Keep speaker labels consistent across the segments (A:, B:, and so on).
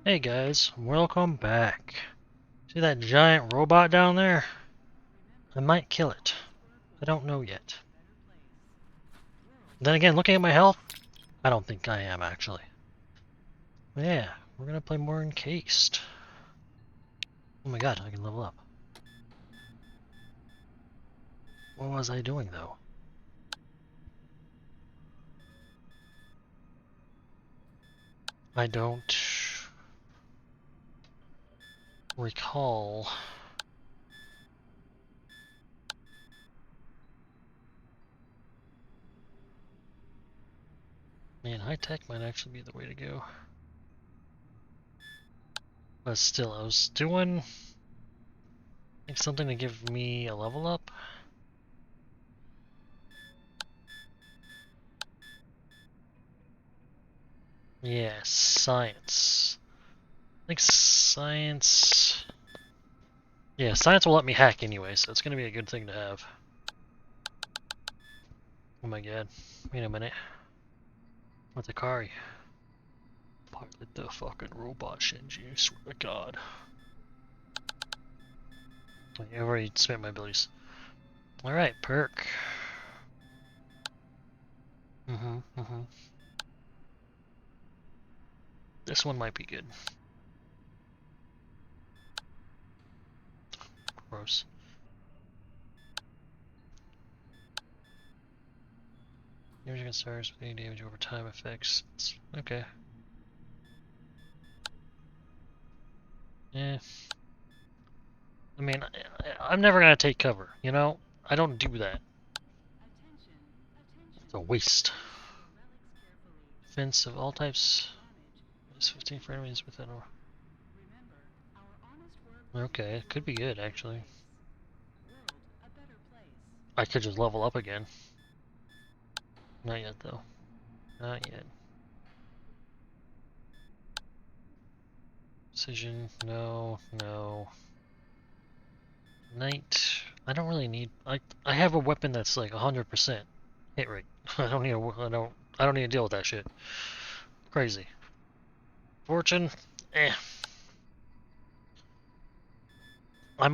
A: Hey guys, welcome back. See that giant robot down there? I might kill it. I don't know yet. Then again, looking at my health, I don't think I am actually. But yeah, we're gonna play more Encased. Oh my god, I can level up. What was I doing though? I don't recall. Man, high tech might actually be the way to go. But still, I was doing like something to give me a level up. Yeah, science. I think science. Yeah, science will let me hack anyway, so it's gonna be a good thing to have. Oh my god. Wait a minute. What's Akari? Pilot the fucking robot, Shinji, I swear to god. Wait, I've already spent my abilities. Alright, perk. This one might be good. Gross. Damage against stars with any damage over time effects. Okay. Yeah. I mean, I'm never gonna take cover, you know? I don't do that. It's a waste. Defense of all types. It's 15 for enemies within a... Okay, it could be good actually. I could just level up again. Not yet though. Not yet. Precision, no, no. Knight, I don't really need. I have a weapon that's like 100% hit rate. I don't need to deal with that shit. Crazy. Fortune, eh. I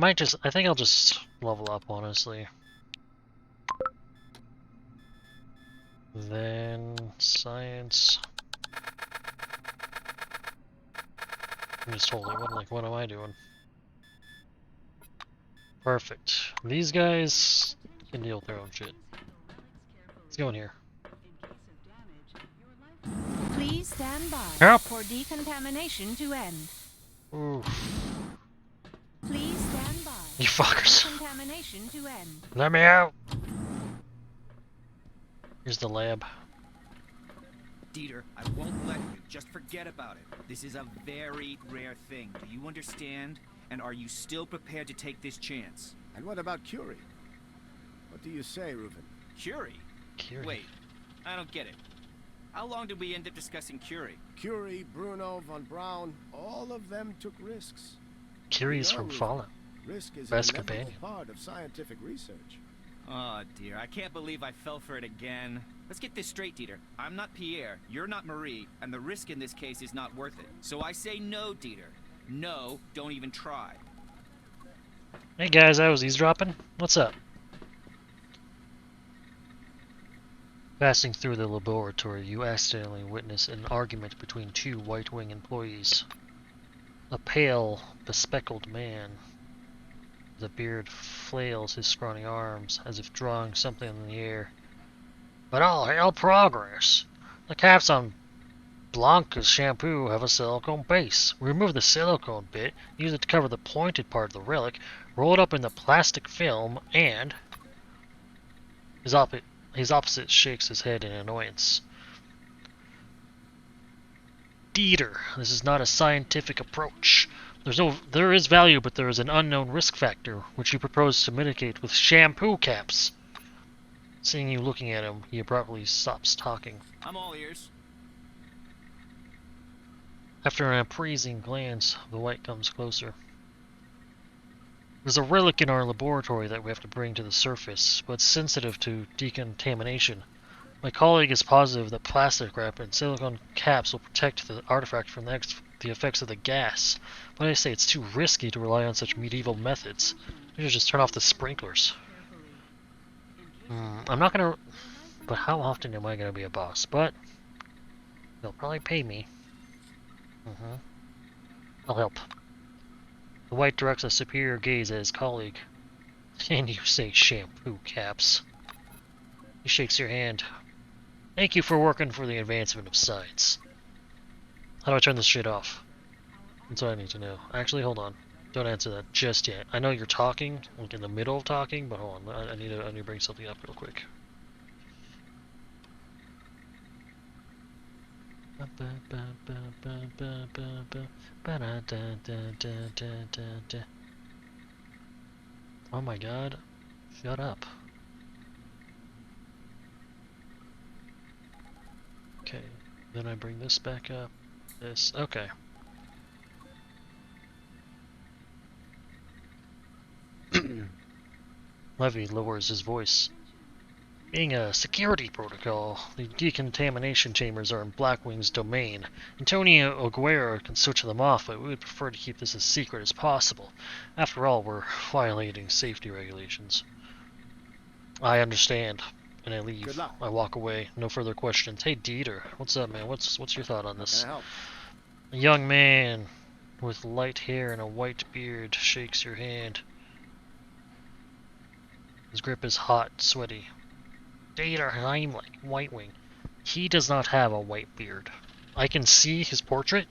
A: think I'll just level up honestly. Then science. I'm just totally what am I doing? Perfect. These guys can deal with their own shit. Let's go in here.
B: Please stand by
A: Help.
B: for decontamination to end.
A: Oof.
B: Please stand by.
A: You fuckers.
B: Decontamination to end.
A: Let me out. Here's the lab.
C: Dieter, I won't let you. Just forget about it. This is a very rare thing. Do you understand? And are you still prepared to take this chance?
D: And what about Curie? What do you say, Reuven?
C: Curie?
A: Curie.
C: Wait, I don't get it. How long did we end up discussing Curie?
D: Curie, Bruno, von Braun, all of them took risks.
A: Curie's
D: You know,
A: from
D: Reuven,
A: Fallout.
D: Risk is
A: Best
D: an inevitable
A: companion.
D: part of scientific research.
C: Oh dear, I can't believe I fell for it again. Let's get this straight, Dieter. I'm not Pierre, you're not Marie, and the risk in this case is not worth it. So I say no, Dieter. No, don't even try.
A: Hey guys, I was eavesdropping. What's up? Passing through the laboratory, you accidentally witness an argument between two White Wing employees. A pale, bespectacled man with a beard flails his scrawny arms as if drawing something in the air. But all hail progress! The caps on Blanca's shampoo have a silicone base. Remove the silicone bit, use it to cover the pointed part of the relic, roll it up in the plastic film, and... His opposite shakes his head in annoyance. Dieter, this is not a scientific approach. There is value, but there is an unknown risk factor, which you propose to mitigate with shampoo caps. Seeing you looking at him, he abruptly stops talking.
C: I'm all ears.
A: After an appraising glance, the White comes closer. There's a relic in our laboratory that we have to bring to the surface, but it's sensitive to decontamination. My colleague is positive that plastic wrap and silicone caps will protect the artifact from the effects of the gas. But I say it's too risky to rely on such medieval methods. We should just turn off the sprinklers. I'm not gonna... But how often am I gonna be a boss? But they'll probably pay me. I'll help. The White directs a superior gaze at his colleague. And you say shampoo caps. He shakes your hand. Thank you for working for the advancement of science. How do I turn this shit off? That's what I need to know. Actually, hold on. Don't answer that just yet. I know you're talking, like in the middle of talking, but hold on. I need to bring something up real quick. Oh my god. Shut up. Okay. Then I bring this back up. This. Okay. Levy lowers his voice. Being a security protocol, the decontamination chambers are in Blackwing's domain. Antonio Aguirre can switch them off, but we would prefer to keep this as secret as possible. After all, we're violating safety regulations. I understand. And I leave.
D: Good luck.
A: I walk away. No further questions. Hey, Dieter. What's up, man? What's your thought on
D: How
A: this?
D: can I help?
A: A young man with light hair and a white beard shakes your hand. His grip is hot, sweaty. Dieter Heimlich, White Wing. He does not have a white beard. I can see his portrait.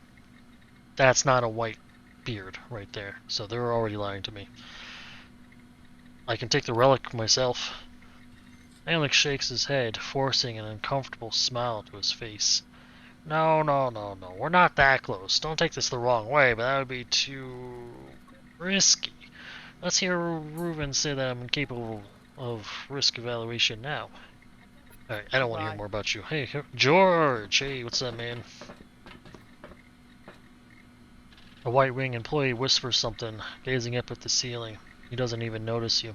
A: That's not a white beard right there. So they're already lying to me. I can take the relic myself. Heimlich shakes his head, forcing an uncomfortable smile to his face. No. We're not that close. Don't take this the wrong way, but that would be too risky. Let's hear Reuben say that I'm incapable of risk evaluation now. Alright, I don't want to hear more about you. Hey, George! Hey, what's up, man? A White Wing employee whispers something, gazing up at the ceiling. He doesn't even notice you.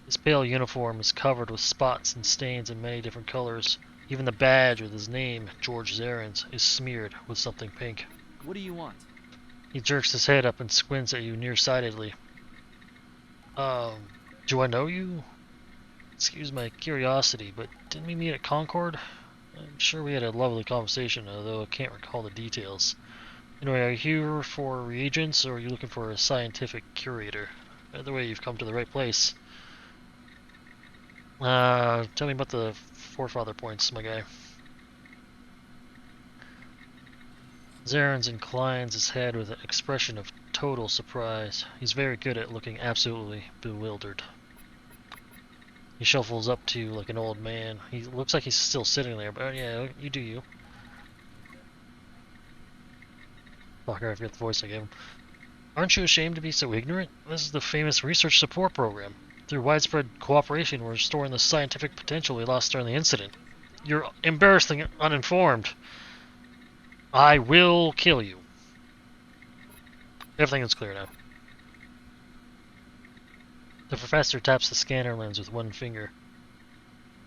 A: His pale uniform is covered with spots and stains in many different colors. Even the badge with his name, George Zarens, is smeared with something pink.
C: What do you want?
A: He jerks his head up and squints at you nearsightedly. Do I know you? Excuse my curiosity, but didn't we meet at Concord? I'm sure we had a lovely conversation, although I can't recall the details. Anyway, are you here for reagents, or are you looking for a scientific curator? Either way, you've come to the right place. Tell me about the forefather points, my guy. Zarens inclines his head with an expression of total surprise. He's very good at looking absolutely bewildered. He shuffles up to you like an old man. He looks like he's still sitting there, but yeah, you do you. Fucker, I forget the voice I gave him. Aren't you ashamed to be so ignorant? This is the famous research support program. Through widespread cooperation, we're restoring the scientific potential we lost during the incident. You're embarrassingly uninformed. I will kill you. Everything is clear now. The professor taps the scanner lens with one finger.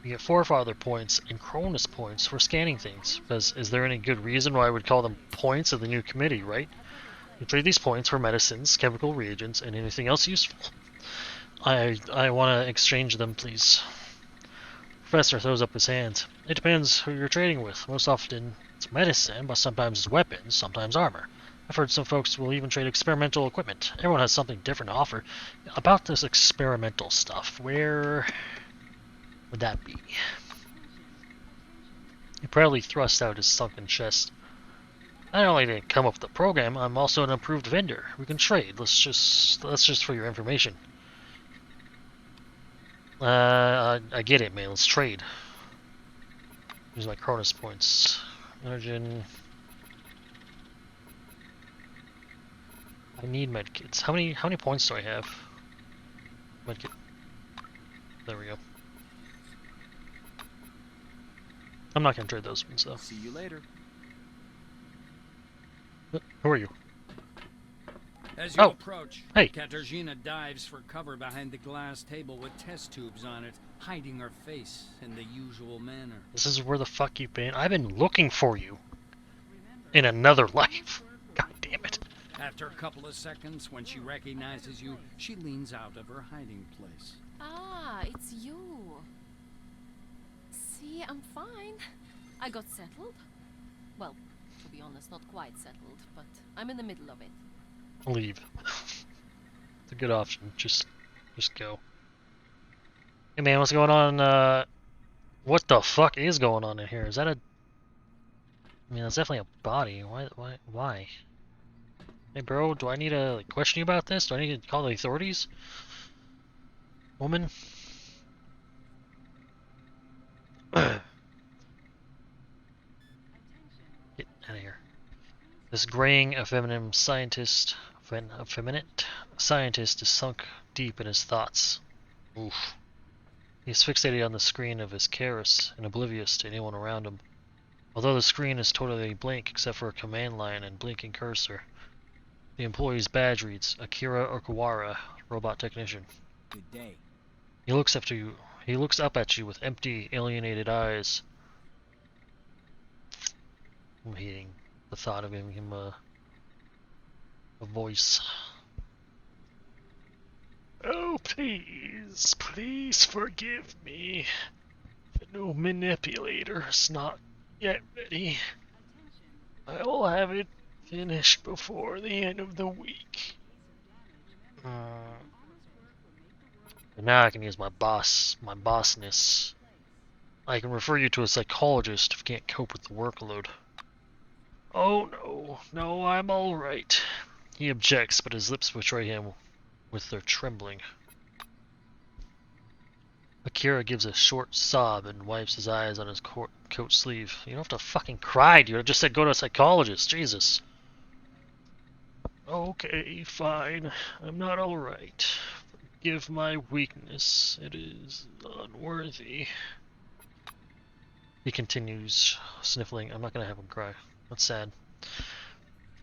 A: You get forefather points and Cronus points for scanning things. Because is there any good reason why I would call them points of the new committee, right? You trade these points for medicines, chemical reagents, and anything else useful. I want to exchange them, please. Professor throws up his hand. It depends who you're trading with. Most often it's medicine, but sometimes it's weapons, sometimes armor. I've heard some folks will even trade experimental equipment. Everyone has something different to offer. About this experimental stuff, where would that be? He proudly thrusts out his sunken chest. I not only didn't come up with the program, I'm also an approved vendor. We can trade. Let's just for your information. I get it, man. Let's trade. Use my Cronus points. Energen. I need medkits. How many points do I have? Medkit. There we go. I'm not gonna trade those ones though.
C: See you later.
A: Who are you?
E: As you
A: Oh,
E: approach,
A: hey.
E: Katarzyna dives for cover behind the glass table with test tubes on it, hiding her face in the usual manner.
A: This is where the fuck you've been. I've been looking for you in another life. God damn it.
E: After a couple of seconds, when she recognizes you, she leans out of her hiding place.
F: Ah, it's you. See, I'm fine. I got settled. Well, to be honest, not quite settled, but I'm in the middle of it.
A: Leave. It's a good option. Just go. Hey man, what's going on? What the fuck is going on in here? Is that a... I mean, that's definitely a body. Why? Hey bro, do I need to like, question you about this? Do I need to call the authorities? Woman? Get out of here. This graying, effeminate scientist is sunk deep in his thoughts. Oof. He's fixated on the screen of his Keras and oblivious to anyone around him. Although the screen is totally blank except for a command line and blinking cursor. The employee's badge reads, Akira Okawara, robot technician.
C: Good day.
A: He looks up at you with empty, alienated eyes. I'm hating the thought of giving him a voice. Oh, please forgive me. The new manipulator is not yet ready. I will have it finished before the end of the week. And now I can use my bossness. I can refer you to a psychologist if you can't cope with the workload. Oh no, I'm alright. He objects, but his lips betray him with their trembling. Akira gives a short sob and wipes his eyes on his coat sleeve. You don't have to fucking cry, dude. I just said go to a psychologist. Jesus. Okay, fine. I'm not alright. Forgive my weakness. It is unworthy. He continues, sniffling. I'm not gonna have him cry. That's sad.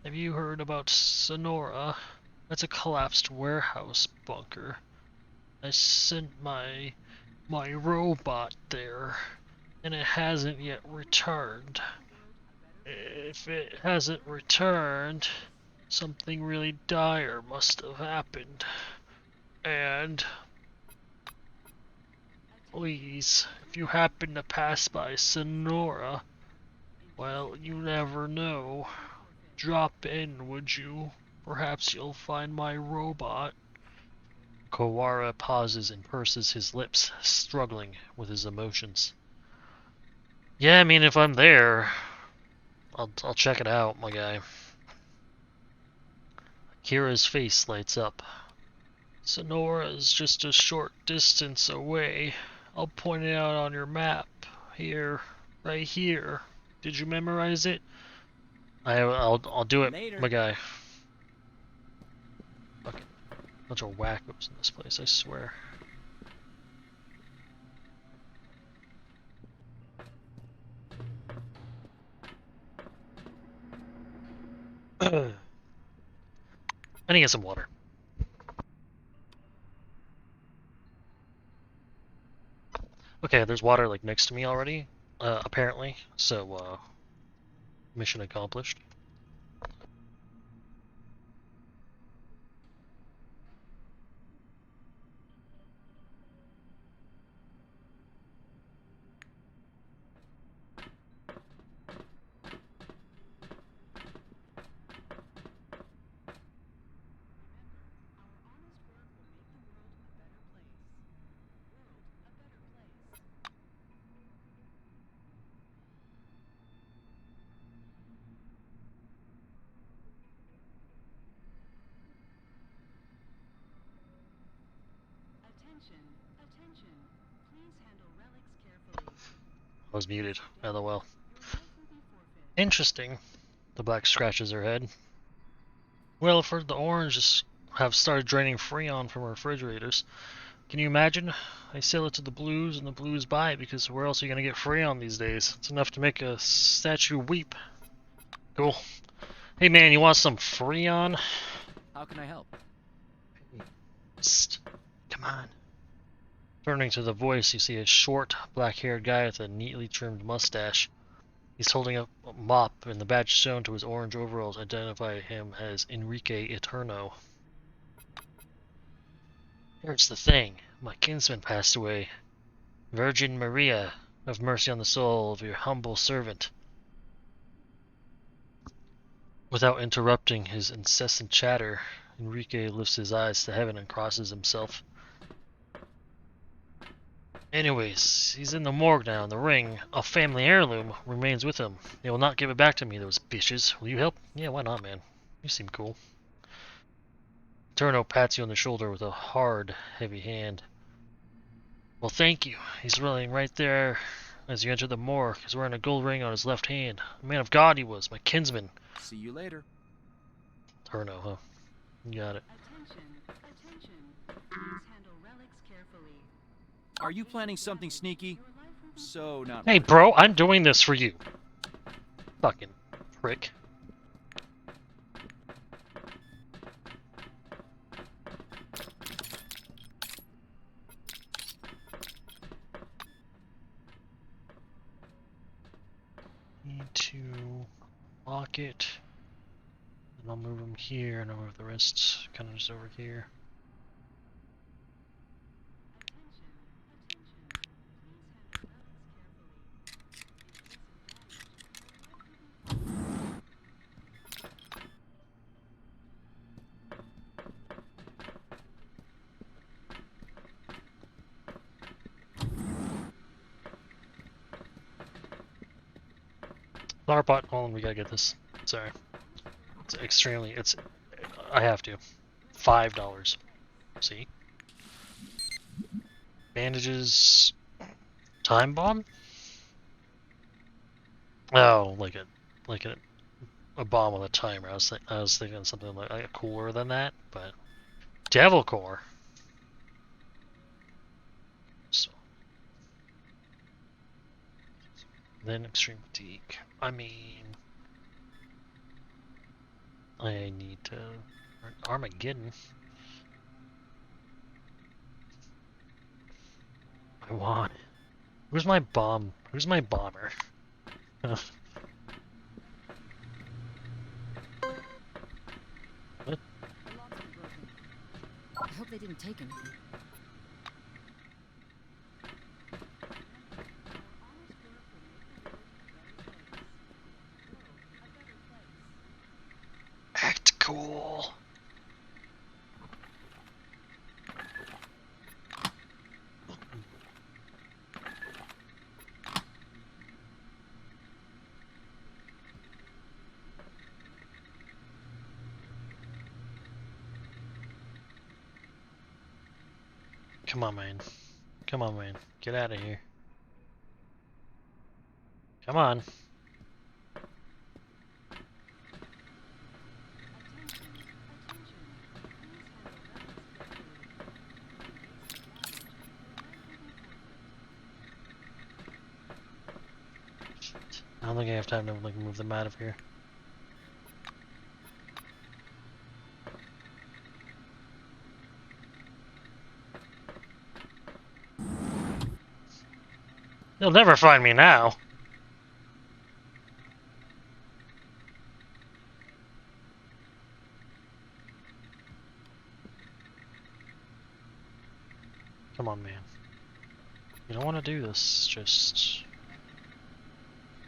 A: Have you heard about Sonora? That's a collapsed warehouse bunker. I sent my robot there, and it hasn't yet returned. If it hasn't returned, something really dire must have happened. And please, if you happen to pass by Sonora, well, you never know. Drop in, would you? Perhaps you'll find my robot. Kawara pauses and purses his lips, struggling with his emotions. Yeah, I mean, if I'm there, I'll check it out, my guy. Kira's face lights up. Sonora is just a short distance away. I'll point it out on your map. Here, right here. Did you memorize it? I'll do it,
C: Later.
A: my guy. Fucking bunch of wackos in this place, I swear. I need to get some water. Okay, there's water like next to me already, apparently. So, mission accomplished.
B: Attention. Please handle relics carefully.
A: I was muted, LOL. Interesting. The black scratches her head. Well, I've heard the oranges have started draining Freon from refrigerators. Can you imagine? I sell it to the blues and the blues buy it because where else are you going to get Freon these days? It's enough to make a statue weep. Cool. Hey man, you want some Freon?
G: How can I help?
A: Psst. Come on. Turning to the voice, you see a short, black-haired guy with a neatly trimmed mustache. He's holding up a mop, and the badge sewn to his orange overalls identify him as Enrique Eterno. Here's the thing. My kinsman passed away. Virgin Maria, have mercy on the soul of your humble servant. Without interrupting his incessant chatter, Enrique lifts his eyes to heaven and crosses himself. Anyways, he's in the morgue now, and the ring, a family heirloom, remains with him. They will not give it back to me, those bitches. Will you help? Yeah, why not, man? You seem cool. Turno pats you on the shoulder with a hard, heavy hand. Well, thank you. He's running right there as you enter the morgue. He's wearing a gold ring on his left hand. A man of God he was, my kinsman.
G: See you later.
A: Turno, huh? You got it.
B: Attention, attention. Please handle relics carefully.
G: Are you planning something sneaky? So not.
A: Hey, bro, I'm doing this for you. Fucking prick. Need to lock it. And I'll move them here, and I'll move the rest kind of just over here. Flower pot, hold on, we gotta get this. Sorry. I have to. $5. See? Bandages. Time bomb? Oh, like a bomb with a timer. I was thinking something like cooler than that, but Devil Core. So then extreme fatigue. I mean, I need to Armageddon. I want. Who's my bomb? Who's my bomber? What?
F: The locks are broken. I hope they didn't take anything.
A: Act cool. Come on, man. Come on, man. Get out of here. Come on. I don't think I have time to like move them out of here. They'll never find me now. Come on, man. You don't want to do this, just...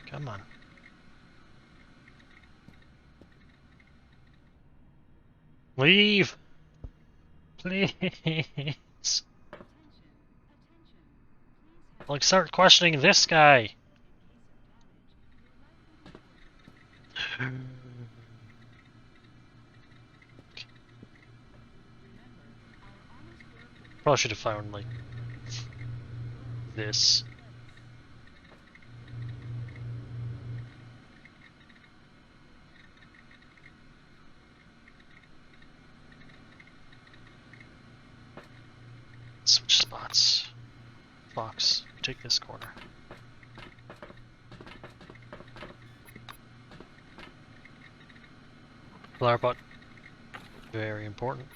A: Come on. Leave! Please! Like, start questioning this guy! Probably should have found, like, this. Switch spots. Fox, you take this corner. Flower pot. Very important.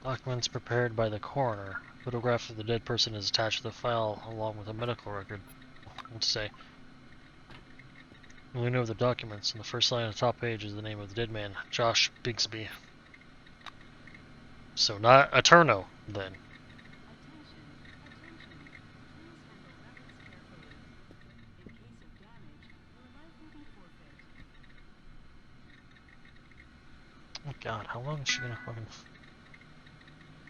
A: Documents prepared by the coroner. Photograph of the dead person is attached to the file along with a medical record. What to say? We know the documents, and the first line on the top page is the name of the dead man, Josh Bigsby. So not Eterno, then. Oh god, how long is she gonna fucking...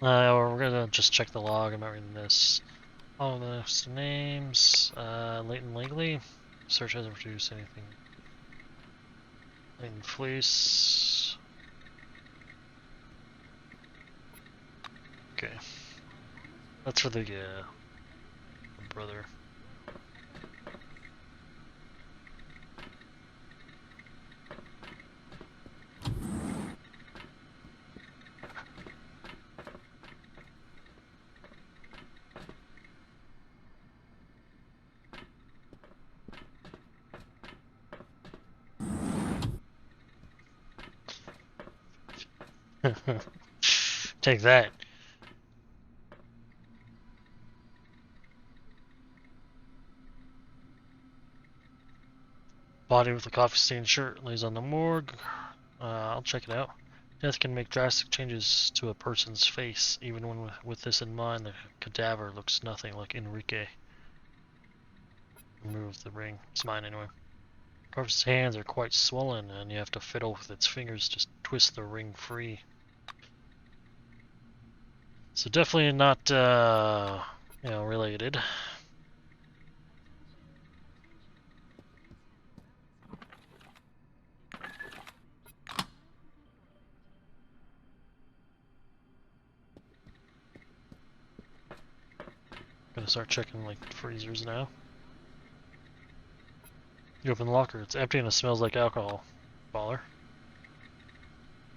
A: we're gonna just check the log. I'm not reading this. All the names. Leighton Langley. Search hasn't produced anything. Leighton Fleece. Okay. That's for the brother. Take that. Body with a coffee-stained shirt lays on the morgue. I'll check it out. Death can make drastic changes to a person's face. Even when with this in mind, the cadaver looks nothing like Enrique. Remove the ring. It's mine anyway. Corpse's hands are quite swollen, and you have to fiddle with its fingers to twist the ring free. So definitely not, related. Gonna start checking like freezers now. You open the locker, it's empty and it smells like alcohol. Baller.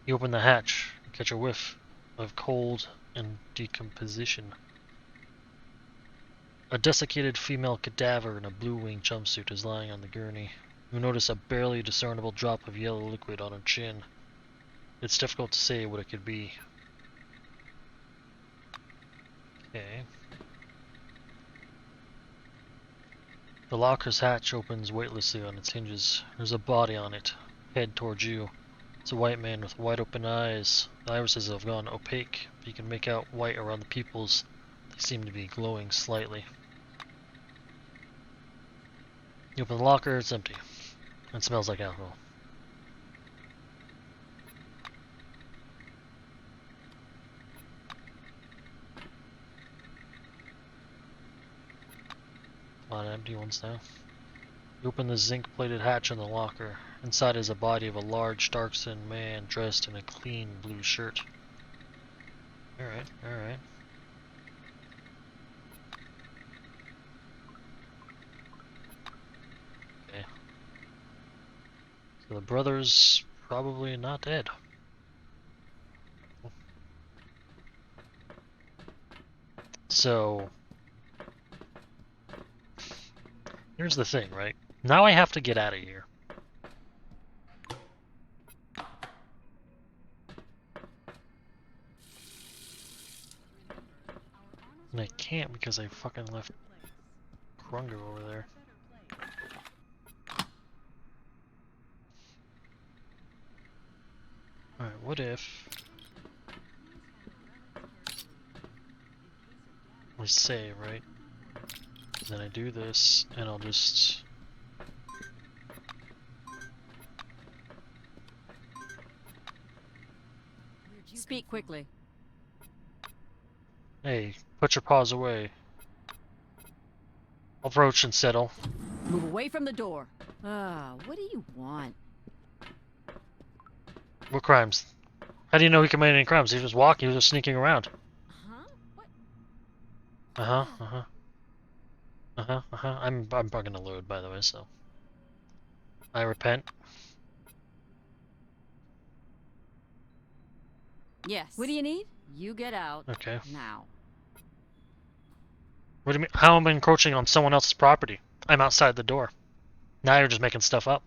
A: You open the hatch, catch a whiff of cold and decomposition. A desiccated female cadaver in a blue wing jumpsuit is lying on the gurney. You notice a barely discernible drop of yellow liquid on her chin. It's difficult to say what it could be. Okay. The locker's hatch opens weightlessly on its hinges. There's a body on it, head towards you. It's a white man with wide open eyes. The irises have gone opaque, but you can make out white around the pupils. They seem to be glowing slightly. You open the locker, it's empty. It smells like alcohol. A lot of empty ones now. You open the zinc-plated hatch in the locker. Inside is a body of a large, dark-skinned man dressed in a clean blue shirt. Alright, alright. Okay. So the brother's probably not dead. So... here's the thing, right? Now I have to get out of here. And I can't because I fucking left Krunger over there. Alright, what if... I save, right? Then I do this, and I'll just...
H: Speak quickly.
A: Hey, put your paws away. Approach and settle.
H: Move away from the door. What do you want?
A: What crimes? How do you know he committed any crimes? He was just walking, he was just sneaking around.
H: Huh? What?
A: I'm bugging to load, by the way, so... I repent.
H: Yes. What do you need? You get out.
A: Okay.
H: Now.
A: What do you mean? How am I encroaching on someone else's property? I'm outside the door. Now you're just making stuff up.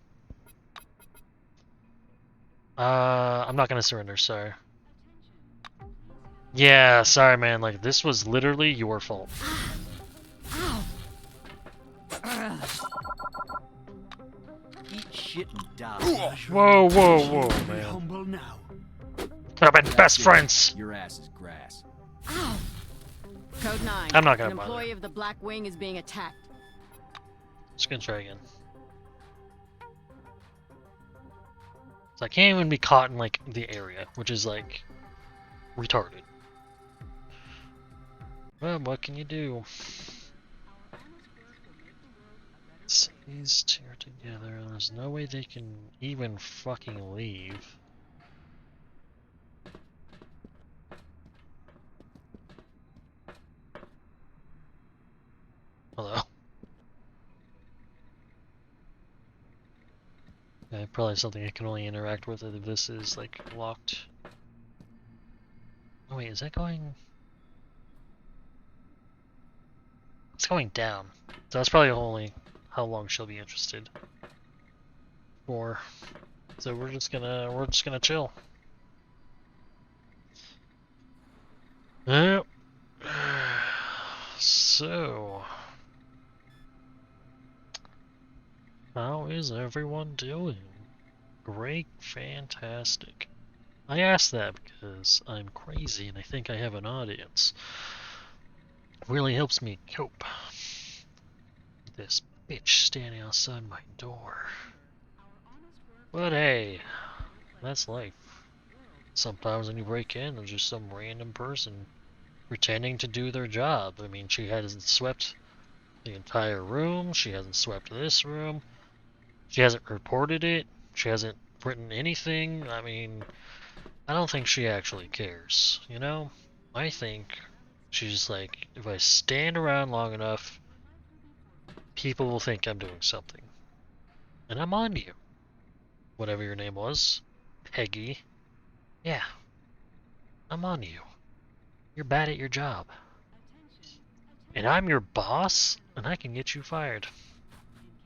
A: I'm not gonna surrender, sorry. Yeah, sorry man, like this was literally your fault.
G: Eat shit and die.
A: Whoa, whoa, whoa, man.
E: Humble now.
A: I've been
G: That's
A: best
G: it.
A: friends!
G: Your ass is grass.
H: Code 9.
A: I'm not gonna
H: An
A: bother.
H: employee of the Black Wing is being attacked.
A: Just gonna try again. So I can't even be caught in like the area, which is like retarded. Well, what can you do? So these two are together. There's no way they can even fucking leave. Hello. Yeah, probably something I can only interact with if this is like locked. Oh wait, is that going? It's going down. So that's probably only how long she'll be interested. For. So we're just gonna chill. Yep. So, how is everyone doing? Great, fantastic. I asked that because I'm crazy and I think I have an audience. It really helps me cope. This bitch standing outside my door. But hey, that's life. Sometimes when you break in, there's just some random person pretending to do their job. I mean, she hasn't swept the entire room, she hasn't swept this room, she hasn't reported it, she hasn't written anything. I mean, I don't think she actually cares, you know? I think she's like, if I stand around long enough, people will think I'm doing something. And I'm on to you. Whatever your name was. Peggy. Yeah. I'm on to you. You're bad at your job. And I'm your boss, and I can get you fired.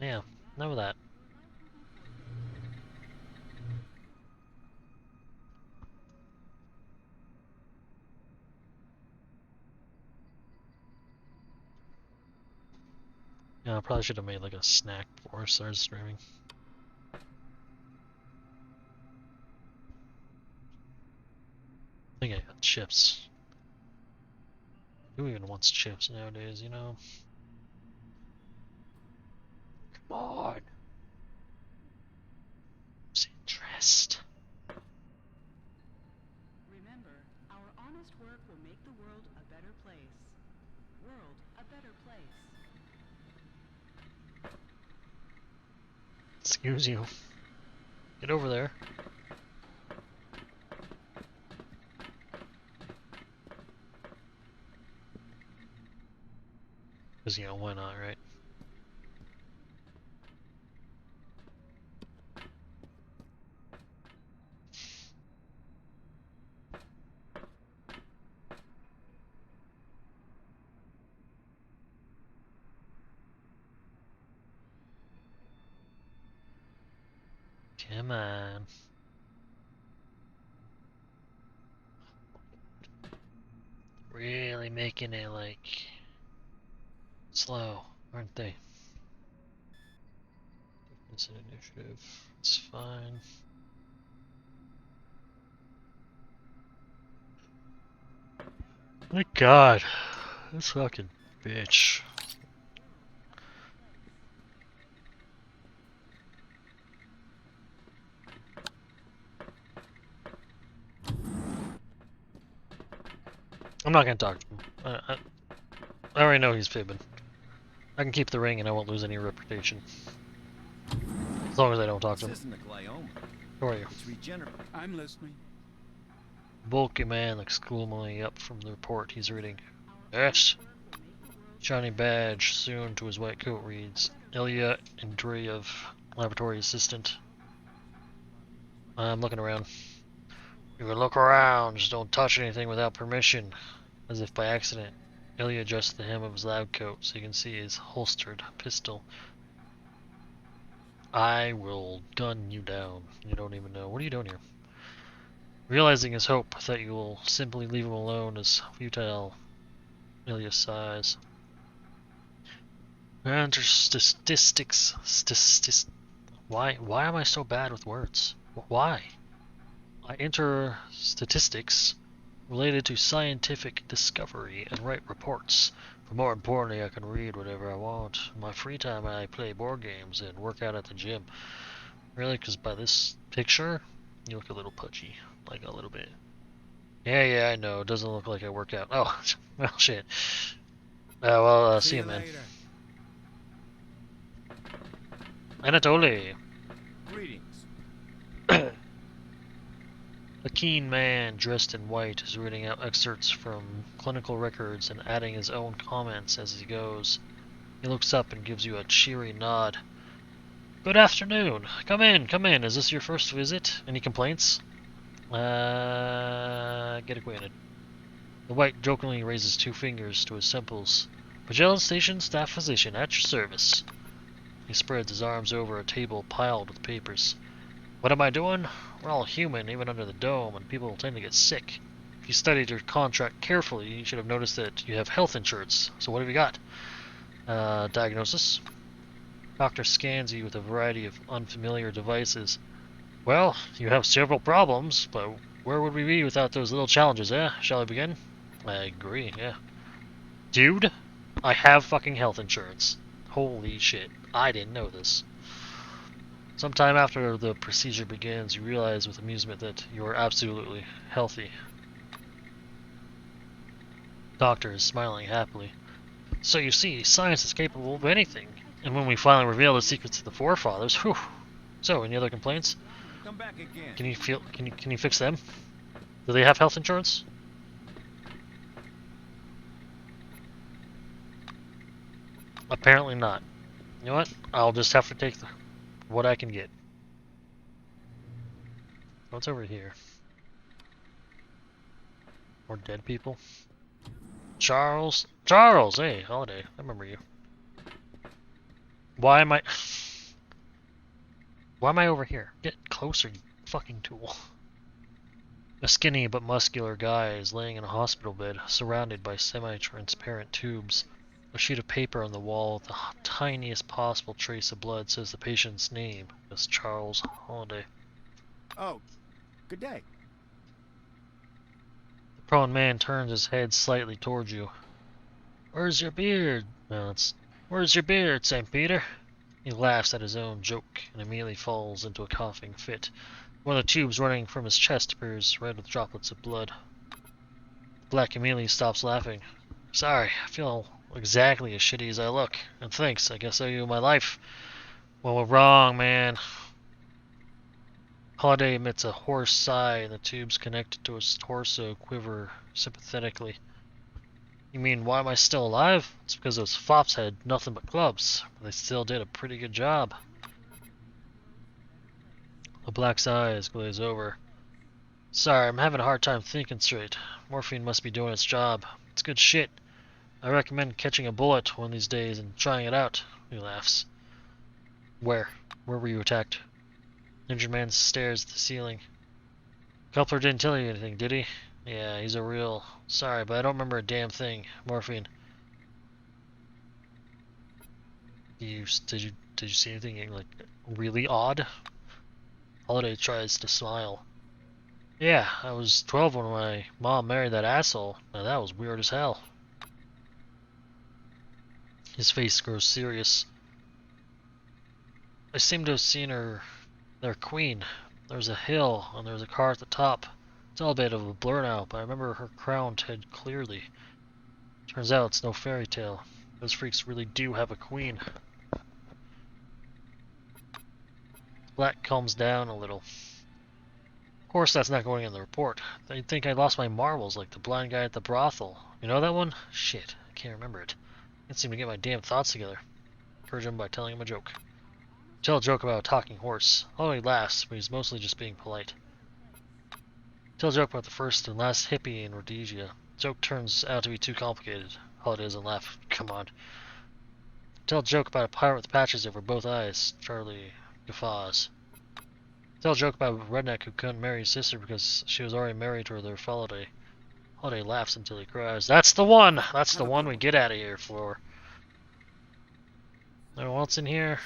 A: Yeah, know that. Yeah, I probably should have made like a snack before I started streaming. I think I got chips. Who even wants chips nowadays, you know? Come on. Lose interest.
B: Remember, our honest work will make the world a better place. World a better place.
A: Excuse you. Get over there. Because, you know, why not, right? Come on. Really making it, like, slow, aren't they? It's an initiative. It's fine. My god. This fucking bitch. I'm not gonna talk to him. I already know he's fibbing. I can keep the ring and I won't lose any reputation. As long as I don't talk to him.
G: This isn't a glioma.
A: Who are you?
G: It's regenerative.
E: I'm listening.
A: Bulky man looks gloomily up from the report he's reading. Yes. Shiny badge sewn to his white coat reads, Ilya Andreev, laboratory assistant. I'm looking around. You can look around, just don't touch anything without permission. As if by accident, Ilya adjusts the hem of his lab coat so you can see his holstered pistol. I will gun you down. You don't even know. What are you doing here? Realizing his hope that you will simply leave him alone is futile, Amelia sighs. Enter statistics. Why am I so bad with words? Why? I enter statistics related to scientific discovery and write reports. But more importantly, I can read whatever I want. In my free time, I play board games and work out at the gym. Really? Because by this picture, you look a little pudgy. Like a little bit. Yeah, I know. It doesn't look like I work out. Oh, well, shit. Well, see you, man. Anatoly.
C: Greetings.
A: A keen man dressed in white is reading out excerpts from clinical records and adding his own comments as he goes. He looks up and gives you a cheery nod. Good afternoon. Come in. Is this your first visit? Any complaints? Get acquainted. The white jokingly raises 2 fingers to his temples. Magellan Station staff physician at your service. He spreads his arms over a table piled with papers. What am I doing? We're all human, even under the dome, and people tend to get sick. If you studied your contract carefully, you should have noticed that you have health insurance. So what have you got? Diagnosis. Doctor scans you with a variety of unfamiliar devices. Well, you have several problems, but where would we be without those little challenges, eh? Shall I begin? I agree, yeah. Dude, I have fucking health insurance. Holy shit, I didn't know this. Sometime after the procedure begins, you realize with amusement that you are absolutely healthy. Doctor is smiling happily. So you see, science is capable of anything. And when we finally reveal the secrets of the forefathers, whew. So, any other complaints?
C: Come back again.
A: Can you fix them? Do they have health insurance? Apparently not. You know what? I'll just have to take what I can get. What's over here? More dead people? Charles, hey, Holiday, I remember you. Why am I over here? Get closer, you fucking tool. A skinny but muscular guy is laying in a hospital bed, surrounded by semi-transparent tubes. A sheet of paper on the wall with the tiniest possible trace of blood says the patient's name is Charles Holiday.
D: Oh, good day.
A: The prone man turns his head slightly towards you. Where's your beard? Where's your beard, St. Peter? He laughs at his own joke and immediately falls into a coughing fit. One of the tubes running from his chest appears red with droplets of blood. The black immediately stops laughing. Sorry, I feel exactly as shitty as I look. And thanks, I guess I owe you my life. Well, we're wrong, man. Holiday emits a hoarse sigh and the tubes connected to his torso quiver sympathetically. You mean, why am I still alive? It's because those fops had nothing but clubs. But they still did a pretty good job. The black's eyes glaze over. Sorry, I'm having a hard time thinking straight. Morphine must be doing its job. It's good shit. I recommend catching a bullet one of these days and trying it out. He laughs. Where? Where were you attacked? Injured man stares at the ceiling. Coupler didn't tell you anything, did he? Yeah, he's a real... Sorry, but I don't remember a damn thing. Morphine. Did you see anything like really odd? Holiday tries to smile. Yeah, I was 12 when my mom married that asshole. Now that was weird as hell. His face grows serious. I seem to have seen their queen. There was a hill, and there was a car at the top. It's all a bit of a blur now, but I remember her crowned head clearly. Turns out it's no fairy tale. Those freaks really do have a queen. Black calms down a little. Of course that's not going in the report. They'd think I lost my marbles like the blind guy at the brothel. You know that one? Shit, I can't remember it. Can't seem to get my damn thoughts together. Encourage him by telling him a joke. Tell a joke about a talking horse. Holiday laughs, but he's mostly just being polite. Tell a joke about the first and last hippie in Rhodesia. Joke turns out to be too complicated. Holiday doesn't laugh. Come on. Tell a joke about a pirate with patches over both eyes. Charlie guffaws. Tell a joke about a redneck who couldn't marry his sister because she was already married to her their holiday. Holiday laughs until he cries. That's the one! That's the one we get out of here for. Anyone else in here?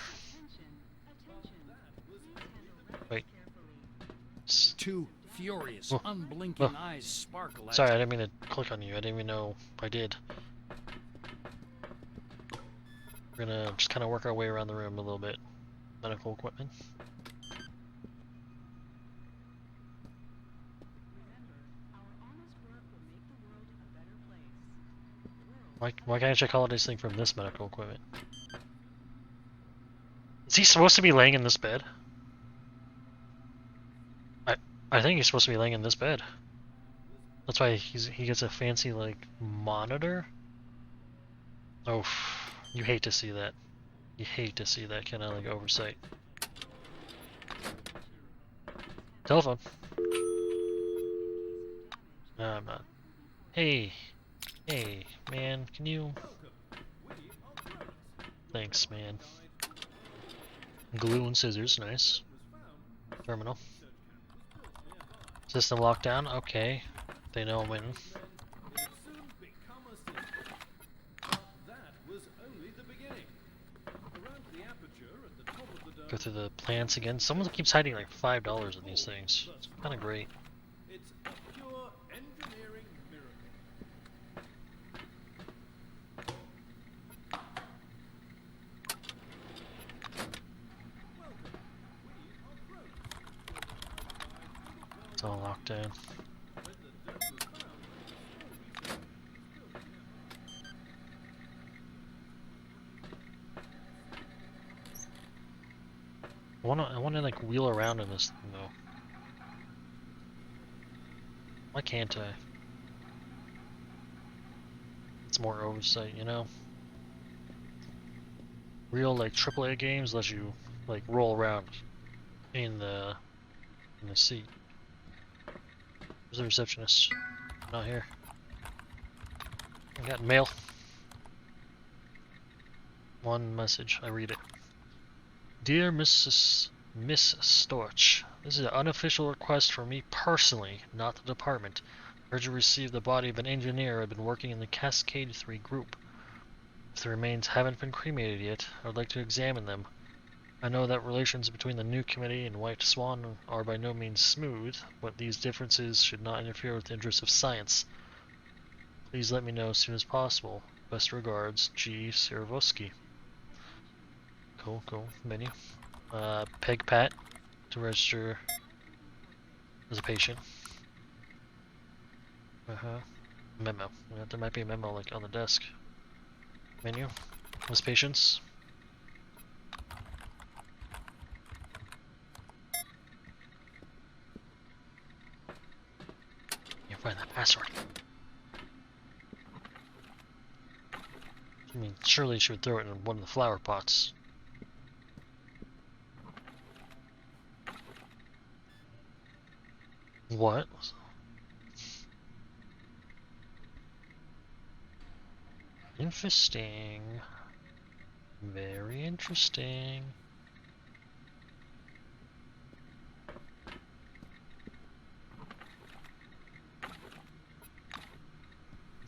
A: Wait.
E: Two furious,
A: Oh.
E: unblinking
A: Oh.
E: eyes sparkle at
A: Sorry, I
E: you.
A: didn't mean to click on you. I didn't even know I did. We're gonna just kind of work our way around the room a little bit. Medical equipment. Why can't I check Holiday's thing from this medical equipment? Is he supposed to be laying in this bed? I think he's supposed to be laying in this bed. That's why he gets a fancy like monitor. Oh, you hate to see that. You hate to see that kind of like oversight. Telephone. No, I'm not. Hey, man, can you? Thanks, man. Glue and scissors, nice. Terminal. System lockdown, okay. They know I'm waiting. Go through the plants again. Someone keeps hiding like $5 in these things. It's kind of great.
D: It's a pure engineering miracle.
A: It's all locked down. I wanna like wheel around in this thing though. Why can't I? It's more oversight, you know? Real like AAA games let you like roll around in the seat. Where's the receptionist? Not here. I got mail. One message. I read it. Dear Miss Storch, this is an unofficial request for me personally, not the department. I heard you received the body of an engineer who had been working in the Cascade 3 group. If the remains haven't been cremated yet, I would like to examine them. I know that relations between the new committee and White Swan are by no means smooth, but these differences should not interfere with the interests of science. Please let me know as soon as possible. Best regards, G. Sirvoski. Cool. Menu. Peg Pat to register as a patient. Memo. Yeah, there might be a memo like on the desk. Menu. List patients. You find that password. I mean, surely she would throw it in one of the flower pots. What? Interesting. Very interesting.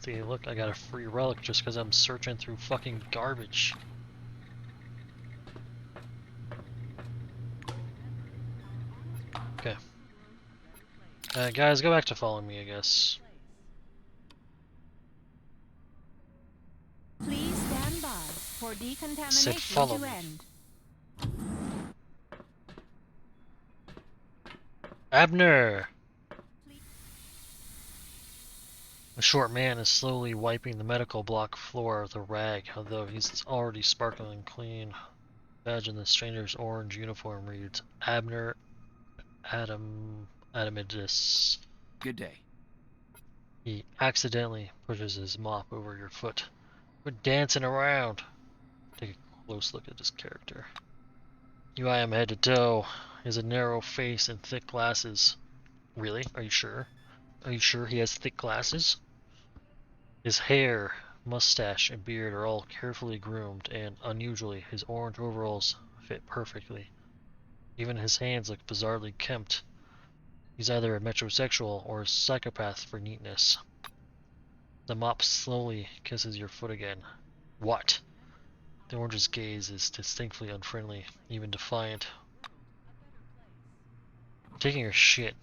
A: See, look, I got a free relic just because I'm searching through fucking garbage. Okay. Guys, go back to following me, I guess.
I: Please stand by for
A: Said
I: decontamination
A: follow
I: to
A: me.
I: end.
A: Abner! The short man is slowly wiping the medical block floor with a rag, although he's already sparkling clean. Badge in the stranger's orange uniform reads Abner Adamidis.
G: Good day.
A: He accidentally pushes his mop over your foot. Quit dancing around. Take a close look at this character. You eye him head to toe. He has a narrow face and thick glasses. Really? Are you sure? Are you sure he has thick glasses? His hair, mustache, and beard are all carefully groomed, and unusually, his orange overalls fit perfectly. Even his hands look bizarrely kempt. He's either a metrosexual or a psychopath for neatness. The mop slowly kisses your foot again. What? The orange's gaze is distinctly unfriendly, even defiant. Taking your shit.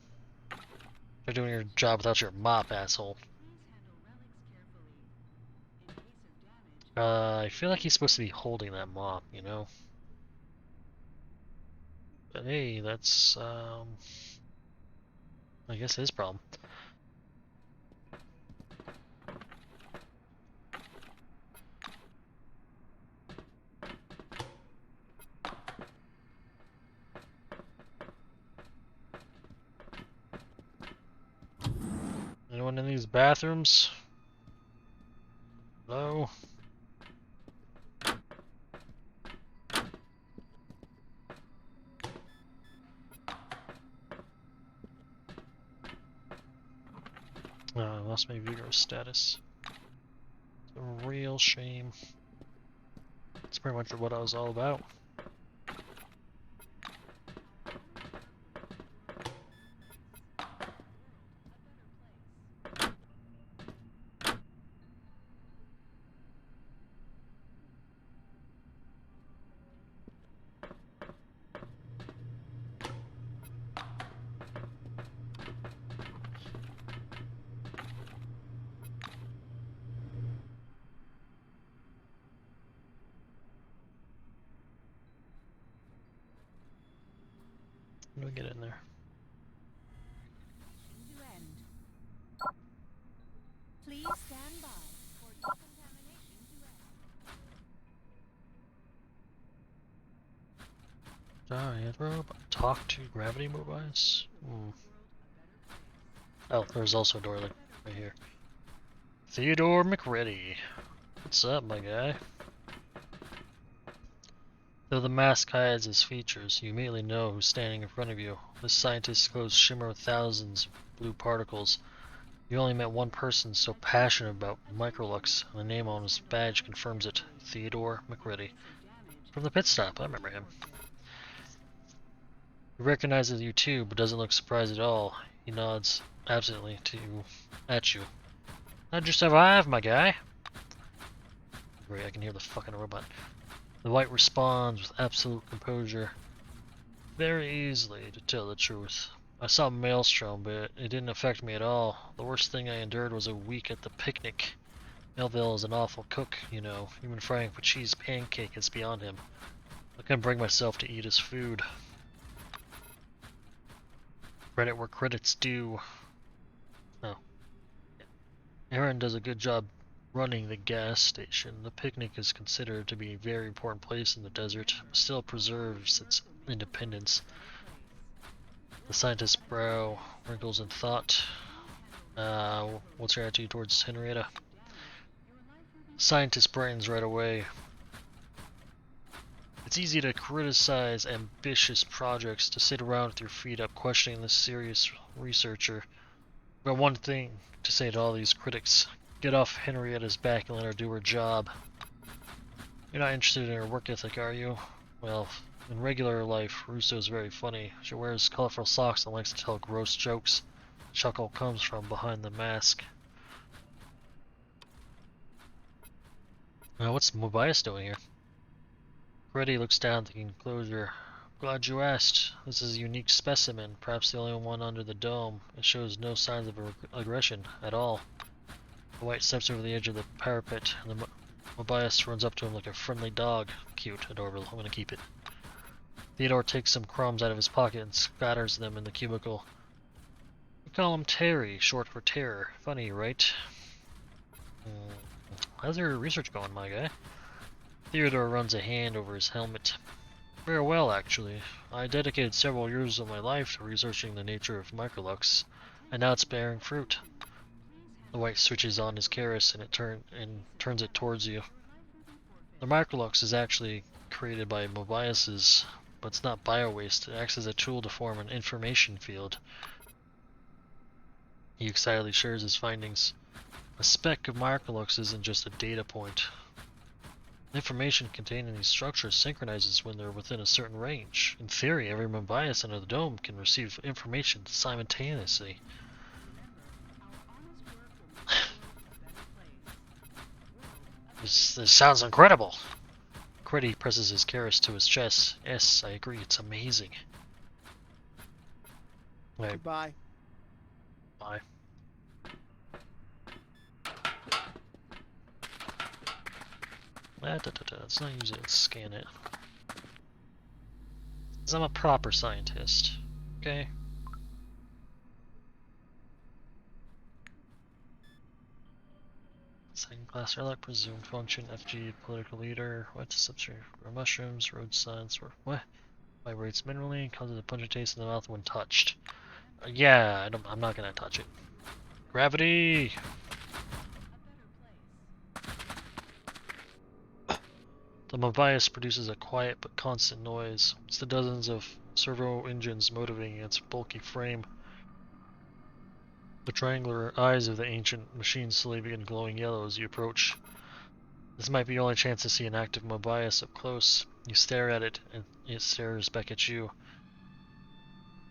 A: You're doing your job without your mop, asshole. I feel like he's supposed to be holding that mop, you know? But hey, that's, I guess his problem. Anyone in these bathrooms? Hello? I lost my vigor status. It's a real shame. That's pretty much what I was all about. How do we get in there?
I: To end. Please stand by for decontamination to end.
A: Giant robot. Talk to gravity mobiles? Oh, there's also a door right here. Theodore McReady. What's up, my guy? Though the mask hides his features, you immediately know who's standing in front of you. This scientist's clothes shimmer with thousands of blue particles. You only met one person so passionate about Microlux, and the name on his badge confirms it. Theodore McReady. From the pit stop, I remember him. He recognizes you too, but doesn't look surprised at all. He nods absently at you. How'd you survive, my guy? Great, I can hear the fucking robot. The white responds with absolute composure. Very easily, to tell the truth. I saw Maelstrom, but it didn't affect me at all. The worst thing I endured was a week at the picnic. Melville is an awful cook, you know. Even frying a cheese pancake is beyond him. I couldn't bring myself to eat his food. Credit where credit's due. Oh. Aaron does a good job running the gas station. The picnic is considered to be a very important place in the desert, but still preserves its independence. The scientist's brow wrinkles in thought. What's your attitude towards Henrietta? Scientist brightens right away. It's easy to criticize ambitious projects, to sit around with your feet up questioning this serious researcher. But one thing to say to all these critics: get off Henrietta's back and let her do her job. You're not interested in her work ethic, are you? Well, in regular life, Russo's very funny. She wears colorful socks and likes to tell gross jokes. The chuckle comes from behind the mask. What's Mobius doing here? Freddy looks down at the enclosure. Glad you asked. This is a unique specimen, perhaps the only one under the dome. It shows no signs of aggression at all. The white steps over the edge of the parapet, and the Mobius runs up to him like a friendly dog. Cute, adorable. I'm gonna keep it. Theodore takes some crumbs out of his pocket and scatters them in the cubicle. We call him Terry, short for terror. Funny, right? How's your research going, my guy? Theodore runs a hand over his helmet. Very well, actually. I dedicated several years of my life to researching the nature of Microlux, and now it's bearing fruit. The white switches on his keras and turns it towards you. The Microlux is actually created by Mobiuses, but it's not bio-waste. It acts as a tool to form an information field. He excitedly shares his findings. A speck of Microlux isn't just a data point. Information contained in these structures synchronizes when they're within a certain range. In theory, every Mobius under the dome can receive information simultaneously. This sounds incredible. Creddy presses his Karis to his chest. Yes, I agree, it's amazing. Wait,
D: Goodbye.
A: bye. Let's not use it, let's scan it. 'Cause I'm a proper scientist, okay? Second class relic, presumed function, FG, political leader, what, substrate for mushrooms, road signs, or what? Vibrates minerally, causes a pungent taste in the mouth when touched. Yeah, I'm not gonna touch it. Gravity! The Mobius produces a quiet but constant noise. It's the dozens of servo engines motivating its bulky frame. The triangular eyes of the ancient machine slowly begin glowing yellow as you approach. This might be your only chance to see an active Mobius up close. You stare at it, and it stares back at you.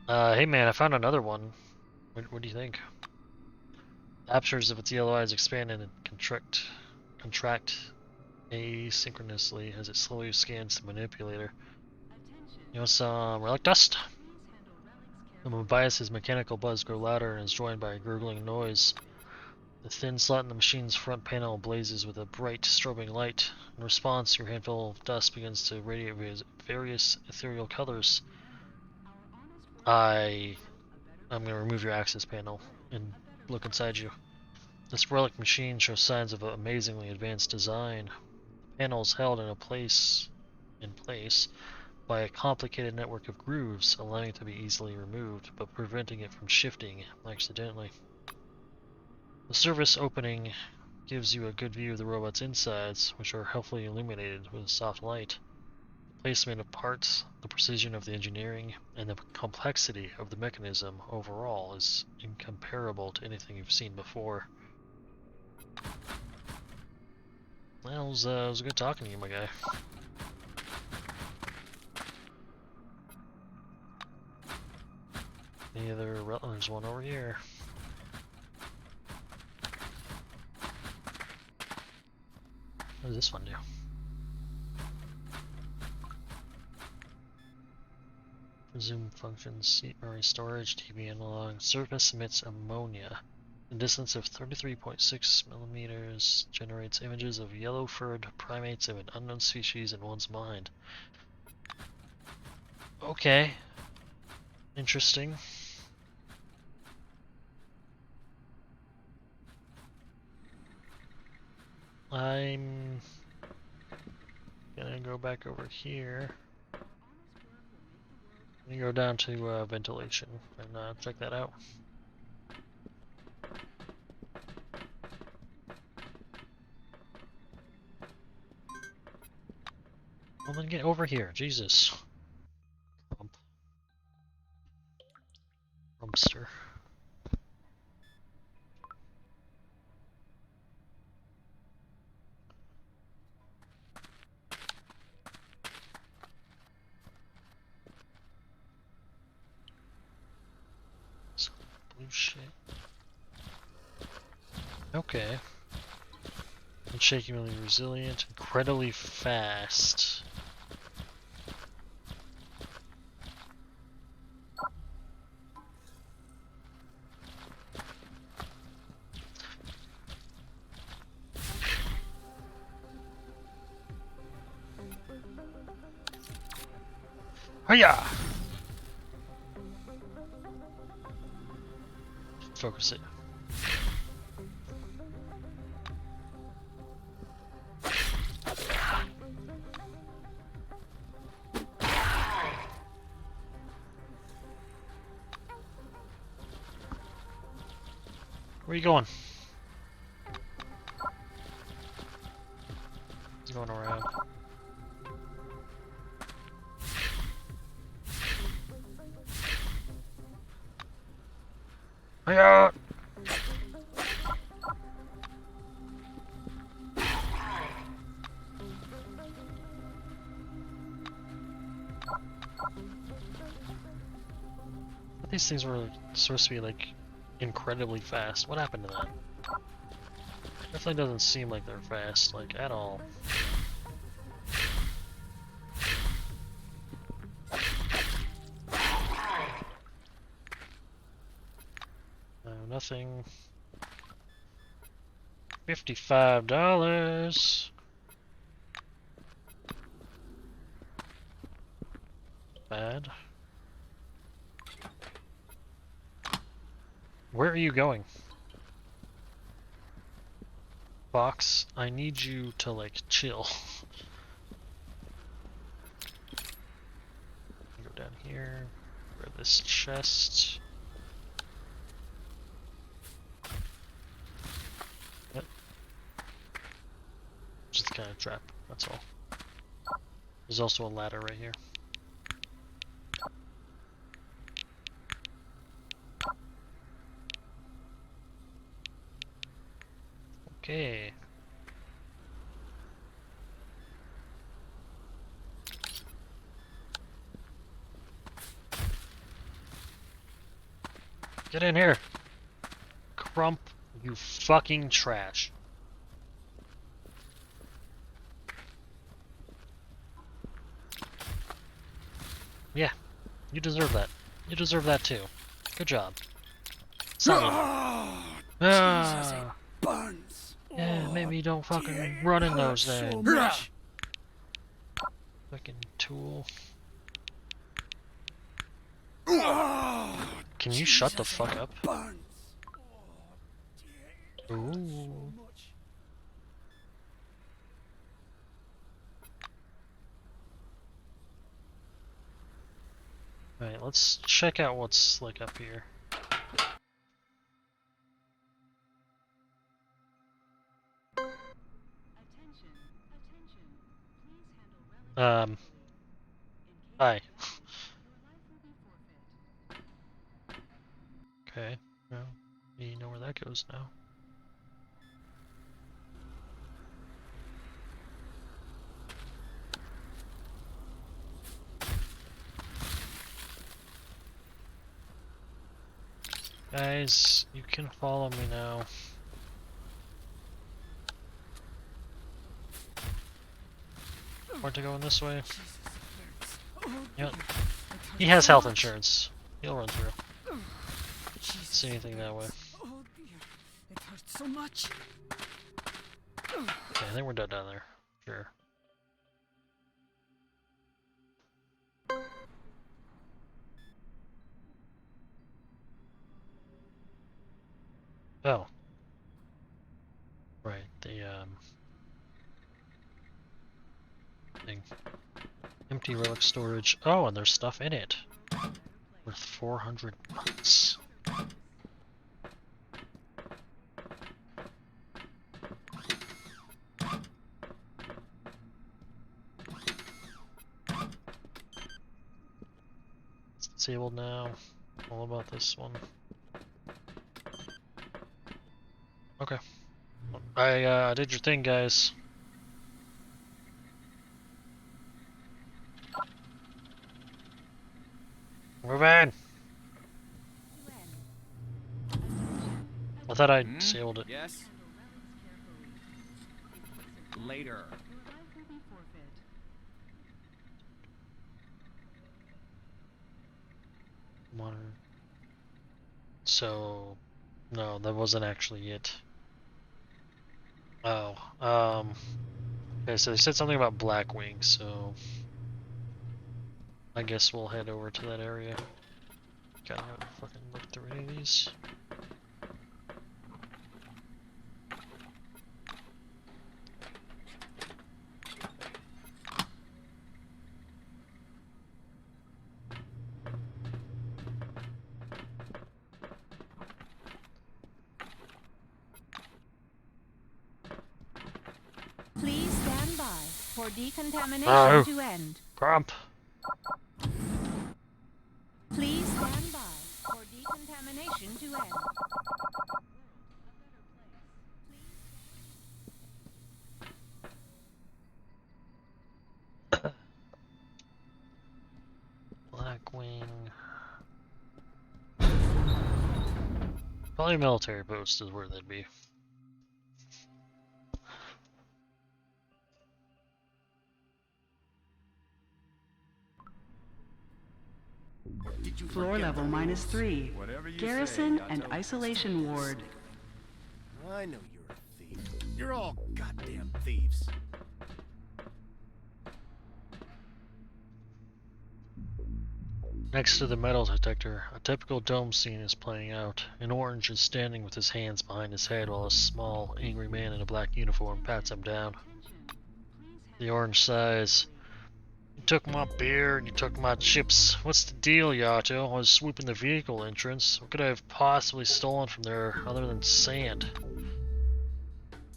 A: Hey man, I found another one. What do you think? The apertures of its yellow eyes expand and contract asynchronously as it slowly scans the manipulator. You want some relic dust? The Mobius's mechanical buzz grows louder and is joined by a gurgling noise. The thin slot in the machine's front panel blazes with a bright, strobing light. In response, your handful of dust begins to radiate various ethereal colors. I'm going to remove your access panel and look inside you. This relic machine shows signs of an amazingly advanced design. The panel is held in place by a complicated network of grooves, allowing it to be easily removed, but preventing it from shifting accidentally. The service opening gives you a good view of the robot's insides, which are helpfully illuminated with a soft light. The placement of parts, the precision of the engineering, and the complexity of the mechanism overall is incomparable to anything you've seen before. Well, it was good talking to you, my guy. Any other... there's one over here. What does this one do? Resume functions, seat memory storage, TV analog. Surface emits ammonia. A distance of 33.6 millimeters generates images of yellow-furred primates of an unknown species in one's mind. Okay. Interesting. I'm gonna go back over here. I'm gonna go down to ventilation and check that out. Well then get over here, Jesus. Rumpster. Some blue shit. Okay. Unshakingly resilient, incredibly fast. Hiya! Focus it. Where are you going? He's going around. Hiya! these things were supposed to be like incredibly fast. What happened to that? Definitely doesn't seem like they're fast, like at all. Nothing. $55. Bad. Where are you going? Box, I need you to like chill. Go down here, grab this chest. Yep. Just kind of trap, that's all. There's also a ladder right here. Okay. Get in here! Crump, you fucking trash. Yeah, you deserve that. You deserve that too. Good job. Ah,
D: Buns.
A: yeah, maybe don't fucking run in those then. Fucking tool. Can you shut the fuck up?
D: Buns.
A: Ooh. Alright, let's check out what's like up here.
B: Attention, attention. Please handle relics
A: Hi.
B: carefully. In case of death, your life will be forfeit.
A: Okay, well, you know where that goes now. Guys, you can follow me now. Want to go in this way? Yep. He has health insurance. He'll run through. See anything that way.
E: Oh dear, it hurts so much.
A: Okay, I think we're dead down there. Sure. Oh. Right, the thing. Empty relic storage. Oh, and there's stuff in it. Worth 400 bucks. It's disabled now. All about this one. Okay. I did your thing, guys. Move in! I thought I disabled it.
C: Yes? Later.
B: Your life will be forfeit.
A: Monitor. So, no, that wasn't actually it. Oh, okay, so they said something about Blackwing, so I guess we'll head over to that area. Gotta have fucking look through any of these.
I: Please stand by for decontamination
A: No.
I: to end.
A: Crump!
I: Please stand by for decontamination to end.
A: Blackwing. Probably a military post is where they'd be.
D: Did you
B: Floor
D: forget
B: level
D: the rules?
B: -3.
D: Whatever you
B: Garrison
D: say,
B: and
D: Yato.
B: isolation ward.
D: I know you're a thief. You're all goddamn thieves.
A: Next to the metal detector, a typical dome scene is playing out. An orange is standing with his hands behind his head while a small, angry man in a black uniform pats him down. The orange sighs. You took my beer and you took my chips. What's the deal, Yato? I was sweeping the vehicle entrance. What could I have possibly stolen from there other than sand?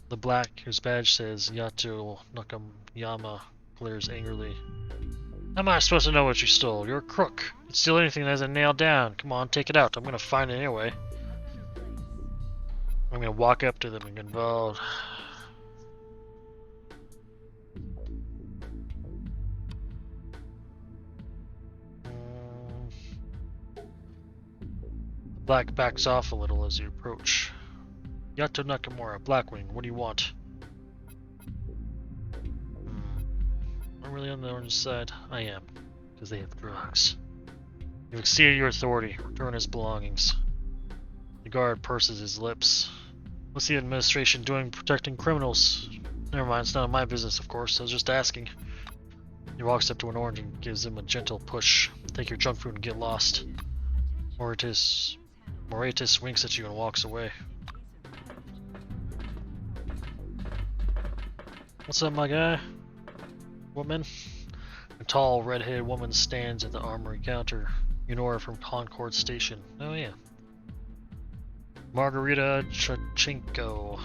A: The black, whose badge says Yato Nakayama, glares angrily. How am I supposed to know what you stole? You're a crook. You'd steal anything that isn't nailed down. Come on, take it out. I'm gonna find it anyway. I'm gonna walk up to them and get involved. Black backs off a little as you approach. Yato Nakamura, Blackwing, what do you want? I'm really on the orange side. I am, because they have drugs. You've exceeded your authority. Return his belongings. The guard purses his lips. What's the administration doing protecting criminals? Never mind, it's none of my business, of course. I was just asking. He walks up to an orange and gives him a gentle push. Take your junk food and get lost. Moratus winks at you and walks away. What's up, my guy? Woman? A tall, red-headed woman stands at the armory counter. You know her from Concord Station. Oh, yeah. Margarita Chachenko.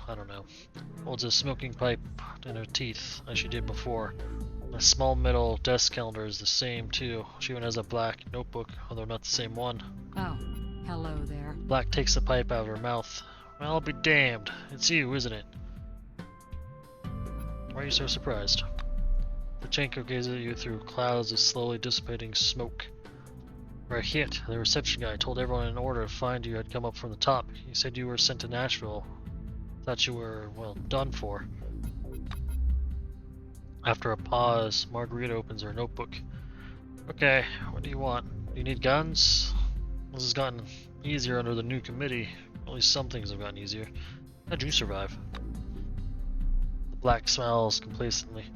A: I don't know. Holds a smoking pipe in her teeth, as she did before. A small metal desk calendar is the same, too. She even has a black notebook, although not the same one.
H: Oh, hello there.
A: Black takes the pipe out of her mouth. Well, I'll be damned. It's you, isn't it? Why are you so surprised? Pachenko gazes at you through clouds of slowly dissipating smoke. We're a hit. The reception guy told everyone in order to find you had come up from the top. He said you were sent to Nashville. Thought you were, well, done for. After a pause, Margarita opens her notebook. Okay, what do you want? Do you need guns? This has gotten easier under the new committee. At least some things have gotten easier. How'd you survive? The black smiles complacently.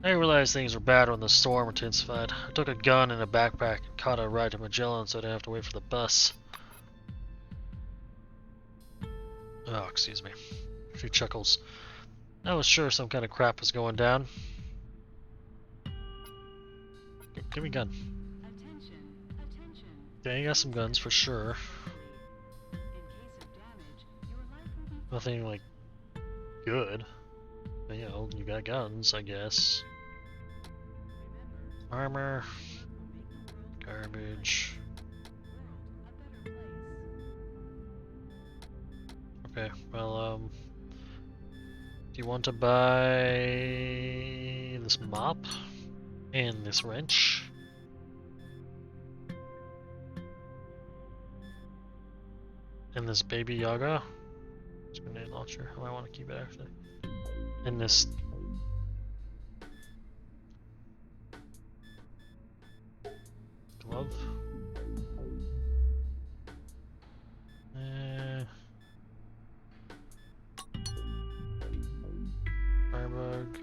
A: I realized things were bad when the storm intensified. I took a gun and a backpack and caught a ride to Magellan so I didn't have to wait for the bus. Oh, excuse me. She chuckles. I was sure some kind of crap was going down. Give me a gun. Yeah, you got some guns for sure. Nothing like good. But, you know, you got guns, I guess. Armor. Garbage. Okay, well, do you want to buy this mop? And this wrench? And this baby Yaga? This grenade launcher. I might want to keep it actually. And this glove. Firebug.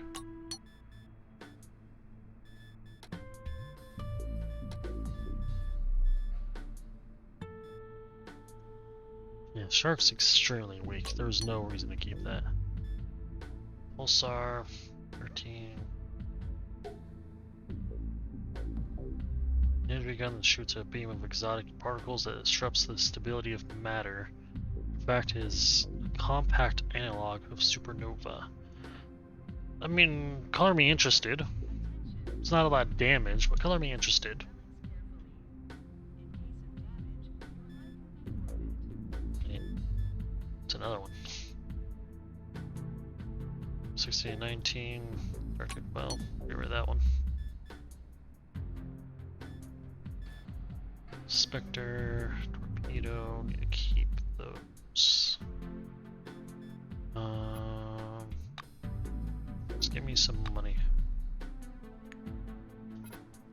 A: Yeah, Shark's extremely weak. There's no reason to keep that. Pulsar, 13. Energy gun that shoots a beam of exotic particles that disrupts the stability of matter. In fact, is a compact analog of supernova. I mean, color me interested. It's not a lot of damage, but color me interested. It's another one. 16 and 19. Perfect. Well, get rid of that one. Spectre, don't need to keep those. Just give me some money.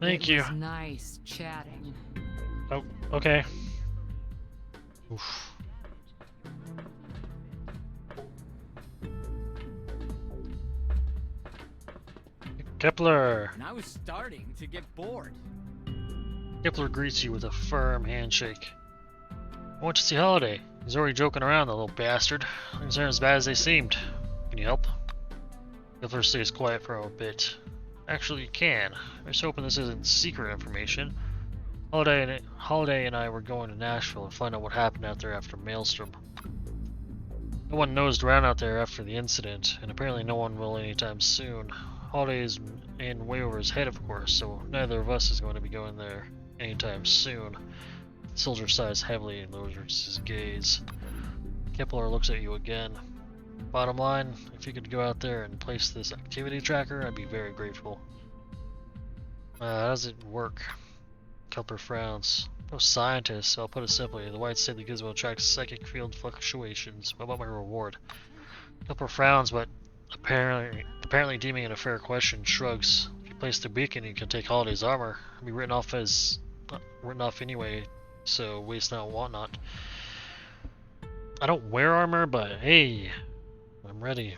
A: Thank you.
H: It was nice chatting.
A: Oh, okay. Oof. Kepler!
E: And I was starting to get bored.
A: Kepler greets you with a firm handshake. I went to see Holiday. He's already joking around, the little bastard. Things aren't as bad as they seemed. Can you help? Kepler stays quiet for a bit. Actually, you can. I was hoping this isn't secret information. Holiday and I were going to Nashville to find out what happened out there after Maelstrom. No one nosed around out there after the incident, and apparently no one will anytime soon. Holiday is in way over his head, of course, so neither of us is going to be going there anytime soon. The soldier sighs heavily and lowers his gaze. Kepler looks at you again. Bottom line, if you could go out there and place this activity tracker, I'd be very grateful. How does it work? Kepler frowns. No scientist, so I'll put it simply. The white say the gizmo tracks psychic field fluctuations. What about my reward? Kepler frowns, but apparently deeming it a fair question, shrugs. If you place the beacon, you can take Holiday's armor. It'll be written off anyway, so waste not, want not. I don't wear armor, but hey, I'm ready.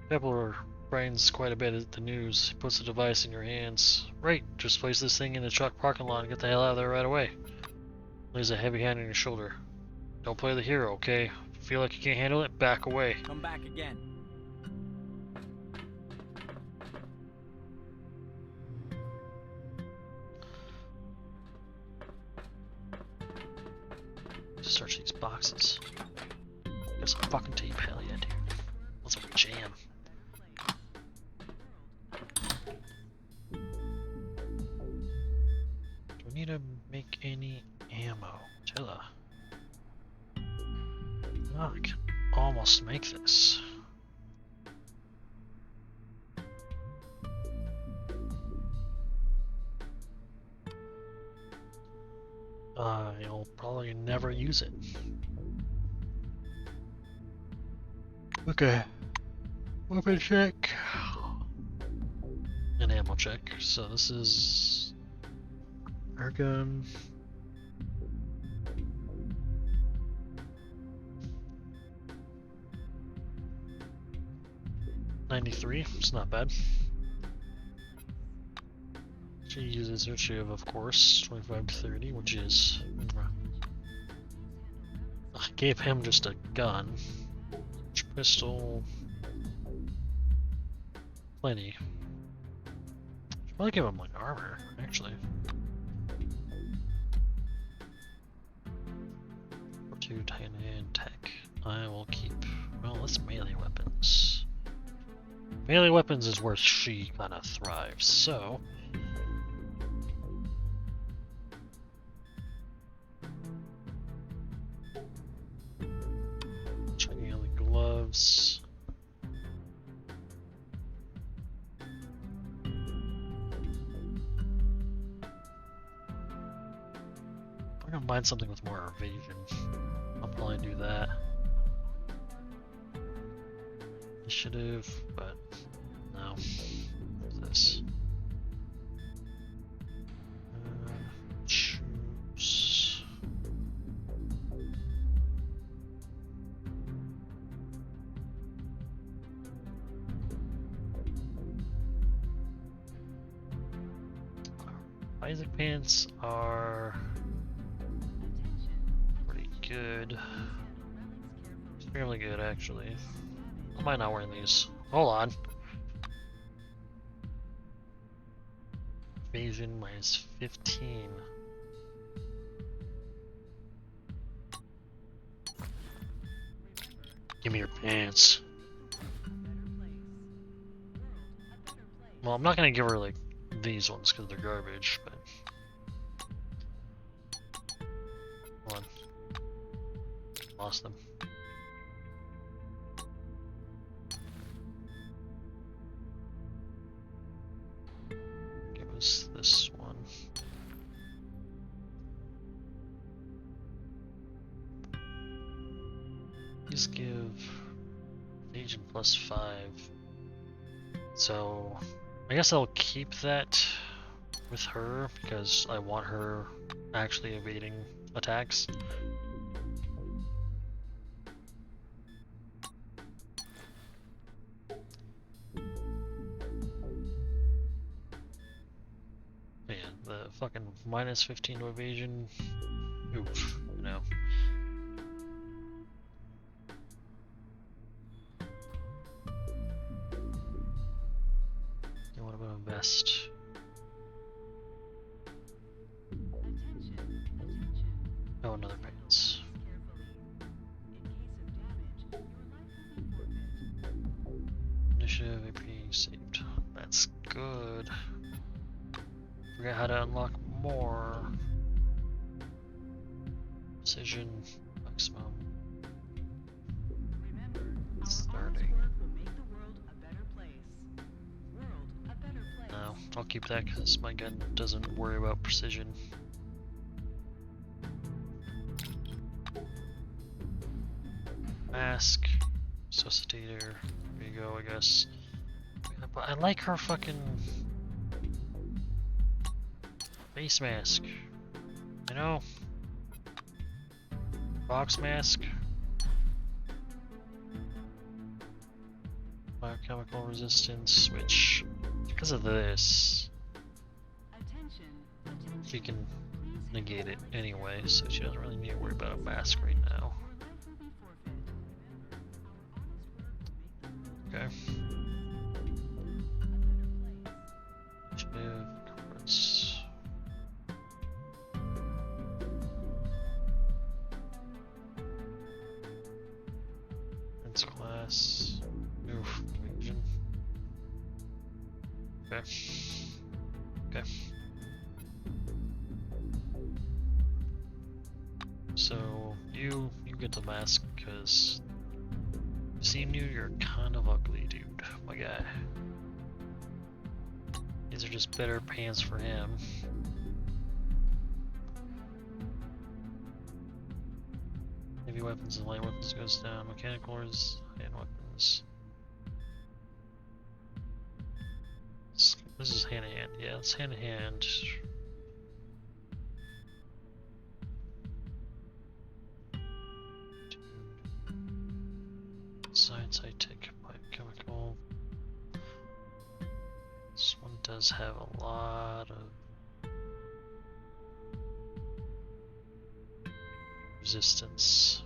A: Kepler brightens quite a bit at the news. He puts the device in your hands. Right, just place this thing in the truck parking lot and get the hell out of there right away. Lays a heavy hand on your shoulder. Don't play the hero, okay? If you feel like you can't handle it, back away.
E: Come back again.
A: Search these boxes. Got some fucking tape, hell yeah, dude. That's a jam. Do we need to make any ammo? Tilla. Oh, I can almost make this. You'll probably never use it. Okay. Weapon check. An ammo check. So this is air gun. .93. It's not bad. She uses initiative, of course, 25 to 30, which is. I gave him just a gun. Pistol. Plenty. Should probably give him like armor, actually. Or 2 Titan and tech. I will keep. Well, let's melee weapons. Melee weapons is where she kind of thrives, so. Checking out the gloves. I'm gonna find something with more evasion. I'll probably do that. Initiative, but no. What's this? Choose. Isaac pants are pretty good. Fairly good, actually. I might not wear these. Hold on. Evasion minus 15. Give me your pants. Well, I'm not gonna give her like these ones because they're garbage, but. Hold on. Lost them. Give us this one. Please give evasion +5. So I guess I'll keep that with her because I want her actually evading attacks. Man, the fucking -15 to evasion. Oof, you know. You want to invest. Oh, another pants. Initiative AP saved. That's good. Forget how to unlock more. Precision maximum. Starting. No, I'll keep that because my gun doesn't worry about precision. Mask, resuscitator. There you go, I guess. But I like her fucking face mask. You know? Box mask. Biochemical resistance, which, because of this, she can negate it anyway, so she doesn't really need to worry about a mask right now. Okay. Initiative, conference. Defense class. Oof, evasion. Okay. Okay. So you get the mask because seeing you're kind of ugly, dude. My guy. These are just better pants for him. Heavy weapons and light weapons goes down. Mechanical is hand weapons. This is hand to hand. Yeah, it's hand to hand. Science, high tech, biochemical. This one does have a lot of resistance.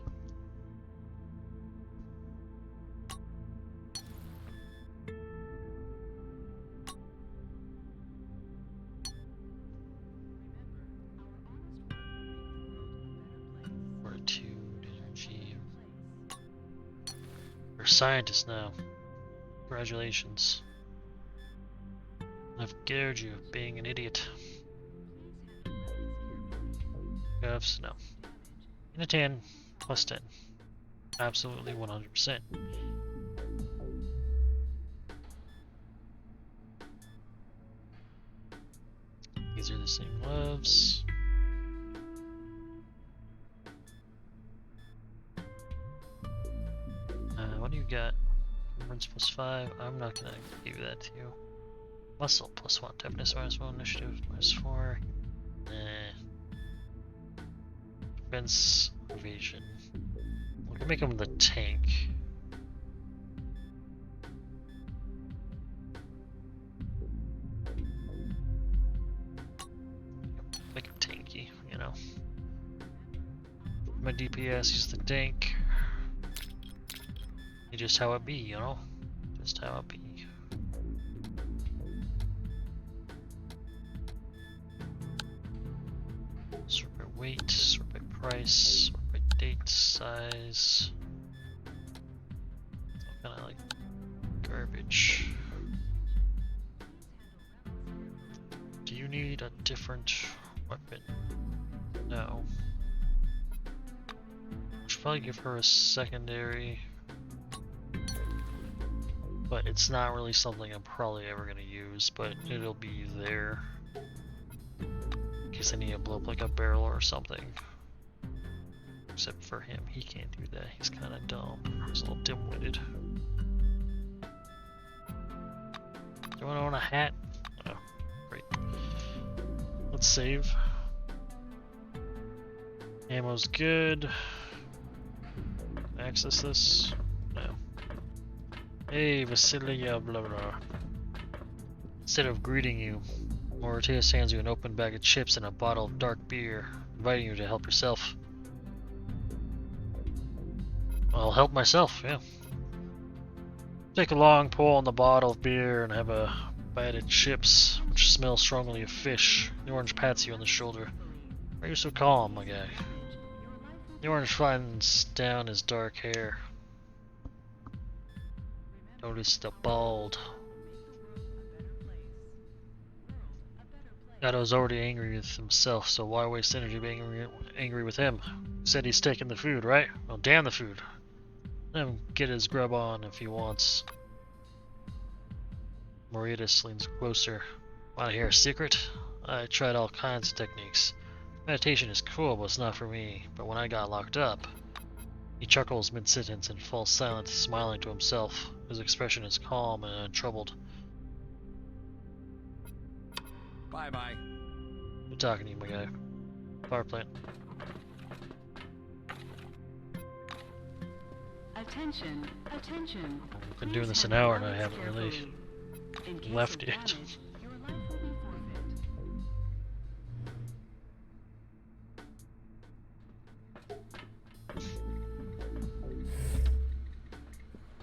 A: Fortitude, energy. You're a scientist now. Congratulations. I've scared you of being an idiot. Govs, no. In a 10, +10. Absolutely 100%. These are the same gloves. What do you got? Endurance +5. I'm not gonna give that to you. Muscle +1. Toughness -1. Initiative -4. Defense, evasion. We can make him the tank. Make him tanky, you know. My DPS, he's the tank. It's just how it be, you know? Just how it be. Sort by weight, sort by price, sort by date, size. Kinda like garbage. Do you need a different weapon? No. Should probably give her a secondary. But it's not really something I'm probably ever gonna use, but it'll be there. In case I need to blow up like a barrel or something. except for him. He can't do that. He's kind of dumb. He's a little dim-witted. Do I own a hat? Oh, great. Let's save. Ammo's good. Access this? No. Hey, Vasilia, blah blah. Instead of greeting you, Moratius hands you an open bag of chips and a bottle of dark beer, inviting you to help yourself. I'll help myself, yeah. Take a long pull on the bottle of beer and have a bite of chips, which smell strongly of fish. The orange pats you on the shoulder. Why are you so calm, my guy? The orange flattens down his dark hair. Notice the bald. Gato's already angry with himself, so why waste energy being angry with him? He said he's taking the food, right? Well, damn the food. Let him get his grub on if he wants. Moritas leans closer. Want to hear a secret? I tried all kinds of techniques. Meditation is cool, but it's not for me. But when I got locked up... He chuckles mid-sentence and falls silent, smiling to himself. His expression is calm and untroubled.
E: Bye-bye.
A: Good talking to you, my guy. Power plant.
B: Attention, attention.
A: I've been doing this an hour and I haven't really left yet.
B: Your life will be forfeit.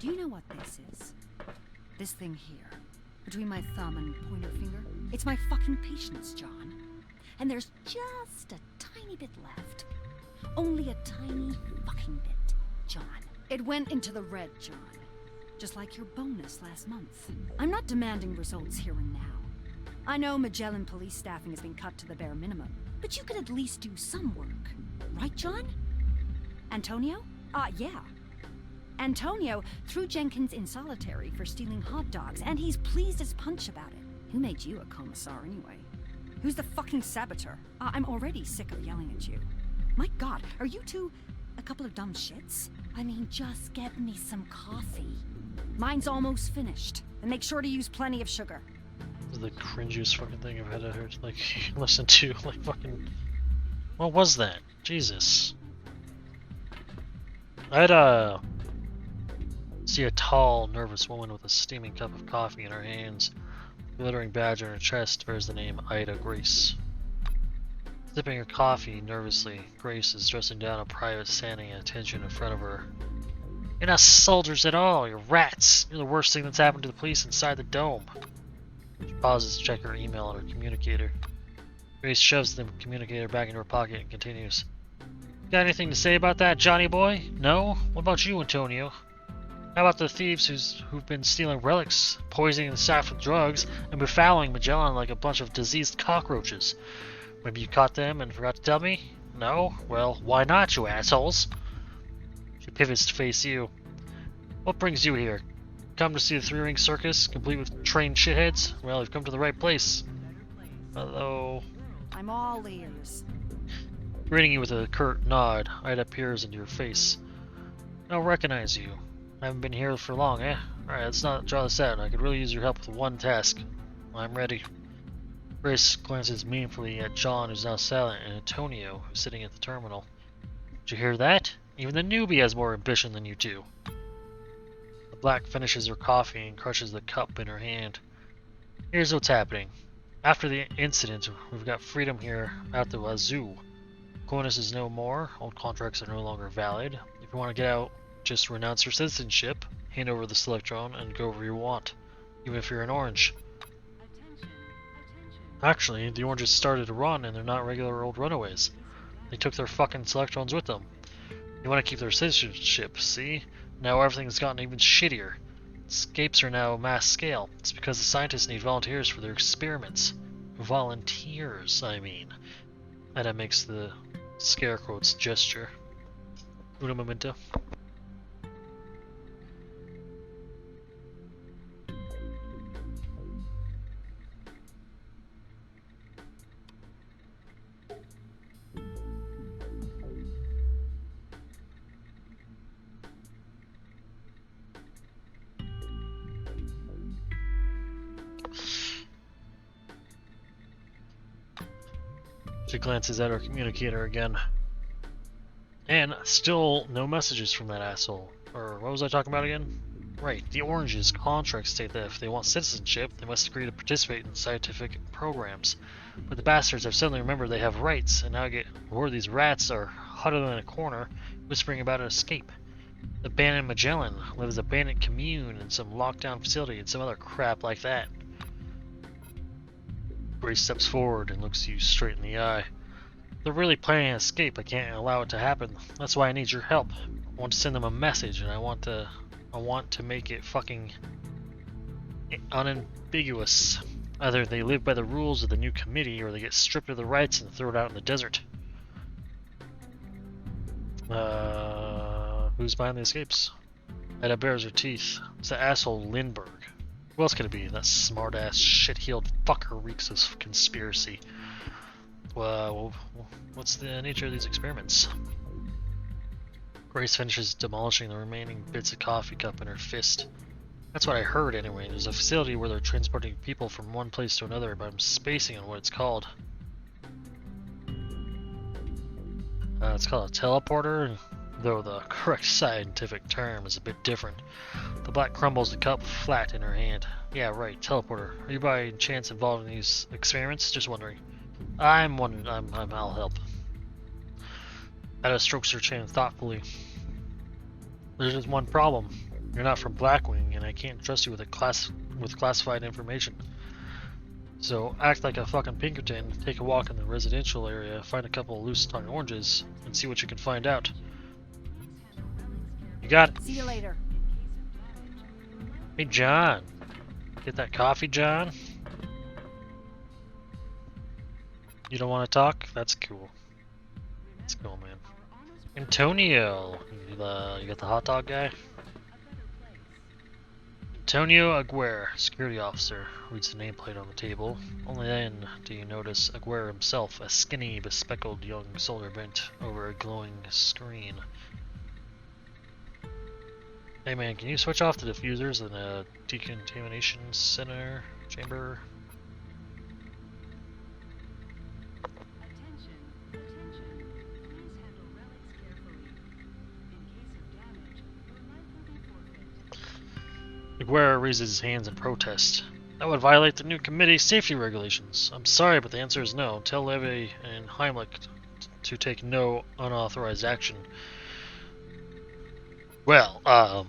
H: Do you know what this is? This thing here, between my thumb and pointer finger? It's my fucking patience, John. And there's just a tiny bit left. Only a tiny fucking bit, John. It went into the red, John. Just like your bonus last month. I'm not demanding results here and now. I know Magellan police staffing has been cut to the bare minimum, but you could at least do some work. Right, John? Antonio? Yeah. Antonio threw Jenkins in solitary for stealing hot dogs, and he's pleased as punch about it. Who made you a commissar anyway? Who's the fucking saboteur? I'm already sick of yelling at you. My God, are you two a couple of dumb shits? I mean, just get me some coffee. Mine's almost finished, and make sure to use plenty of sugar.
A: This is the cringiest fucking thing I've had to hear, like, listen to, like, fucking... What was that? Jesus. I'd, see a tall, nervous woman with a steaming cup of coffee in her hands. The glittering badge on her chest bears the name Ida Grace. Sipping her coffee nervously, Grace is dressing down a private standing at attention in front of her. You're not soldiers at all, you're rats! You're the worst thing that's happened to the police inside the dome. She pauses to check her email on her communicator. Grace shoves the communicator back into her pocket and continues. Got anything to say about that, Johnny boy? No? What about you, Antonio? How about the thieves who've been stealing relics, poisoning the staff with drugs, and befouling Magellan like a bunch of diseased cockroaches? Maybe you caught them and forgot to tell me? No? Well, why not, you assholes? She pivots to face you. What brings you here? Come to see the three-ring circus, complete with trained shitheads? Well, you've come to the right place. Hello.
H: I'm all ears.
A: Greeting you with a curt nod, Ida peers into your face. I don't recognize you. I haven't been here for long, eh? Alright, let's not draw this out. I could really use your help with one task. I'm ready. Grace glances meaningfully at John, who's now silent, and Antonio, who's sitting at the terminal. Did you hear that? Even the newbie has more ambition than you two. The black finishes her coffee and crushes the cup in her hand. Here's what's happening. After the incident, we've got freedom here out the wazoo. Coolness is no more. Old contracts are no longer valid. If you want to get out, just renounce your citizenship, hand over the Selectron, and go where you want, even if you're an orange. Actually, the oranges started to run, and they're not regular old runaways. They took their fucking Selectrons with them. They want to keep their citizenship, see? Now everything's gotten even shittier. Escapes are now mass scale. It's because the scientists need volunteers for their experiments. Volunteers, I mean. That makes the scare quotes gesture. Una momento. She glances at her communicator again. And still no messages from that asshole. Or what was I talking about again? Right, the Orange's contracts state that if they want citizenship, they must agree to participate in scientific programs. But the bastards have suddenly remembered they have rights, and now get word these rats are huddled in a corner, whispering about an escape. The abandoned Magellan lives abandoned commune in some lockdown facility and some other crap like that. Grace steps forward and looks you straight in the eye. They're really planning an escape. I can't allow it to happen. That's why I need your help. I want to send them a message, and I want to make it fucking unambiguous. Either they live by the rules of the new committee, or they get stripped of their rights and thrown out in the desert. Who's behind the escapes? Ida bares her teeth. It's the asshole Lindbergh. Who else could it be? That smart-ass, shit-heeled fucker reeks of conspiracy. Well, what's the nature of these experiments? Grace finishes demolishing the remaining bits of coffee cup in her fist. That's what I heard anyway. There's a facility where they're transporting people from one place to another, but I'm spacing on what it's called. It's called a teleporter, though the correct scientific term is a bit different. The black crumbles the cup flat in her hand. Yeah, right, teleporter. Are you by chance involved in these experiments? Just wondering. I'll help. Ada strokes her chin thoughtfully. There's just one problem. You're not from Blackwing, and I can't trust you with classified information. So act like a fucking Pinkerton, take a walk in the residential area, find a couple of loose-tongue oranges, and see what you can find out. You got it.
H: See you later.
A: Hey, John. Get that coffee, John? You don't want to talk? That's cool. That's cool, man. Antonio! You got the hot dog guy? Antonio Aguirre, security officer, reads the nameplate on the table. Only then do you notice Aguirre himself, a skinny, bespectacled young soldier bent over a glowing screen. Hey man, can you switch off the diffusers in the decontamination center chamber? Aguirre raises his hands in protest. That would violate the new committee's safety regulations. I'm sorry, but the answer is no. Tell Levy and Heimlich to take no unauthorized action. Well,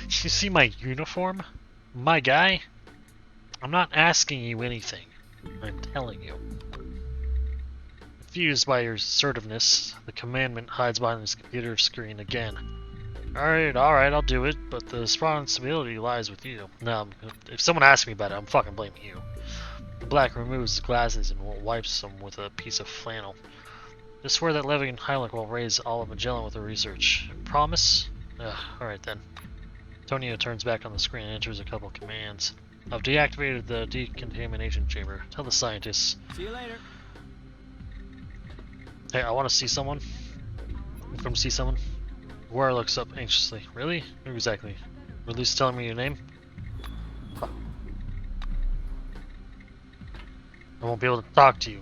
A: you see my uniform? My guy? I'm not asking you anything. I'm telling you. Confused by your assertiveness, the commandant hides behind his computer screen again. Alright, I'll do it, but the responsibility lies with you. Now, if someone asks me about it, I'm fucking blaming you. Black removes his glasses and wipes them with a piece of flannel. Just swear that Levy and Heimlich will raise all of Magellan with their research. Promise? Alright then. Antonio turns back on the screen and enters a couple of commands. I've deactivated the decontamination chamber. Tell the scientists.
E: See you later.
A: Hey, I want to see someone. Come see someone. Aguirre looks up anxiously. Really? Who exactly? Or at least telling me your name? I won't be able to talk to you.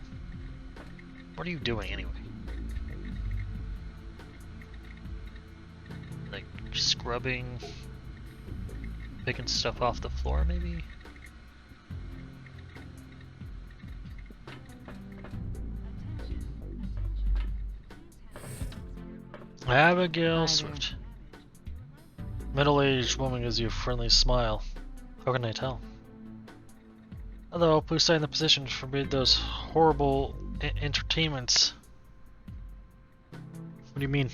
A: What are you doing anyway? Like scrubbing, picking stuff off the floor maybe? Abigail Swift. Middle-aged woman gives you a friendly smile. How can I tell? Hello, please sign the petition to forbid those horrible entertainments. What do you mean?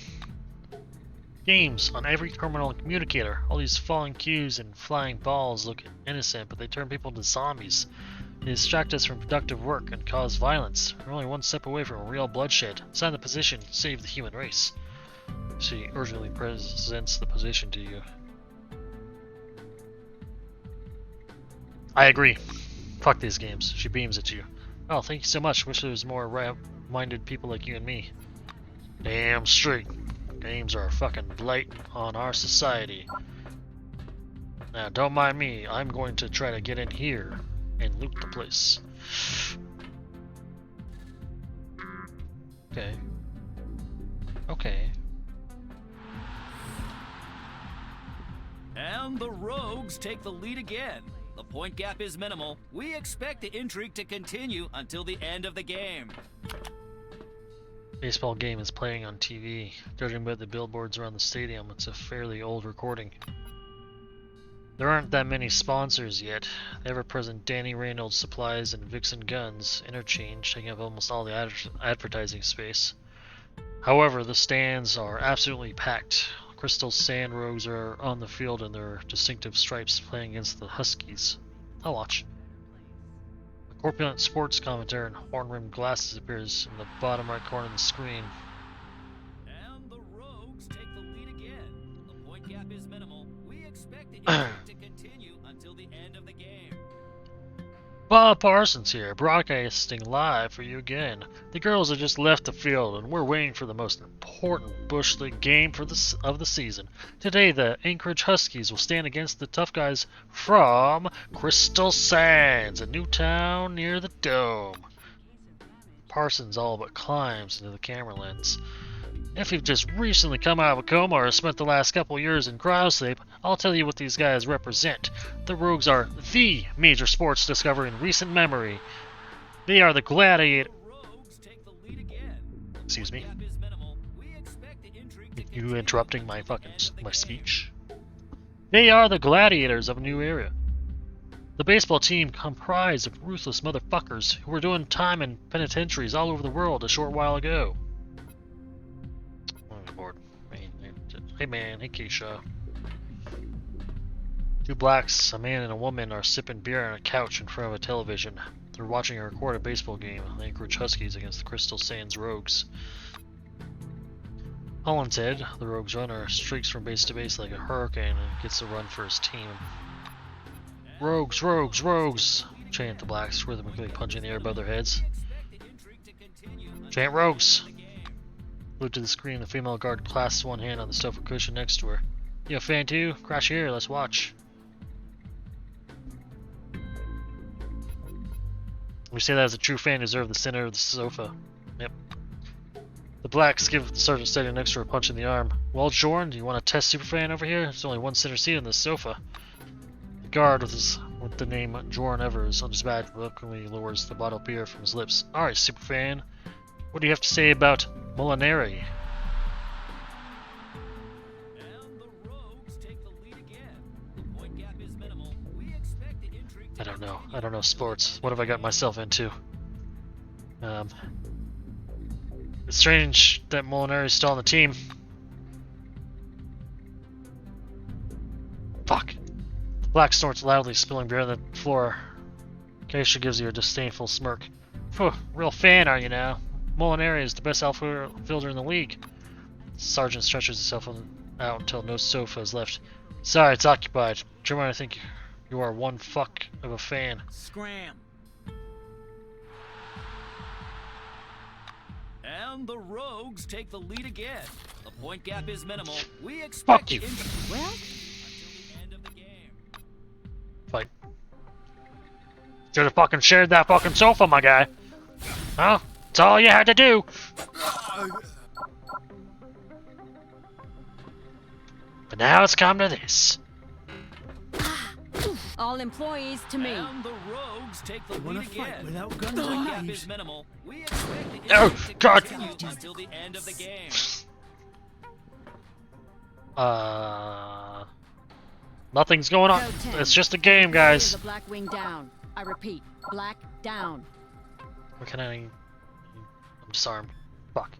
A: Games on every terminal and communicator. All these falling cues and flying balls look innocent, but they turn people into zombies. They distract us from productive work and cause violence. We're only one step away from real bloodshed. Sign the petition to save the human race. She urgently presents the position to you. I agree. Fuck these games. She beams at you. Oh, thank you so much. Wish there was more right-minded people like you and me. Damn straight. Games are a fucking blight on our society. Now, don't mind me. I'm going to try to get in here and loot the place. Okay. Okay.
C: And the Rogues take the lead again. The point gap is minimal. We expect the intrigue to continue until the end of the game.
A: Baseball game is playing on TV. Judging by the billboards around the stadium, it's a fairly old recording. There aren't that many sponsors yet. The ever-present Danny Reynolds Supplies and Vixen Guns interchange, taking up almost all the advertising space. However, the stands are absolutely packed. Crystal Sand Rogues are on the field in their distinctive stripes playing against the Huskies. I'll watch. A corpulent sports commentator in horn-rimmed glasses appears in the bottom right corner of the screen.
C: And the Rogues take the lead again. The point gap is minimal. We expect the intrigue to continue until the end of the game.
A: Bob Parsons here, broadcasting live for you again. The girls have just left the field, and we're waiting for the most important Bush League game of the season. Today, the Anchorage Huskies will stand against the tough guys from Crystal Sands, a new town near the Dome. Parsons all but climbs into the camera lens. If you've just recently come out of a coma or spent the last couple years in cryosleep, I'll tell you what these guys represent. The Rogues are the major sports discovery in recent memory. They are the gladiator. Excuse me. You interrupting my speech? They are the gladiators of a new era. The baseball team comprised of ruthless motherfuckers who were doing time in penitentiaries all over the world a short while ago. Hey man, hey Keisha. Two blacks, a man and a woman, are sipping beer on a couch in front of a television. They're watching a recorded baseball game, the Anchorage Huskies against the Crystal Sands Rogues. Holland's head, the Rogues runner, streaks from base to base like a hurricane and gets a run for his team. Rogues, Rogues, Rogues! Chant the blacks, rhythmically punching the air above their heads. Chant Rogues! Glued to the screen, the female guard clasps one hand on the sofa cushion next to her. You a fan too? Crash here, let's watch. We say that as a true fan deserve the center of the sofa. Yep. The blacks give the sergeant standing next to her a punch in the arm. Well, Jordan, do you want to test Superfan over here? There's only one center seat on this sofa. The guard with the name Jordan Evers on his badge reluctantly lowers the bottle of beer from his lips. Alright, Superfan. What do you have to say about Molinari? I don't know. I don't know sports. What have I got myself into? It's strange that Molinari's still on the team. Fuck. The black snorts loudly, spilling beer on the floor. Keisha gives you a disdainful smirk. Phew, real fan are you now? Molinari is the best outfielder in the league. The sergeant stretches himself out until no sofa is left. Sorry, it's occupied. Jeremiah, I think you are one fuck of a fan.
G: Scram.
C: And the Rogues take the lead again. The point gap is minimal. We expect
A: Fuck you.
H: Well,
C: until the end of the game.
A: Fight. Should have fucking shared that fucking sofa, my guy. Huh? That's all you had to do. But now it's come to this.
H: all employees to me.
C: And the Rogues take the
G: They wanna
C: lead
G: fight
C: again.
G: without
C: The
G: guns
C: point
G: or
C: gap
G: knives.
C: is minimal. We expect the
A: Oh,
C: intrigue to
A: God.
C: continue until the end of the game.
A: Nothing's going on.
H: Go 10.
A: It's just a game, guys.
H: The black wing down. I repeat, black down.
A: What can I'm disarmed. Fuck.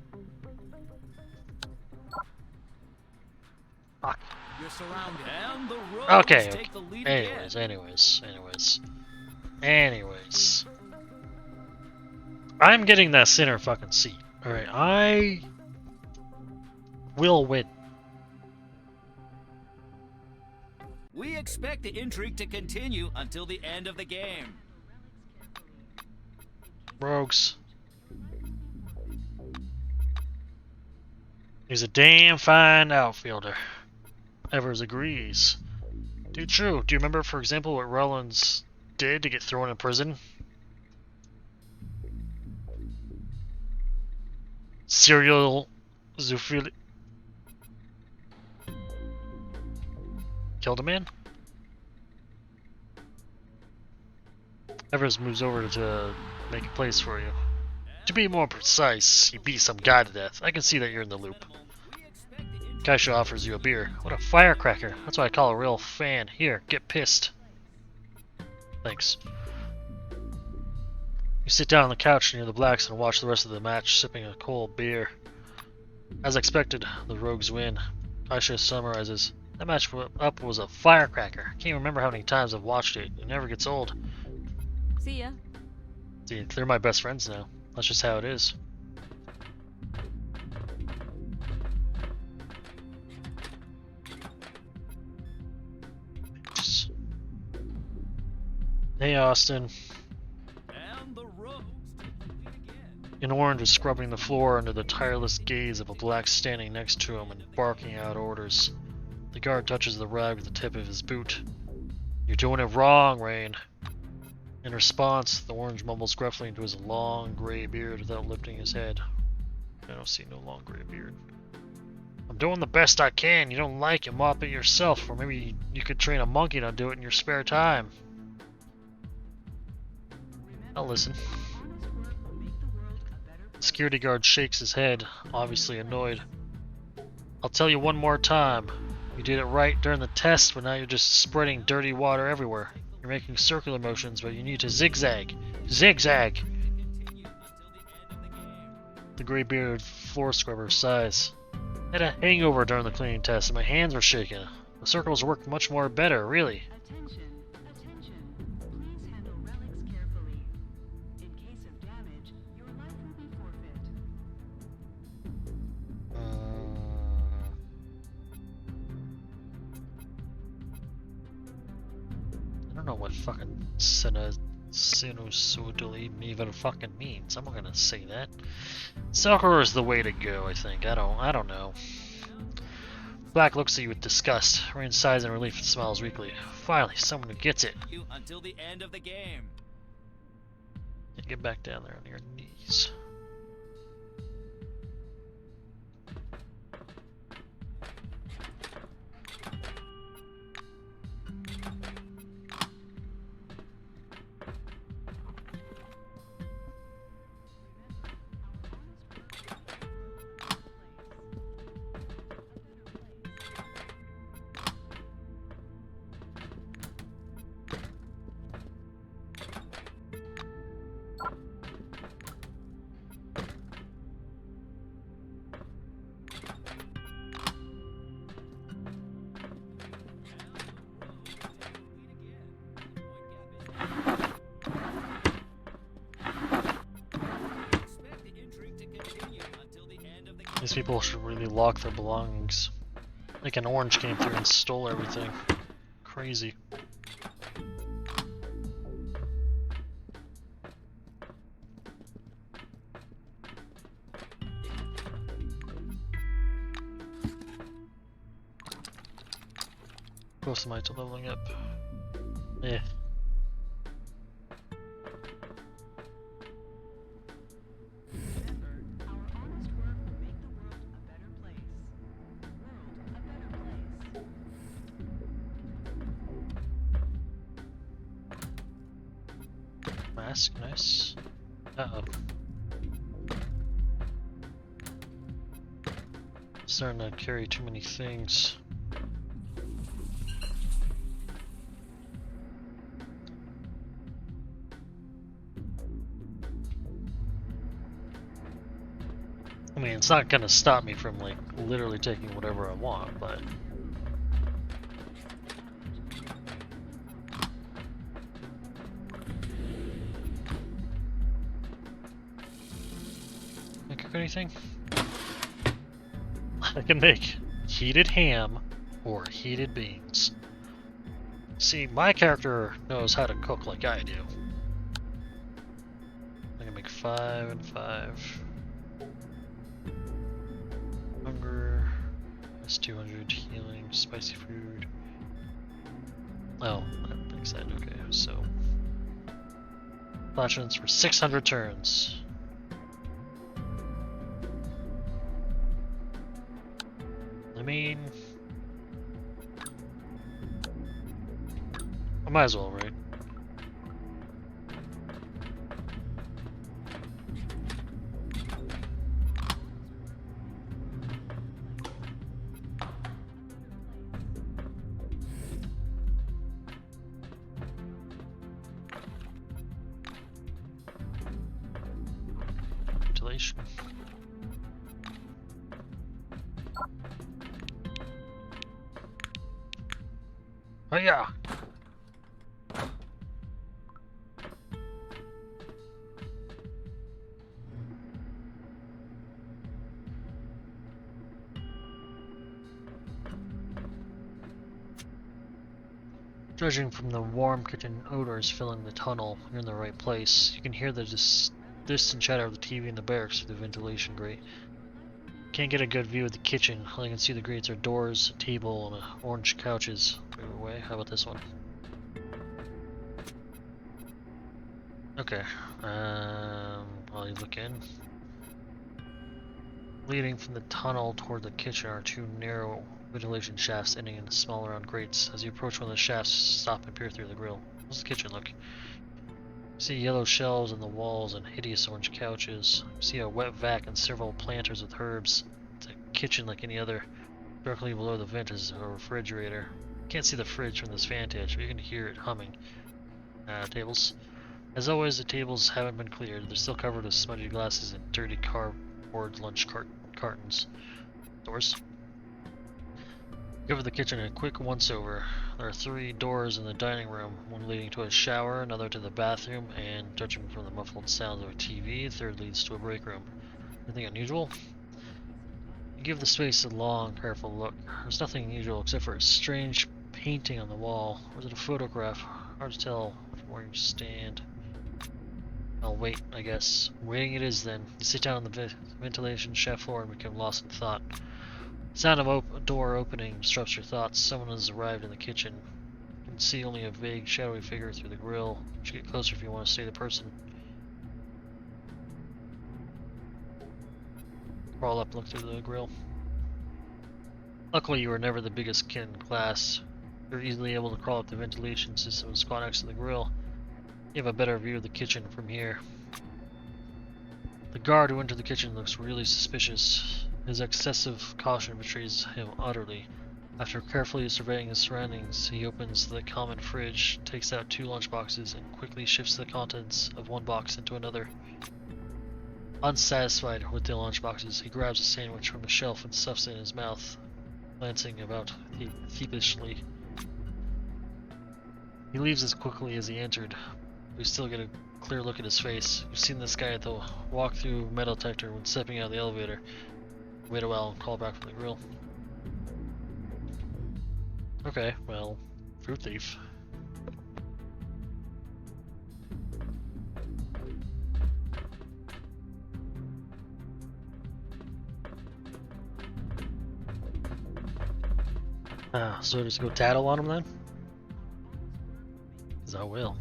A: Fuck.
G: You're surrounded.
C: And the Rogues
A: Okay.
C: take the lead
A: Anyways, anyways. I'm getting that center fucking seat. Alright, I will win.
C: We expect the intrigue to continue until the end of the game.
A: Rogues. He's a damn fine outfielder. Evers agrees. Dude, true. Do you remember, for example, what Rollins did to get thrown in prison? Serial Zoophili... Killed a man? Evers moves over to make a place for you. To be more precise, he beat some guy to death. I can see that you're in the loop. Kaisha offers you a beer. What a firecracker. That's what I call a real fan. Here, get pissed. Thanks. You sit down on the couch near the blacks and watch the rest of the match, sipping a cold beer. As expected, the Rogues win. Kaisha summarizes, that match up was a firecracker. I can't remember how many times I've watched it. It never gets old.
F: See ya.
A: See, they're my best friends now. That's just how it is. Hey, Austin.
C: And the rogues complete again.
A: An orange is scrubbing the floor under the tireless gaze of a black standing next to him and barking out orders. The guard touches the rag with the tip of his boot. You're doing it wrong, Rain. In response, the orange mumbles gruffly into his long gray beard without lifting his head. I don't see no long gray beard. I'm doing the best I can. You don't like it, mop it yourself, or maybe you could train a monkey to do it in your spare time. I'll listen. The security guard shakes his head, obviously annoyed. I'll tell you one more time. You did it right during the test, but now you're just spreading dirty water everywhere. You're making circular motions, but you need to zigzag. Zigzag! The gray-bearded floor scrubber sighs. I had a hangover during the cleaning test, and my hands were shaking. The circles work much more better, really.
B: Attention, attention. Please handle relics carefully. In case of damage, your life will be forfeit.
A: I don't know what fucking sinusoidally even fucking means. I'm not gonna say that. Soccer is the way to go, I think. I don't know. Black looks at you with disgust. Rain sighs in relief and smiles weakly. Finally, someone who gets it.
C: You until the end of the game.
A: Get back down there on your knees. These people should really lock their belongings. Like an orange came through and stole everything. Crazy. Close am I to leveling up? Eh. Mask, nice. Uh-oh. Starting to carry too many things. I mean, it's not gonna stop me from, like, literally taking whatever I want, but... Can I cook anything? I can make heated ham or heated beans. See, my character knows how to cook like I do. I can make 5 and 5. Hunger, that's 200, healing, spicy food. Oh, that makes that okay, so. Flashes for 600 turns. mean, I might as well, right? Ventilation. Oh yeah. Judging from the warm kitchen odors filling the tunnel, you're in the right place. You can hear the distant chatter of the TV in the barracks through the ventilation grate. Can't get a good view of the kitchen. All you can see the grates are doors, a table, and orange couches. Move away. How about this one? Okay. While you look in. Leading from the tunnel toward the kitchen are two narrow ventilation shafts ending in small round grates. As you approach one of the shafts, stop and peer through the grill. How's the kitchen look? You see yellow shelves on the walls and hideous orange couches. You see a wet vac and several planters with herbs. It's a kitchen like any other. Directly below the vent is a refrigerator. You can't see the fridge from this vantage, but you can hear it humming. Tables. As always, the tables haven't been cleared. They're still covered with smudgy glasses and dirty cardboard lunch cartons. Doors. Give the kitchen a quick once-over. There are 3 doors in the dining room, one leading to a shower, another to the bathroom, and judging from the muffled sounds of a TV, the third leads to a break room. Anything unusual? You give the space a long, careful look. There's nothing unusual except for a strange painting on the wall. Or is it a photograph? Hard to tell from where you stand. I'll wait, I guess. Waiting it is then. You sit down on the ventilation shaft floor and become lost in thought. The sound of a door opening disrupts your thoughts. Someone has arrived in the kitchen. You can see only a vague, shadowy figure through the grill. You should get closer if you want to see the person. Crawl up, look through the grill. Luckily, you were never the biggest kid in class. You're easily able to crawl up the ventilation system and squat next to the grill. You have a better view of the kitchen from here. The guard who entered the kitchen looks really suspicious. His excessive caution betrays him utterly. After carefully surveying his surroundings, he opens the common fridge, takes out 2 lunchboxes, and quickly shifts the contents of one box into another. Unsatisfied with the lunchboxes, he grabs a sandwich from the shelf and stuffs it in his mouth, glancing about thievishly. He leaves as quickly as he entered. We still get a clear look at his face. You've seen this guy at the walk-through metal detector when stepping out of the elevator. Wait a while and call back from the grill. Okay, well, fruit thief. So just go tattle on him then? 'Cause I will.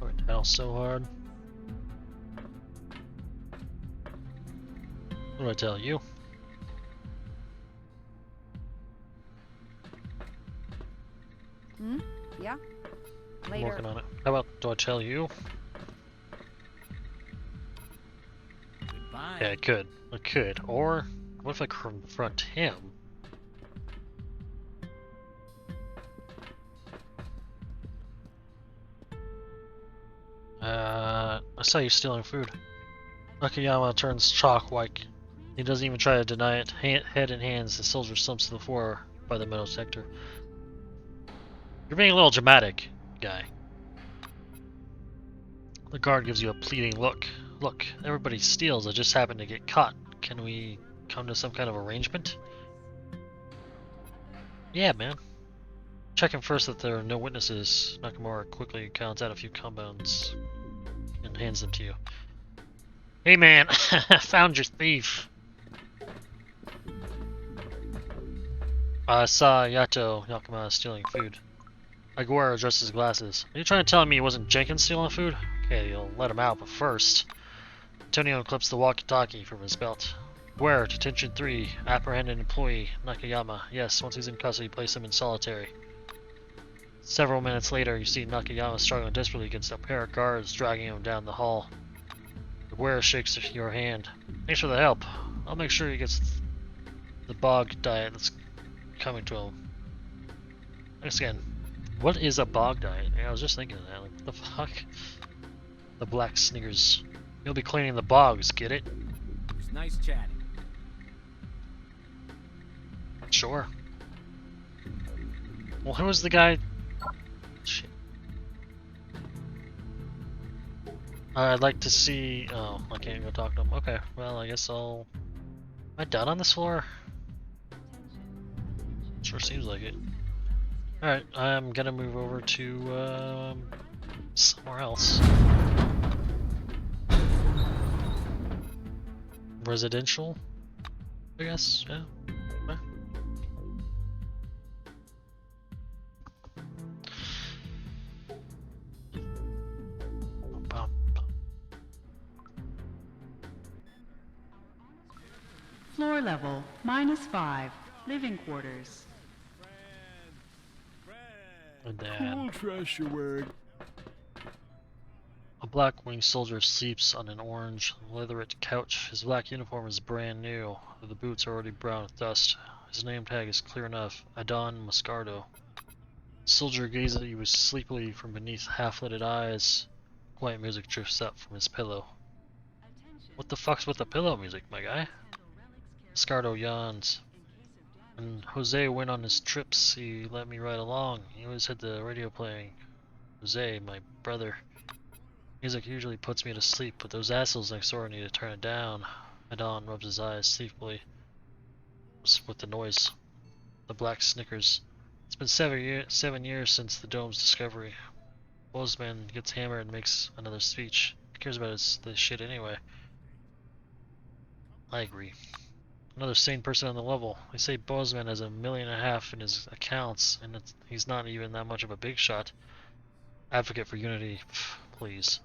A: I'm gonna tattle so hard. What do I tell you?
H: Yeah?
A: I'm
H: Later.
A: working on it. How about, do I tell you?
E: Goodbye.
A: Yeah, I could. I could. Or, what if I confront him? I saw you stealing food. Nakayama turns chalk white. He doesn't even try to deny it. Head in hands, the soldier slumps to the floor by the metal detector. You're being a little dramatic, guy. The guard gives you a pleading look. Look, everybody steals. I just happened to get caught. Can we come to some kind of arrangement? Yeah, man. Checking first that there are no witnesses. Nakamura quickly counts out a few compounds and hands them to you. Hey man, found your thief. I saw Yakima stealing food. Aguero adjusts his glasses. Are you trying to tell me it wasn't Jenkins stealing food? Okay, you'll let him out, but first... Antonio clips the walkie-talkie from his belt. Where? Detention 3. Apprehended employee, Nakayama. Yes, once he's in custody, place him in solitary. Several minutes later, you see Nakayama struggling desperately against a pair of guards dragging him down the hall. The wearer shakes your hand. Thanks for the help. I'll make sure he gets the bog diet that's coming to him. Thanks again. What is a bog diet? Yeah, I was just thinking of that. Like, what the fuck? The black Snickers. You'll be cleaning the bogs, get it?
G: It was nice chatting.
A: Sure. Well, who was the guy? Shit. I'd like to see. Oh, I can't go talk to him. Okay, well, I guess I'll. Am I done on this floor? Sure seems like it. Alright, I'm gonna move over to somewhere else. Residential, I guess, yeah. Okay.
B: Floor level, -5. Living quarters.
A: And then
D: Cool dress you're wearing.
A: a black winged soldier sleeps on an orange leatherette couch. His black uniform is brand new, though the boots are already brown with dust. His name tag is clear enough, Adon Moscardo. The soldier gazes at you sleepily from beneath half-lidded eyes. Quiet music drifts up from his pillow. What the fuck's with the pillow music, my guy? Moscardo yawns. When Jose went on his trips, he let me ride along. He always had the radio playing. Jose, my brother. Music usually puts me to sleep, but those assholes next door need to turn it down. Adon rubs his eyes sleepily. What's with the noise? The black Snickers. It's been 7 years since the dome's discovery. Bozeman gets hammered and makes another speech. Who cares about this shit anyway? I agree. Another sane person on the level. They say Bozeman has $1.5 million in his accounts, and he's not even that much of a big shot. Advocate for unity, please.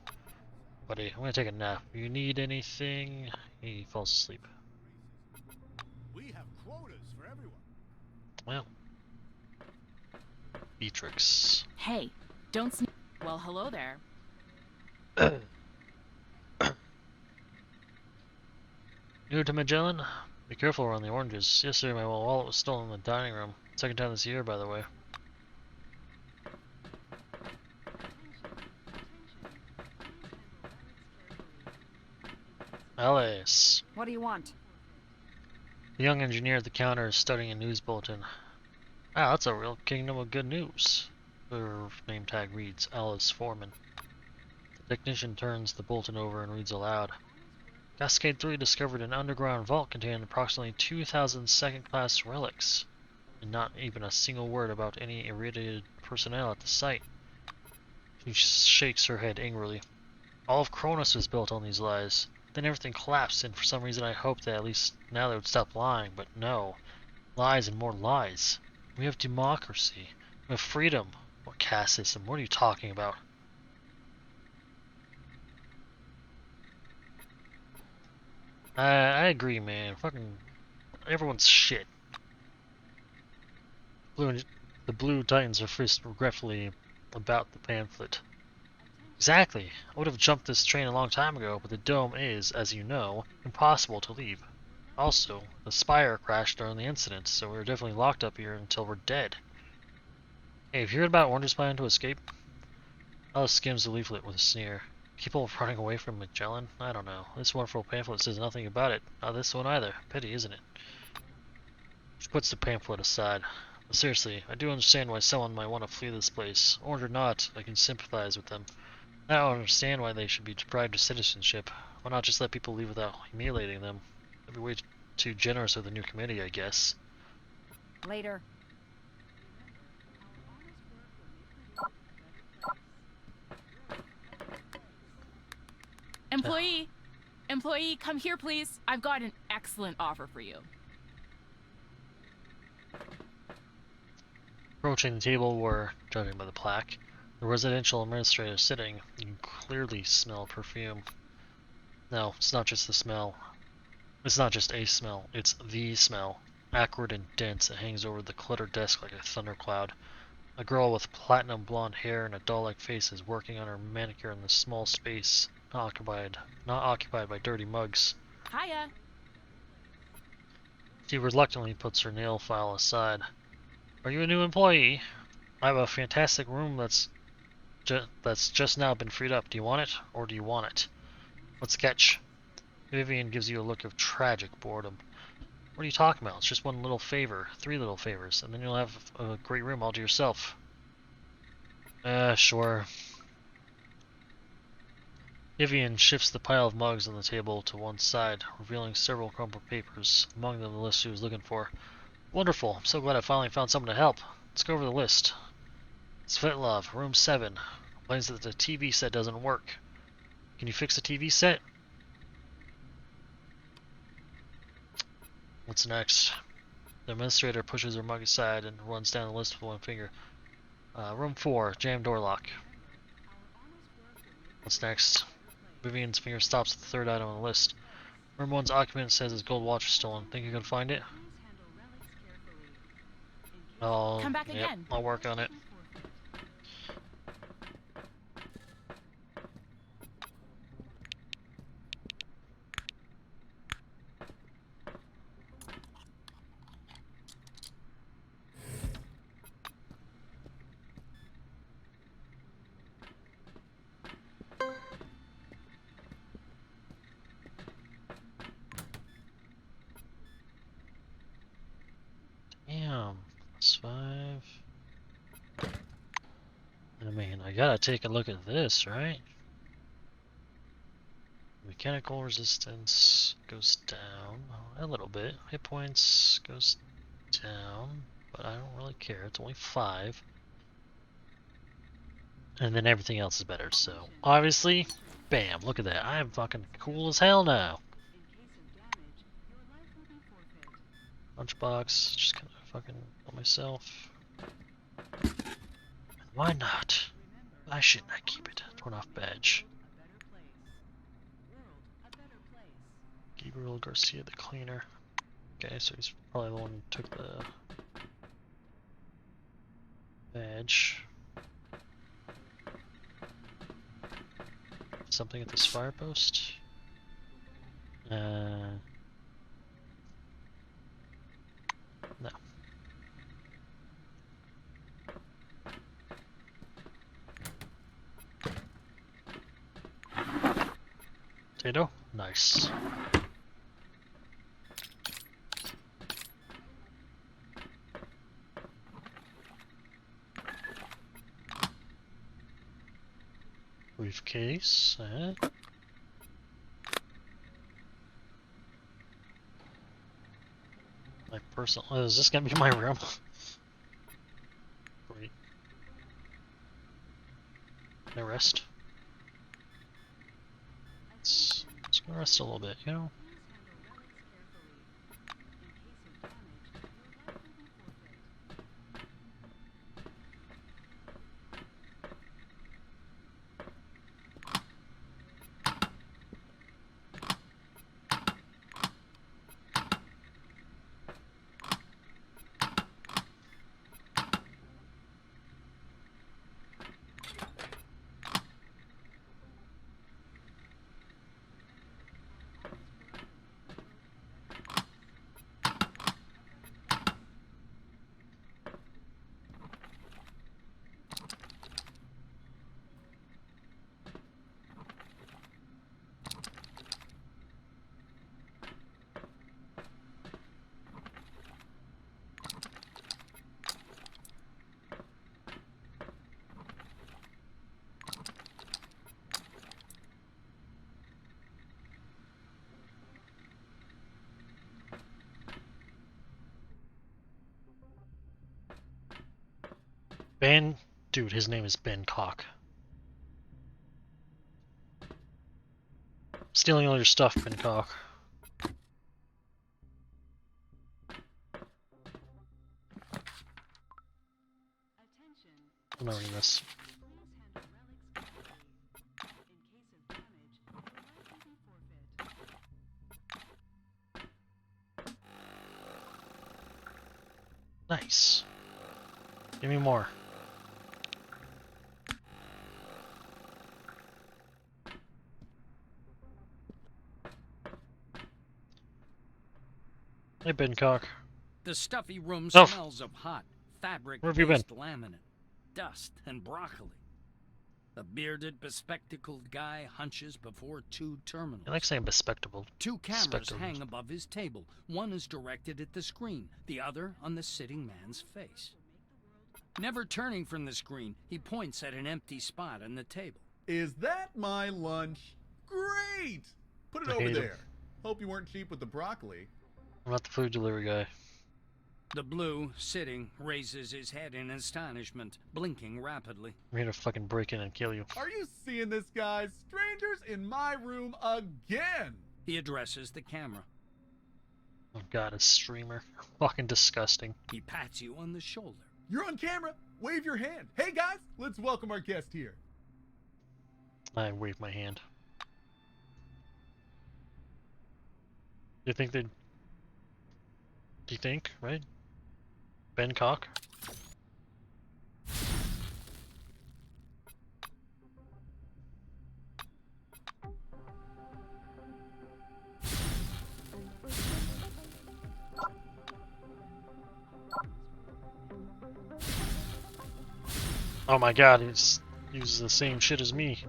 A: Buddy, I'm gonna take a nap. You need anything? He falls asleep.
D: We have quotas for everyone.
A: Well. Beatrix.
I: Hey, don't sneak. Well, hello there.
A: New to Magellan? Be careful around the oranges. Yesterday my wallet was stolen in the dining room. Second time this year, by the way. Alice.
H: What do you want?
A: The young engineer at the counter is studying a news bulletin. Ah, that's a real kingdom of good news. Her name tag reads Alice Foreman. The technician turns the bulletin over and reads aloud. Cascade 3 discovered an underground vault containing approximately 2,000 second-class relics, and not even a single word about any irradiated personnel at the site. She shakes her head angrily. All of Cronus was built on these lies. Then everything collapsed, and for some reason I hoped that at least now they would stop lying, but no. Lies and more lies. We have democracy. We have freedom. What caste system? What are you talking about? I agree, man. Fucking everyone's shit. The Blue Titans are first regretfully about the pamphlet. Exactly. I would have jumped this train a long time ago, but the dome is, as you know, impossible to leave. Also, the Spire crashed during the incident, so we're definitely locked up here until we're dead. Hey, have you heard about Orange's plan to escape? Alice skims the leaflet with a sneer. People running away from Magellan? I don't know. This wonderful pamphlet says nothing about it. Not this one either. Pity, isn't it? She puts the pamphlet aside. But seriously, I do understand why someone might want to flee this place. Orange or not, I can sympathize with them. I don't understand why they should be deprived of citizenship. Why not just let people leave without humiliating them? That'd be way too generous of the new committee, I guess.
H: Later.
I: Employee, come here, please. I've got an excellent offer for you.
A: Approaching the table where, judging by the plaque, the residential administrator is sitting, you can clearly smell perfume. No, it's not just the smell. It's not just a smell, it's the smell. Acrid and dense, it hangs over the cluttered desk like a thundercloud. A girl with platinum blonde hair and a doll-like face is working on her manicure in the small space not occupied by dirty mugs.
I: Hiya.
A: She reluctantly puts her nail file aside. Are you a new employee? I have a fantastic room that's just now been freed up. Do you want it, or do you want it? What's the catch? Vivian gives you a look of tragic boredom. What are you talking about? It's just one little favor, 3 little favors, and then you'll have a great room all to yourself. Sure. Vivian shifts the pile of mugs on the table to one side, revealing several crumpled papers, among them the list she was looking for. Wonderful, I'm so glad I finally found someone to help. Let's go over the list. Svetlov, room 7. Complains that the TV set doesn't work. Can you fix the TV set? What's next? The administrator pushes her mug aside and runs down the list with one finger. Room 4, jam door lock. What's next? Vivian's finger stops at the 3rd item on the list. Room 1's occupant says his gold watch is stolen. Think you can find it?
I: Come back
A: Yep,
I: again.
A: I'll work on it. Damn, +5. I mean, I gotta take a look at this, right? Mechanical resistance goes down a little bit. Hit points goes down, but I don't really care. It's only 5. And then everything else is better, so obviously, bam, look at that. I am fucking cool as hell now. Lunchbox, just kind of fucking on myself. Why not? Why shouldn't I keep it? Torn off badge. Gabriel Garcia, the cleaner. Okay, so he's probably the one who took the badge. Something at this fire post? No. Potato? Nice. Briefcase, my personal. Oh, is this gonna be my room? Great. Can I rest? Let's go rest a little bit, you know? Ben, dude, his name is Ben Cock. Stealing all your stuff, Ben Cock. I'm not reading this. Nice. Give me more. Hey, Bencock.
E: The stuffy room
A: Oh.
E: smells of hot,
A: Where have you been?
E: fabric-based laminate, dust, and broccoli. A bearded, bespectacled guy hunches before two terminals.
A: I like saying bespectable.
E: Two cameras
A: Spectacled.
E: hang above his table. One is directed at the screen, the other on the sitting man's face. Never turning from the screen, he points at an empty spot on the table.
J: Is that my lunch? Great! Put it
A: I
J: over
A: hate 'em.
J: there. Hope you weren't cheap with the broccoli.
A: I'm not the food delivery guy.
E: The blue, sitting, raises his head in astonishment, blinking rapidly.
A: I'm here to fucking break in and kill you.
J: Are you seeing this, guys? Strangers in my room again!
E: He addresses the camera.
A: Oh god, a streamer. Fucking disgusting.
E: He pats you on the shoulder.
J: You're on camera. Wave your hand. Hey, guys, let's welcome our guest here.
A: I wave my hand. You think they'd... Do you think, right? Bencock? Oh my god, he uses the same shit as me.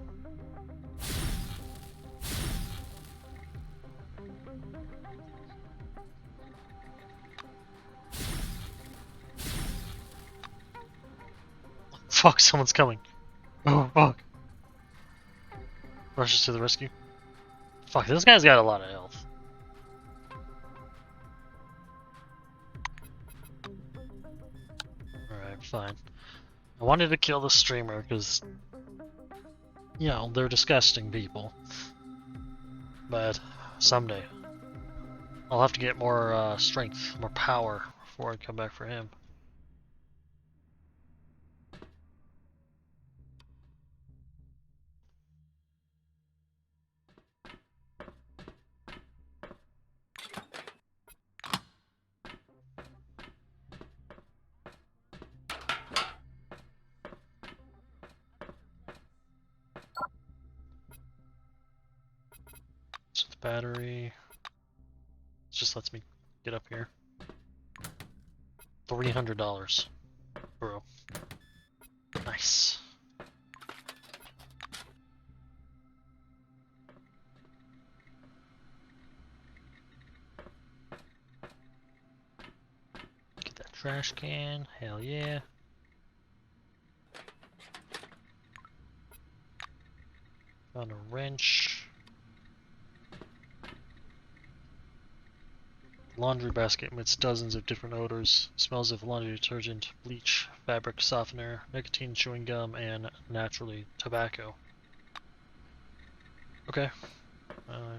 A: Fuck, someone's coming. Oh, fuck. Rushes to the rescue. Fuck, this guy's got a lot of health. Alright, fine. I wanted to kill the streamer because, you know, they're disgusting people. But someday. I'll have to get more strength, more power before I come back for him. So the battery just lets me get up here. $300, bro. Nice. Get that trash can. Hell yeah. Found a wrench. Laundry basket emits dozens of different odors. Smells of laundry detergent, bleach, fabric softener, nicotine chewing gum, and naturally tobacco. Okay.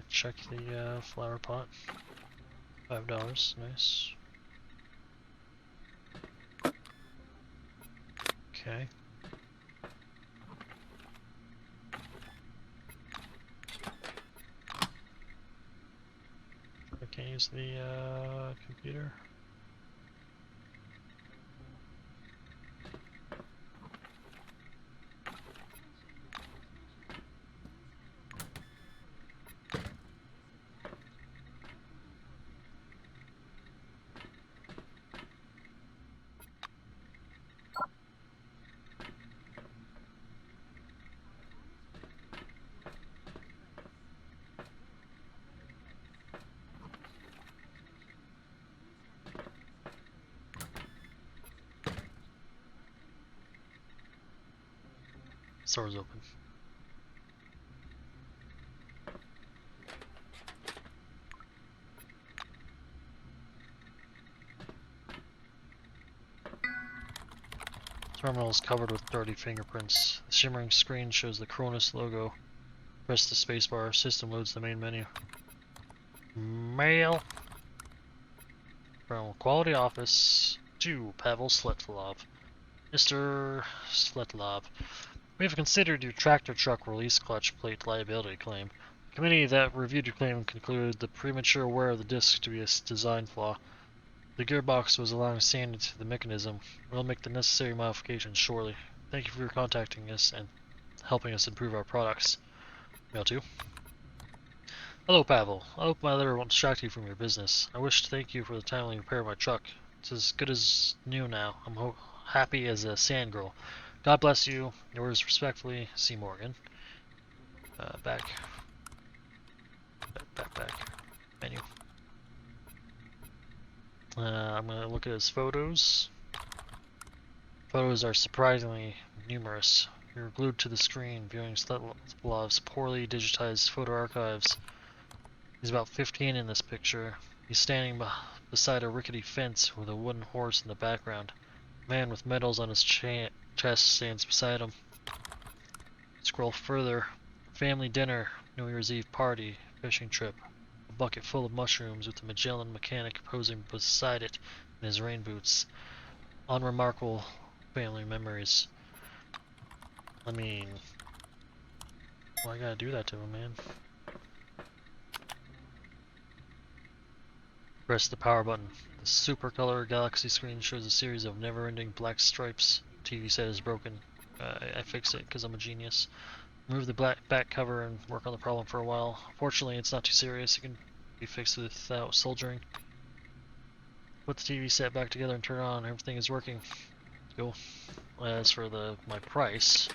A: Check the flower pot. $5. Nice. Okay. I can't use the computer. Store's open. Terminal is covered with dirty fingerprints. The shimmering screen shows the Cronus logo. Press the spacebar. System loads the main menu. Mail from Quality Office to Pavel Svetlov. Mr. Svetlov, we have considered your tractor truck release clutch plate liability claim. The committee that reviewed your claim concluded the premature wear of the disc to be a design flaw. The gearbox was allowing sand into the mechanism. We'll make the necessary modifications shortly. Thank you for contacting us and helping us improve our products. Mail 2. Hello, Pavel. I hope my letter won't distract you from your business. I wish to thank you for the timely repair of my truck. It's as good as new now. I'm happy as a sand girl. God bless you. Yours respectfully, C. Morgan. Back. Menu. I'm going to look at his photos. Photos are surprisingly numerous. You're glued to the screen, viewing Sletlov's poorly digitized photo archives. He's about 15 in this picture. He's standing beside a rickety fence with a wooden horse in the background. A man with medals on his chest stands beside him. Scroll further. Family dinner, New Year's Eve party, fishing trip. A bucket full of mushrooms with a Magellan mechanic posing beside it in his rain boots. Unremarkable family memories. I mean, why I gotta do that to him, man? Press the power button. The Super Color Galaxy screen shows a series of never-ending black stripes. TV set is broken. I fixed it because I'm a genius. Remove the back cover and work on the problem for a while. Fortunately, it's not too serious. It can be fixed without soldering. Put the TV set back together and turn it on. Everything is working. Cool. As for my price,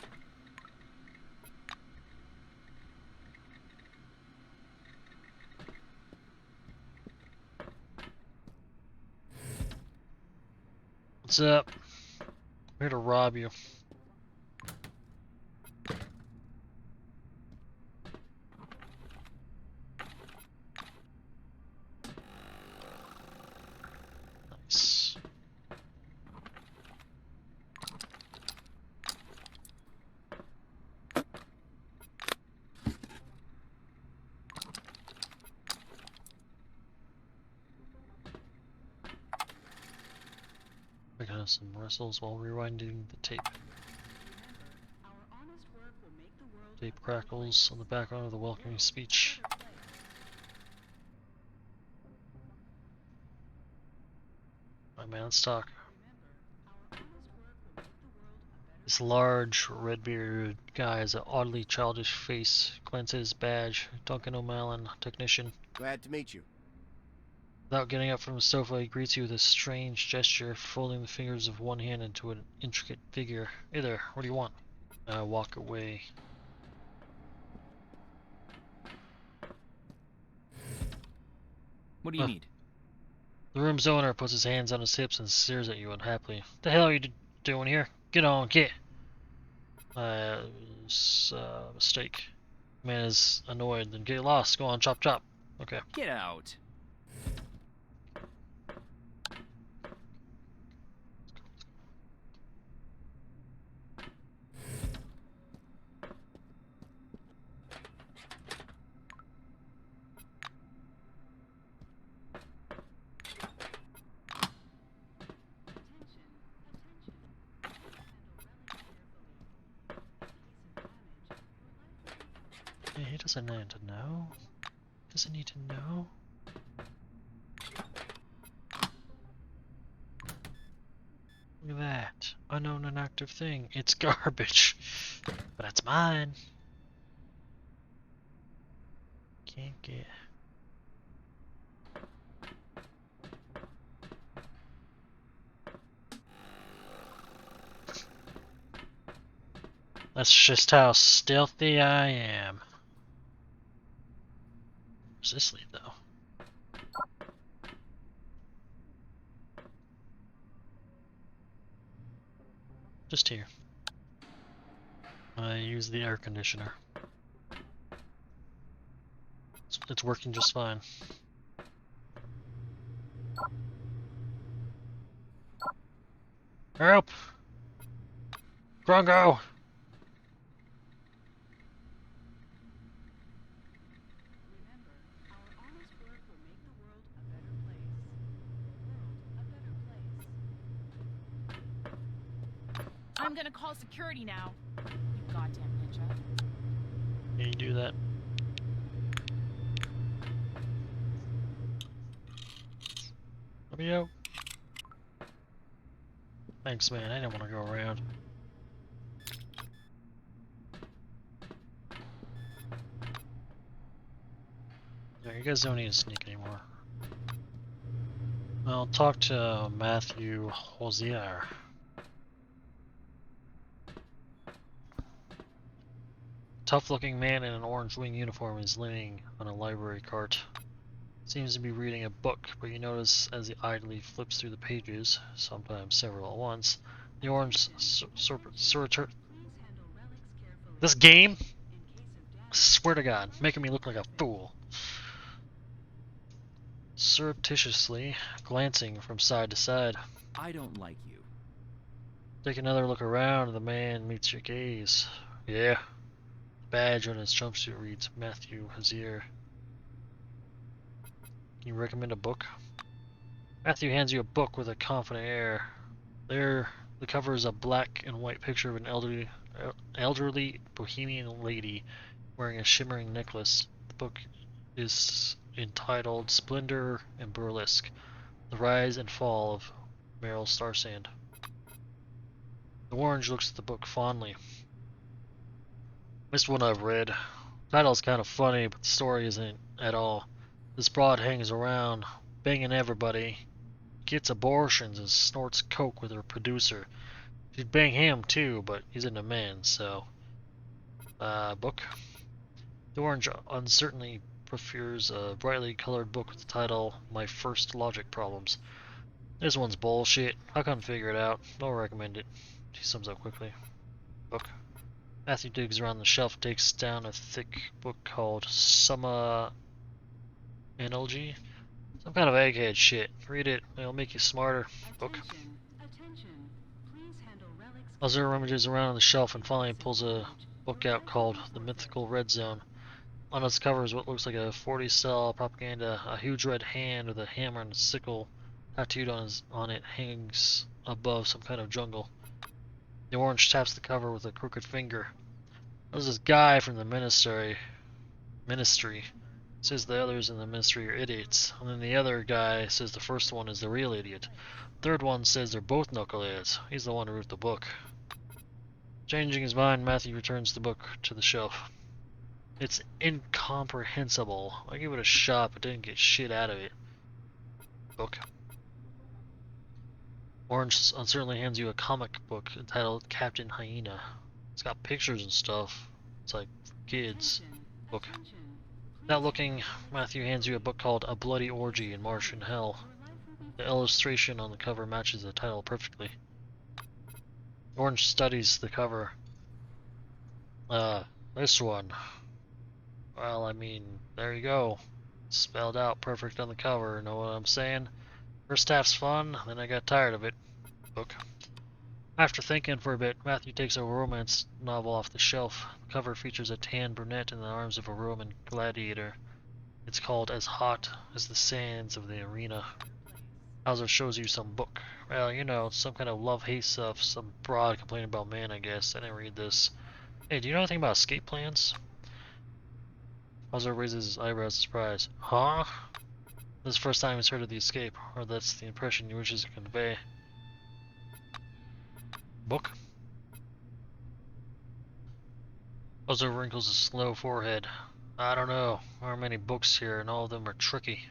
A: what's up? I'm here to rob you. Nice. We're gonna have some wrestles while rewinding the tape. Tape crackles on the background of the welcoming speech. My man, let's talk. This large, red-bearded guy has an oddly childish face. Glances at his badge. Duncan O'Malley, technician.
D: Glad to meet you.
A: Without getting up from the sofa, he greets you with a strange gesture, folding the fingers of one hand into an intricate figure. Hey there, what do you want? I walk away.
C: What do you need?
A: The room's owner puts his hands on his hips and stares at you unhappily. What the hell are you doing here? Get on, get! Mistake. Man is annoyed, then get lost. Go on, chop chop. Okay.
C: Get out.
A: Yeah, he doesn't need to know. Doesn't need to know. Look at that. Unknown inactive thing. It's garbage. But it's mine. Can't get... That's just how stealthy I am. Where's this lead, though? Just here. I use the air conditioner. It's working just fine. Help! Grongo!
I: I'm gonna call security now. You goddamn ninja.
A: Yeah, you do that. Let me out. Thanks, man. I didn't want to go around. Yeah, you guys don't need to sneak anymore. I'll talk to Matthew Hosier. Tough-looking man in an orange wing uniform is leaning on a library cart. Seems to be reading a book, but you notice as he idly flips through the pages, sometimes several at once, the orange This game? Swear to God, making me look like a fool. Surreptitiously glancing from side to side.
G: I don't like you.
A: Take another look around and the man meets your gaze. Yeah. The badge on his jumpsuit reads Matthew Hosier. Can you recommend a book? Matthew hands you a book with a confident air. There, the cover is a black and white picture of an elderly bohemian lady wearing a shimmering necklace. The book is entitled Splendor and Burlesque, The Rise and Fall of Meryl Starsand. The orange looks at the book fondly. This one I've read. The title's kind of funny, but the story isn't at all. This broad hangs around, banging everybody, gets abortions and snorts coke with her producer. She'd bang him too, but he's into men, so... book? The orange uncertainly prefers a brightly colored book with the title My First Logic Problems. This one's bullshit. I couldn't figure it out. Don't recommend it. She sums up quickly. Book. Matthew digs around the shelf, takes down a thick book called Summa Analogy. Some kind of egghead shit. Read it, it'll make you smarter. Book. Azur rummages around on the shelf and finally pulls a book out called The Mythical Red Zone. On its cover is what looks like a 40s style propaganda. A huge red hand with a hammer and a sickle tattooed on it hangs above some kind of jungle. The orange taps the cover with a crooked finger. There's this guy from the ministry. Says the others in the ministry are idiots. And then the other guy says the first one is the real idiot. Third one says they're both knuckleheads. He's the one who wrote the book. Changing his mind, Matthew returns the book to the shelf. It's incomprehensible. I gave it a shot but didn't get shit out of it. Book. Orange uncertainly hands you a comic book entitled Captain Hyena. It's got pictures and stuff. It's like for kids. Book. Without looking, Matthew hands you a book called A Bloody Orgy in Martian Hell. The illustration on the cover matches the title perfectly. Orange studies the cover. This one. Well, I mean, there you go. Spelled out perfect on the cover, know what I'm saying? First half's fun, then I got tired of it. Book. After thinking for a bit, Matthew takes a romance novel off the shelf. The cover features a tan brunette in the arms of a Roman gladiator. It's called As Hot as the Sands of the Arena. Hauser shows you some book. Well, you know, some kind of love-hate stuff, some broad complaining about man, I guess. I didn't read this. Hey, do you know anything about escape plans? Hauser raises his eyebrows in surprise. Huh? This is the first time he's heard of the escape, or that's the impression he wishes to convey. Book? Hauser wrinkles his slow forehead. I don't know. There aren't many books here, and all of them are tricky.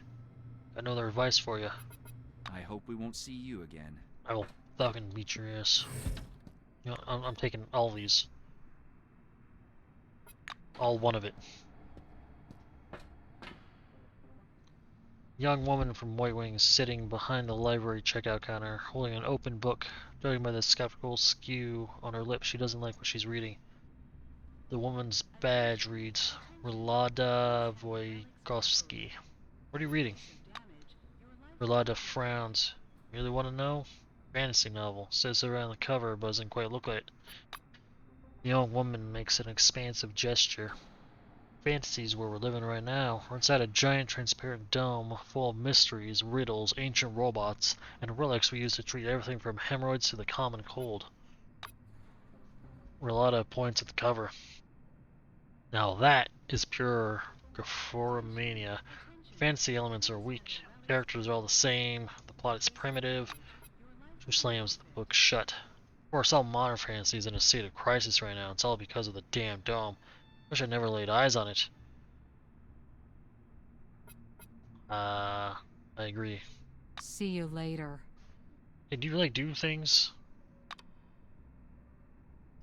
A: Got no other advice for you.
G: I hope we won't see you again.
A: I will fucking beat your ass. You know, I'm taking all these. All one of it. Young woman from White Wing is sitting behind the library checkout counter, holding an open book. Judging by the skeptical skew on her lips, she doesn't like what she's reading. The woman's badge reads, Relada Voikovsky. What are you reading? Relada frowns. Really want to know? Fantasy novel. Says so around the cover, but doesn't quite look like it. The young woman makes an expansive gesture. Fantasies where we're living right now. We're inside a giant transparent dome full of mysteries, riddles, ancient robots, and relics we use to treat everything from hemorrhoids to the common cold. Relata points at the cover. Now that is pure Graphoromania. Fantasy elements are weak. Characters are all the same. The plot is primitive. She slams the book shut. Of course, all modern fantasy is in a state of crisis right now. It's all because of the damn dome. Wish I never laid eyes on it. I agree.
H: See you later.
A: Hey, do you like do things?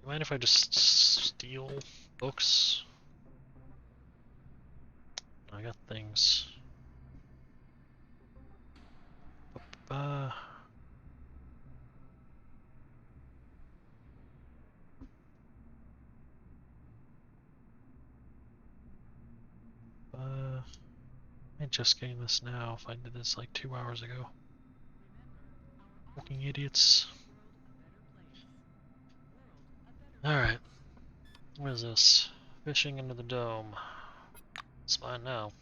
A: You mind if I just steal books? I got things. Uh, I just getting this now if I did this like 2 hours ago. Fucking idiots. Alright. What is this? Fishing into the dome. It's fine now.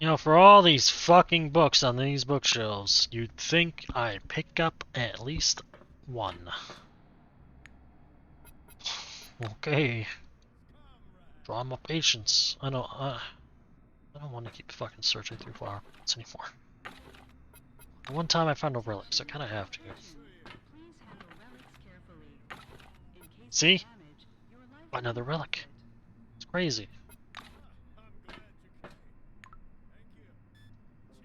A: You know, for all these fucking books on these bookshelves, you'd think I'd pick up at least one. Okay. Draw my patience. I don't want to keep fucking searching through flower pots anymore. One time I found a relic, so I kind of have to. See? Another relic. It's crazy.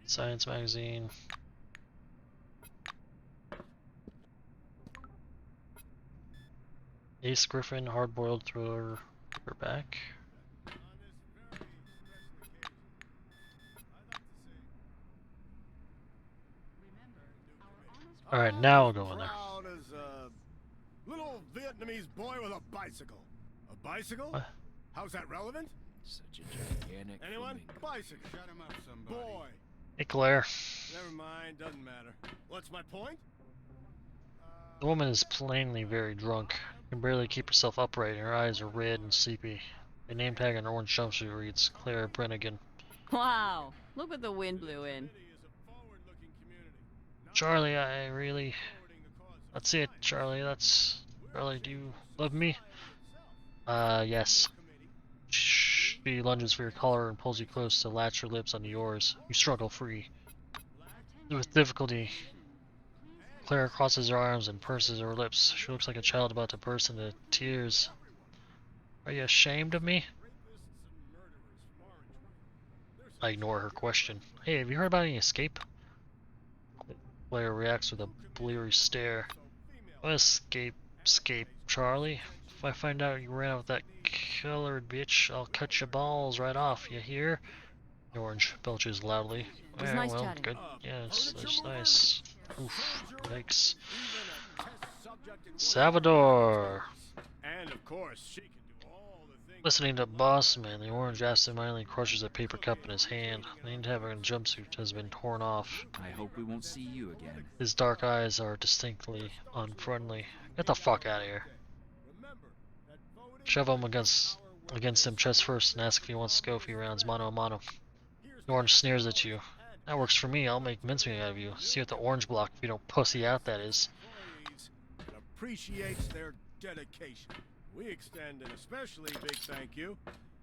A: Science magazine. Ace Griffin, hard-boiled thriller, paperback. Alright, now we'll go in there.
D: Proud as a little Vietnamese boy with a bicycle. A bicycle?
A: What?
D: How's that relevant?
G: Such a gigantic.
D: Anyone?
G: flamingo.
D: Bicycle. Shut him up, somebody. Boy.
A: Hey, Claire.
D: Never mind, doesn't matter. What's my point?
A: The woman is plainly very drunk. Can barely keep herself upright, and her eyes are red and sleepy. The name tag on her orange jumpsuit reads Claire Brennigan.
K: Wow, look what the wind blew in.
A: Charlie, I really... That's it, Charlie, that's... Charlie, do you love me? Yes. She lunges for your collar and pulls you close to latch her lips onto yours. You struggle free. With difficulty, Claire crosses her arms and purses her lips. She looks like a child about to burst into tears. Are you ashamed of me? I ignore her question. Hey, have you heard about any escape? Claire reacts with a bleary stare. What escape, Charlie? If I find out you ran out with that colored bitch, I'll cut your balls right off, you hear? The orange belches loudly.
K: It was
A: Yeah,
K: nice
A: well,
K: chatting.
A: good. Yes, that's nice. Oof, yikes. Salvador!
D: And of course, she can do all the things.
A: Listening to Boss Man, the orange absentmindedly crushes a paper cup in his hand. The entire jumpsuit has been torn off.
G: I hope we won't see you again.
A: His dark eyes are distinctly unfriendly. Get the fuck out of here. Shove him against him chest first and ask if he wants to go a few rounds mano a mano. The orange sneers at you. That works for me, I'll make mincemeat out of you. See you at the orange block if you don't pussy out, that is.
D: And appreciates their dedication. We extend an especially big thank you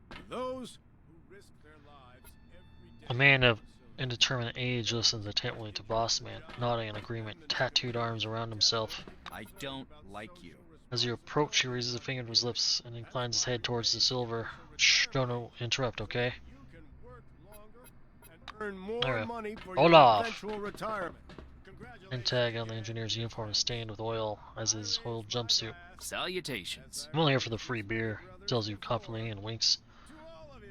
D: to those who risk their lives every day.
A: A man of indeterminate age listens attentively to Boss Man, nodding in agreement, tattooed arms around himself.
C: I don't like you.
A: As you approach, he raises a finger to his lips and inclines his head towards the silver. Shh, don't interrupt, okay?
D: You can work longer and earn more
A: Alright.
D: money for
A: Hold
D: your
A: off.
D: eventual retirement.
A: And tag on the engineer's uniform is stained with oil, as his oiled jumpsuit.
G: Salutations.
A: I'm only here for the free beer, tells you confidently and winks.
D: To all of you.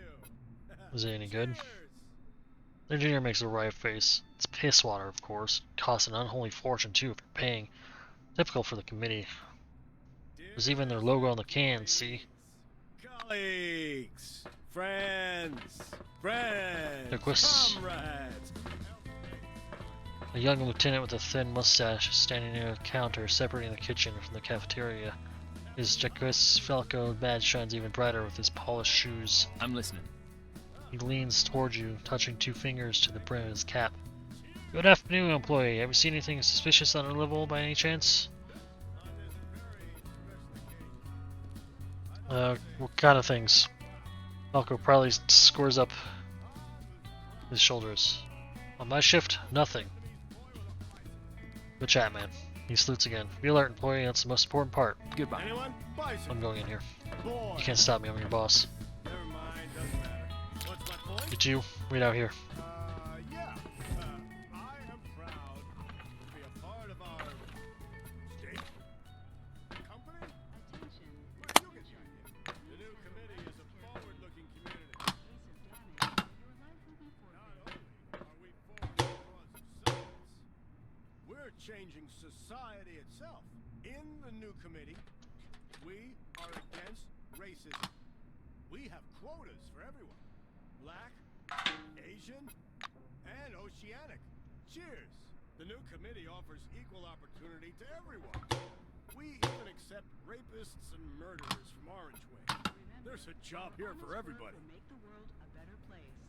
A: Is it any good?
D: Cheers.
A: The engineer makes a wry face. It's piss water, of course. Costs an unholy fortune, too, if you're paying. Typical for the committee. There's even their logo on the can, see?
D: Colleagues, friends,
A: Requests.
D: comrades.
A: A young lieutenant with a thin mustache is standing near a counter separating the kitchen from the cafeteria. His Jacques Falco badge shines even brighter with his polished shoes.
G: I'm listening.
A: He leans towards you, touching 2 fingers to the brim of his cap. Good afternoon, employee. Have you seen anything suspicious on our level by any chance? What kind of things? Falco probably scores up his shoulders. On my shift, nothing. Good chat, man. He salutes again. Be alert, employee. That's the most important part.
G: Goodbye.
D: Anyone? Bison.
A: I'm going in here.
D: Boy.
A: You can't stop me. I'm your boss.
D: Never mind, doesn't matter. What's my point?
A: You two, wait out here.
D: Yeah. I am proud to be a part of our state company.
B: Attention.
D: Where'd you get the idea? The new committee is a forward-looking community. Not only are we for the cause of science, we're changing society itself. In the new committee, we are against racism. We have quotas for everyone. Black, Asian, and oceanic. Cheers! The new committee offers equal opportunity to everyone. We even accept rapists and murderers from Orange Wing. There's a job here for everybody.
B: Will make the world a better place.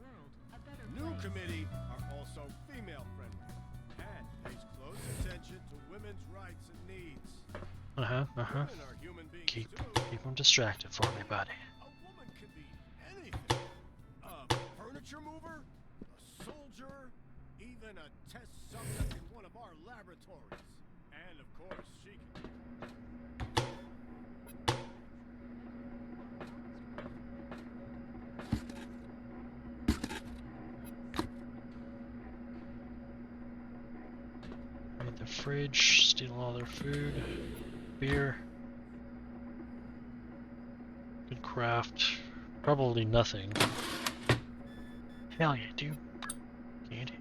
B: World a better
D: New
B: place.
D: committee are also female friendly and pays close attention to women's rights and needs. Women are human beings
A: Keep
D: too.
A: them distracted for me, buddy.
D: A woman can be anything. A furniture mover, a soldier, even a test subject in one of our laboratories. And of course, she can.
A: Raid the fridge, steal all their food, beer. Good craft. Probably nothing. Hell yeah, dude. Candy.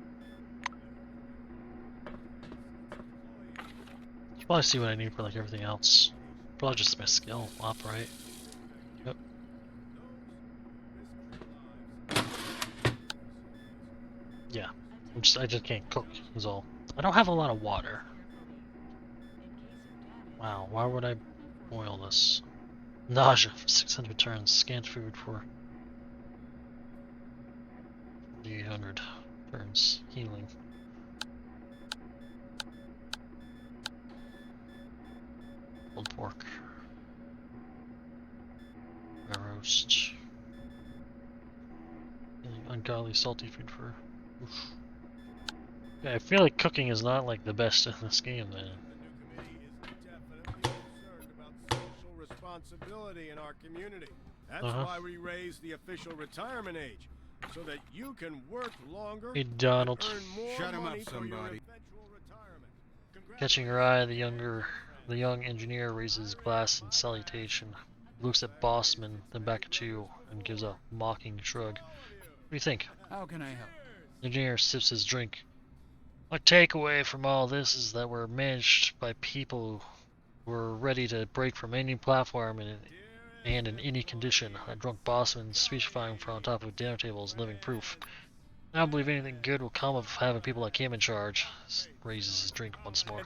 A: You probably see what I need for like everything else. Probably just my skill operate. Yep. Yeah. I just can't cook is all. I don't have a lot of water. Wow, why would I boil this? Nausea for 600 turns. Scant food for 800 turns. Healing. Pulled pork. A roast. Ungodly salty food for. Oof. Yeah, I feel like cooking is not like the best in this game then.
D: The new committee is definitely concerned about social responsibility in our community. That's why we raised the official retirement age, so that you can work longer
A: Hey Donald.
D: and earn more
J: Shut him up,
D: money for your
J: somebody.
D: eventual retirement.
A: Catching your eye, the young engineer raises his glass in salutation. He looks at Bossman, then back at you, and gives a mocking shrug. What do you think?
G: How can I help?
A: The engineer sips his drink. My takeaway from all this is that we're managed by people who are ready to break from any platform and in any condition. A drunk bossman speechifying from on top of a dinner table is living proof. I don't believe anything good will come of having people like him in charge. Raises his drink once more.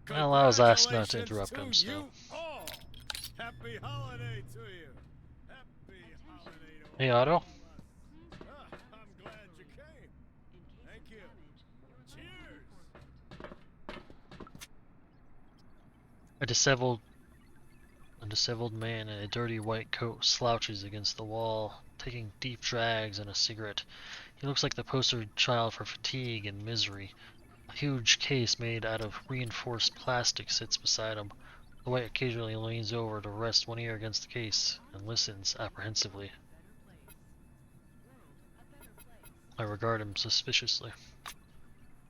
A: I allow his ass not to interrupt him, so.
D: Happy holiday to you. Happy holiday to
A: Hey
D: all
A: Otto.
D: of us. I'm glad you came. Thank you. Cheers.
A: A disheveled man in a dirty white coat slouches against the wall, taking deep drags and a cigarette. He looks like the poster child for fatigue and misery. A huge case made out of reinforced plastic sits beside him. The white occasionally leans over to rest one ear against the case and listens apprehensively. I regard him suspiciously.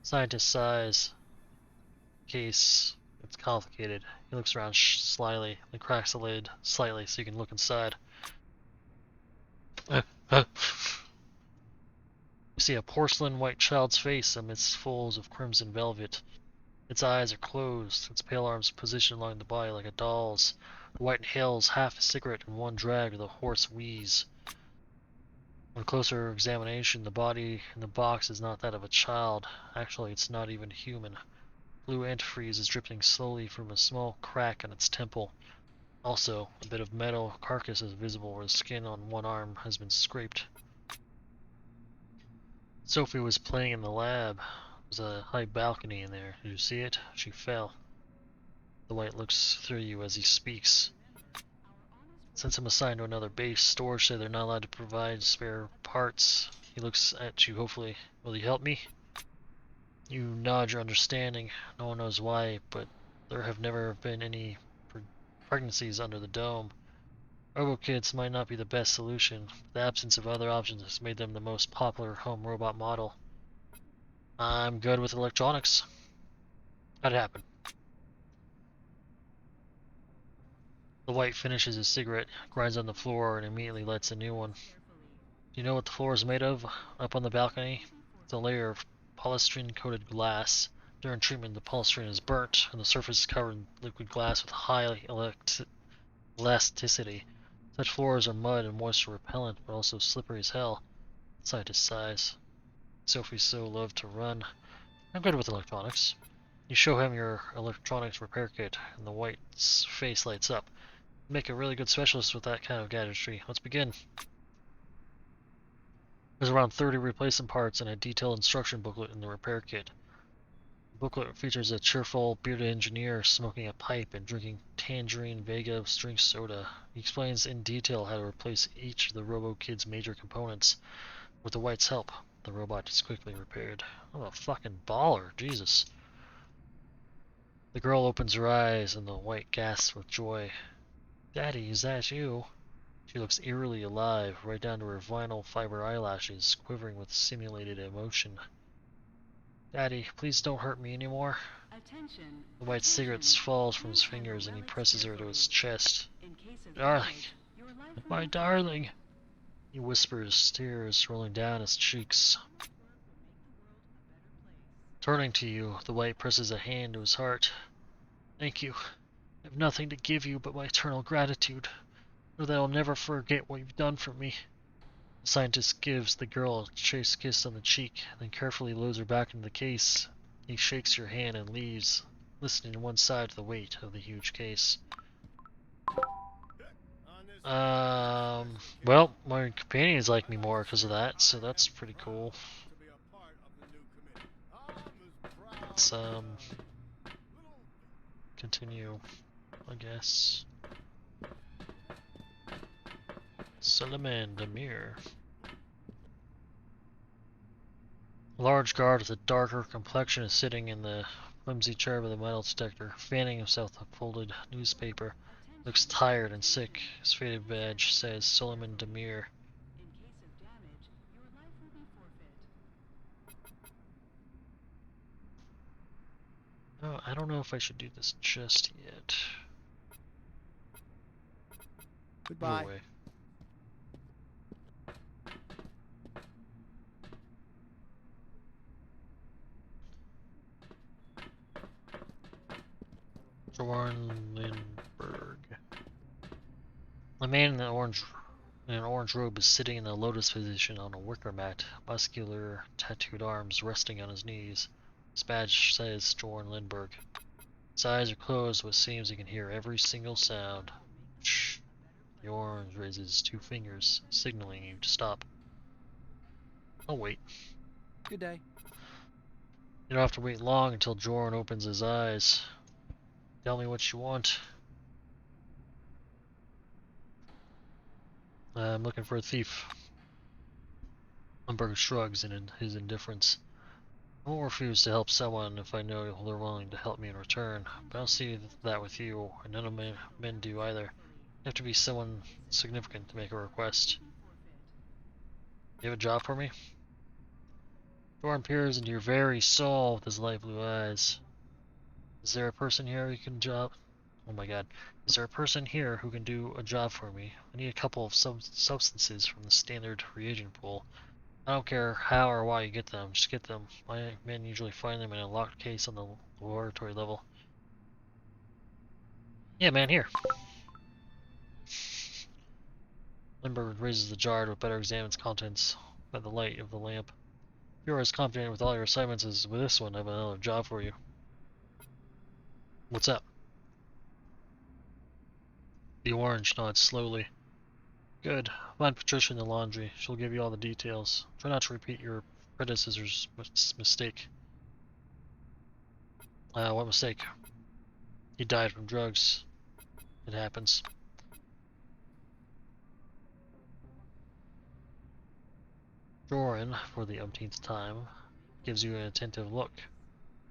A: Scientist sighs. Case. It's complicated. He looks around slyly, then cracks the lid slightly so you can look inside. You see a porcelain white child's face amidst folds of crimson velvet. Its eyes are closed, its pale arms positioned along the body like a doll's. The white inhales half a cigarette in one drag with a hoarse wheeze. On closer examination, the body in the box is not that of a child. Actually, it's not even human. Blue antifreeze is dripping slowly from a small crack on its temple. Also, a bit of metal carcass is visible where the skin on one arm has been scraped. Sophie was playing in the lab. There's a high balcony in there. Did you see it? She fell. The white looks through you as he speaks. Since I'm assigned to another base, storage say they're not allowed to provide spare parts. He looks at you hopefully. Will you help me? You nod your understanding. No one knows why, but there have never been any pregnancies under the dome. RoboKids might not be the best solution. The absence of other options has made them the most popular home robot model. I'm good with electronics. How'd it happen? The white finishes his cigarette, grinds on the floor, and immediately lights a new one. Do you know what the floor is made of? Up on the balcony? It's a layer of polystyrene-coated glass. During treatment, the polystyrene is burnt, and the surface is covered in liquid glass with high elasticity. Such floors are mud and moisture repellent, but also slippery as hell. Scientist sighs. Sophie so loved to run. I'm good with electronics. You show him your electronics repair kit, and the white's face lights up. You make a really good specialist with that kind of gadgetry. Let's begin. There's around 30 replacement parts and a detailed instruction booklet in the repair kit. The booklet features a cheerful, bearded engineer smoking a pipe and drinking Tangerine Vega drink soda. He explains in detail how to replace each of the RoboKid's major components. With the white's help, the robot is quickly repaired. I'm a fucking baller, Jesus. The girl opens her eyes and the white gasps with joy. Daddy, is that you? She looks eerily alive, right down to her vinyl fiber eyelashes, quivering with simulated emotion. Daddy, please don't hurt me anymore.
B: Attention.
A: The white cigarette falls from his fingers and he presses her to his chest.
B: In case of
A: Darling,
B: damage, your life will
A: my
B: be
A: darling. He whispers, tears rolling down his cheeks. Turning to you, the white presses a hand to his heart. Thank you. I have nothing to give you but my eternal gratitude. Know that I'll never forget what you've done for me. The scientist gives the girl a chaste kiss on the cheek, then carefully loads her back into the case. He shakes your hand and leaves, listening to one side to the weight of the huge case. Well, my companions like me more because of that, so that's pretty cool. Let's, continue, I guess. Suleiman Demir. A large guard with a darker complexion is sitting in the flimsy chair of the metal detector, fanning himself with a folded newspaper. Looks tired and sick. His faded badge says Suleiman Demir.
B: In case of damage, your life will be forfeit.
A: Oh, I don't know if I should do this just yet.
G: Goodbye.
A: Go away. Jorn Lindbergh. A man in an orange robe is sitting in the lotus position on a wicker mat, muscular, tattooed arms resting on his knees. His badge says Jorn Lindbergh. His eyes are closed, but it seems he can hear every single sound. Shh. The orange raises 2 fingers, signaling you to stop. I'll wait.
G: Good day.
A: You don't have to wait long until Jorn opens his eyes. Tell me what you want. I'm looking for a thief. Lindbergh shrugs in his indifference. I won't refuse to help someone if I know they're willing to help me in return, but I don't see that with you, and none of men do either. You have to be someone significant to make a request. You have a job for me? Jorn peers into your very soul with his light blue eyes. Is there a person here who can job? Oh my god. Is there a person here who can do a job for me? I need a couple of substances from the standard reagent pool. I don't care how or why you get them, just get them. My men usually find them in a locked case on the laboratory level. Yeah, man, here. Lindbergh raises the jar to better examine its contents by the light of the lamp. If you're as confident with all your assignments as with this one, I have another job for you. What's up? The orange nods slowly. Good. Find Patricia in the laundry. She'll give you all the details. Try not to repeat your predecessor's mistake. What mistake? He died from drugs. It happens. Joran, for the umpteenth time, gives you an attentive look.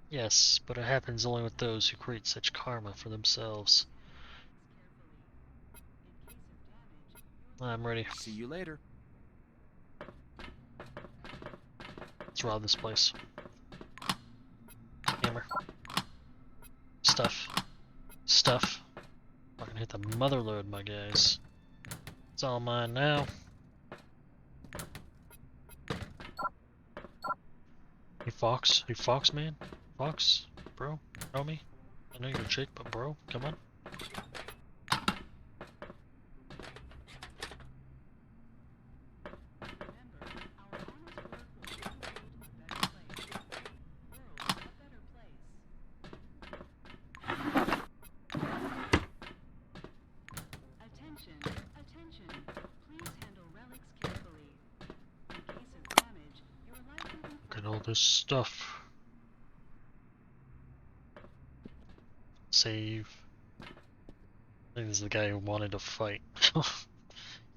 A: Yes, but it happens only with those who create such karma for themselves. I'm ready.
G: See you later.
A: Let's rob this place. Hammer. Stuff. Stuff. Fucking hit the mother load, my guys. It's all mine now. Hey Fox. Hey Fox, man. Fox, bro. Know me? I know you're a chick, but bro, come on. Look at all this stuff. Save. I think this is the guy who wanted to fight.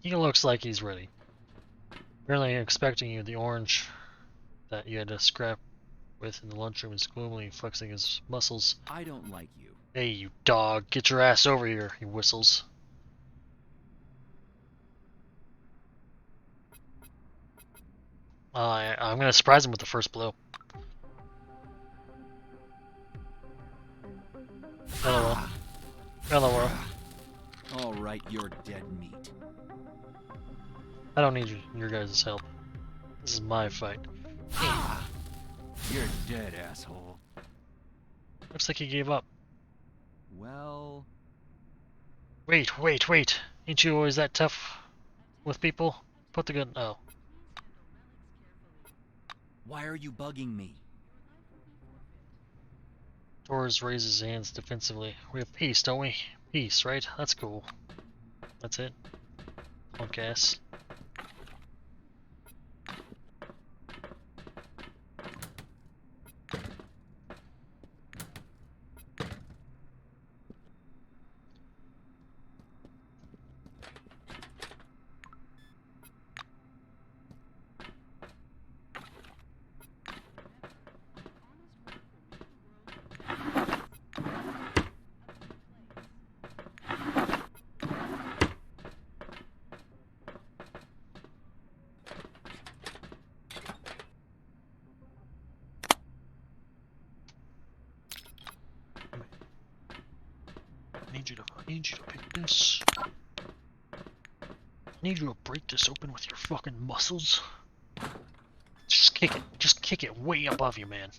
A: He looks like he's ready. Apparently expecting you, the orange that you had to scrap with in the lunchroom is gloomily flexing his muscles.
G: I don't like you.
A: Hey, you dog, get your ass over here, he whistles. I'm gonna surprise him with the first blow. Hello. Hello.
G: All right, you're dead meat.
A: I don't need your guys' help. This is my fight.
G: You're dead, asshole.
A: Looks like he gave up.
G: Well...
A: Wait. Ain't you always that tough with people? Put the gun... Oh.
G: Why are you bugging me?
A: Torres raises his hands defensively. We have peace, don't we? Peace, right? That's cool. That's it. Punk ass. I need you to pick this. I need you to break this open with your fucking muscles. Just kick it. Just kick it way above you, man.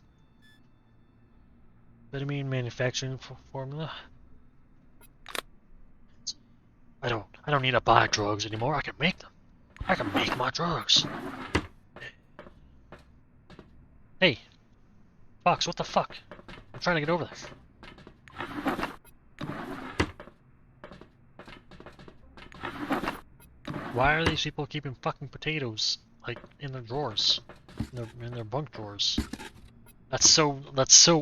A: Amphetamine manufacturing formula. I don't need to buy drugs anymore. I can make them. I can make my drugs. Hey, Fox, what the fuck? I'm trying to get over there. Why are these people keeping fucking potatoes like in their drawers, in their bunk drawers? That's so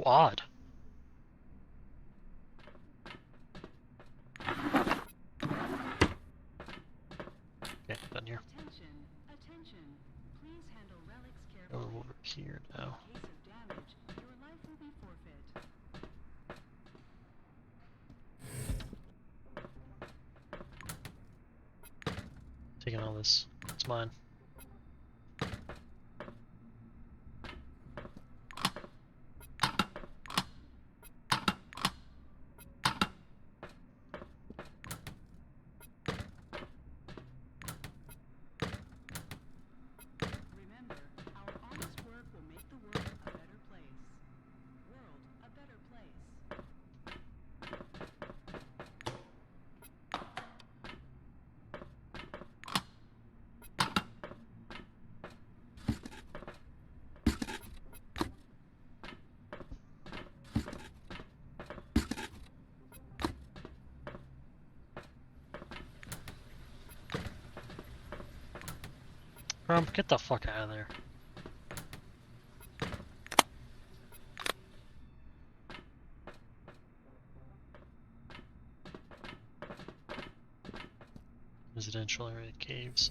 A: odd. Okay, done here. Go over here now. Taking all this. It's mine. Get the fuck out of there. Residential area caves.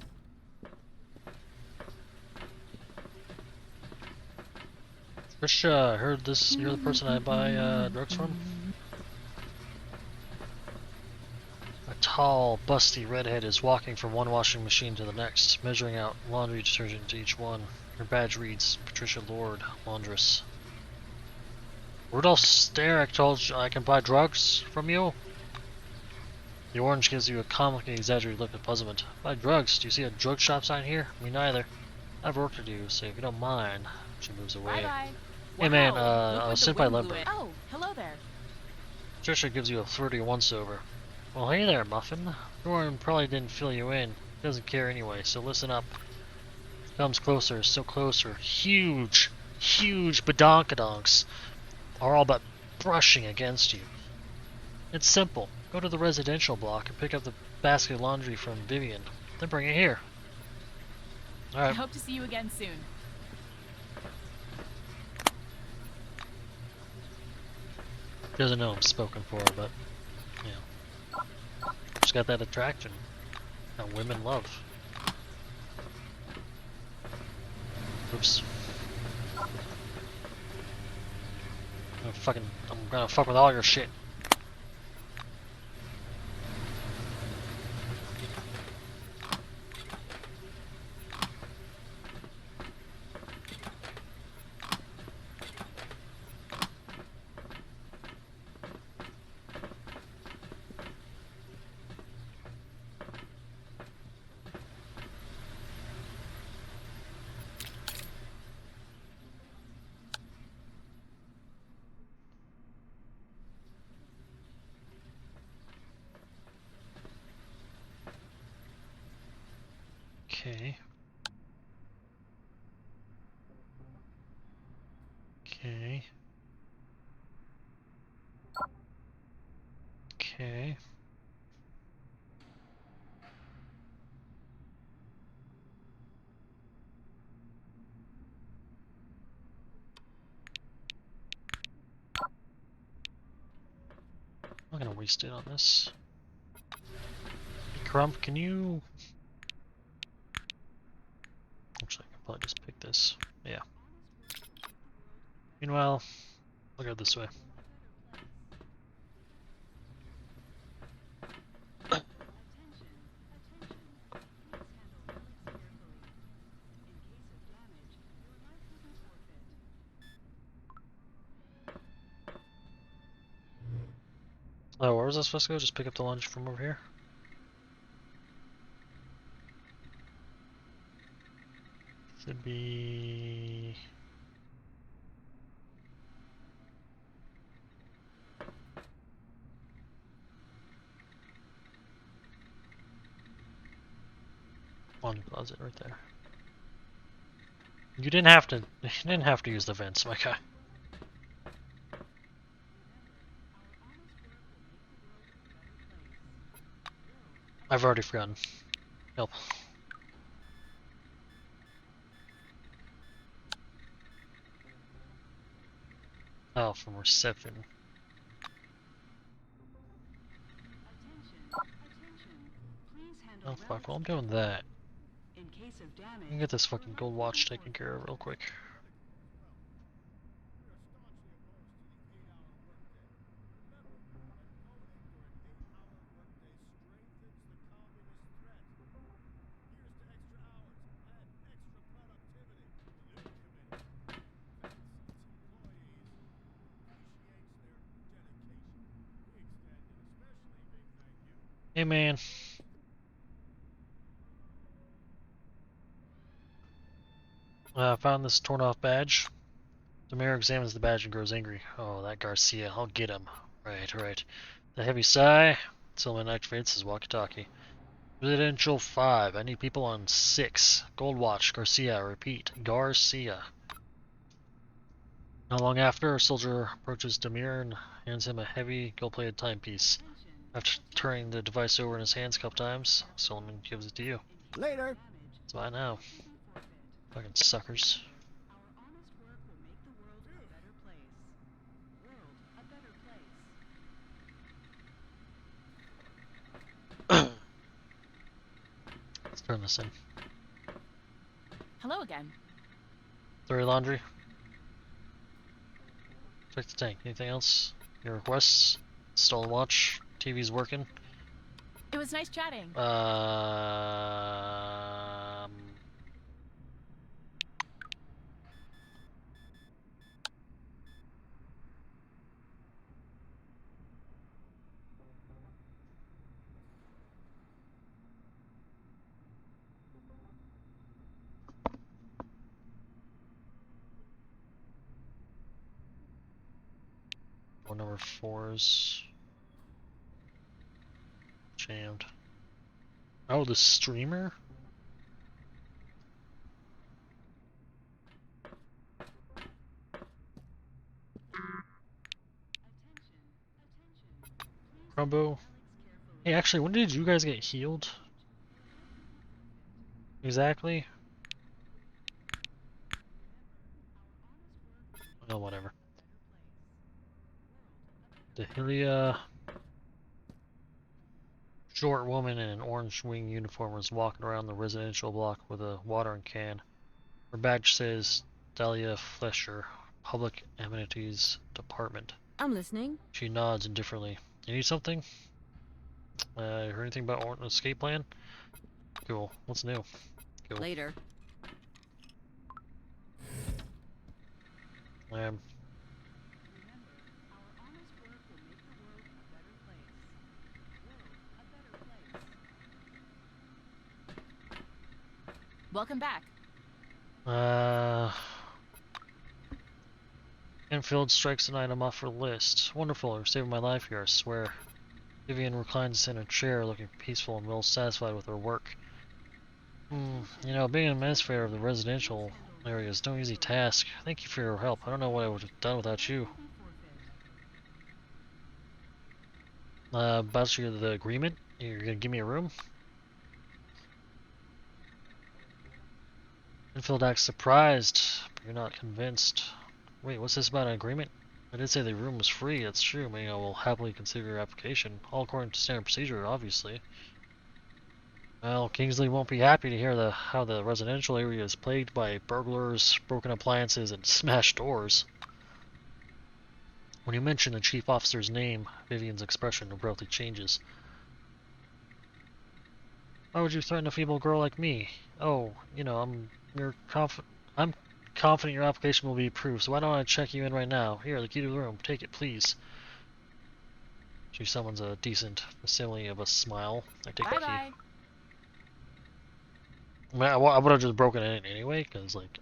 A: Trisha, I heard this. You're the person I buy drugs from? A tall, busty redhead is walking from one washing machine to the next, measuring out laundry detergent to each one. Her badge reads Patricia Lord, laundress. Rudolph Sterek told you I can buy drugs from you? The orange gives you a comically exaggerated look of puzzlement. Buy drugs? Do you see a drug shop sign here? Me neither. I have work to do, so if you don't mind. She moves away.
I: Bye-bye.
A: Hey man,
I: Wow, look
A: I
I: what
A: was
I: the
A: sent by
I: wind blew
A: Lemberg.
I: in. Oh, hello there.
A: Patricia gives you a flirty once-over. Well, hey there, Muffin. Doran probably didn't fill you in. He doesn't care anyway, so listen up. Comes closer, so closer. Huge, huge badonkadonks are all but brushing against you. It's simple. Go to the residential block and pick up the basket of laundry from Vivian. Then bring it here.
I: I
A: Alright.
I: hope to see you again soon.
A: Doesn't know I'm spoken for, but, you know. Just got that attraction that women love. Oops. I'm gonna fuck with all your shit. Okay. Okay. Okay. I'm not gonna waste it on this. Hey, Crump, can you... Actually, I can probably just pick this. Yeah. Meanwhile, I'll go this way. Oh, where was I supposed to go? Just pick up the lunch from over here? Should be... One closet right there. You didn't have to. You didn't have to use the vents, my guy. I've already forgotten. Help. Oh, from reception. Oh fuck, well I'm doing that.
B: In case of damage,
A: I can get this fucking gold watch taken care of real quick. Hey man. Found this torn off badge. The mayor examines the badge and grows angry. Oh, that Garcia, I'll get him. Right, right. The heavy sigh. Tillman activates his walkie-talkie. Residential 5. I need people on 6. Gold watch. Garcia. Repeat. Garcia. Not long after, a soldier approaches Demir and hands him a heavy, gold-plated timepiece. After turning the device over in his hands a couple times, Solomon gives it to you.
D: Later.
A: It's mine now. Fucking suckers. Let's turn this in.
I: Hello again.
A: Dirty laundry. Check the tank. Anything else? Your requests? Stolen watch? TV's working?
I: It was nice chatting.
A: Door number 4's jammed. Oh, the streamer? Crumbo. Hey, actually, when did you guys get healed? Exactly? Oh, whatever. Dehilia. Short woman in an orange wing uniform was walking around the residential block with a watering can. Her badge says Dahlia Flesher, Public Amenities Department.
K: I'm listening.
A: She nods indifferently. You need something? Heard anything about Orton's escape plan? Cool. What's new? Cool.
K: Later.
I: Welcome back.
A: Enfield strikes an item off her list. Wonderful, you're saving my life here, I swear. Vivian reclines in a chair, looking peaceful and well satisfied with her work. You know, being an administrator of the residential area is no easy task. Thank you for your help. I don't know what I would have done without you. About the agreement? You're gonna give me a room? Enfield acts surprised, but you're not convinced. Wait, what's this about an agreement? I did say the room was free, that's true. Meaning I will happily consider your application. All according to standard procedure, obviously. Well, Kingsley won't be happy to hear how the residential area is plagued by burglars, broken appliances, and smashed doors. When you mention the chief officer's name, Vivian's expression abruptly changes. Why would you threaten a feeble girl like me? Oh, you know, I'm confident your application will be approved, so why don't I check you in right now? Here, the key to the room. Take it, please. She summons a decent facsimile of a smile. I take the key.
I: Bye-bye.
A: I mean, I would have just broken it in anyway, because, like,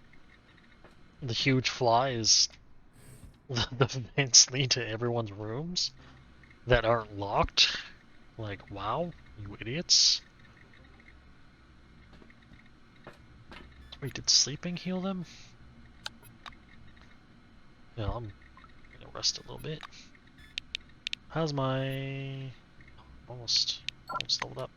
A: the huge fly is the vents lead to everyone's rooms that aren't locked. Like, wow, you idiots. Wait, did sleeping heal them? Yeah, I'm gonna rest a little bit. How's my... almost leveled up.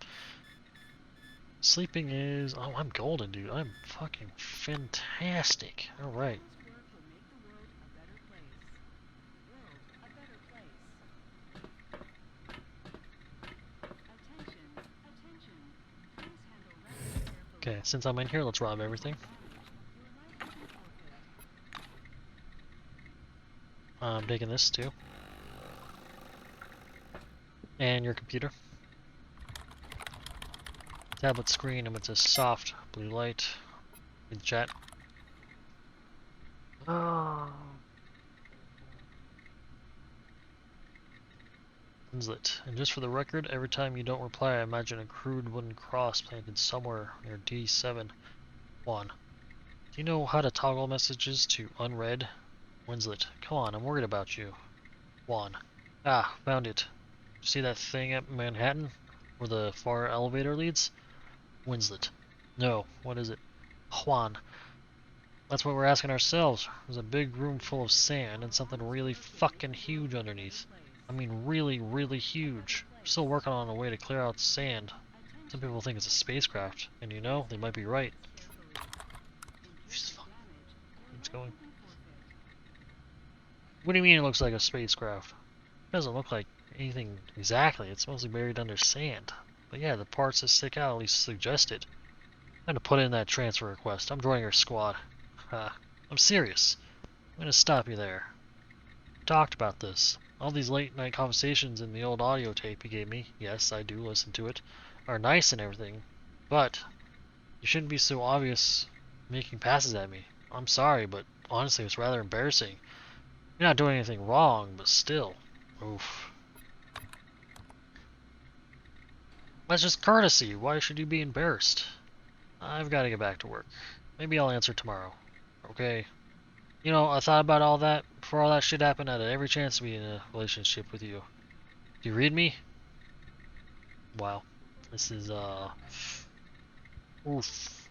A: Sleeping is... oh, I'm golden, dude. I'm fucking fantastic. Alright. Okay, since I'm in here, let's rob everything. I'm taking this too. And your computer. Tablet screen emits a soft blue light. Read the chat. Oh. Winslet. And just for the record, every time you don't reply, I imagine a crude wooden cross planted somewhere near D7. Juan. Do you know how to toggle messages to unread? Winslet. Come on, I'm worried about you. Juan. Ah, found it. See that thing at Manhattan? Where the far elevator leads? Winslet. No, what is it? Juan. That's what we're asking ourselves. There's a big room full of sand and something really fucking huge underneath. I mean really, really huge. We're still working on a way to clear out sand. Some people think it's a spacecraft, and you know, they might be right. Keeps going. What do you mean it looks like a spacecraft? It doesn't look like anything exactly. It's mostly buried under sand. But yeah, the parts that stick out at least suggest it. I'm gonna put in that transfer request. I'm joining your squad. I'm serious. I'm gonna stop you there. talked about this. All these late night conversations in the old audio tape you gave me, yes, I do listen to it, are nice and everything, but you shouldn't be so obvious making passes at me. I'm sorry, but honestly it's rather embarrassing. You're not doing anything wrong, but still. Oof. That's just courtesy. Why should you be embarrassed? I've got to get back to work. Maybe I'll answer tomorrow. Okay. You know, I thought about all that. Before all that shit happened, I had every chance to be in a relationship with you. Do you read me? Wow. This is, oof.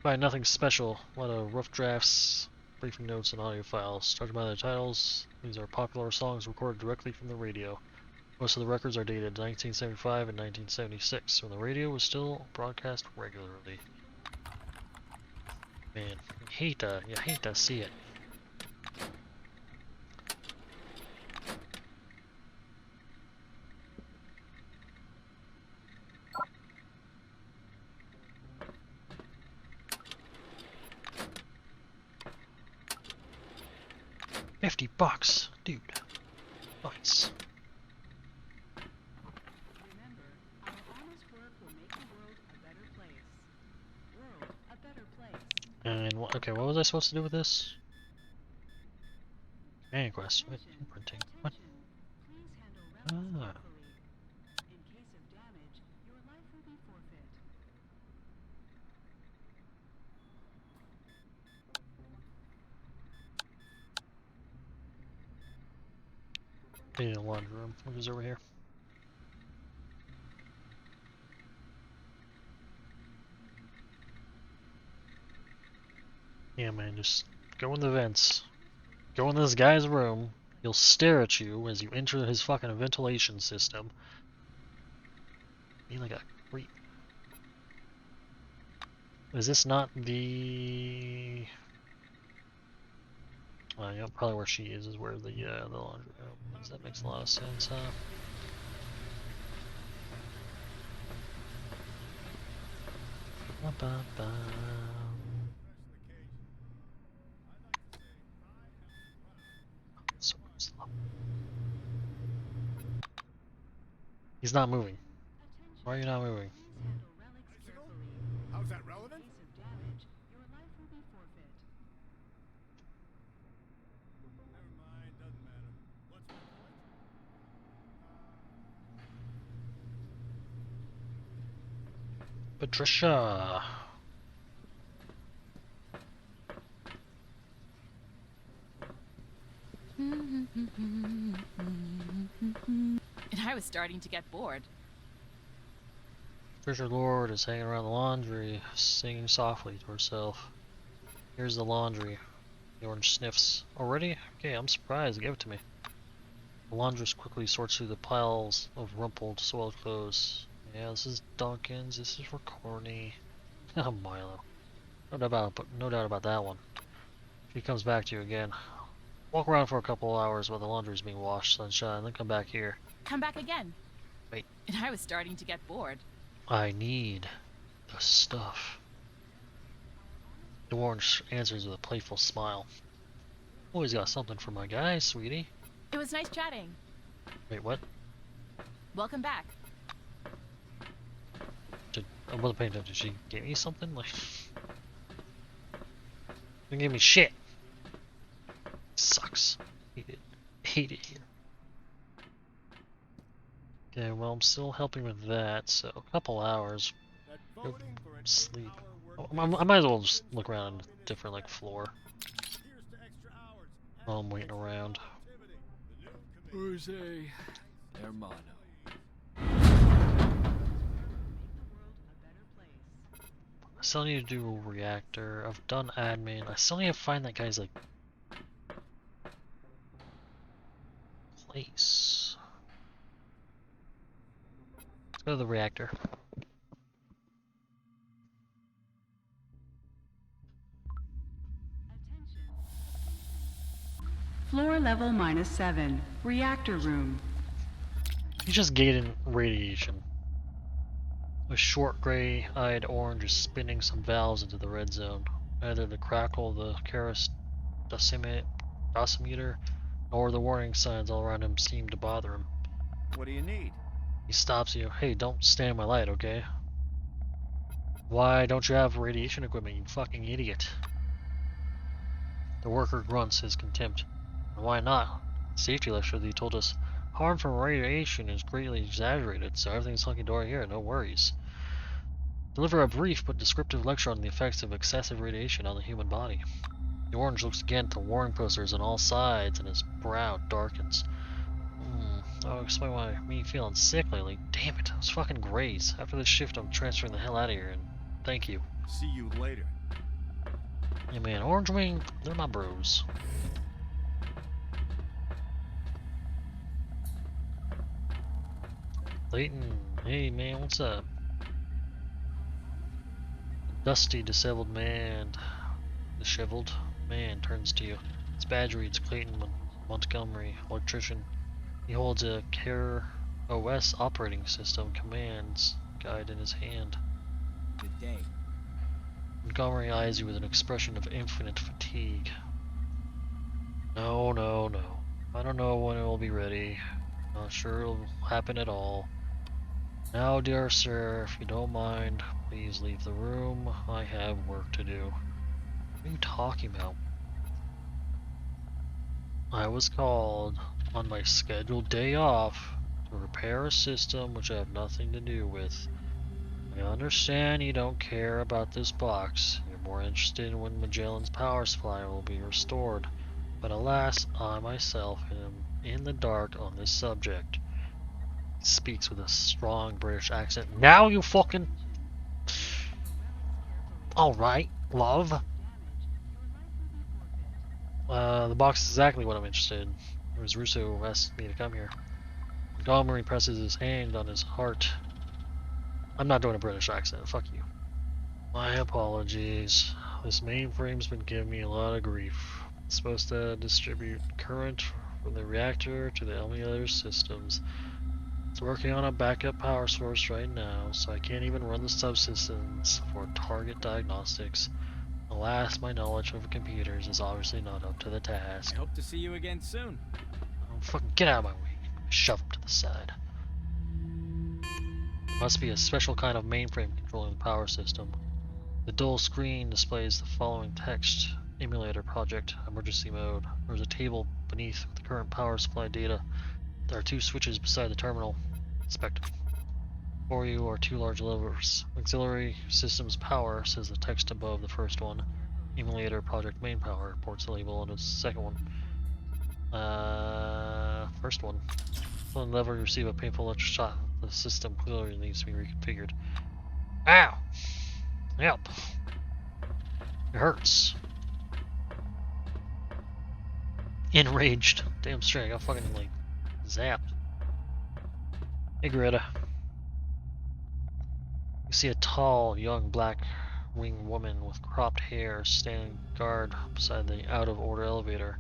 A: By nothing special. A lot of rough drafts, briefing notes, and audio files. Judging by their titles, these are popular songs recorded directly from the radio. Most of the records are dated 1975 and 1976, when the radio was still broadcast regularly. Man, you hate to see it. $50, dude. Nice.
B: Remember, our honest work will make the world a better place. World a better place.
A: And okay, what was I supposed to do with this? Any quest? Wait, printing. What?
B: Please handle relics
A: Ah.
B: carefully. In case of damage, your life will be forfeit.
A: In the laundry room. What is over here? Yeah, man, just go in the vents. Go in this guy's room. He'll stare at you as you enter his fucking ventilation system. Be like a creep. Is this not the... yeah, probably where she is where the laundry room is. That makes a lot of sense, huh? Ba-ba-ba. So slow. He's not moving. Why are you not moving?
B: Please handle relics carefully.
D: How's that
B: In
D: relevant?
B: case of damage, your life will be forfeit.
D: Never mind, doesn't matter. What's my point?
A: Patricia.
I: And I was starting to get bored.
A: Patricia Lord is hanging around the laundry, singing softly to herself. Here's the laundry. The orange sniffs. Already? Okay, I'm surprised. Give it to me. The laundress quickly sorts through the piles of rumpled, soiled clothes. Yeah, this is Duncan's. This is for Courtney. Milo. No doubt about that one. If he comes back to you again, walk around for a couple hours while the laundry's being washed, sunshine, then come back here.
I: Come back again.
A: Wait.
I: And I was starting to get bored.
A: I need the stuff. The orange answers with a playful smile. Always got something for my guy, sweetie.
I: It was nice chatting.
A: Wait, what?
I: Welcome back.
A: I wasn't paying attention. Did she give me something? Like, didn't give me shit. Sucks. Hate it here. Okay, well, I'm still helping with that, so a couple hours.
D: That
A: Go
D: voting for an
A: sleep.
D: 8-hour work
A: I might as well just look around a different, like, floor
D: Here's to extra hours.
A: while I'm waiting around.
D: Activity. The new committee.
G: Jose, hermano.
B: Make the world a better place.
A: I still need to do a reactor. I've done admin. I still need to find that guy's, like, place. Let's go to the reactor.
B: Floor level -7. Reactor room.
A: He's just gated radiation. A short gray-eyed orange is spinning some valves into the red zone. Either the crackle of the dosimeter, nor the warning signs all around him seem to bother him.
C: What do you need?
A: He stops you. Hey, don't stand in my light, okay? Why don't you have radiation equipment, you fucking idiot? The worker grunts his contempt. Why not? The safety lecture that he told us harm from radiation is greatly exaggerated, so everything's hunky-dory here, no worries. Deliver a brief but descriptive lecture on the effects of excessive radiation on the human body. The orange looks again at the warning posters on all sides, and his brow darkens. I'll explain why me feeling sick lately. Damn it, those fucking grays. After this shift, I'm transferring the hell out of here, and thank you.
D: See you later.
A: Yeah, man, Orange Wing, they're my bros. Layton, hey man, what's up? Dusty, disheveled man turns to you. His badge reads Clayton Montgomery, electrician. He holds a Care OS operating system commands guide in his hand.
C: Good day.
A: Montgomery eyes you with an expression of infinite fatigue. No. I don't know when it will be ready. Not sure it'll happen at all. Now, dear sir, if you don't mind, please leave the room. I have work to do. What are you talking about? I was called on my scheduled day off to repair a system which I have nothing to do with. I understand you don't care about this box. You're more interested in when Magellan's power supply will be restored. But alas, I myself am in the dark on this subject. He speaks with a strong British accent. Now you fucking... Alright, love. The box is exactly what I'm interested in. It was Russo who asked me to come here. Montgomery presses his hand on his heart. I'm not doing a British accent, fuck you. My apologies. This mainframe's been giving me a lot of grief. It's supposed to distribute current from the reactor to the emulator systems. It's working on a backup power source right now, so I can't even run the subsystems for target diagnostics. Alas, my knowledge of computers is obviously not up to the task.
C: I hope to see you again soon.
A: Oh, fucking get out of my way. Shove him to the side. There must be a special kind of mainframe controlling the power system. The dual screen displays the following text. Emulator project, emergency mode. There's a table beneath with the current power supply data. There are two switches beside the terminal. Inspect them. Before you are two large levers. Auxiliary systems power, says the text above the first one. Emulator project main power, reports the label on the second one. First one. One lever, receive a painful electric shock. The system clearly needs to be reconfigured. Ow! Yep. It hurts. Enraged. Damn straight, I got fucking like zapped. Hey Greta. You see a tall, young, black-winged woman with cropped hair standing guard beside the out-of-order elevator.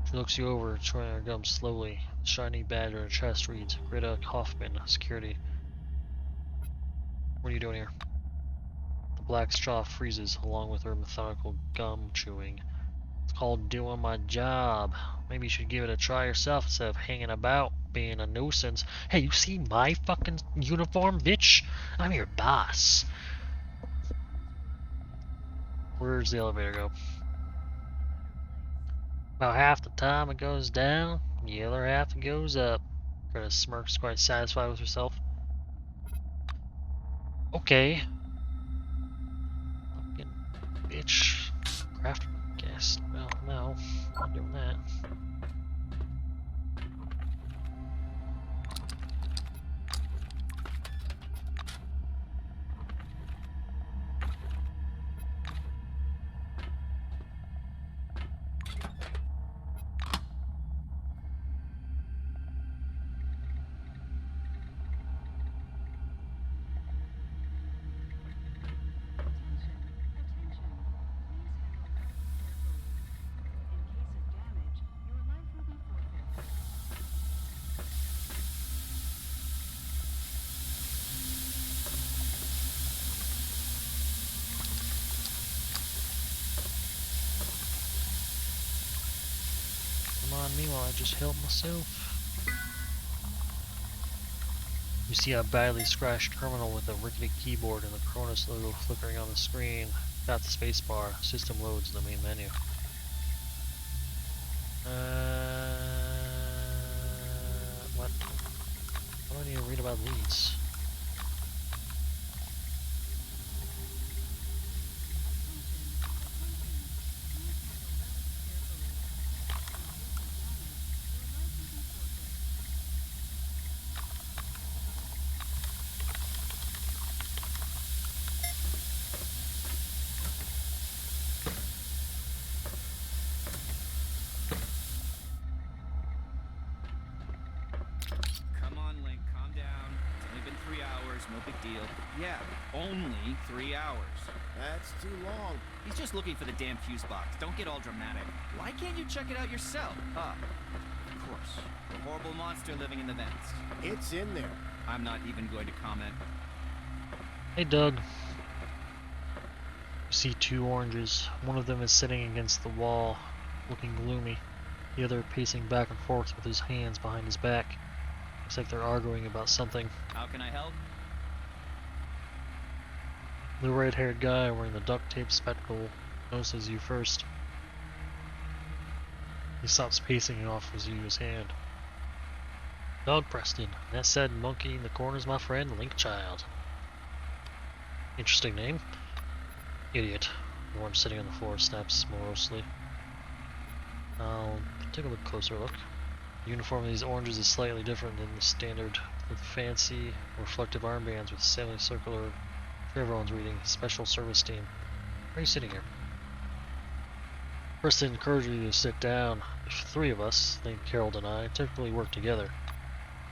A: She looks you over, chewing her gum slowly. The shiny badge on her chest reads, Greta Kaufman, security. What are you doing here? The black's jaw freezes, along with her methodical gum chewing. It's called doing my job. Maybe you should give it a try yourself instead of hanging about, being a nuisance. Hey, you see my fucking uniform, bitch? I'm your boss. Where's the elevator go? About half the time it goes down, the other half it goes up. Greta smirks, quite satisfied with herself. Okay. Fucking bitch. Craft guess. Well, no. Not doing that. on me while I just help myself. You see a badly scratched terminal with a rickety keyboard and the Cronus logo flickering on the screen. Tap the spacebar. System loads in the main menu. What? How do I need to read about these?
C: Come on, Link, calm down. It's only been 3 hours, no big deal. Yeah, only 3 hours.
D: That's too long.
C: He's just looking for the damn fuse box. Don't get all dramatic. Why can't you check it out yourself? Ah, of course. The horrible monster living in the vents.
D: It's in there.
C: I'm not even going to comment.
A: Hey Doug. You see two oranges. One of them is sitting against the wall, looking gloomy. The other pacing back and forth with his hands behind his back. Looks like they're arguing about something.
C: How can I help?
A: The red-haired guy wearing the duct tape spectacle notices you first. He stops pacing and offers you his hand. Doug Preston. That said monkey in the corner's my friend, Link Child. Interesting name. Idiot. The one sitting on the floor snaps morosely. I'll take a closer look. The uniform of these oranges is slightly different than the standard, with fancy, reflective armbands with semicircular. Everyone's reading. Special service team. Why are you sitting here? First, I encourage you to sit down. The three of us, Link, Harold, and I, typically work together.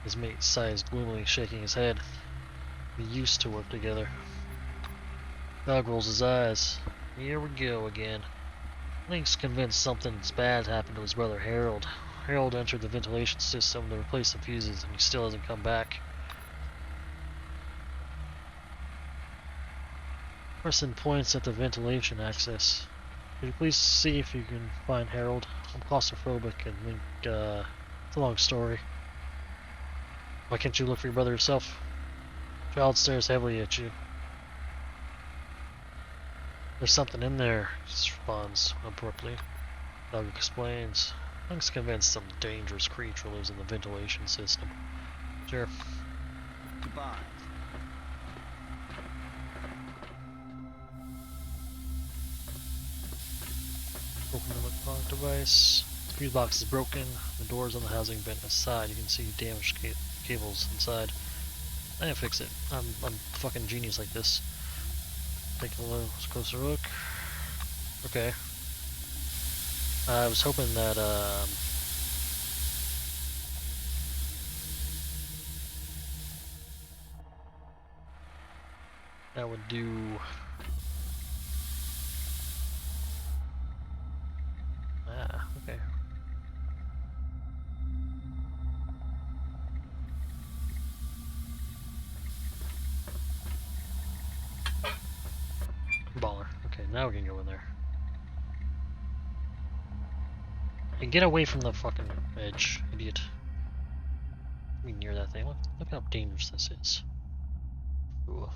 A: His mate sighs gloomily, shaking his head. We used to work together. Dog rolls his eyes. Here we go again. Link's convinced something's bad happened to his brother Harold. Harold entered the ventilation system to replace the fuses, and he still hasn't come back. Preston points at the ventilation access. Could you please see if you can find Harold? I'm claustrophobic and Link, it's a long story. Why can't you look for your brother yourself? Child stares heavily at you. There's something in there, he responds abruptly. Doug explains. Link's convinced some dangerous creature lives in the ventilation system. Sure.
C: Goodbye.
A: Open the electronic device. The fuse box is broken. The doors on the housing vent aside. You can see damaged cables inside. I can fix it. I'm fucking genius like this. Take a little closer look. Okay. I was hoping that that would do. Ah, okay. Baller. Okay, now we can go in there. And get away from the fucking edge, idiot. Be near that thing. Look how dangerous this is. Ooh.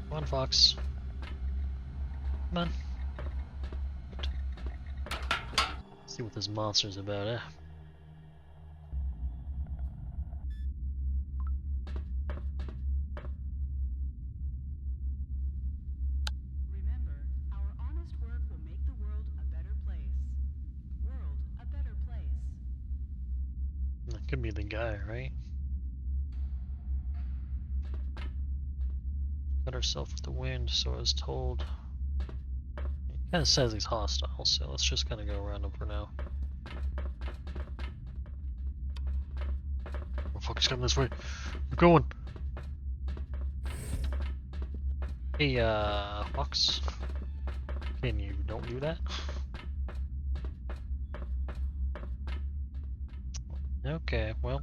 A: Come on, Fox. Come on. See what this monster's about, eh?
B: Remember, our honest work will make the world a better place. World a better place.
A: That could be the guy, right? Cut herself with the wind, so I was told. He kind of says he's hostile, so let's just kind of go around him for now. Oh fuck, he's coming this way. We're going. Hey, Fox. Can you don't do that? Okay, well.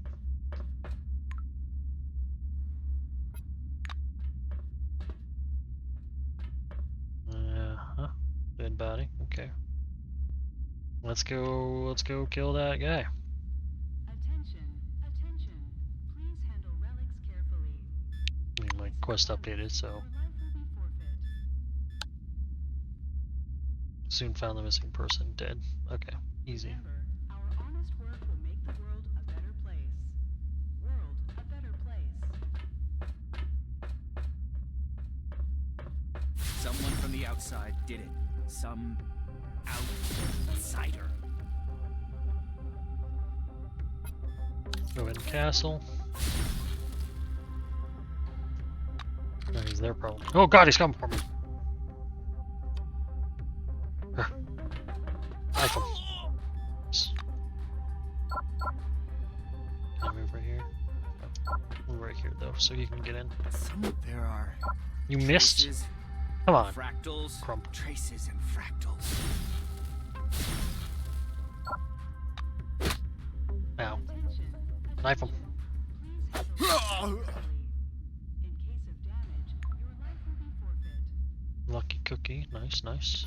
A: Let's go kill that guy.
B: Attention, attention. Please handle relics carefully.
A: I mean, my quest updated, so
B: Your life will be forfeit.
A: soon found the missing person dead. Okay, easy.
B: Remember, our honest work will make the world a better place. World a better place.
C: Someone from the outside did it. Some outsider.
A: Go in castle. No, he's their problem. Oh god, he's coming for me. Knife him. Can I move right here? No. Move right here though, so you can get in.
C: There are
A: You missed?
C: traces,
A: Come on.
C: fractals,
A: Crump.
C: traces and fractals.
A: Ow. Knife him.
B: Please handle relics carefully. In case of damage, your life will be forfeit.
A: Lucky cookie. Nice, nice.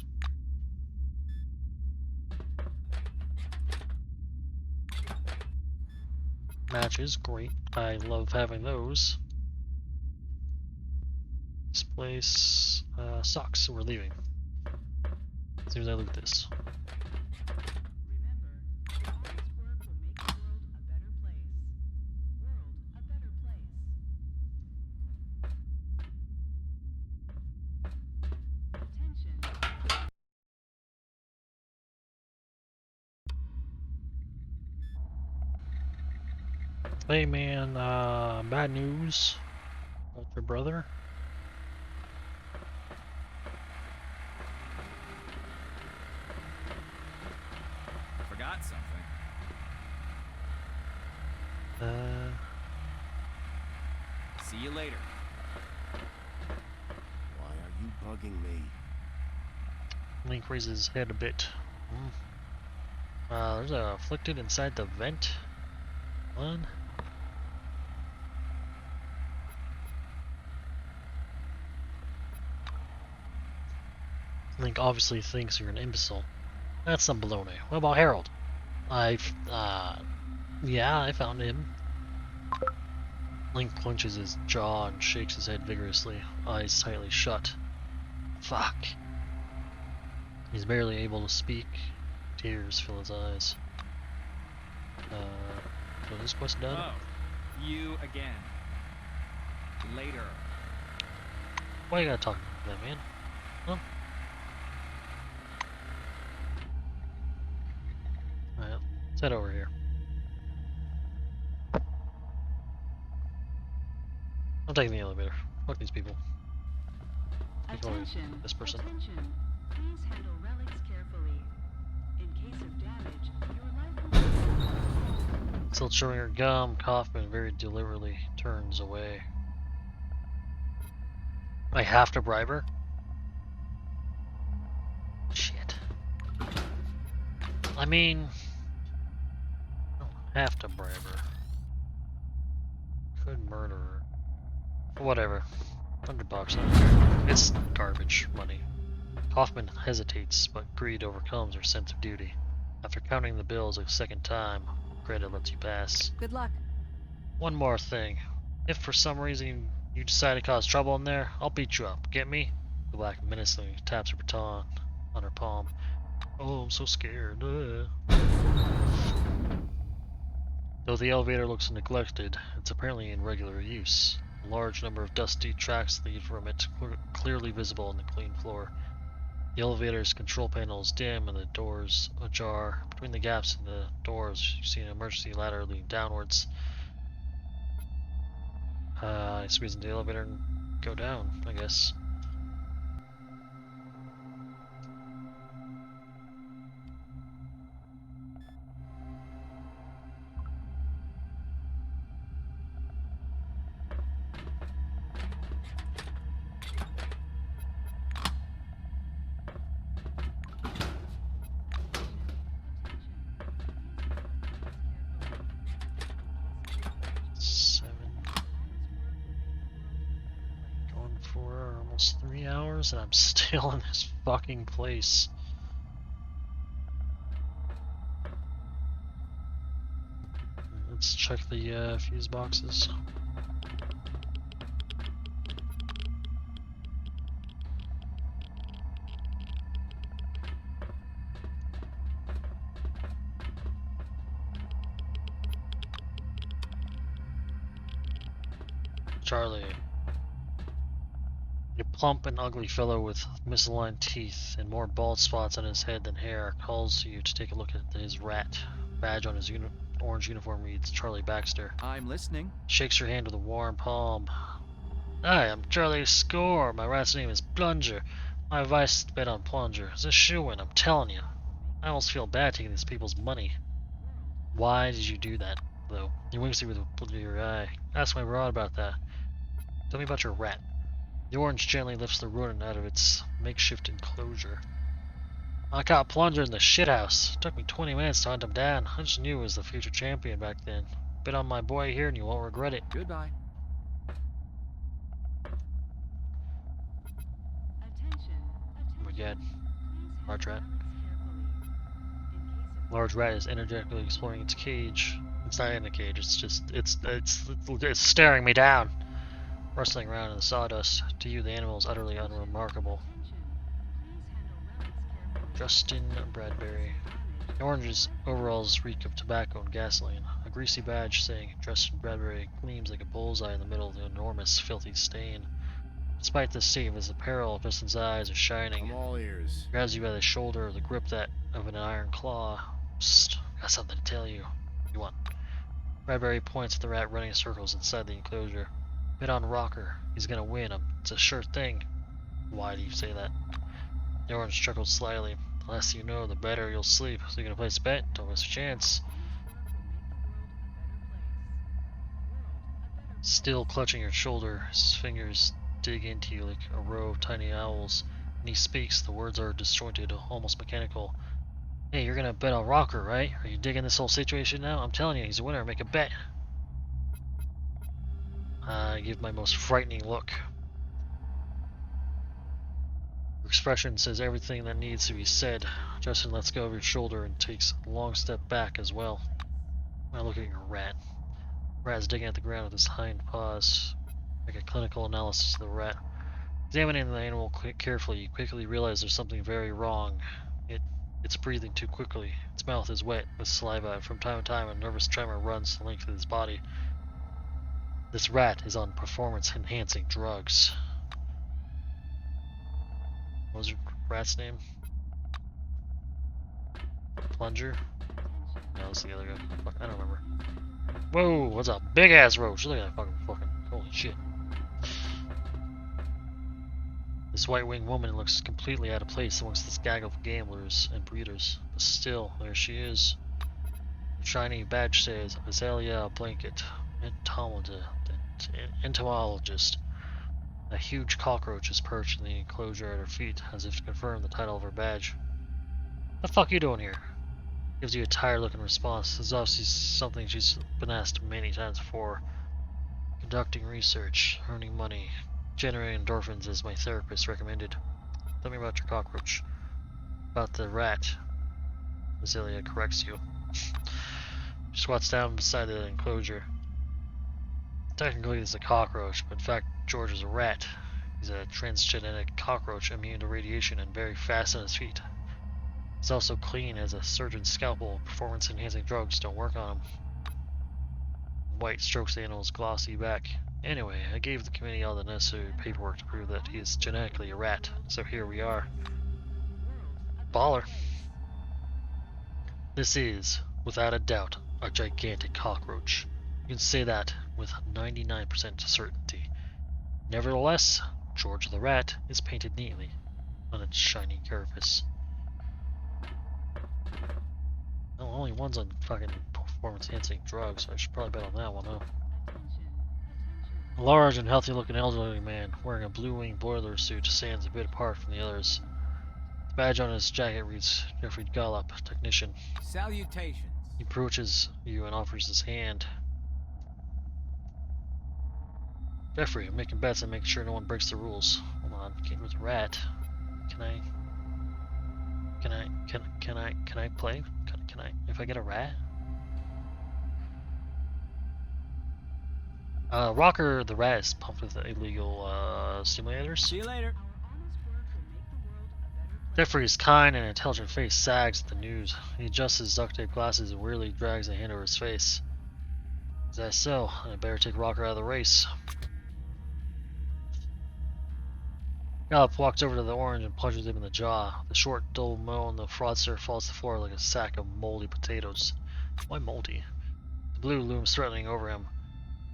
A: Matches, great. I love having those. This place sucks, so we're leaving. As soon as I loot this.
B: Remember, honest work will make the world a better place. World a better place. Attention.
A: Hey man, bad news about your brother.
C: Forgot something. See you later.
D: Why are you bugging me?
A: Link raises his head a bit. There's a afflicted inside the vent. One. Link obviously thinks you're an imbecile. That's some baloney. What about Harold? Yeah, I found him. Link clenches his jaw and shakes his head vigorously, eyes tightly shut. Fuck. He's barely able to speak. Tears fill his eyes. So this quest done?
C: Oh, you again. Later.
A: Why you gotta talk to that man? Huh? Alright, let's head over here. I'm taking the elevator. Fuck these people. Take over
B: Attention.
A: this person.
B: Attention. Please handle relics carefully. In case of damage, your life will be
A: Still chewing her gum, Kaufman very deliberately turns away. I have to bribe her? Shit. I mean, I don't have to bribe her. Could murder her. Whatever. $100, I don't care. It's garbage money. Kaufman hesitates, but greed overcomes her sense of duty. After counting the bills a second time, credit lets you pass.
K: Good luck.
A: One more thing. If for some reason you decide to cause trouble in there, I'll beat you up. Get me? The black menacingly taps her baton on her palm. Oh, I'm so scared. Though the elevator looks neglected, it's apparently in regular use. A large number of dusty tracks lead from it, clearly visible on the clean floor. The elevator's control panel is dim and the doors ajar. Between the gaps in the doors, you see an emergency ladder leading downwards. I squeeze into the elevator and go down, I guess. For almost 3 hours and I'm still in this fucking place. Let's check the fuse boxes. Charlie. A plump and ugly fellow with misaligned teeth and more bald spots on his head than hair calls you to take a look at his rat. Badge on his orange uniform reads Charlie Baxter.
G: I'm listening.
A: Shakes your hand with a warm palm. Hi, I'm Charlie Score. My rat's name is Plunger. My advice is to bet on Plunger. It's a shoo-in, I'm telling you. I almost feel bad taking these people's money. Why did you do that, though? He winks at you with your eye. Ask my rod about that. Tell me about your rat. The orange gently lifts the rodent out of its makeshift enclosure. I caught Plunger in the shithouse. It took me 20 minutes to hunt him down. I just knew he was the future champion back then. Bet on my boy here and you won't regret it.
G: Goodbye.
A: Oh my god. Large rat. Large rat is energetically exploring its cage. It's not in the cage, it's just, it's staring me down. Rustling around in the sawdust. To you, the animal is utterly unremarkable. Justin Bradbury. The orange's overalls reek of tobacco and gasoline. A greasy badge saying Justin Bradbury gleams like a bullseye in the middle of the enormous, filthy stain. Despite this state of his apparel, Justin's eyes are shining.
D: I'm all ears.
A: Grabs you by the shoulder, the grip that of an iron claw. Psst, got something to tell you. You want? Bradbury points at the rat running circles inside the enclosure. Bet on Rocker. He's gonna win. It's a sure thing. Why do you say that? The orange chuckled slyly. The less you know, the better you'll sleep. So you're gonna place a bet? Don't miss a chance. Still clutching your shoulder, his fingers dig into you like a row of tiny owls. When he speaks, the words are disjointed, almost mechanical. Hey, you're gonna bet on Rocker, right? Are you digging this whole situation now? I'm telling you, he's a winner. Make a bet. I give my most frightening look. Your expression says everything that needs to be said. Justin lets go of your shoulder and takes a long step back as well. I look at your rat. The rat is digging at the ground with his hind paws. Make a clinical analysis of the rat. Examining the animal carefully, you quickly realize there's something very wrong. It's breathing too quickly. Its mouth is wet with saliva, and from time to time a nervous tremor runs the length of his body. This rat is on performance-enhancing drugs. What was your rat's name? Plunger? No, that's the other guy. Fuck, I don't remember. Whoa, what's a big-ass roach? Look at that fucking, holy shit. This white-winged woman looks completely out of place amongst this gaggle of gamblers and breeders. But still, there she is. The shiny badge says, Azalea Blanket, entomologist. A huge cockroach is perched in the enclosure at her feet, as if to confirm the title of her badge. What the fuck you doing here? Gives you a tired look in response. This is obviously something she's been asked many times before. Conducting research, earning money, generating endorphins as my therapist recommended. Tell me about your cockroach. About the rat. Azalea corrects you. She squats down beside the enclosure. Technically it's a cockroach, but in fact George is a rat. He's a transgenic cockroach immune to radiation and very fast on his feet. He's also clean as a surgeon's scalpel. Performance enhancing drugs don't work on him. White strokes the animal's glossy back. Anyway, I gave the committee all the necessary paperwork to prove that he is genetically a rat, so here we are. Baller. This is, without a doubt, a gigantic cockroach. You can say that with 99% certainty. Nevertheless, George the rat is painted neatly on its shiny carapace. Well, only one's on fucking performance-enhancing drugs, so I should probably bet on that one, huh? A large and healthy-looking elderly man wearing a blue-winged boiler suit stands a bit apart from the others. The badge on his jacket reads Jeffrey Gollop, technician.
L: Salutations.
A: He approaches you and offers his hand. Jeffrey, I'm making bets and making sure no one breaks the rules. Hold on, can't with a rat. Can I play? Can I, if I get a rat? Rocker the rat is pumped with illegal stimulators.
G: See you later.
A: Jeffrey's kind and intelligent face sags at the news. He adjusts his duct tape glasses and wearily drags a hand over his face. Is that so? I better take Rocker out of the race. Gallop walks over to the orange and punches him in the jaw. The short, dull moan, the fraudster falls to the floor like a sack of moldy potatoes. Why moldy? The blue looms threatening over him.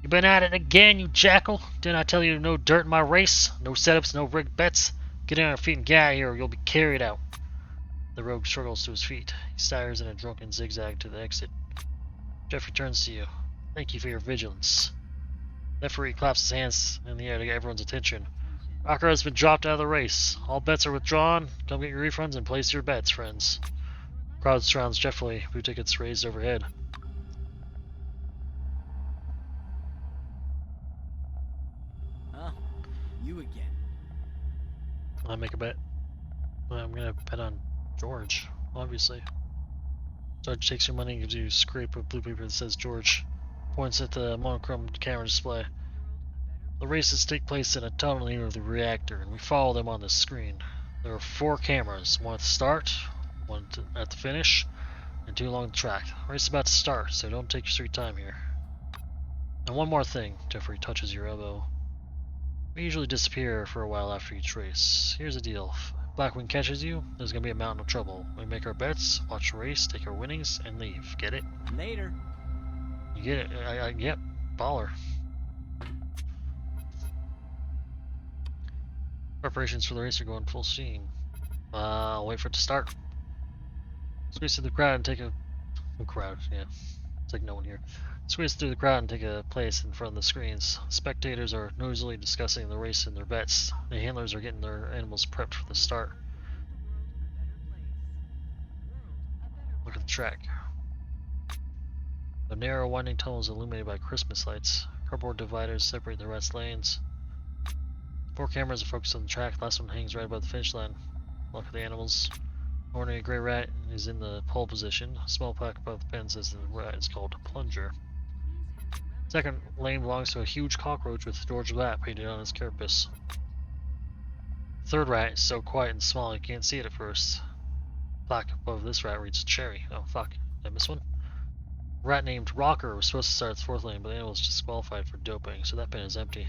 A: You been at it again, you jackal? Didn't I tell you no dirt in my race? No setups, no rigged bets? Get on your feet and get out of here or you'll be carried out. The rogue struggles to his feet. He staggers in a drunken zigzag to the exit. Jeffrey turns to you. Thank you for your vigilance. The referee claps his hands in the air to get everyone's attention. Rocker has been dropped out of the race. All bets are withdrawn. Come get your refunds and place your bets, friends. Crowd surrounds Jeffrey, blue tickets raised overhead.
G: Oh, you again.
A: I make a bet. I'm gonna bet on George, obviously. Judge takes your money and gives you a scrape of blue paper that says George. Points at the monochrome camera display. The races take place in a tunnel near the reactor, and we follow them on the screen. There are 4 cameras, one at the start, one at the finish, and 2 along the track. The race is about to start, so don't take your sweet time here. And one more thing, Jeffrey touches your elbow. We usually disappear for a while after each race. Here's the deal. If Blackwing catches you, there's gonna be a mountain of trouble. We make our bets, watch the race, take our winnings, and leave. Get it?
G: Later.
A: You get it? Yep. Baller. Preparations for the race are going full steam. I'll wait for it to start. Squeeze through the crowd and take a crowd, yeah. It's like no one here. Squeeze through the crowd and take a place in front of the screens. Spectators are noisily discussing the race and their bets. The handlers are getting their animals prepped for the start. Look at the track. The narrow winding tunnel is illuminated by Christmas lights. Cardboard dividers separate the rest lanes. 4 cameras are focused on the track. The last one hangs right above the finish line. Look at the animals. Ordinary gray rat is in the pole position. A small plaque above the pen says the rat is called Plunger. Second lane belongs to a huge cockroach with George Rat painted on his carapace. Third rat is so quiet and small you can't see it at first. Plaque above this rat reads Cherry. Oh fuck, did I miss one? A rat named Rocker was supposed to start at the 4th lane, but the animal was disqualified for doping, so that pin is empty.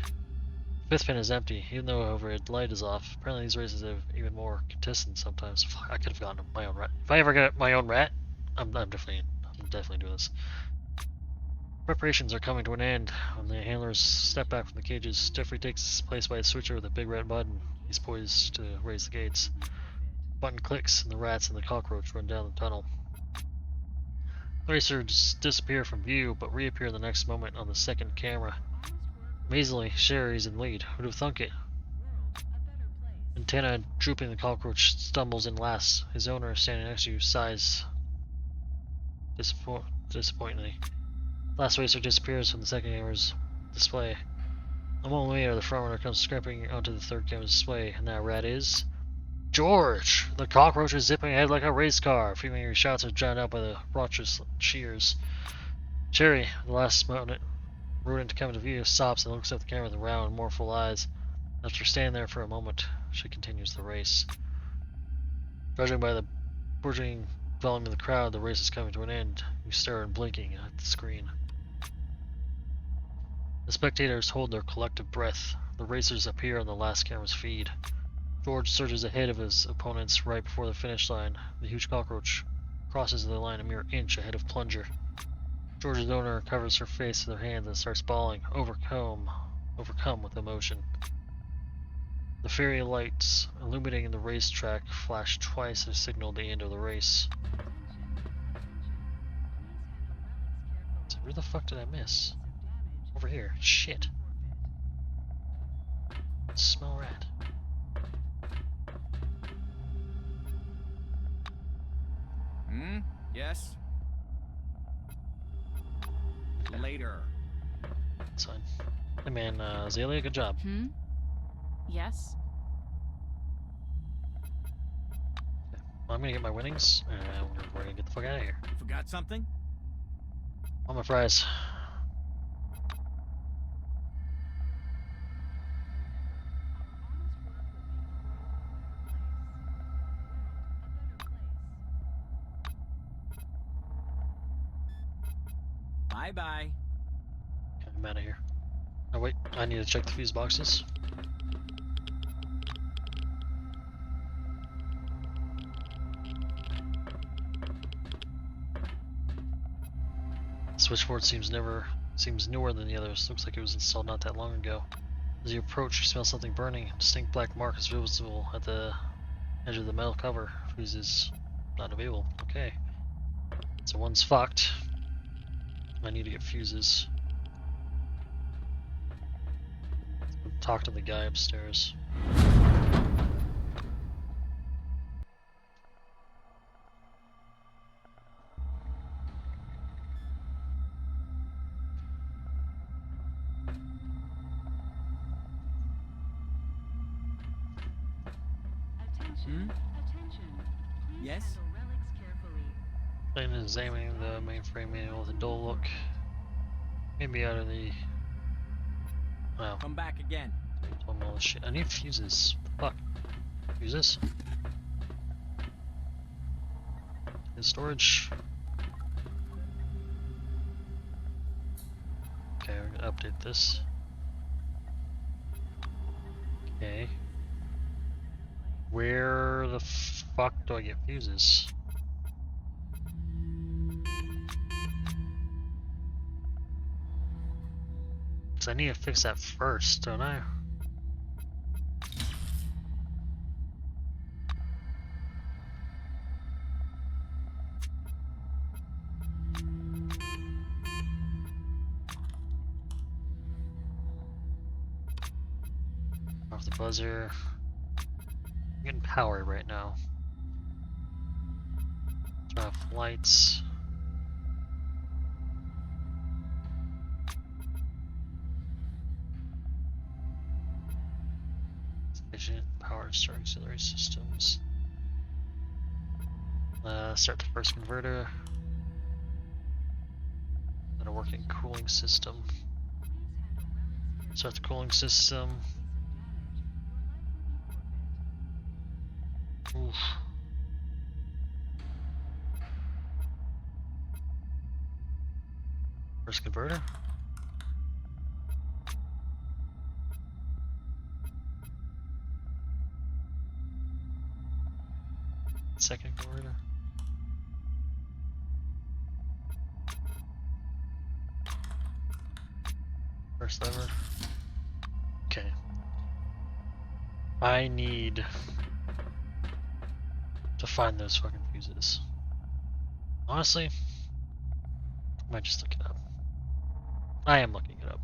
A: 5th pin is empty, even though overhead light is off. Apparently these races have even more contestants sometimes. Fuck, I could have gotten my own rat. If I ever get my own rat, I'm definitely doing this. Preparations are coming to an end. When the handlers step back from the cages, Jeffrey takes his place by a switcher with a big red button. He's poised to raise the gates. The button clicks and the rats and the cockroach run down the tunnel. The racers disappear from view, but reappear the next moment on the second camera. Amazingly, Sherry's in lead. Who'd have thunk it? Antenna drooping, the cockroach stumbles in last. His owner, standing next to you, sighs disappointingly. Last racer disappears from the second camera's display. A moment later, the front runner comes scraping onto the third camera's display, and that rat is George! The cockroach is zipping ahead like a race car. Female shouts are drowned out by the raucous cheers. Cherry, the last rodent to come into view, stops and looks at the camera with round, mournful eyes. After standing there for a moment, she continues the race. Judging by the burgeoning volume of the crowd, the race is coming to an end. You stare unblinking at the screen. The spectators hold their collective breath. The racers appear on the last camera's feed. George surges ahead of his opponents right before the finish line. The huge cockroach crosses the line a mere inch ahead of Plunger. George's owner covers her face with her hands and starts bawling, overcome with emotion. The fairy lights illuminating the racetrack flash twice to signal the end of the race. So where the fuck did I miss? Over here. Shit. Smell rat.
C: Yes?
A: Okay.
C: Later.
A: That's fine. Hey man, Azalea, good job.
I: Yes?
A: Okay. Well, I'm gonna get my winnings, and we're gonna get the fuck out of here.
G: Forgot something?
A: On my fries.
G: Bye-bye.
A: Okay, I'm out of here. Oh wait, I need to check the fuse boxes. Switchboard seems newer than the others. Looks like it was installed not that long ago. As you approach, you smell something burning. A distinct black mark is visible at the edge of the metal cover. Fuse is not available. Okay. So one's fucked. I need to get fuses. Talk to the guy upstairs.
B: Attention. Attention. Please
G: Yes?
B: handle relics carefully.
A: And examining the mainframe manual with a dull look. Maybe out of the. Wow.
G: Come back again.
A: All this shit. I need fuses. Fuck. Fuses? In storage. Okay, we're gonna update this. Okay. Where the fuck do I get fuses? Cause I need to fix that first, don't I? Off the buzzer. I'm getting power right now. Turn off lights. Sufficient power to start auxiliary systems. Start the first converter. And a working cooling system. Start the cooling system. Oof. First converter. Second converter. First lever. Okay. I need to find those fucking fuses. Honestly, I might just look it up. I am looking it up.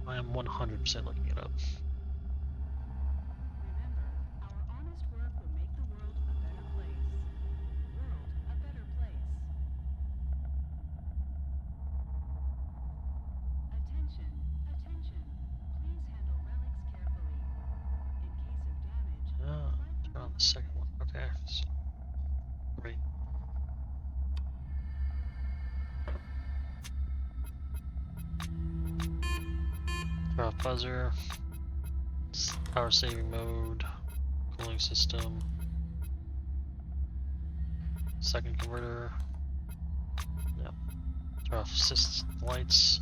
A: I am 100% looking it up.
B: Remember, our honest work will make the world a better place. World a better place. Attention. Attention. Please handle relics carefully. In case of damage,
A: Oh, turn on the second one. Okay. So, great. Turn off buzzer. Power saving mode. Cooling system. Second converter. Yep. Turn off assist lights.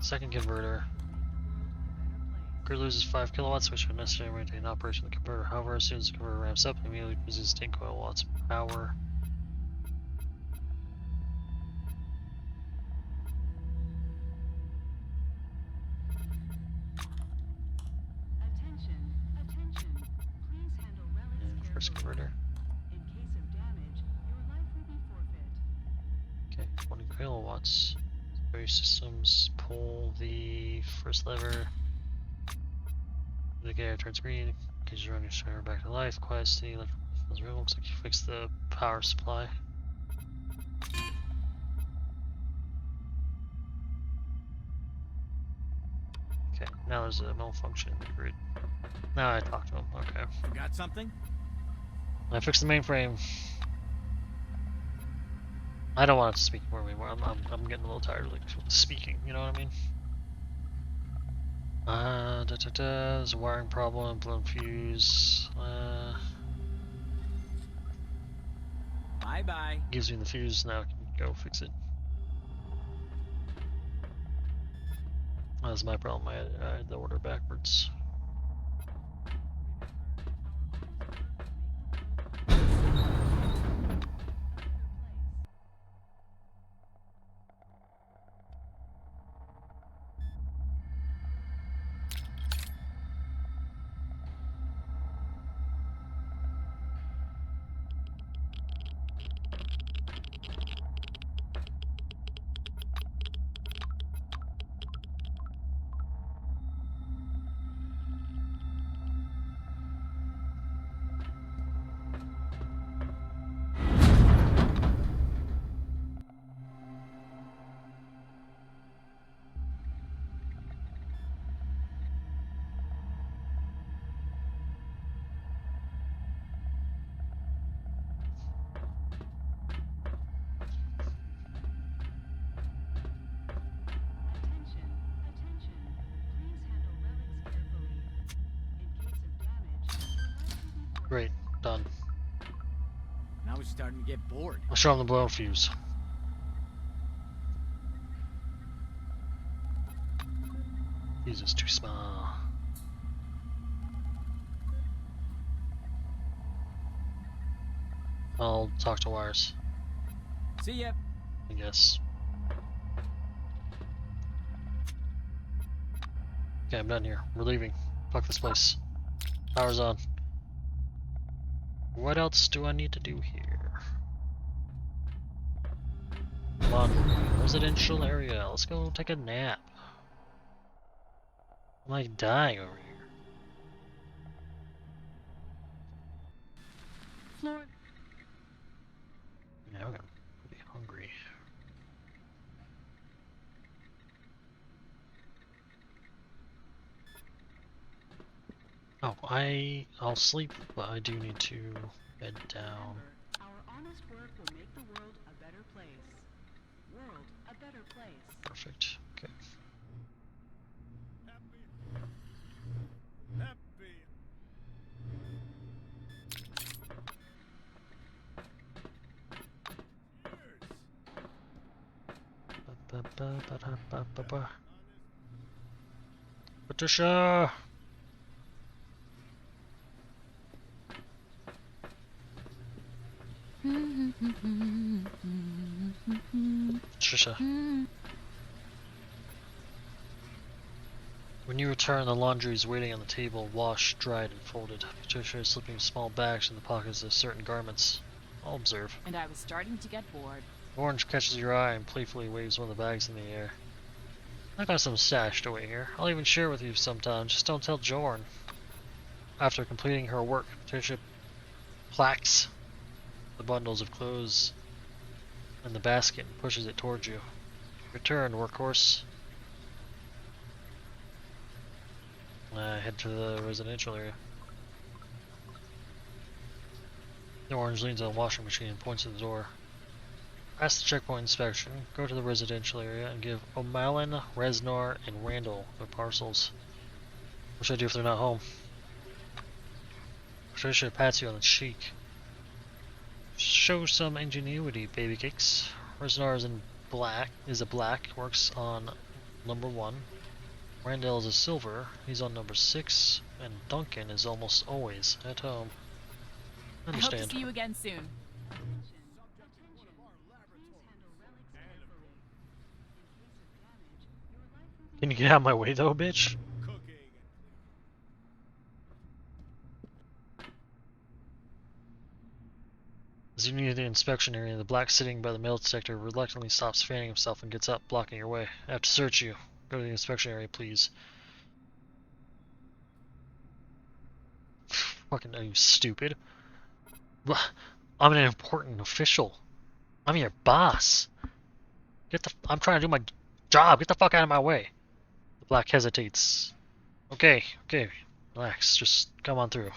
A: Second converter. Grid loses 5 kilowatts, which are necessary to maintain operation of the converter. However, as soon as the converter ramps up, it immediately loses 10 kilowatts of power.
B: Attention. Attention. Please handle relics
A: And first
B: carefully.
A: converter.
B: In case of damage, your life will be forfeit.
A: Okay, 20 kilowatts. Various systems pull the first lever. The gear turns green. In case you run your starter back to life. Quiet state. Looks like you fixed the power supply. Okay, now there's a malfunction in the grid. Now I talk to him. Okay.
G: You got something?
A: I fixed the mainframe. I don't want it to speak more anymore. I'm getting a little tired of like speaking. You know what I mean? There's a wiring problem. Blown fuse.
G: Bye-bye.
A: Gives me the fuse now. I can go fix it. That's my problem. I had the order backwards.
B: Attention, attention. Please handle relics carefully. In case of damage, your life will be forfeit.
A: Great, done.
G: Now we're starting to get bored.
A: I'll show him the blown fuse. Fuse is too small. I'll talk to wires,
G: See ya.
A: I guess. Okay, I'm done here. We're leaving. Fuck this place. Power's on. What else do I need to do here? Laundry, residential area. Let's go take a nap. I'm like dying over here.
B: Floor.
A: Yeah, I'm gonna be hungry. Oh, I'll sleep, but I do need to bed down.
B: Our honest work will make the world a better place. World a better place.
A: Perfect. Okay.
D: Happy.
A: Ba-ba-ba-ba-da-ba-ba-ba. Patricia! Patricia. When you return, the laundry is waiting on the table, washed, dried, and folded. Patricia is slipping small bags in the pockets of certain garments. I'll observe.
I: And I was starting to get bored.
A: Orange catches your eye and playfully waves one of the bags in the air. I got some stashed away here. I'll even share with you sometime. Just don't tell Jorn. After completing her work, Patricia plaques the bundles of clothes in the basket and pushes it towards you. Return, workhorse. Head to the residential area. The orange leans on the washing machine and points to the door. Pass the checkpoint inspection, go to the residential area, and give O'Malley, Reznor, and Randall their parcels. What should I do if they're not home? Patricia pats you on the cheek. Show some ingenuity, baby cakes. Reznor is a black, works on number 1. Randall is a silver, he's on number 6, and Duncan is almost always at home.
I: I hope
A: Understand.
I: to see you again soon.
A: Can you get out of my way though, bitch? As you near the inspection area, the black sitting by the metal detector reluctantly stops fanning himself and gets up, blocking your way. I have to search you. Go to the inspection area, please. Fucking, are you stupid? I'm an important official. I'm your boss. I'm trying to do my job. Get the fuck out of my way. The black hesitates. Okay, relax. Just come on through.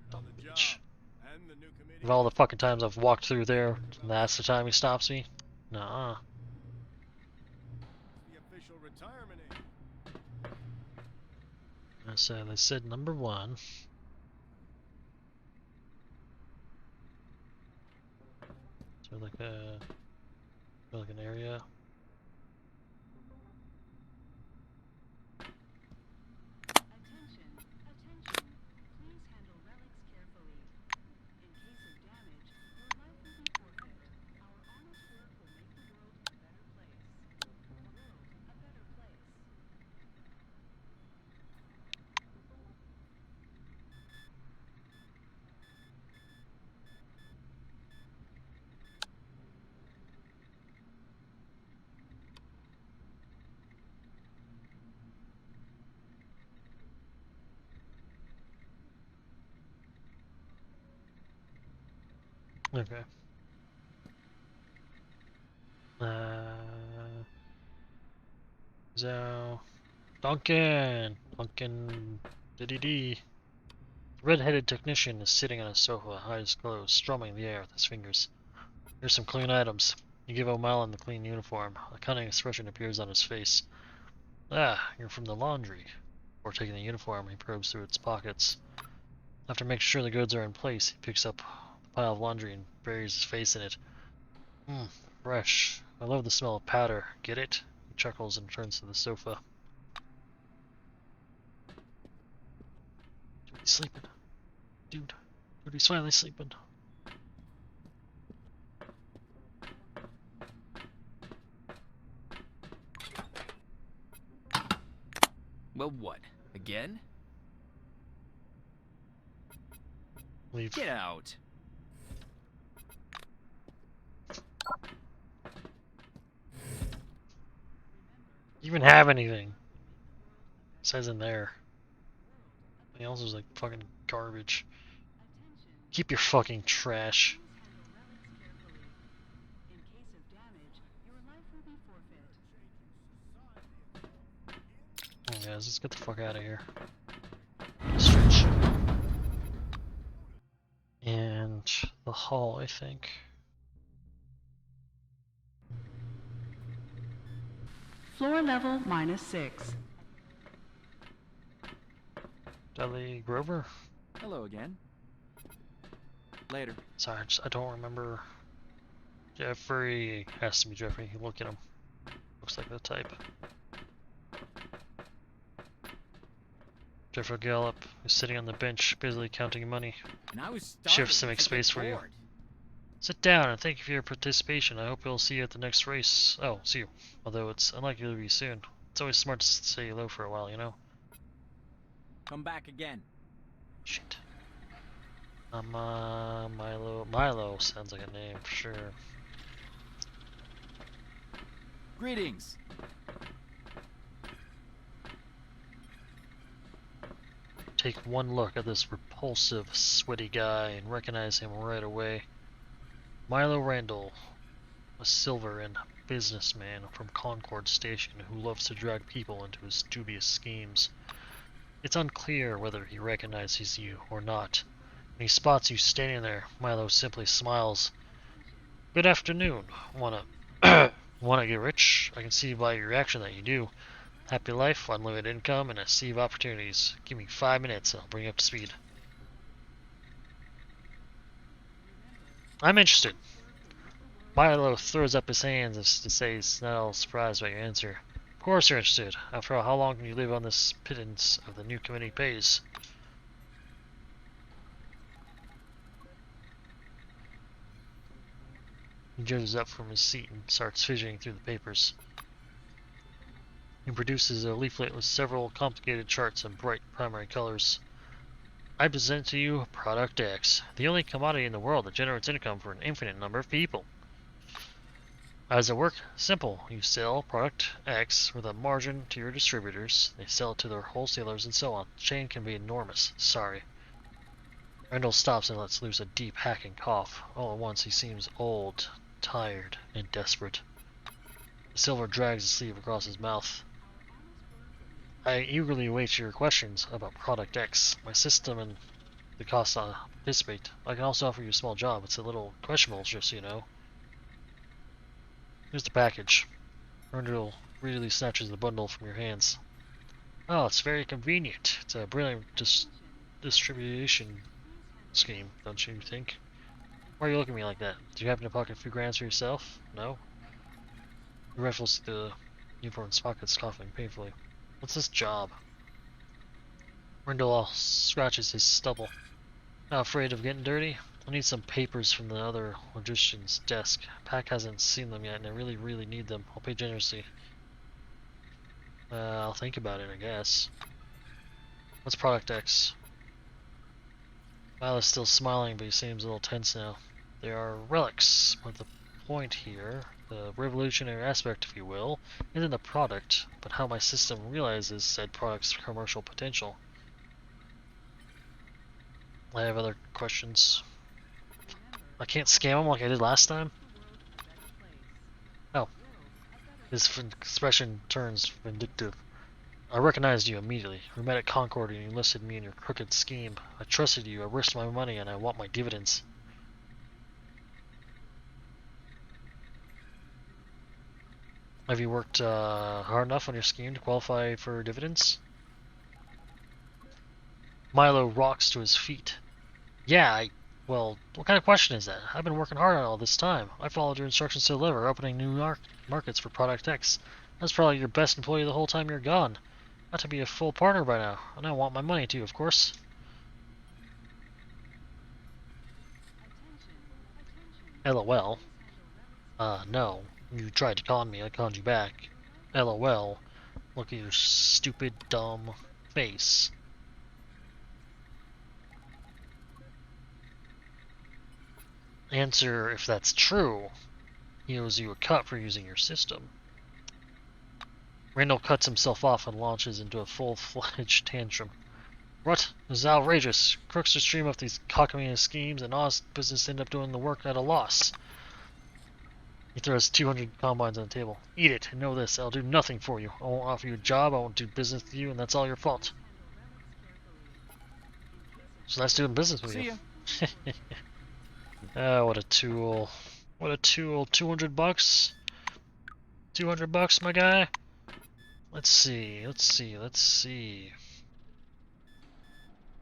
A: Dumb bitch. Of all the fucking times I've walked through there, that's the time he stops me? Nuh-uh. So they said number 1. So like an area. Okay. So Duncan, diddy. The red-headed technician is sitting on a sofa, eyes closed, strumming the air with his fingers. Here's some clean items. You give O'Malley the clean uniform. A cunning expression appears on his face. Ah, you're from the laundry. Before taking the uniform, he probes through its pockets. After making sure the goods are in place, he picks up the pile of laundry and buries his face in it. Fresh. I love the smell of powder. Get it? He chuckles and turns to the sofa. Dude, he's sleeping. Dude, he's finally sleeping.
C: Well, what? Again?
A: Leave.
C: Get out.
A: You even have anything? It says in there. Everything else is like fucking garbage. Keep your fucking trash.
B: In case of damage, your life will be forfeit.
A: Oh, guys, let's get the fuck out of here. Stretch. And the hall, I think.
B: Floor level -6.
A: Dudley Grover?
G: Hello again. Later.
A: Sorry, I don't remember. Jeffrey has to be Jeffrey. Look at him. Looks like the type. Jeffrey Gallup is sitting on the bench, busily counting money.
C: And I was
A: Shifts to make space for you. Sit down and thank you for your participation. I hope we'll see you at the next race. Oh, see you. Although it's unlikely to be soon. It's always smart to say hello for a while, you know?
G: Come back again.
A: Shit. Milo. Milo sounds like a name for sure.
G: Greetings.
A: Take one look at this repulsive, sweaty guy and recognize him right away. Milo Randall, a Silverin businessman from Concord Station who loves to drag people into his dubious schemes. It's unclear whether he recognizes you or not. When he spots you standing there, Milo simply smiles. Good afternoon. Wanna get rich? I can see by your reaction that you do. Happy life, unlimited income, and a sea of opportunities. Give me 5 minutes and I'll bring you up to speed. I'm interested. Milo throws up his hands as to say he's not all surprised by your answer. Of course you're interested. After all, how long can you live on this pittance of the new committee pays? He judges up from his seat and starts fidgeting through the papers. He produces a leaflet with several complicated charts and bright primary colors. I present to you Product X, the only commodity in the world that generates income for an infinite number of people. How does it work? Simple. You sell Product X with a margin to your distributors. They sell it to their wholesalers and so on. The chain can be enormous. Sorry. Randall stops and lets loose a deep hacking cough. All at once he seems old, tired, and desperate. The silver drags his sleeve across his mouth. I eagerly await your questions about Product X, my system, and the cost to participate. I can also offer you a small job. It's a little questionable, just so you know. Here's the package. Randall greedily snatches the bundle from your hands. Oh, it's very convenient. It's a brilliant distribution scheme, don't you think? Why are you looking at me like that? Do you happen to pocket a few grand for yourself? No? He rifles the uniform's pockets, coughing painfully. What's this job? Randall scratches his stubble. Not afraid of getting dirty? I need some papers from the other logician's desk. Pack hasn't seen them yet, and I really need them. I'll pay generously. I'll think about it, I guess. What's Product X? Milo's still smiling, but he seems a little tense now. They are relics, but the point here, the revolutionary aspect, if you will, isn't the product, but how my system realizes said product's commercial potential. I have other questions. I can't scam him like I did last time? Oh. His expression turns vindictive. I recognized you immediately. We met at Concord and you enlisted me in your crooked scheme. I trusted you, I risked my money, and I want my dividends. Have you worked hard enough on your scheme to qualify for dividends? Milo rocks to his feet. Yeah, well, what kind of question is that? I've been working hard on all this time. I followed your instructions to deliver, opening new markets for Product X. That's probably your best employee the whole time you're gone. Got to be a full partner by now, and I want my money too, of course. LOL. No. You tried to con me, I conned you back. LOL. Look at your stupid, dumb face. Answer if that's true. He owes you a cut for using your system. Randall cuts himself off and launches into a full-fledged tantrum. What? This is outrageous. Crooks just dream up these cockamamie schemes and honest business end up doing the work at a loss. He throws 200 combines on the table. Eat it, and know this, I'll do nothing for you. I won't offer you a job, I won't do business with you, and that's all your fault. So that's doing business with you.
C: See ya.
A: Oh, what a tool. What a tool. 200 bucks? 200 bucks, my guy? Let's see.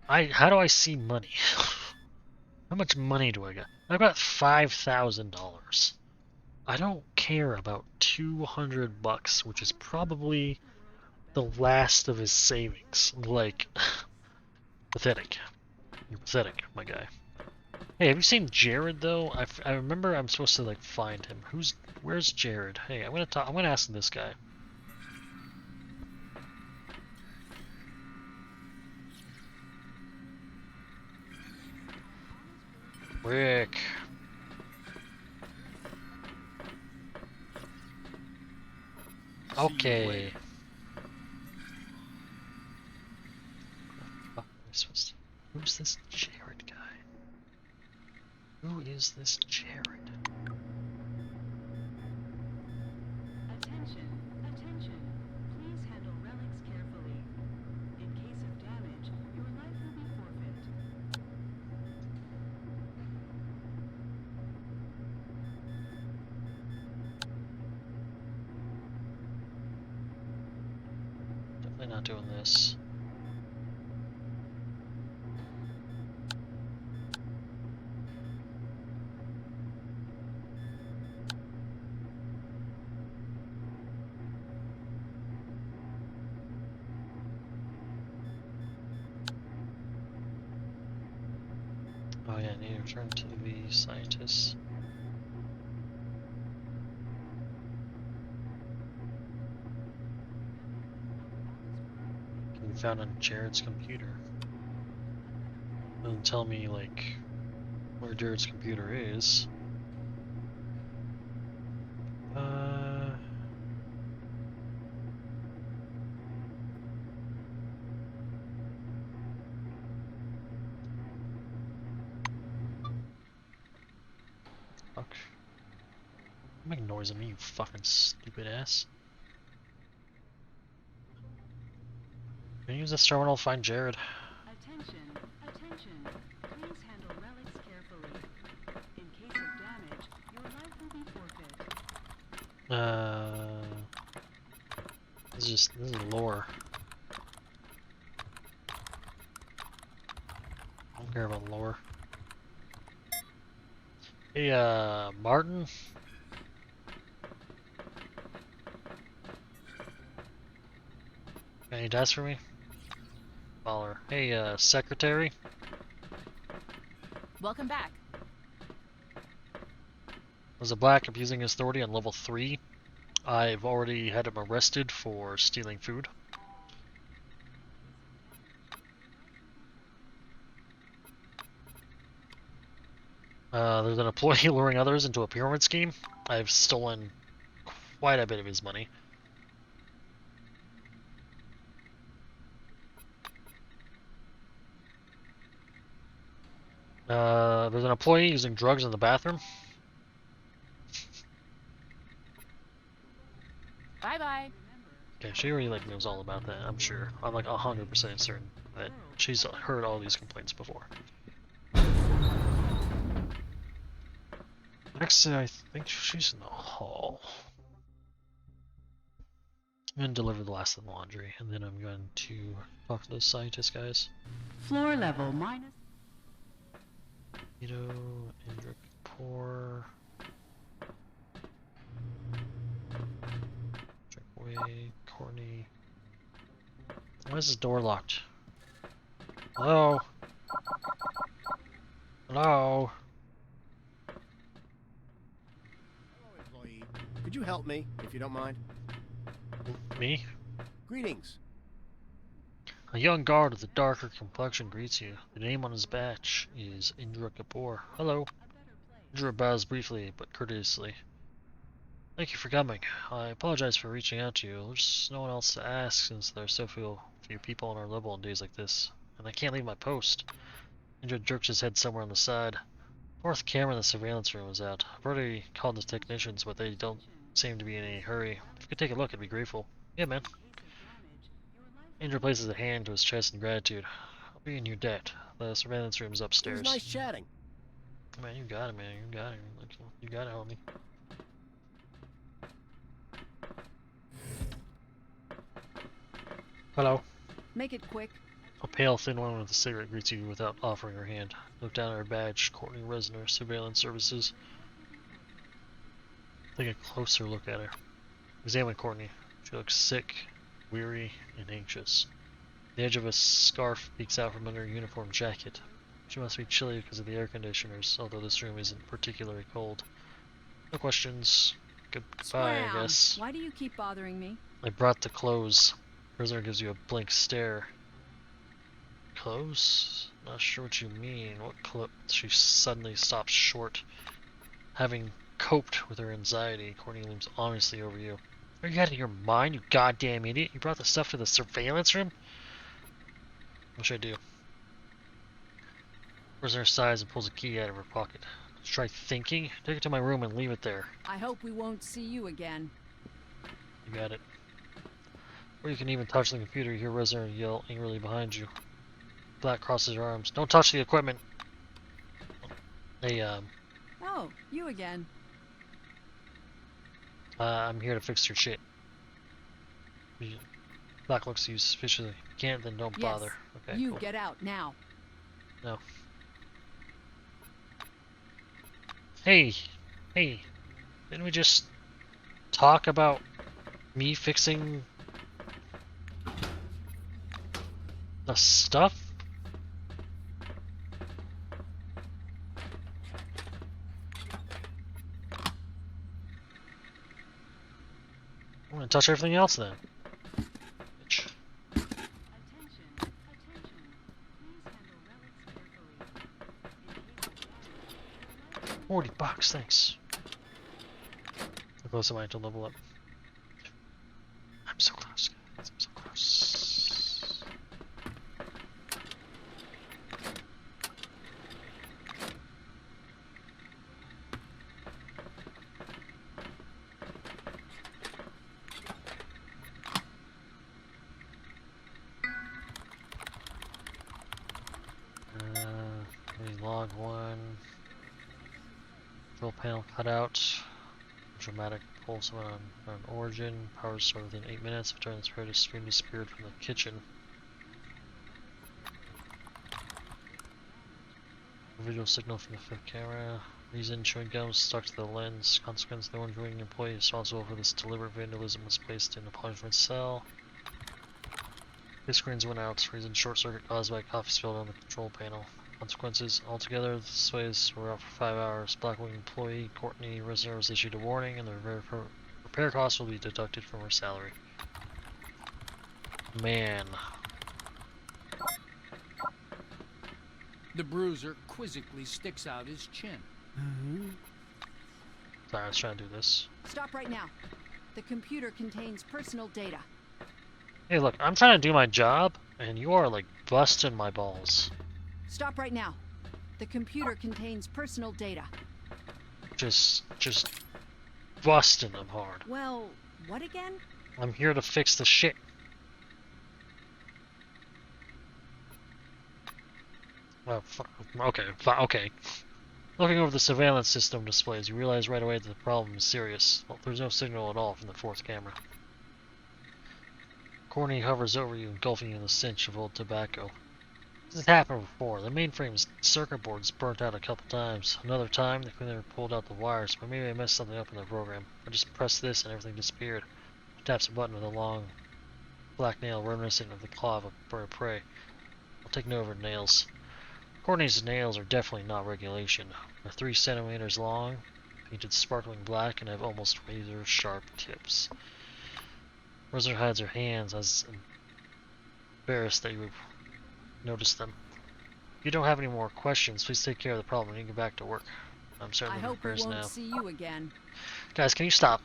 A: How do I see money? How much money do I got? I've got $5,000. I don't care about 200 bucks, which is probably the last of his savings. Like, pathetic. You're pathetic, my guy. Hey, have you seen Jared though? I remember I'm supposed to like find him. Where's Jared? Hey, I'm gonna ask this guy. Rick. Okay. Who's this Jared guy? Who is this Jared?
B: Attention, attention. Please handle relics carefully. In case of damage, your life will be forfeit.
A: Definitely not doing this. Oh yeah, I need to return to the scientists. Can be found on Jared's computer. Doesn't tell me like where Jared's computer is. Fuck. Don't make noise at me, you fucking stupid ass. Can you use this terminal to find Jared?
B: Attention, attention. Please handle relics carefully. In case of damage, your life will be forfeit.
A: This is lore. I don't care about lore. Hey, Martin? Got any dice for me? Baller. Hey, secretary?
I: Welcome back.
A: Was a black abusing his authority on level 3. I've already had him arrested for stealing food. There's an employee luring others into a pyramid scheme. I've stolen quite a bit of his money. There's an employee using drugs in the bathroom.
I: Bye-bye.
A: Okay, she already like knows all about that, I'm sure. I'm like 100% certain that she's heard all these complaints before. Actually, I think she's in the hall. I'm gonna deliver the last of the laundry, and then I'm going to talk to those scientist guys.
B: Floor level minus.
A: Indra Kapoor. Check away, Courtney. Why is this door locked? Hello? Hello?
D: Hello, employee. Could you help me, if you don't mind?
A: Me?
D: Greetings.
A: A young guard with a darker complexion greets you. The name on his badge is Indra Kapoor. Hello. Indra bows briefly, but courteously. Thank you for coming. I apologize for reaching out to you. There's no one else to ask since there are so few people on our level on days like this. And I can't leave my post. Indra jerks his head somewhere on the side. Fourth camera in the surveillance room is out. I've already called the technicians, but they don't seem to be in any hurry. If you could take a look, I'd be grateful. Yeah, man. Indra places a hand to his chest in gratitude. I'll be in your debt. The surveillance room's
D: It was
A: upstairs.
D: nice chatting.
A: Man, you got it, man. You got it. You got it, homie. Hello.
K: Make it quick.
A: A pale, thin woman with a cigarette greets you without offering her hand. Look down at her badge, Courtney Resner, Surveillance Services. Take a closer look at her. Examine Courtney. She looks sick, weary, and anxious. The edge of a scarf peeks out from under her uniform jacket. She must be chilly because of the air conditioners, although this room isn't particularly cold. No questions. Goodbye, I guess.
K: Why do you keep bothering me?
A: I brought the clothes. Prisoner gives you a blank stare. Clothes? Not sure what you mean. What clothes? She suddenly stops short. Having coped with her anxiety, Courtney looms ominously over you. Are you out of your mind, you goddamn idiot? You brought the stuff to the surveillance room? What should I do? Prisoner sighs and pulls a key out of her pocket. Let's try thinking. Take it to my room and leave it there.
K: I hope we won't see you again.
A: You got it. Or you can even touch the computer. You hear Resner yell angrily behind you. Black crosses her arms. Don't touch the equipment! Hey,
K: Oh, you again.
A: I'm here to fix your shit. Black looks at you suspiciously. You can't, then don't
K: Yes.
A: bother. Okay,
K: You
A: cool.
K: get out now.
A: No. Hey! Hey! Didn't we just talk about me fixing the stuff? I'm gonna touch everything else then. Bitch.
B: Attention, attention. Please handle relics carefully.
A: $40, thanks. How close am I to level up? I'm so close, guys. I'm so close. Log 1. Control panel cutout. Dramatic pulse on origin. Power restore within 8 minutes. Return this pair to screen disappeared from the kitchen. Visual signal from the fifth camera. Reason chewing gum stuck to the lens. Consequence: the orange wing employee responsible for this deliberate vandalism was placed in a punishment cell. The screens went out. Reason: short circuit caused by coffee spilled on the control panel. Consequences: altogether, the displays were out for 5 hours. Blackwing employee Courtney Resner was issued a warning, and the repair costs will be deducted from her salary. Man.
E: The bruiser quizzically sticks out his chin.
A: Sorry, I was trying to do this.
K: Stop right now. The computer contains personal data.
A: Hey, look, I'm trying to do my job, and you are, like, busting my balls.
K: Stop right now. The computer contains personal data.
A: Just busting them hard.
K: Well, what again?
A: I'm here to fix the shit. Oh, fuck. Okay, okay. Looking over the surveillance system displays, you realize right away that the problem is serious. Well, there's no signal at all from the fourth camera. Courtney hovers over you, engulfing you in the stench of old tobacco. This has happened before. The mainframe's circuit board's burnt out a couple times. Another time, the cleaner pulled out the wires, but maybe I messed something up in the program. I just pressed this and everything disappeared. She taps a button with a long black nail reminiscent of the claw of a bird of prey. I'll take note of her nails. Courtney's nails are definitely not regulation. They're 3 centimeters long, painted sparkling black, and have almost razor-sharp tips. Rosa hides her hands, as embarrassed that you would notice them. If you don't have any more questions, please take care of the problem and you can get back to work. I'm starting
K: I
A: the
K: hope we
A: repairs
K: won't
A: now.
K: see you again.
A: Guys, can you stop?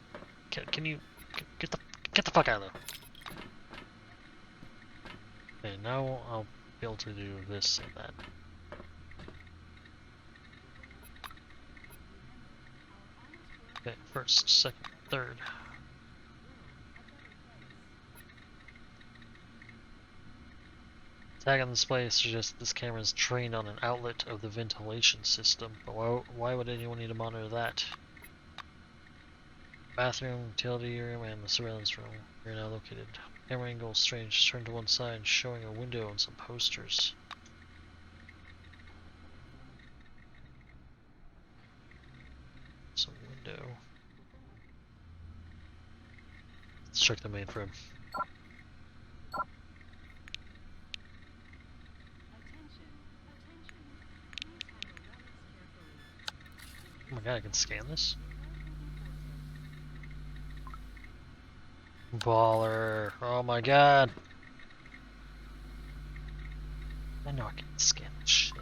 A: Can you get the fuck out of there? Okay, now I'll be able to do this and that. Okay, first, second, third. Tag on the display suggests that this camera is trained on an outlet of the ventilation system, but why would anyone need to monitor that? Bathroom, utility room, and the surveillance room are now located. Camera angle is strange, turned to one side, showing a window and some posters. Some window. Let's check the mainframe. Oh my god, I can scan this? Baller. Oh my god. I know I can scan this shit.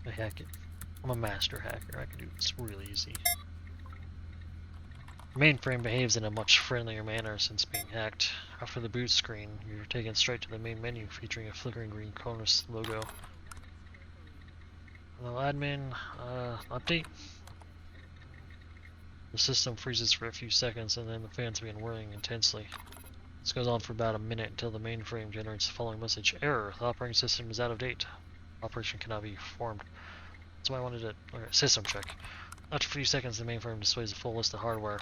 A: I hack it. I'm a master hacker. I can do this really easy. The mainframe behaves in a much friendlier manner since being hacked. After the boot screen, you're taken straight to the main menu featuring a flickering green Cronus logo. Hello admin, update. The system freezes for a few seconds and then the fans begin whirring intensely. This goes on for about a minute until the mainframe generates the following message. Error, the operating system is out of date. Operation cannot be performed. That's why I wanted to... Okay, system check. After a few seconds, the mainframe displays a full list of hardware.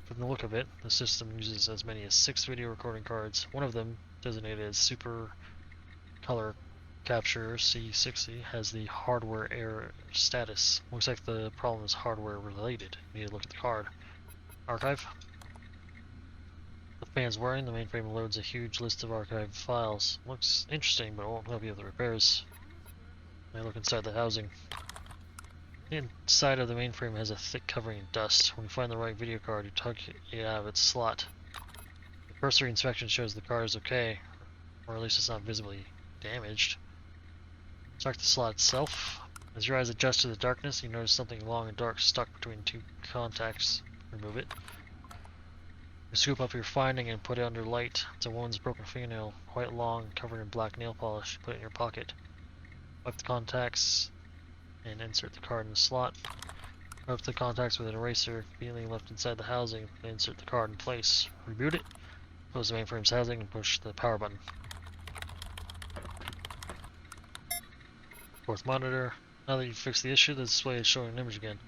A: From the look of it, the system uses as many as 6 video recording cards. One of them, designated as Super Color Capture C60, has the hardware error status. Looks like the problem is hardware related. You need to look at the card. Archive. The fan's whirring, the mainframe loads a huge list of archived files. Looks interesting, but it won't help you with the repairs. I look inside the housing. The inside of the mainframe has a thick covering of dust. When you find the right video card, you tug it out of its slot. The cursory inspection shows the card is okay, or at least it's not visibly damaged. Select the slot itself. As your eyes adjust to the darkness, you notice something long and dark stuck between 2 contacts. Remove it. You scoop up your finding and put it under light. It's a woman's broken fingernail, quite long, covered in black nail polish. Put it in your pocket. Wipe the contacts and insert the card in the slot. Rub the contacts with an eraser conveniently left inside the housing, then insert the card in place. Reboot it, close the mainframe's housing, and push the power button. Fourth monitor. Now that you've fixed the issue, the display is showing an image again.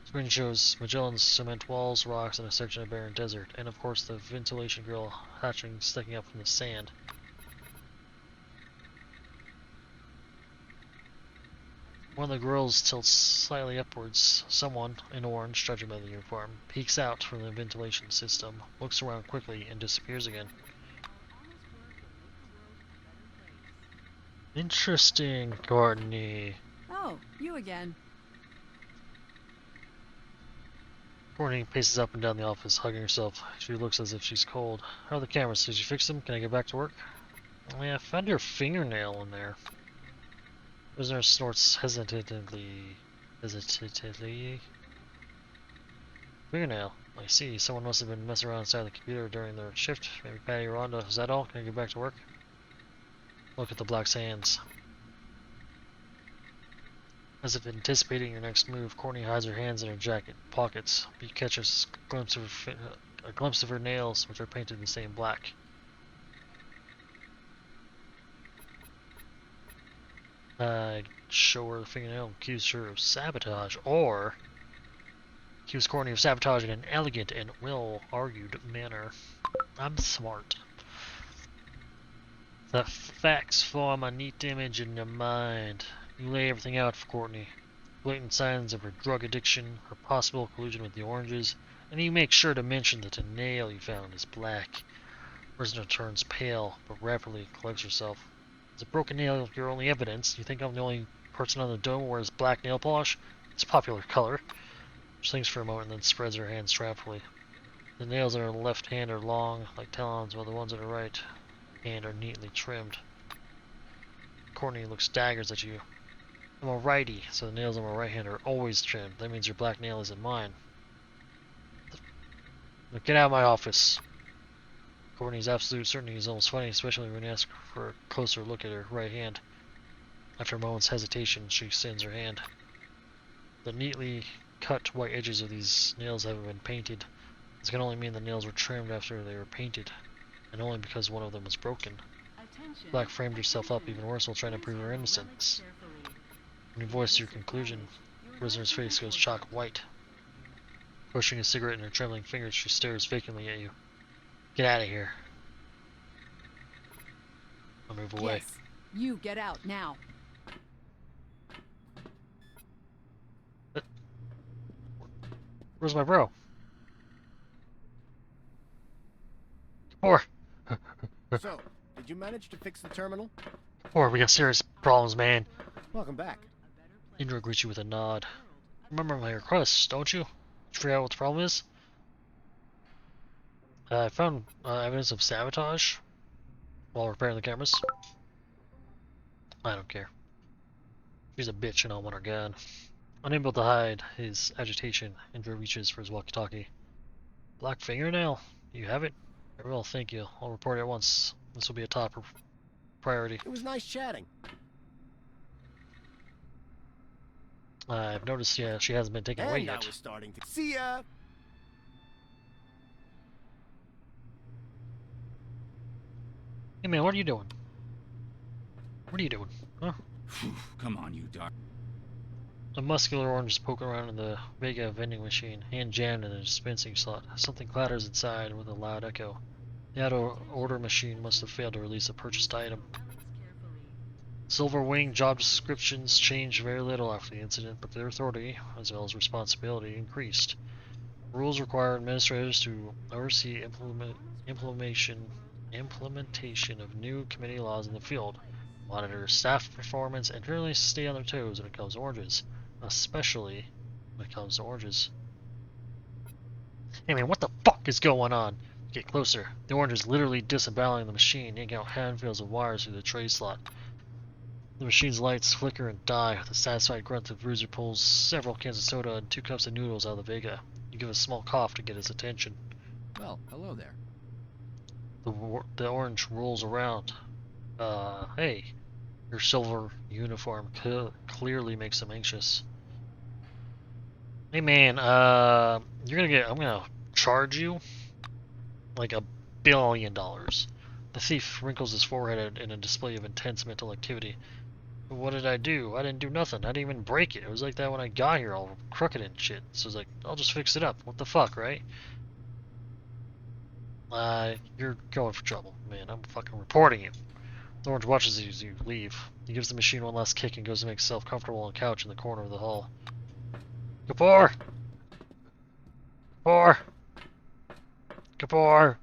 A: The screen shows Magellan's cement walls, rocks, and a section of barren desert, and of course the ventilation grill hatching sticking up from the sand. One of the grills tilts slightly upwards. Someone, in orange, judging by the uniform, peeks out from the ventilation system, looks around quickly, and disappears again. Interesting, Courtney.
K: Oh, you again.
A: Courtney paces up and down the office, hugging herself. She looks as if she's cold. How are the cameras? Did you fix them? Can I get back to work? Oh, yeah, I found your fingernail in there. Prisoner snorts hesitantly. Fingernail. I see. Someone must have been messing around inside the computer during their shift. Maybe Patty or Rhonda. Is that all? Can I get back to work? Look at the black sands. As if anticipating your next move, Courtney hides her hands in her jacket pockets. You catch a glimpse of her nails, which are painted the same black. Show her the fingernail and accuse her of sabotage, or accuse Courtney of sabotage in an elegant and well-argued manner. I'm smart. The facts form a neat image in your mind. You lay everything out for Courtney. Blatant signs of her drug addiction, her possible collusion with the oranges, and you make sure to mention that the nail you found is black. Prisoner turns pale, but rapidly collects herself. Is a broken nail your only evidence? You think I'm the only person on the dome who wears black nail polish? It's a popular color. She thinks for a moment and then spreads her hands triumphantly. The nails on her left hand are long, like talons, while the ones on her right hand are neatly trimmed. Courtney looks daggers at you. I'm a righty, so the nails on my right hand are always trimmed. That means your black nail isn't mine. Now get out of my office. Courtney's absolute certainty is almost funny, especially when you ask for a closer look at her right hand. After a moment's hesitation, she extends her hand. The neatly cut white edges of these nails haven't been painted. This can only mean the nails were trimmed after they were painted, and only because one of them was broken. Black framed herself up even worse while trying to prove her innocence. When you voice your conclusion, the prisoner's face goes chalk white. Pushing a cigarette in her trembling fingers, she stares vacantly at you. Get out of here. I'll move away.
K: Yes, you get out now.
A: Where's my bro? Or
D: So, did you manage to fix the terminal?
A: we got serious problems, man.
D: Welcome back.
A: Indra greets you with a nod. Remember my request, don't you? Did you figure out what the problem is? I found evidence of sabotage while repairing the cameras. I don't care. She's a bitch and I want her gone. Unable to hide his agitation, Indra reaches for his walkie-talkie. Black fingernail? You have it? Very well, thank you. I'll report it at once. This will be a top priority.
D: It was nice chatting.
A: I've noticed, yeah, she hasn't been taken away
D: And I
A: yet.
D: was starting to see ya.
A: Hey man, what are you doing? What are you doing? Huh?
G: Come on, you doc.
A: A muscular orange is poking around in the Vega vending machine, hand jammed in a dispensing slot. Something clatters inside with a loud echo. The auto-order machine must have failed to release a purchased item. Silver Wing job descriptions changed very little after the incident, but their authority, as well as responsibility, increased. Rules require administrators to oversee implementation of new committee laws in the field, monitor staff performance, and really stay on their toes when it comes to oranges. Especially when it comes to oranges. Hey man, what the fuck is going on? Get closer. The orange is literally disemboweling the machine, yanking out handfuls of wires through the tray slot. The machine's lights flicker and die. With a satisfied grunt, the bruiser pulls several cans of soda and 2 cups of noodles out of the Vega. You give a small cough to get his attention.
G: Well, hello there.
A: The orange rolls around. Hey. Your silver uniform clearly makes him anxious. Hey man, I'm gonna charge you like $1 billion. The thief wrinkles his forehead in a display of intense mental activity. But what did I do? I didn't do nothing. I didn't even break it. It was like that when I got here, all crooked and shit. So it's like, I'll just fix it up. What the fuck, right? You're going for trouble, man. I'm fucking reporting you. The orange watches you as you leave. He gives the machine one last kick and goes to make himself comfortable on a couch in the corner of the hall. Kapoor! Kapoor! Kapoor!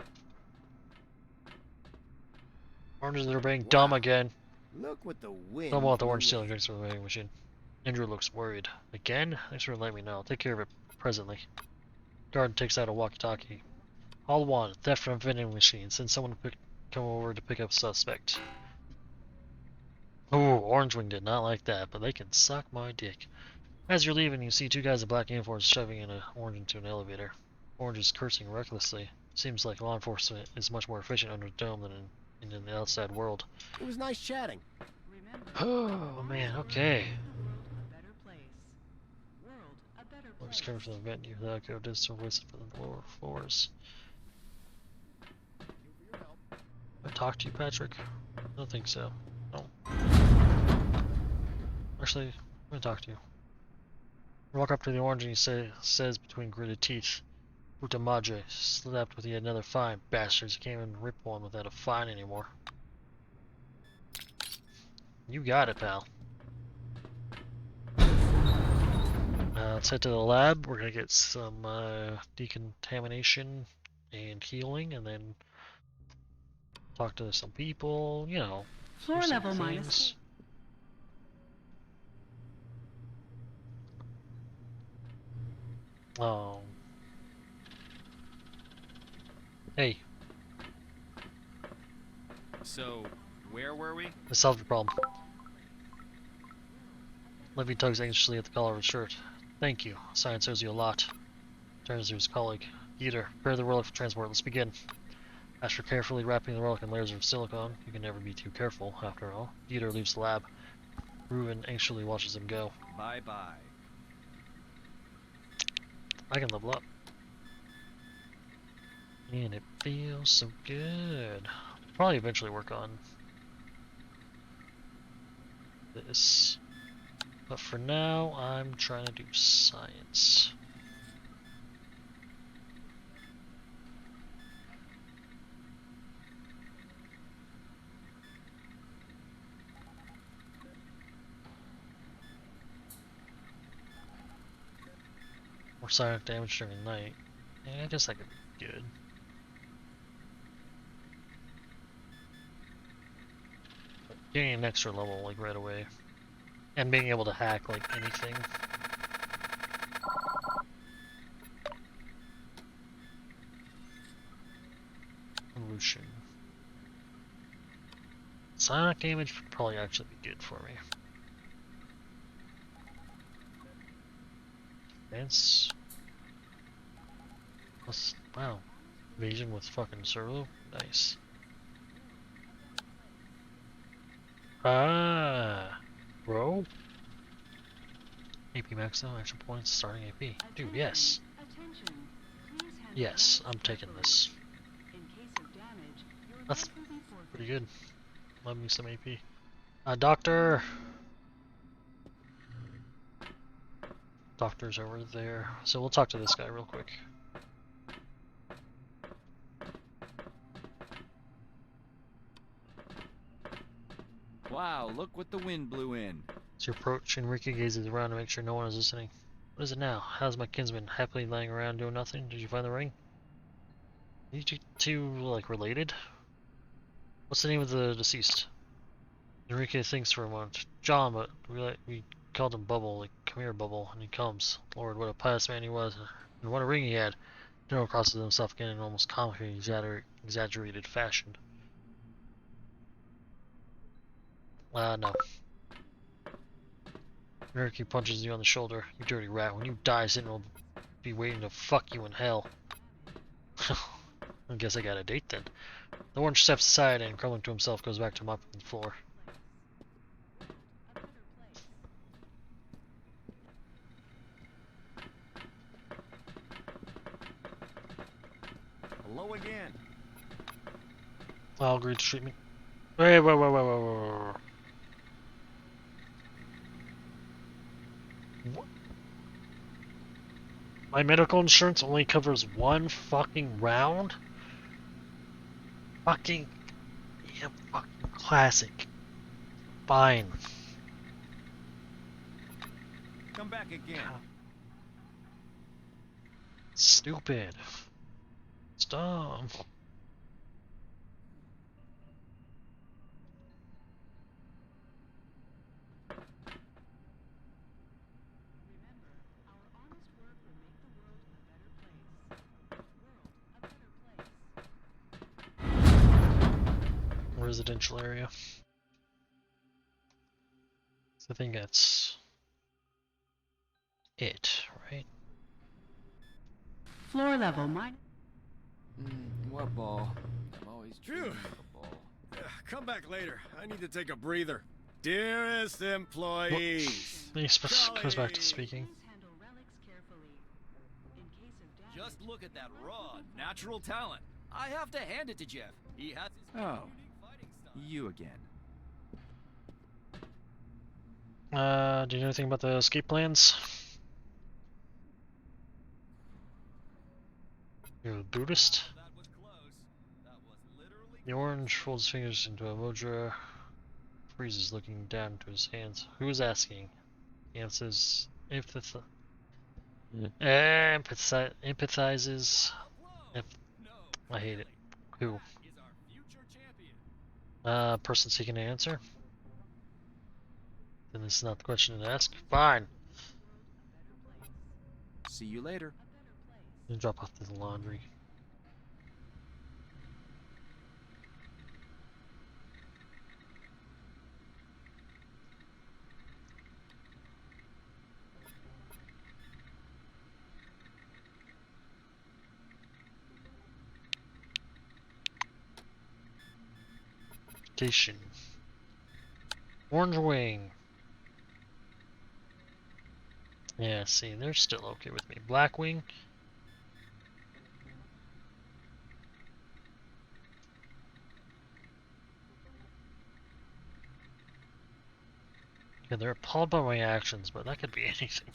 A: Oranges are being dumb again.
D: Look what the wind.
A: Don't want the
D: blew
A: orange
D: away.
A: stealing drinks from the vending machine. Andrew looks worried. Again? Thanks for letting me know. I'll take care of it presently. Guard takes out a walkie-talkie. All one, theft from vending machine. Send someone to come over to pick up suspect. Ooh, Orange Wing did not like that, but they can suck my dick. As you're leaving, you see 2 guys in black uniforms shoving an orange into an elevator. Orange is cursing recklessly. Seems like law enforcement is much more efficient under the dome than in the outside world.
D: It was nice chatting.
A: Oh man, okay. Orange coming from the vent near the echo distal voice for the lower floors. I talk to you, Patrick? I don't think so. No. Actually, I'm gonna talk to you. I walk up to the orange and he says between gritted teeth, Puta madre, slapped with yet another fine, bastards. You can't even rip one without a fine anymore. You got it, pal. Let's head to the lab. We're gonna get some decontamination and healing, and then talk to some people, you know,
K: Floor
A: do some
K: level minus.
A: things. Oh. Hey,
C: So, where were we?
A: I solved the problem. Levy tugs anxiously at the collar of his shirt. Thank you. Science owes you a lot. Turns to his colleague. Dieter, prepare the relic for transport. Let's begin. After carefully wrapping the relic in layers of silicone, you can never be too careful, after all. Dieter leaves the lab. Ruben anxiously watches him go.
C: Bye-bye.
A: I can level up. And it feels so good. Probably eventually work on this. But for now, I'm trying to do science. More psionic damage during the night. Yeah, I guess that could be good. But getting an extra level like right away. And being able to hack like anything. Evolution. Psionic damage would probably actually be good for me. Defense. Wow. Evasion with fucking servo? Nice. Ah, bro. AP max though, action points, starting AP. Dude, yes. Yes, I'm taking this. That's pretty good. Love me some AP. Doctor! Doctor's over there. So we'll talk to this guy real quick.
G: Wow, look what the wind blew in.
A: As you approach, Enrique gazes around to make sure no one is listening. What is it now? How's my kinsman? Happily lying around doing nothing? Did you find the ring? Are you two like, related? What's the name of the deceased? Enrique thinks for a moment. John, but we called him Bubble, like, come here, Bubble, and he comes. Lord, what a pious man he was, and what a ring he had. General crosses himself again in almost comically exaggerated fashion. No. Enrique punches you on the shoulder. You dirty rat, when you die, Satan will be waiting to fuck you in hell. I guess I got a date then. The orange steps aside and, crumbling to himself, goes back to mopping the floor.
D: Hello again.
A: I'll agree to treatment. Wait. What? My medical insurance only covers one fucking round? Fucking... Yeah, fucking classic. Fine.
G: Come back again.
A: Stupid. Stop. Residential area. So I think that's it, right?
K: Floor level, mine.
G: What ball? I'm always
D: Phew.
G: dreaming of a ball.
D: Come back later. I need to take a breather. Dearest employees.
A: He goes back to speaking.
B: Please handle relics carefully. In case of damage,
C: Just look at that raw, natural talent. I have to hand it to Jeff. He has his
G: Oh.
C: unique fighting style.
G: You again.
A: Do you know anything about the escape plans? You're a Buddhist?
C: That was close. That was literally
A: The orange folds his fingers into a mudra, freezes, looking down into his hands. Who is asking? He answers, empathizes. I hate it. Who?
C: is our future champion.
A: Person seeking an answer? Then this is not the question to ask. Fine.
G: See you later.
A: You drop off the laundry. Station. Orange Wing. Yeah, see, they're still okay with me. Black Wing. Yeah, they're appalled by my actions, but that could be anything.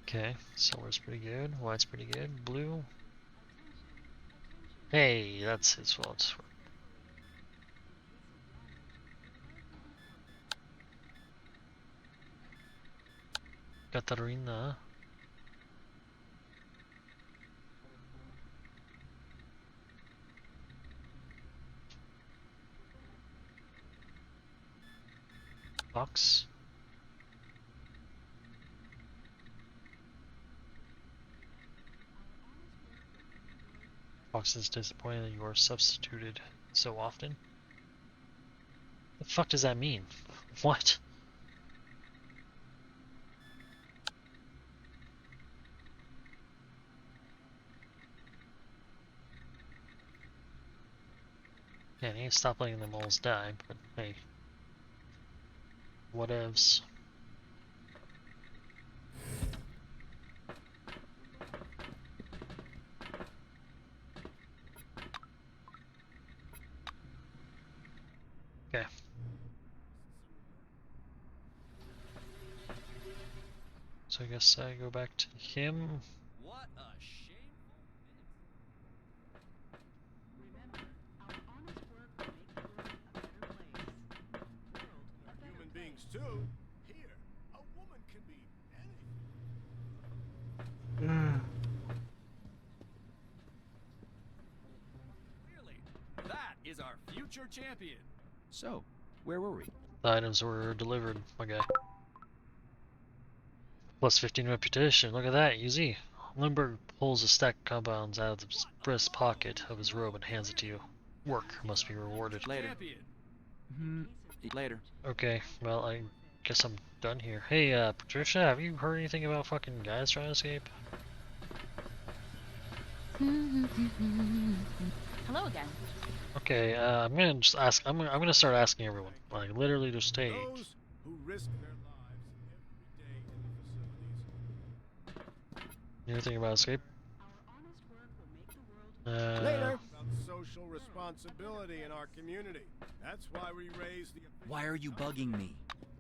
A: Okay, silver's pretty good, white's pretty good, blue. Hey, that's his fault. Katarina. Fox. Fox is disappointed that you are substituted so often. The fuck does that mean? What? Yeah, I need to stop letting the moles die, but hey. Whatevs. Okay. So I guess I go back to him.
C: What a shameful
B: remember, our honest work will make the world a better place. World, a better
D: Human
B: place.
D: beings too. Here, a woman can be anything.
C: Really, that is our future champion.
G: So, where were we?
A: The items were delivered, my guy. Plus 15 reputation, look at that, easy. Lindbergh pulls a stack of compounds out of the breast pocket of his robe and hands it to you. Work must be rewarded.
G: Later.
C: Champion.
G: Later.
A: Okay, well, I guess I'm done here. Hey, Patricia, have you heard anything about fucking guys trying to escape?
I: Hello again.
A: Okay, I'm gonna just ask. I'm gonna start asking everyone. Like, literally, just hey.
D: Those who risk their lives every day in the facilities.
A: Anything about escape?
B: Our honest work will make the world
D: Later. About social responsibility in our community. That's why we raise the
G: Why are you bugging me?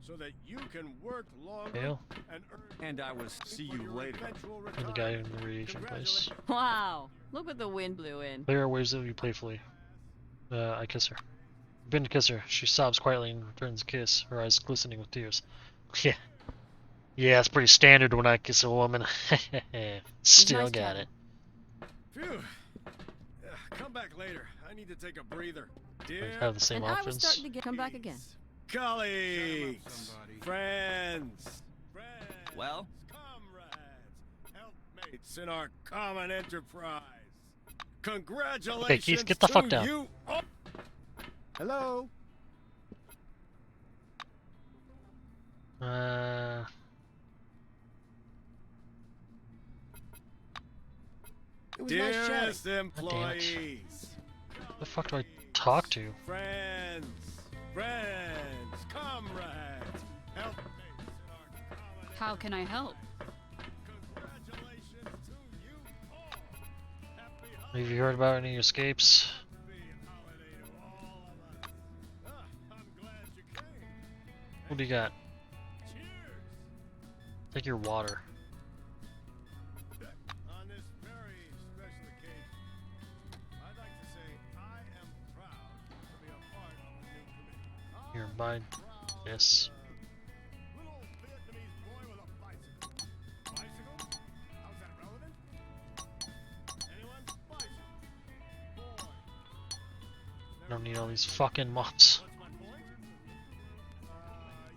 D: so that you can work longer
A: Hale?
D: and earn
J: And I will see
D: for
J: you
D: your
J: later.
D: eventual
A: And the guy in
D: retirement.
A: the radiation place.
K: Wow, look what the wind blew in.
A: Clara waves at you playfully. I kiss her. Bend to kiss her. She sobs quietly and returns the kiss, her eyes glistening with tears. Yeah. Yeah, it's pretty standard when I kiss a woman. Still
K: nice
A: got
K: try.
A: it.
D: Phew. Come back later. I need to take a breather.
A: I
D: Dear
A: have the same
K: And I was
A: options.
K: starting to get come back again.
D: colleagues, friends,
C: Well?
D: comrades, helpmates in our common enterprise. Congratulations
A: Okay, Keith, get the
D: to
A: fuck down.
D: you all. Hello. It was nice chatting.
A: God
D: Dearest
A: damn it.
D: employees,
A: The fuck do I talk to?
D: friends, comrades, helpmates in our common
K: How can I help?
D: congratulations to you all. Happy
A: Have you heard about any escapes?
D: holiday to all of us. I'm glad you came.
A: What do you got?
D: Cheers!
A: Take your water.
D: On this very special occasion, I'd like to say I am proud to be a part of the new committee.
A: Here,
D: I'm
A: mine.
D: proud
A: Yes.
D: of the little Vietnamese boy with a bicycle. Bicycle? How's that relevant? Anyone? Bicycle. Boy.
A: I don't need all these fucking mops.
D: What's my point?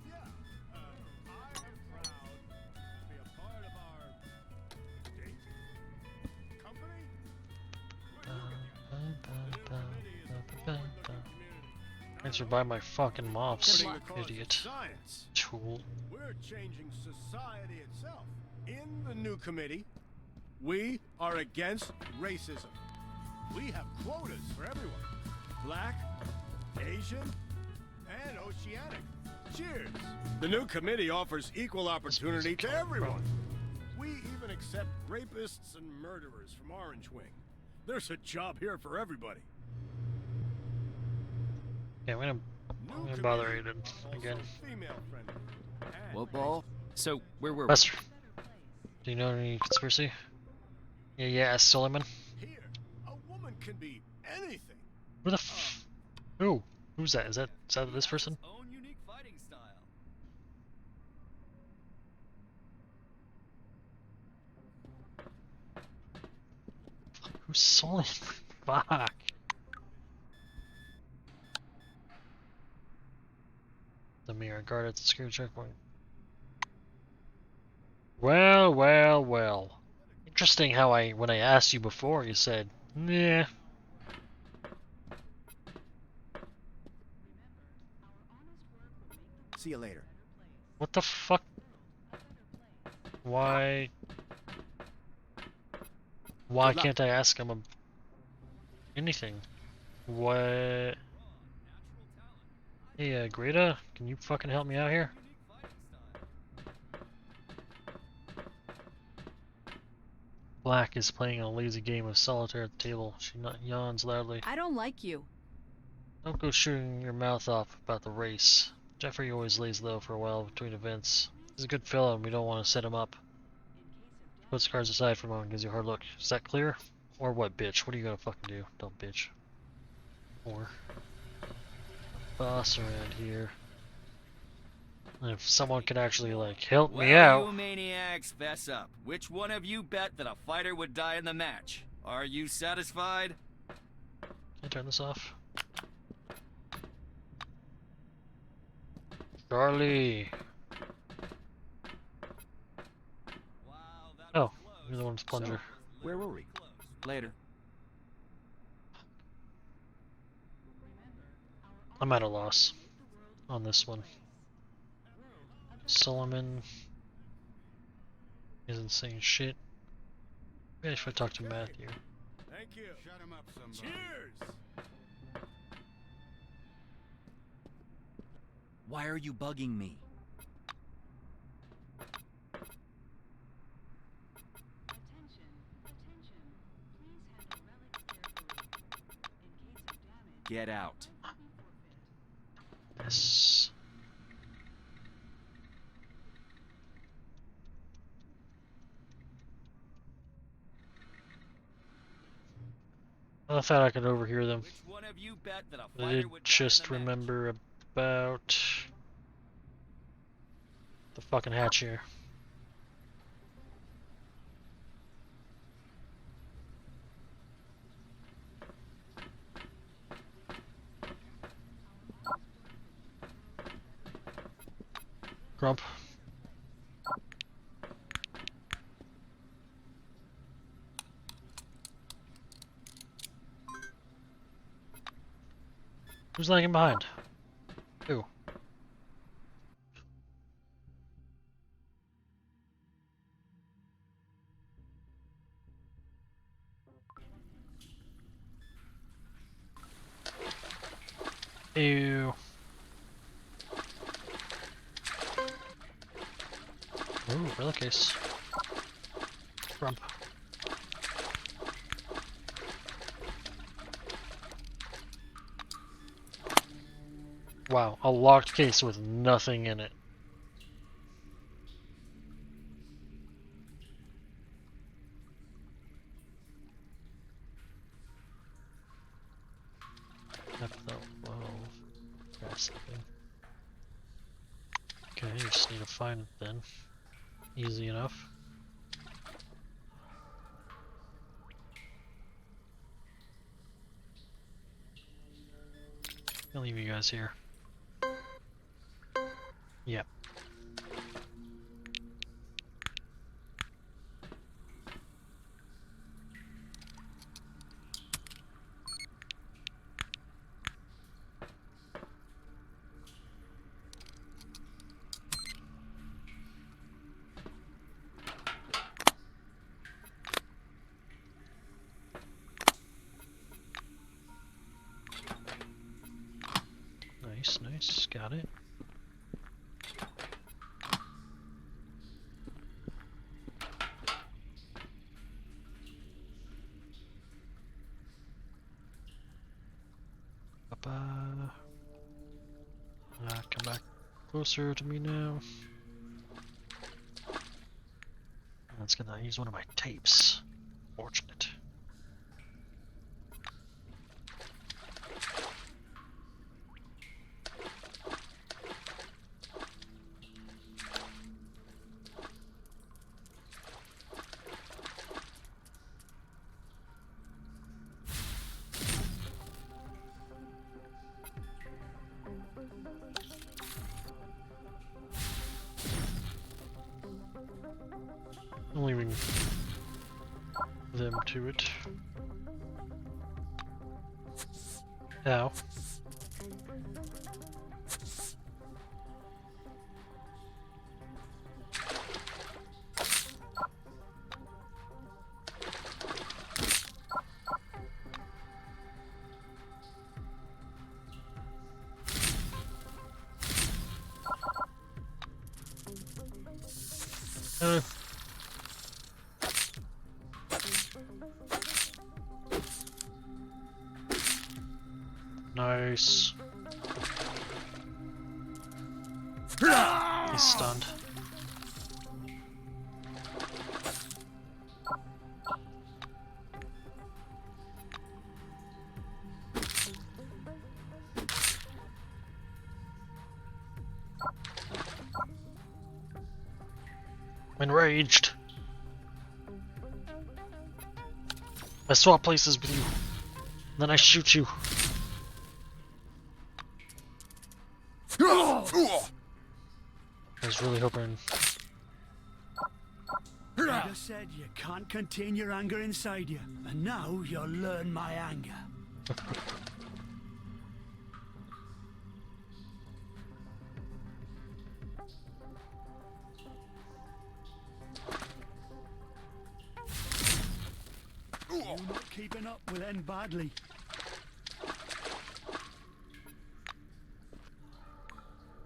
D: Yeah. I am proud to be a part of our date company. Where you get the idea. The new committee is a forward-looking community.
A: Thanks for buying my fucking mops,
D: Putting the cause of
A: idiot.
D: Science.
A: Tool.
D: We're changing society itself. In the new committee, we are against racism. We have quotas for everyone. Black, Asian, and Oceanic. Cheers. The new committee offers equal opportunity to everyone. We even accept rapists and murderers from Orange Wing. There's a job here for everybody.
A: Yeah, I'm gonna bother Aiden again.
D: Female-friendly. and
G: What ball? So, where were we?
A: Lester, do you know any conspiracy? Yeah, Solomon.
D: Here, a woman can be anything.
A: Who the f? Who? Who's that? Is that this person?
C: Own unique fighting style.
A: Who's Solomon? Fuck. The mirror guard at the security checkpoint. Well. Interesting how when I asked you before, you said, nah.
G: See you later.
A: What the fuck? Why can't I ask him anything? What? Hey, Greta, can you fucking help me out here? Black is playing a lazy game of solitaire at the table. She yawns loudly.
K: I don't like you.
A: Don't go shooting your mouth off about the race. Jeffrey always lays low for a while between events. He's a good fellow and we don't want to set him up. Puts cards aside for a moment and gives you a hard look. Is that clear? Or what, bitch? What are you gonna fucking do? Don't bitch. Or boss around here. And if someone could actually like help me out.
C: You maniacs, fess up. Which one of you bet that a fighter would die in the match? Are you satisfied?
A: Can I turn this off? Charlie.
C: Wow, that
A: Oh,
C: was close.
A: you're the one with plunger.
G: Where were we? Later.
A: I'm at a loss on this one. Solomon isn't saying shit. Maybe if I talk to Matthew.
D: Thank you. Shut him up, somebody. Cheers.
G: Why are you bugging me?
B: Attention. Please handle relics carefully. In case of damage,
G: Get out.
B: life will be forfeit.
A: Yes. I thought I could overhear them.
C: Which one of you bet that a
A: I
C: fighter
A: did
C: would
A: just
C: die in the match?
A: remember about the fucking hatch here. Grump. Who's lagging behind? Who? Ew. Ooh, relic case. Rump. Wow, a locked case with nothing in it. Whoa. Grab something. Okay, just need to find it then. Easy enough. I'll leave you guys here. Yep. Nice, nice, got it. Come back closer to me now. That's gonna use one of my tapes. Fortunate. I'm leaving them to it. Ow. Nice. He's stunned. Enraged. I swap places with you. Then I shoot you. I was really hoping.
L: I just said you can't contain your anger inside you, and now you'll learn my anger. You not keeping up will end badly.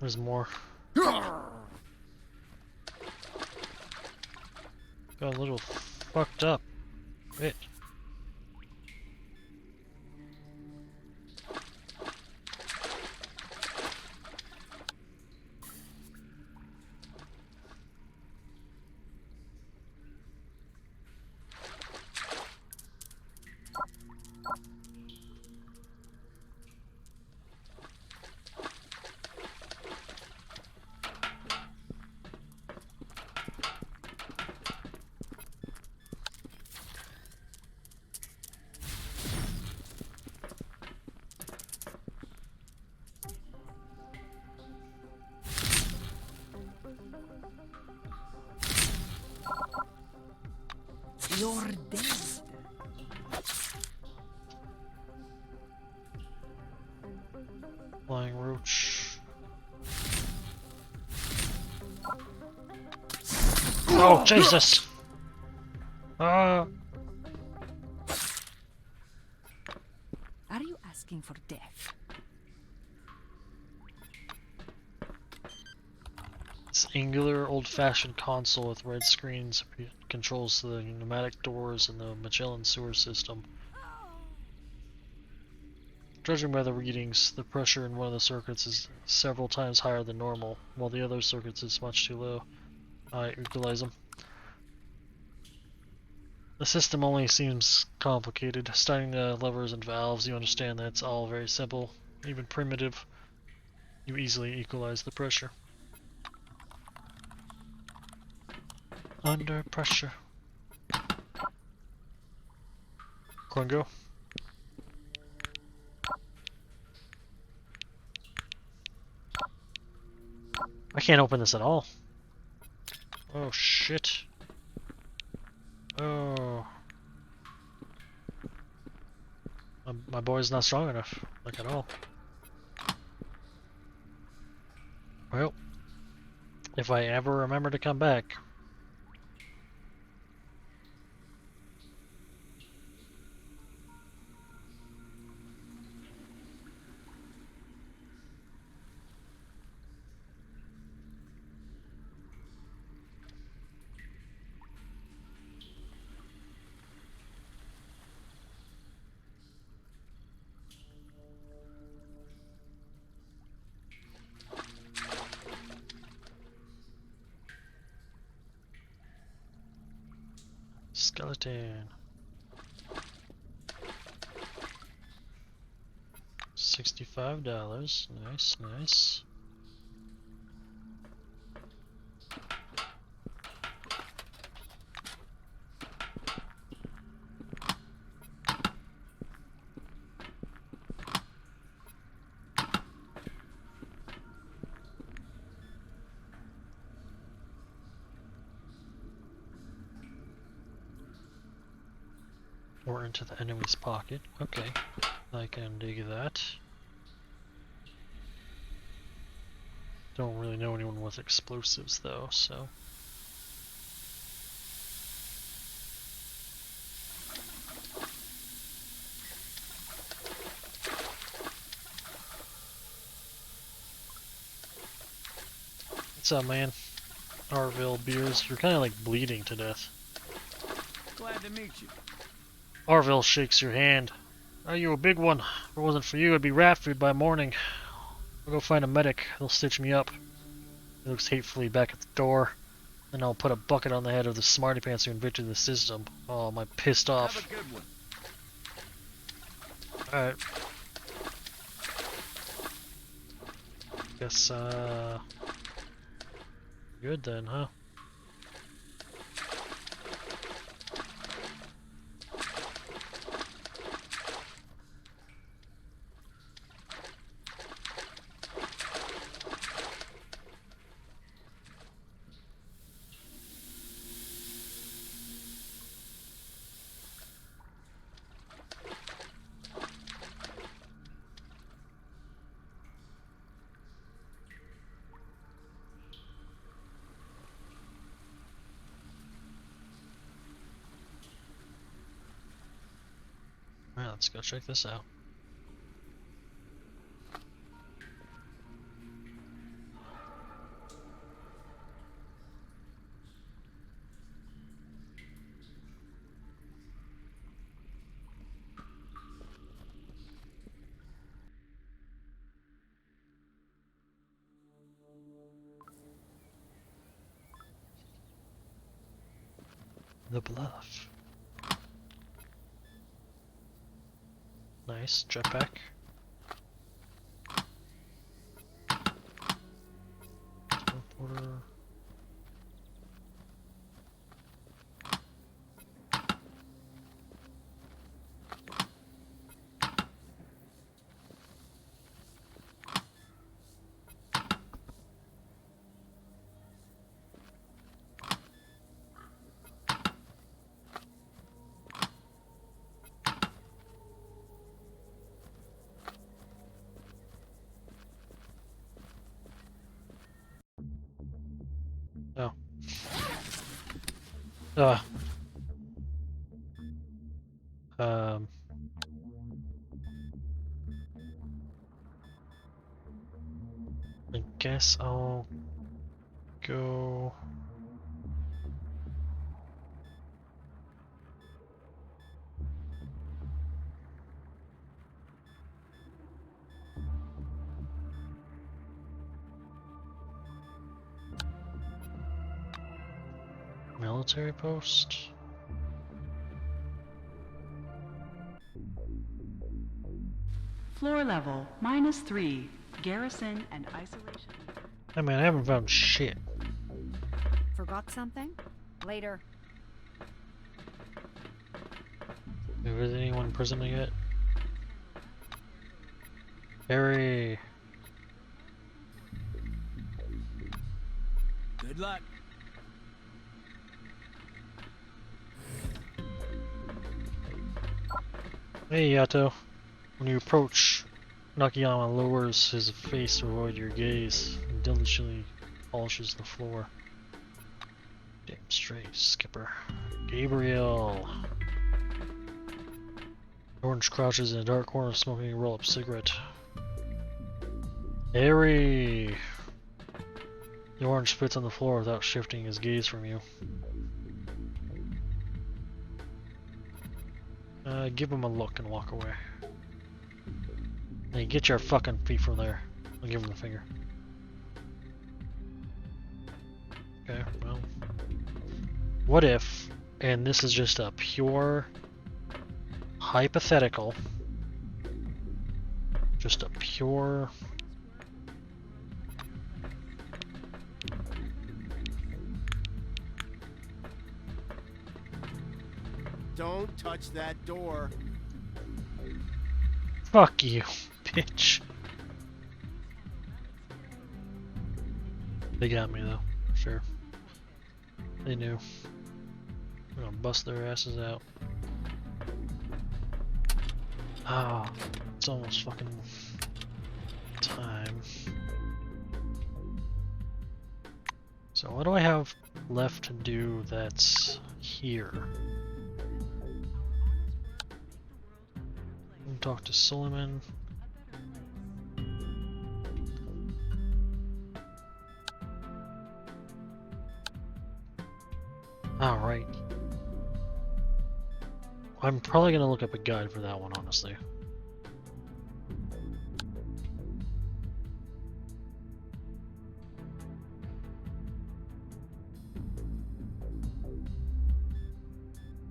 A: There's more. Got a little fucked up. Bit.
L: You're dead.
A: Flying roach. Oh, Jesus!
H: Are you asking for death?
A: This angular, old-fashioned console with red screens controls the pneumatic doors in the Magellan sewer system. Judging by the readings, the pressure in one of the circuits is several times higher than normal, while the other circuits is much too low. I equalize them. The system only seems complicated. Starting the levers and valves, you understand that it's all very simple, even primitive. You easily equalize the pressure. Under pressure. Quingo. I can't open this at all. Oh shit. Oh. My boy's not strong enough. Like at all. Well. If I ever remember to come back. Skeleton. $65. Nice, nice. Or into the enemy's pocket. Okay, I can dig that. Don't really know anyone with explosives though, so. What's up, man? Arville Beers, you're kind of like bleeding to death.
L: Glad to meet you.
A: Arville shakes your hand. Are you a big one? If it wasn't for you, I'd be rat food by morning. I'll go find a medic. They'll stitch me up. He looks hatefully back at the door. Then I'll put a bucket on the head of the smarty pants who invented the system. Oh, am I pissed off.
L: Have a good one.
A: Alright. Guess, good then, huh? Alright, let's go check this out. The bluff. Nice, jetpack. Teleporter. Oh. Um. I guess I'll go. Military post.
B: Floor level, -3. Garrison and isolation.
A: I mean, I haven't found shit.
H: Forgot something? Later.
A: Is anyone in prison yet? Harry.
L: Good luck.
A: Hey, Yato. When you approach, Nakayama lowers his face to avoid your gaze and diligently polishes the floor. Damn straight, Skipper. Gabriel. Orange crouches in a dark corner smoking a roll-up cigarette. Harry! The orange spits on the floor without shifting his gaze from you. Give him a look and walk away. Hey, get your fucking feet from there. I'll give him the finger. Okay, well. What if, and this is just a pure hypothetical, just a pure
D: Don't touch that door.
A: fuck you, bitch. They got me though, sure. They knew. I'm gonna bust their asses out. Ah, it's almost fucking time. So what do I have left to do that's here? Talk to Suleiman. Alright. I'm probably gonna look up a guide for that one, honestly.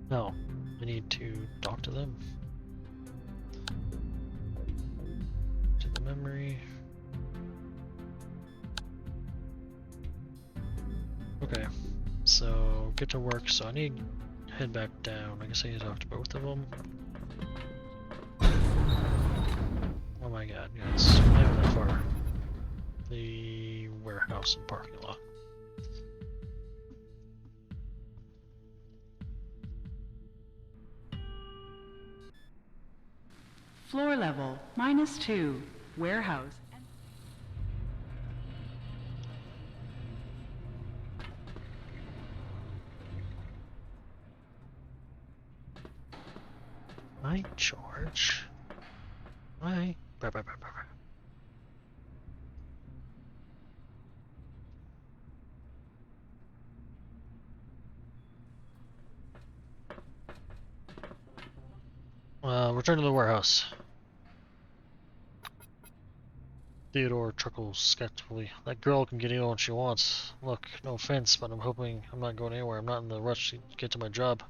A: No, I need to talk to them. To the memory. Okay, so get to work. So I need to head back down. I guess I need to talk to both of them. Oh my god, yes, not that far. The warehouse and parking lot.
B: Floor level, -2. Warehouse.
A: Hi, George. Hi. Bye bye bye bye bye. Return to the warehouse. Theodore chuckles skeptically. That girl can get in when she wants. Look, no offense, but I'm hoping I'm not going anywhere. I'm not in the rush to get to my job.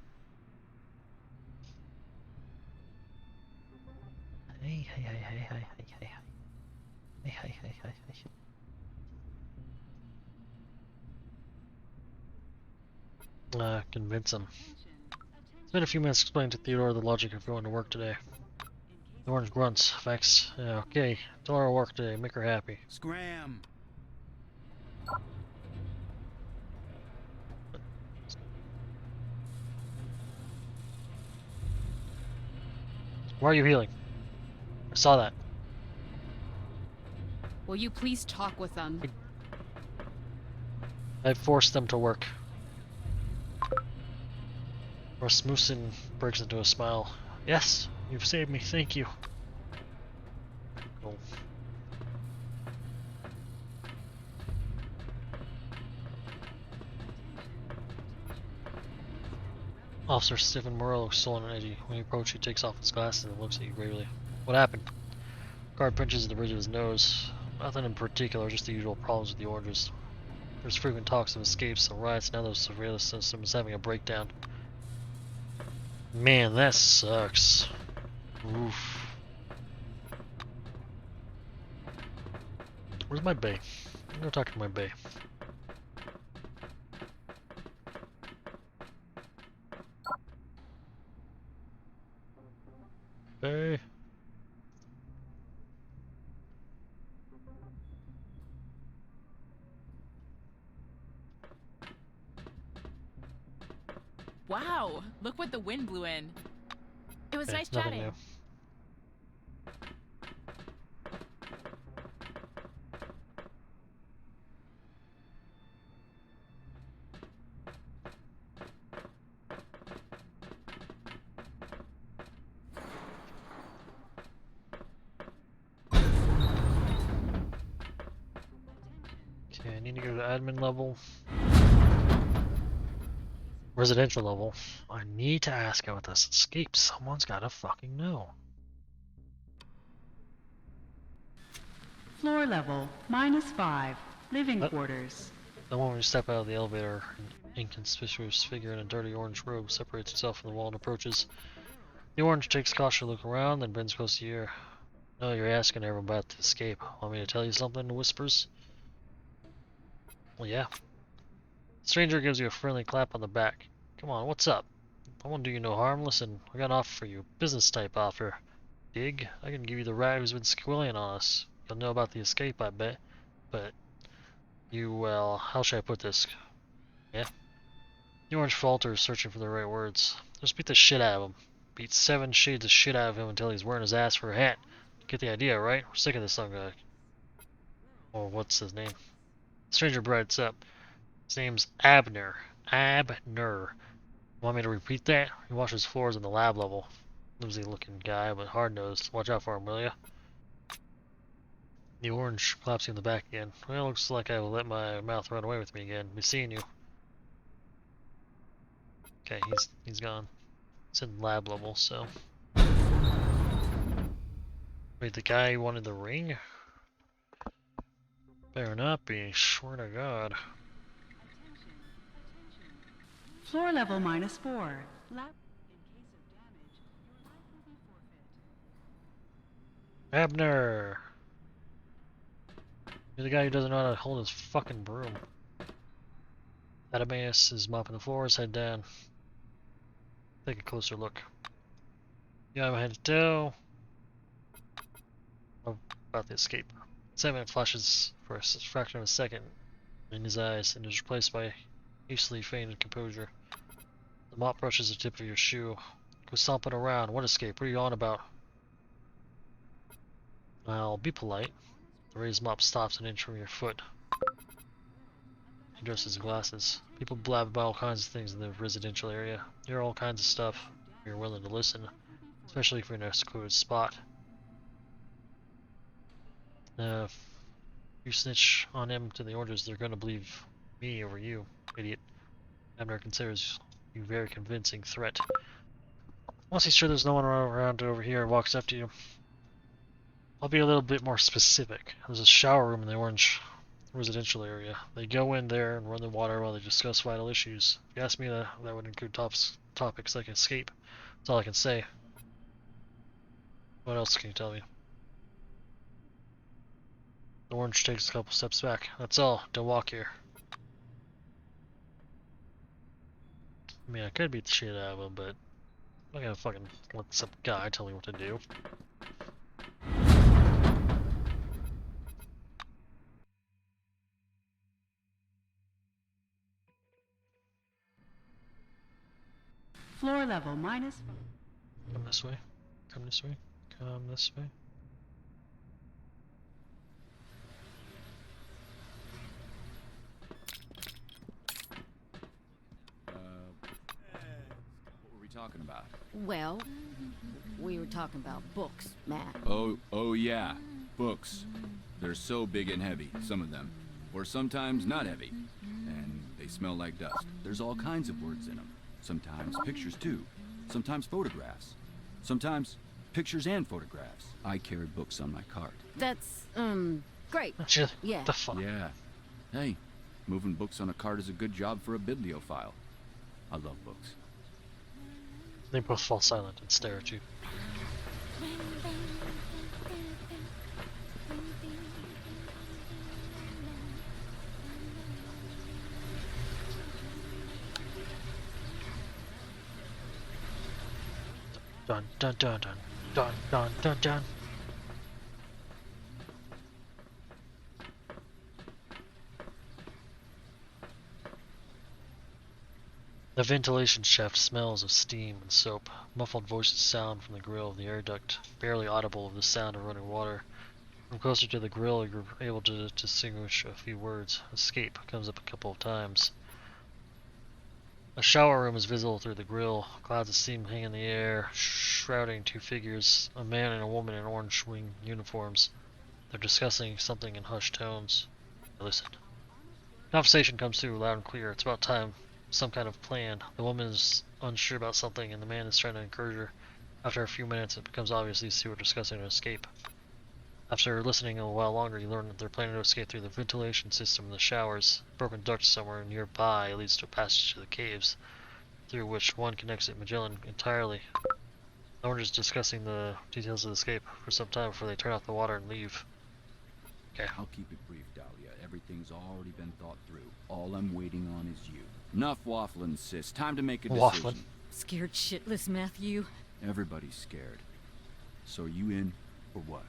A: Hey, hey, hey, hey, hey, hey, hey, hey, hey, hey, hey, hey. Convince him. Spend a few minutes explaining to Theodore the logic of going to work today. The orange grunts. Facts. Yeah, okay. Tell her to work today. Make her happy.
L: Scram.
A: Why are you healing? I saw that.
I: Will you please talk with them?
A: I forced them to work. Rasmussen breaks into a smile. Yes, you've saved me. Thank you. Cool. Officer Stephen Moreau looks sullen and edgy. When you approach, he takes off his glasses and looks at you gravely. What happened? Guard pinches at the bridge of his nose. Nothing in particular, just the usual problems with the oranges. There's frequent talks of escapes and riots, now the surveillance system is having a breakdown. Man, that sucks. Oof. Where's my bay? I'm gonna talk to my bay. Bay.
I: Wow, look what the wind blew in. It was
A: Okay,
I: nice
A: nothing
I: chatting.
A: new. Okay, I need to go to admin level. Residential level. I need to ask about this escape. Someone's gotta fucking know.
K: Floor level, -5. Living quarters.
A: The moment you step out of the elevator, an inconspicuous figure in a dirty orange robe separates itself from the wall and approaches. The orange takes a cautious look around, then bends close to you. No, you're asking everyone about the escape. Want me to tell you something? Whispers. Well, yeah. The stranger gives you a friendly clap on the back. Come on, what's up? I won't do you no harm. Listen, I got an offer for you. Business type offer. Dig? I can give you the rat who's been squilling on us. You'll know about the escape, I bet. But you, well, how should I put this? Yeah? The orange falters, searching for the right words. Just beat the shit out of him. Beat 7 shades of shit out of him until he's wearing his ass for a hat. Get the idea, right? We're sick of this some guy. Or what's his name? The stranger brights up. His name's Abner. Abner. Want me to repeat that? He washes floors in the lab level. Flimsy looking guy, but hard-nosed. Watch out for him, will ya? The orange claps you in the back again. Well, looks like I will let my mouth run away with me again. Be seeing you. Okay, he's gone. It's in lab level, so. Wait, the guy who wanted the ring? Better not be, swear to God.
K: Floor level, -4. Lab.
A: Abner! You're the guy who doesn't know how to hold his fucking broom. Adamus is mopping the floor, his head down. Take a closer look. Yeah, I'm head to toe. About the escape. Excitement flashes for a fraction of a second in his eyes and is replaced by hastily feigned composure. The mop brushes the tip of your shoe. Go stomping around. What escape? What are you on about? I'll be polite. The raised mop stops an inch from your foot. He adjusts his glasses. People blab about all kinds of things in the residential area. You hear all kinds of stuff. You're willing to listen, especially if you're in a secluded spot. If you snitch on him to the oranges, they're gonna believe me over you, idiot. Abner considers you a very convincing threat. Once he's sure there's no one around to overhear, and walks up to you. I'll be a little bit more specific. There's a shower room in the orange residential area. They go in there and run the water while they discuss vital issues. If you ask me, that would include topics like escape. That's all I can say. What else can you tell me? The orange takes a couple steps back. That's all. Don't walk here. I mean, I could beat the shit out of him, but I'm not gonna fucking let some guy tell me what to do.
K: Floor level, -5.
A: Come this way. Come this way. Come this way.
G: What were we talking about?
H: Well, we were talking about books, Matt.
M: Oh yeah, books. They're so big and heavy, some of them. Or sometimes not heavy. And they smell like dust. There's all kinds of words in them. Sometimes pictures too. Sometimes photographs. Sometimes pictures and photographs. I carry books on my cart.
K: That's, great. Yeah.
A: The fuck?
M: Yeah. Hey, moving books on a cart is a good job for a bibliophile. I love books.
A: They both fall silent and stare at you. Dun dun dun dun dun dun dun dun. The ventilation shaft smells of steam and soap. Muffled voices sound from the grill of the air duct, barely audible of the sound of running water. From closer to the grill, you're able to distinguish a few words. Escape comes up a couple of times. A shower room is visible through the grill. Clouds of steam hang in the air, shrouding two figures, a man and a woman in orange wing uniforms. They're discussing something in hushed tones. Listen. Conversation comes through loud and clear. It's about time. Some kind of plan. The woman is unsure about something, and the man is trying to encourage her. After a few minutes, it becomes obvious these two are discussing an escape. After listening a while longer, you learn that they're planning to escape through the ventilation system in the showers. A broken duct somewhere nearby leads to a passage to the caves, through which one can exit Magellan entirely. No one is discussing the details of the escape for some time before they turn off the water and leave. Okay.
M: I'll keep it brief, Dahlia. Everything's already been thought through. All I'm waiting on is you. Enough waffling, sis. Time to make a decision.
H: Scared shitless, Matthew.
M: Everybody's scared. So are you in, or what?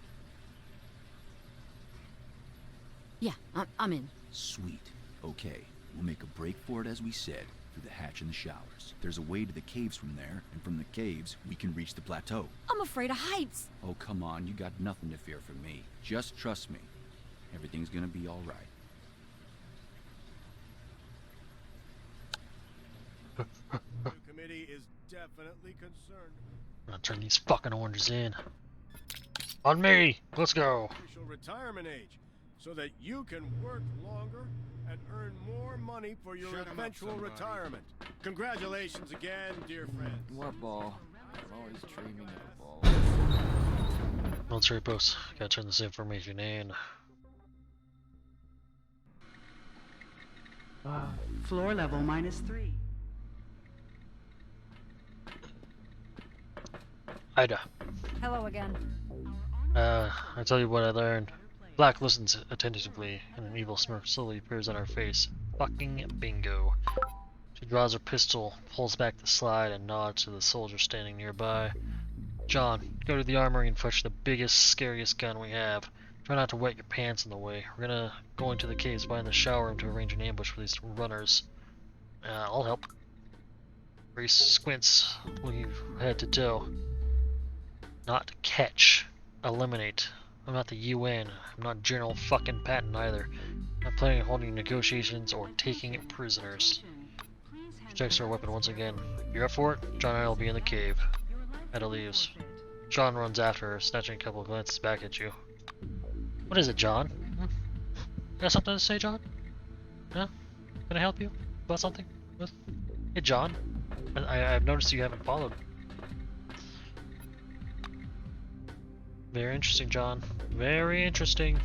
H: Yeah, I'm in.
M: Sweet. Okay. We'll make a break for it as we said, through the hatch in the showers. There's a way to the caves from there, and from the caves, we can reach the plateau.
H: I'm afraid of heights.
M: Oh, come on. You got nothing to fear from me. Just trust me. Everything's gonna be all right.
D: The committee is definitely concerned.
A: I'm gonna turn these fucking oranges in. On me! Let's go!
D: Official retirement age, so that you can work longer and earn more money for your eventual retirement. Congratulations again, dear friends.
G: What ball? I'm always dreaming of a ball.
A: Military post. Gotta turn this information in.
B: Floor level -3.
A: Ida.
H: Hello again.
A: I tell you what I learned. Black listens attentively, and an evil smirk slowly appears on her face. Fucking bingo. She draws her pistol, pulls back the slide, and nods to the soldier standing nearby. John, go to the armory and fetch the biggest, scariest gun we have. Try not to wet your pants on the way. We're gonna go into the caves behind the shower room to arrange an ambush for these runners. I'll help. Grace squints, looking head to toe. Not catch. Eliminate. I'm not the UN. I'm not General fucking Patton either. I'm not planning on holding negotiations or taking prisoners. She checks her weapon once again. You're up for it? John and I will be in the cave. Ada leaves. John runs after her, snatching a couple of glances back at you. What is it, John? You got something to say, John? No? Can I help you about something? Hey, John. I've noticed you haven't followed. Very interesting, John. Very interesting.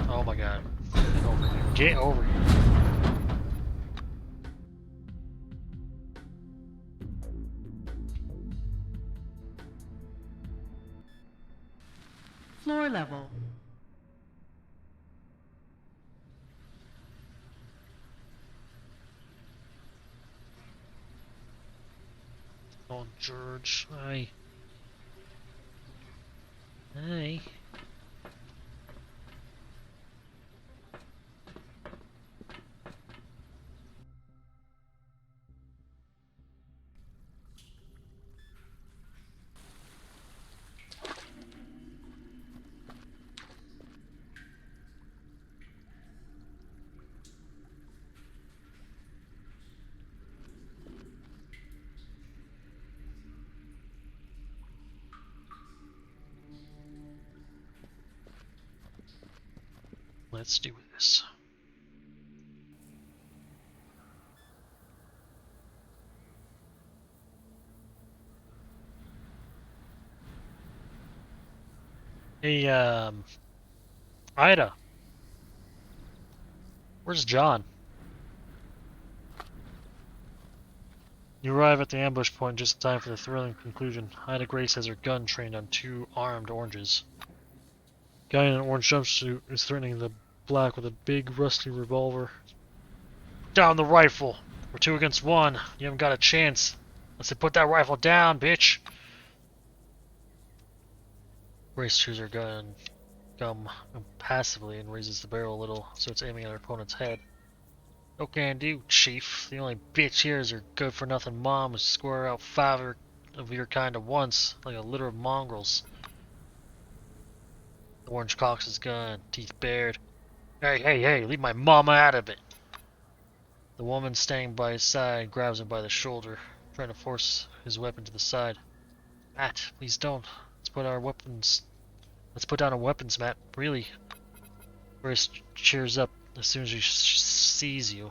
A: Oh my god. Get over here. Get over here.
B: Floor level.
A: Oh, George. Hi. Hi. Let's do this. Hey, Ida, where's John? You arrive at the ambush point just in time for the thrilling conclusion. Ida Grace has her gun trained on two armed oranges. Guy in an orange jumpsuit is threatening the black with a big, rusty revolver. Down the rifle! We're 2 against 1. You haven't got a chance. I said put that rifle down, bitch! Grace chews her gun passively and raises the barrel a little so it's aiming at her opponent's head. No can do, Chief. The only bitch here is her good-for-nothing mom who square out 5 of your kind at once, like a litter of mongrels. The orange cocks his gun, teeth bared. Hey, leave my mama out of it! The woman standing by his side grabs him by the shoulder, trying to force his weapon to the side. Matt, please don't. Let's put down our weapons, Matt. Really. Grace cheers up as soon as she sees you.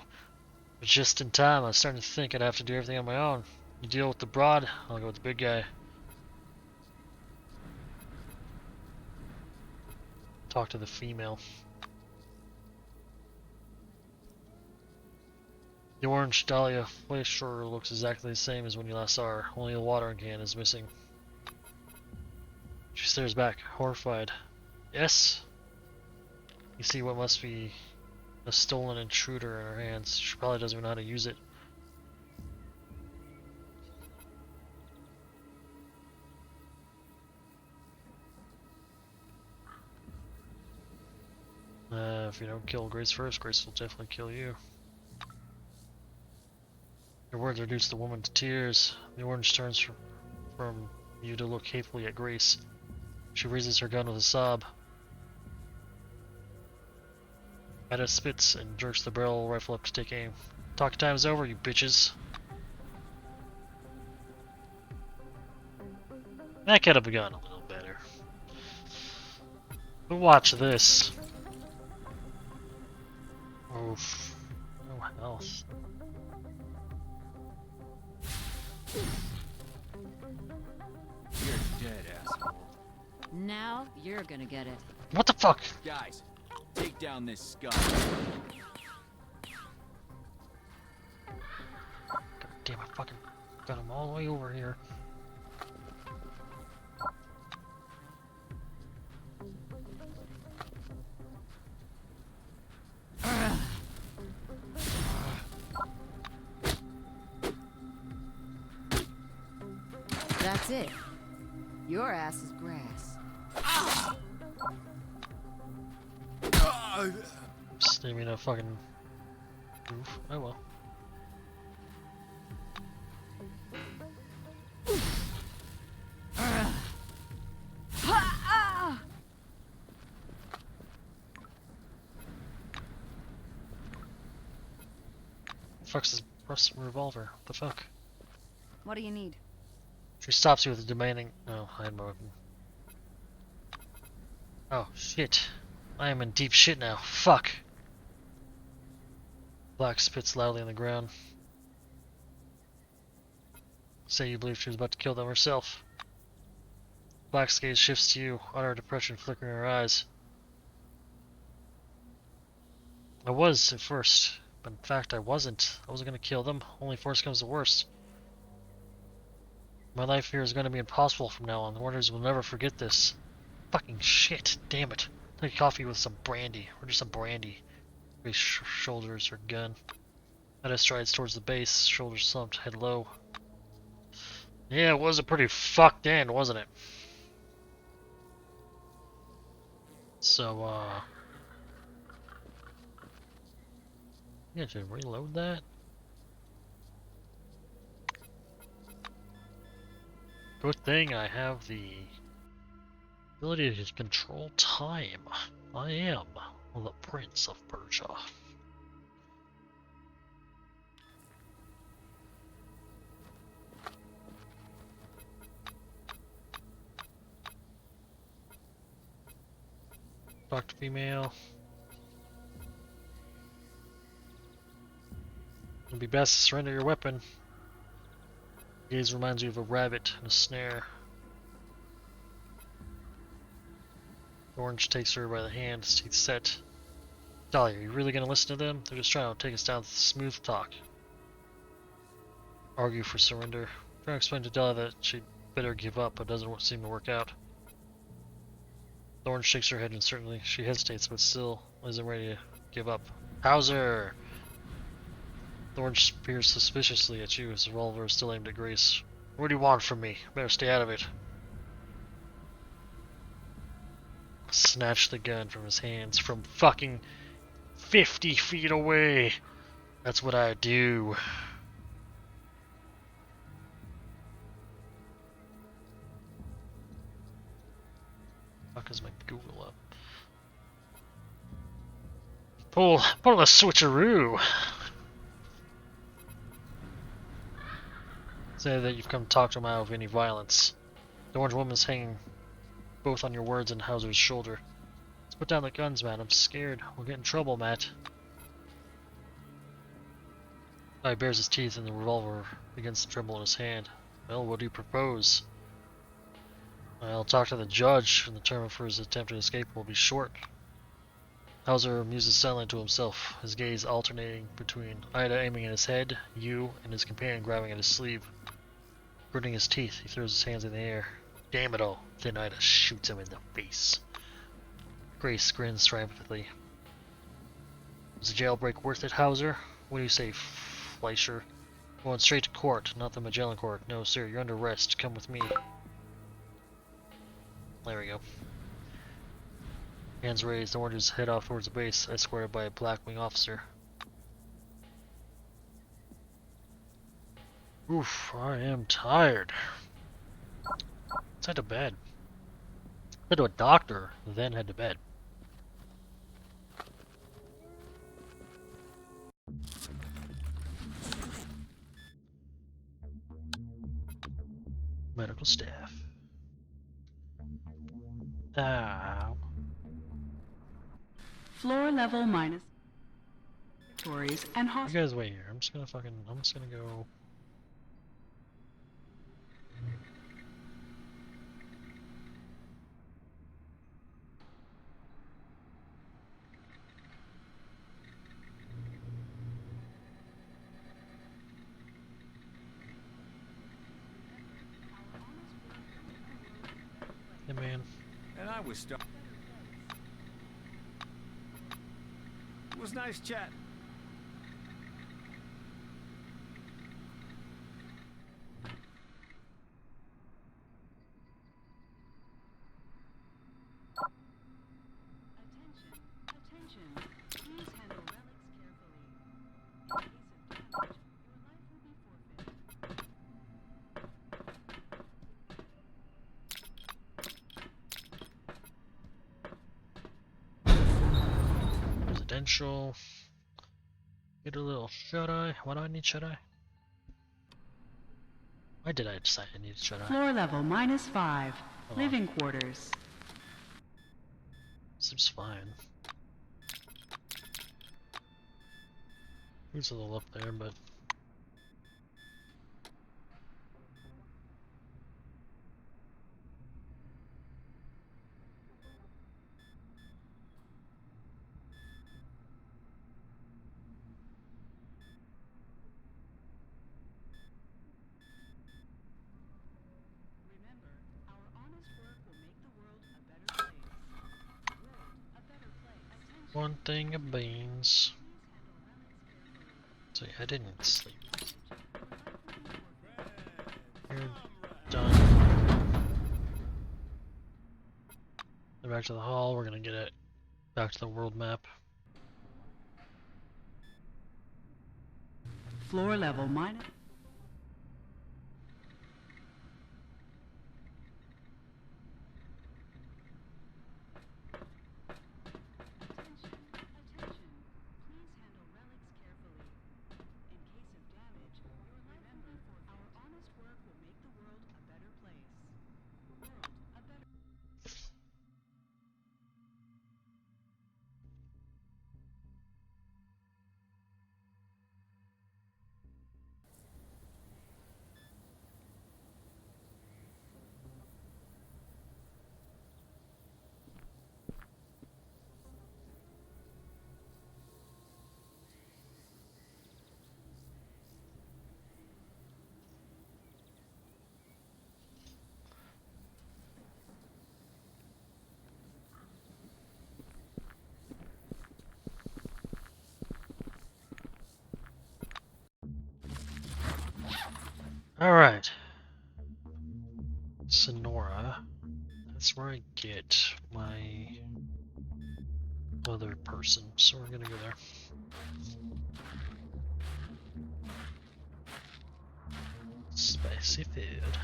A: But just in time, I was starting to think I'd have to do everything on my own. You deal with the broad, I'll go with the big guy. Talk to the female. The orange Dahlia Fleischer looks exactly the same as when you last saw her, only the watering can is missing. She stares back, horrified. Yes? You see what must be a stolen intruder in her hands. She probably doesn't even know how to use it. If you don't kill Grace first, Grace will definitely kill you. Your words reduce the woman to tears. The orange turns from you to look hatefully at Grace. She raises her gun with a sob. Ada spits and jerks the barrel rifle up to take aim. Talk time's over, you bitches. That could have gone a little better. But watch this. Oof. No health.
G: You're dead, asshole.
H: Now you're gonna get it.
A: What the fuck?
G: Guys, take down this scum.
A: God damn, I fucking got him all the way over here.
H: That's it. Your ass is grass.
A: Just didn't mean to fucking move. Oh well. Fuck's this rusty revolver? What the fuck?
H: What do you need?
A: She stops you with a demanding. Oh, I had my weapon. Oh, shit. I am in deep shit now. Fuck. Black spits loudly on the ground. Say you believe she was about to kill them herself. Black's gaze shifts to you, utter depression flickering in her eyes. I was at first, but in fact I wasn't. I wasn't gonna kill them. Only if worse comes to worst. My life here is gonna be impossible from now on. The Warners will never forget this. Fucking shit, damn it. Take coffee with some brandy, or just some brandy. Grace shoulders her gun. Ada strides towards the base, shoulders slumped, head low. Yeah, it was a pretty fucked end, wasn't it? So, yeah, to reload that. Good thing I have the ability to control time. I am the Prince of Persia. Talk to female. It'd be best to surrender your weapon. Gaze reminds you of a rabbit in a snare. Orange takes her by the hand, his teeth set. Dahlia, are you really gonna listen to them? They're just trying to take us down to smooth talk. Argue for surrender. Trying to explain to Dahlia that she'd better give up, but it doesn't seem to work out. Orange shakes her head uncertainly. She hesitates, but still isn't ready to give up. Hauser! Orange peers suspiciously at you, his revolver is still aimed at Grace. What do you want from me? Better stay out of it. Snatch the gun from his hands from fucking 50 feet away. That's what I do. Fuck is my Google up? Pull the switcheroo. Say that you've come to talk to him out of any violence. The orange woman's hanging both on your words and Hauser's shoulder. Let's put down the guns, Matt. I'm scared. We'll get in trouble, Matt. He bares his teeth and the revolver begins to tremble in his hand. Well, what do you propose? I'll talk to the judge, and the term for his attempted escape will be short. Hauser muses silently to himself, his gaze alternating between Ida aiming at his head, you, and his companion grabbing at his sleeve. Gritting his teeth, he throws his hands in the air. Damn it all! Then Ida shoots him in the face. Grace grins triumphantly. Was the jailbreak worth it, Hauser? What do you say, Fleischer? Going straight to court, not the Magellan court. No, sir, you're under arrest. Come with me. There we go. Hands raised, Orange's head off towards the base, escorted by a Blackwing officer. Oof, I am tired. Let's head to bed. Head to a doctor, then head to bed. Medical staff. Ow.
K: Floor level minus stories and
A: You guys wait here. I'm just gonna go. Hey man.
D: And I was stuck. It was nice chatting.
B: Attention. Please handle relics carefully. In case of damage, your life will be forfeit.
A: Residential. Get a little shut-eye. Why do I need shut-eye? Why did I decide I needed shut-eye?
K: floor level -5. Living quarters.
A: Seems fine. There's a little up there, but
B: Remember, our honest work will make the world a better place. World a better place. Attention.
A: one thing of beans.
B: Please handle relics carefully.
A: So I didn't sleep.
B: Your life will be forfeit.
A: You're done. Then back to the hall. We're gonna get it back to the world map.
K: Floor level minus.
B: Attention. Please handle relics carefully. In case of damage, your life will be forfeit. Our honest work will make the world a better place. World a better.
A: Alright. Sonora. That's where I get my other person, so we're gonna go there. Spicy food.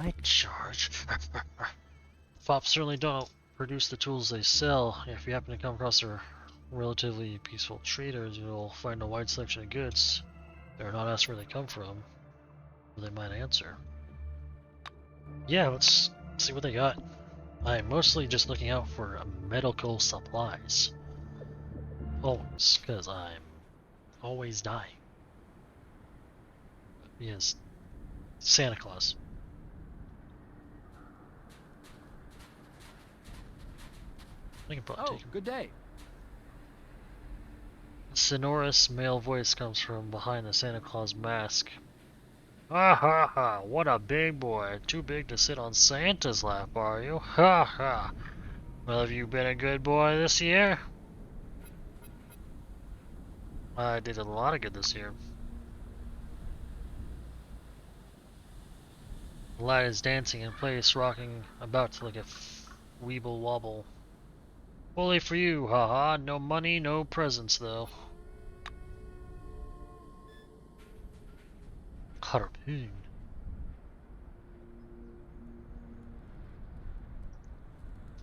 A: Night charge. Fops certainly don't produce the tools they sell. If you happen to come across their relatively peaceful traders, you'll find a wide selection of goods. They're not asked where they come from, but they might answer. Yeah, let's see what they got. I'm mostly just looking out for medical supplies. Always, because I'm always dying. Yes, Santa Claus. I can probably take him.
G: Good day.
A: A sonorous male voice comes from behind the Santa Claus mask. Ha ha ha, what a big boy. Too big to sit on Santa's lap, are you? Ha ha. Well, have you been a good boy this year? I did a lot of good this year. The lad is dancing in place, rocking about like a weeble wobble. Bully for you, haha. No money, no presents though. Harpoon.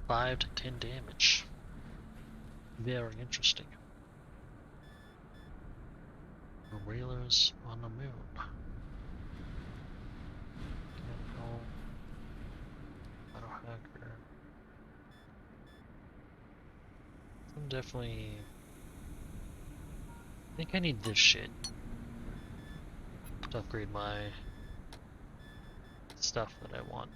A: Five to 10 damage. Very interesting. Whalers on the moon. Hacker. I'm definitely. I think I need this shit to upgrade my stuff that I want.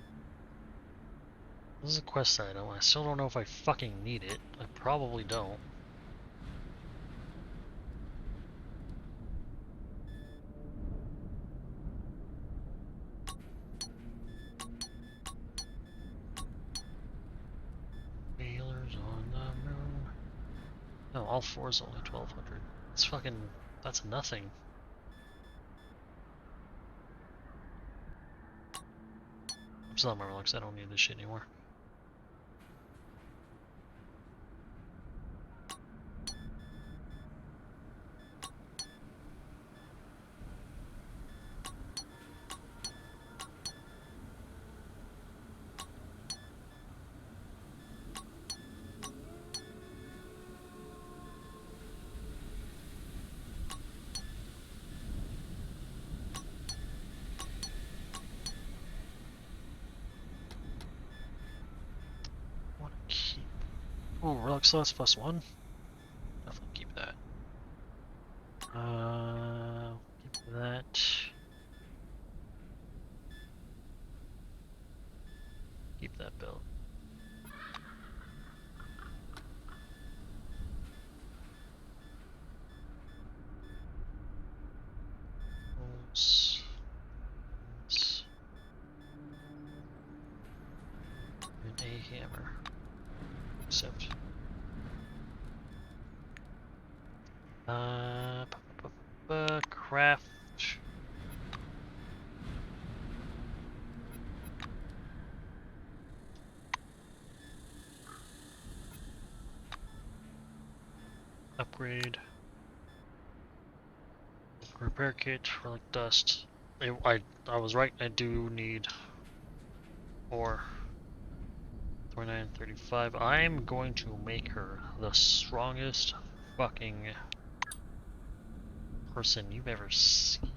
A: This is a quest item. I still don't know if I fucking need it. I probably don't. Whalers on the moon. No, all four is only 1200. It's fucking. That's nothing. I'm still on my relax. I don't need this shit anymore. Oh, relic slots +1. Definitely keep that. Keep that. Keep that belt. And a hammer. Except. Craft. Upgrade. Repair kit, relic dust. I was right, I do need ore. 29, 35. I'm going to make her the strongest fucking person you've ever seen.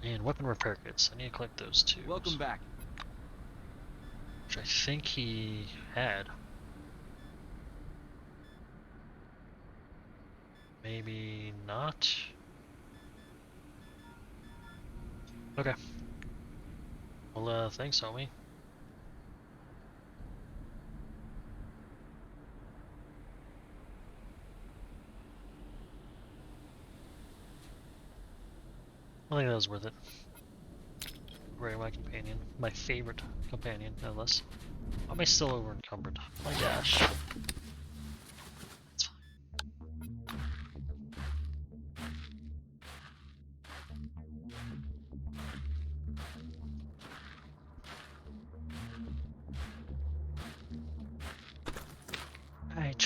A: And weapon repair kits. I need to collect those too.
G: Welcome back.
A: Which I think he had. Maybe not. Okay. Well, thanks, homie. I think that was worth it. Great, my companion. My favorite companion, no less. Why am I still over encumbered? My gosh. It's fine.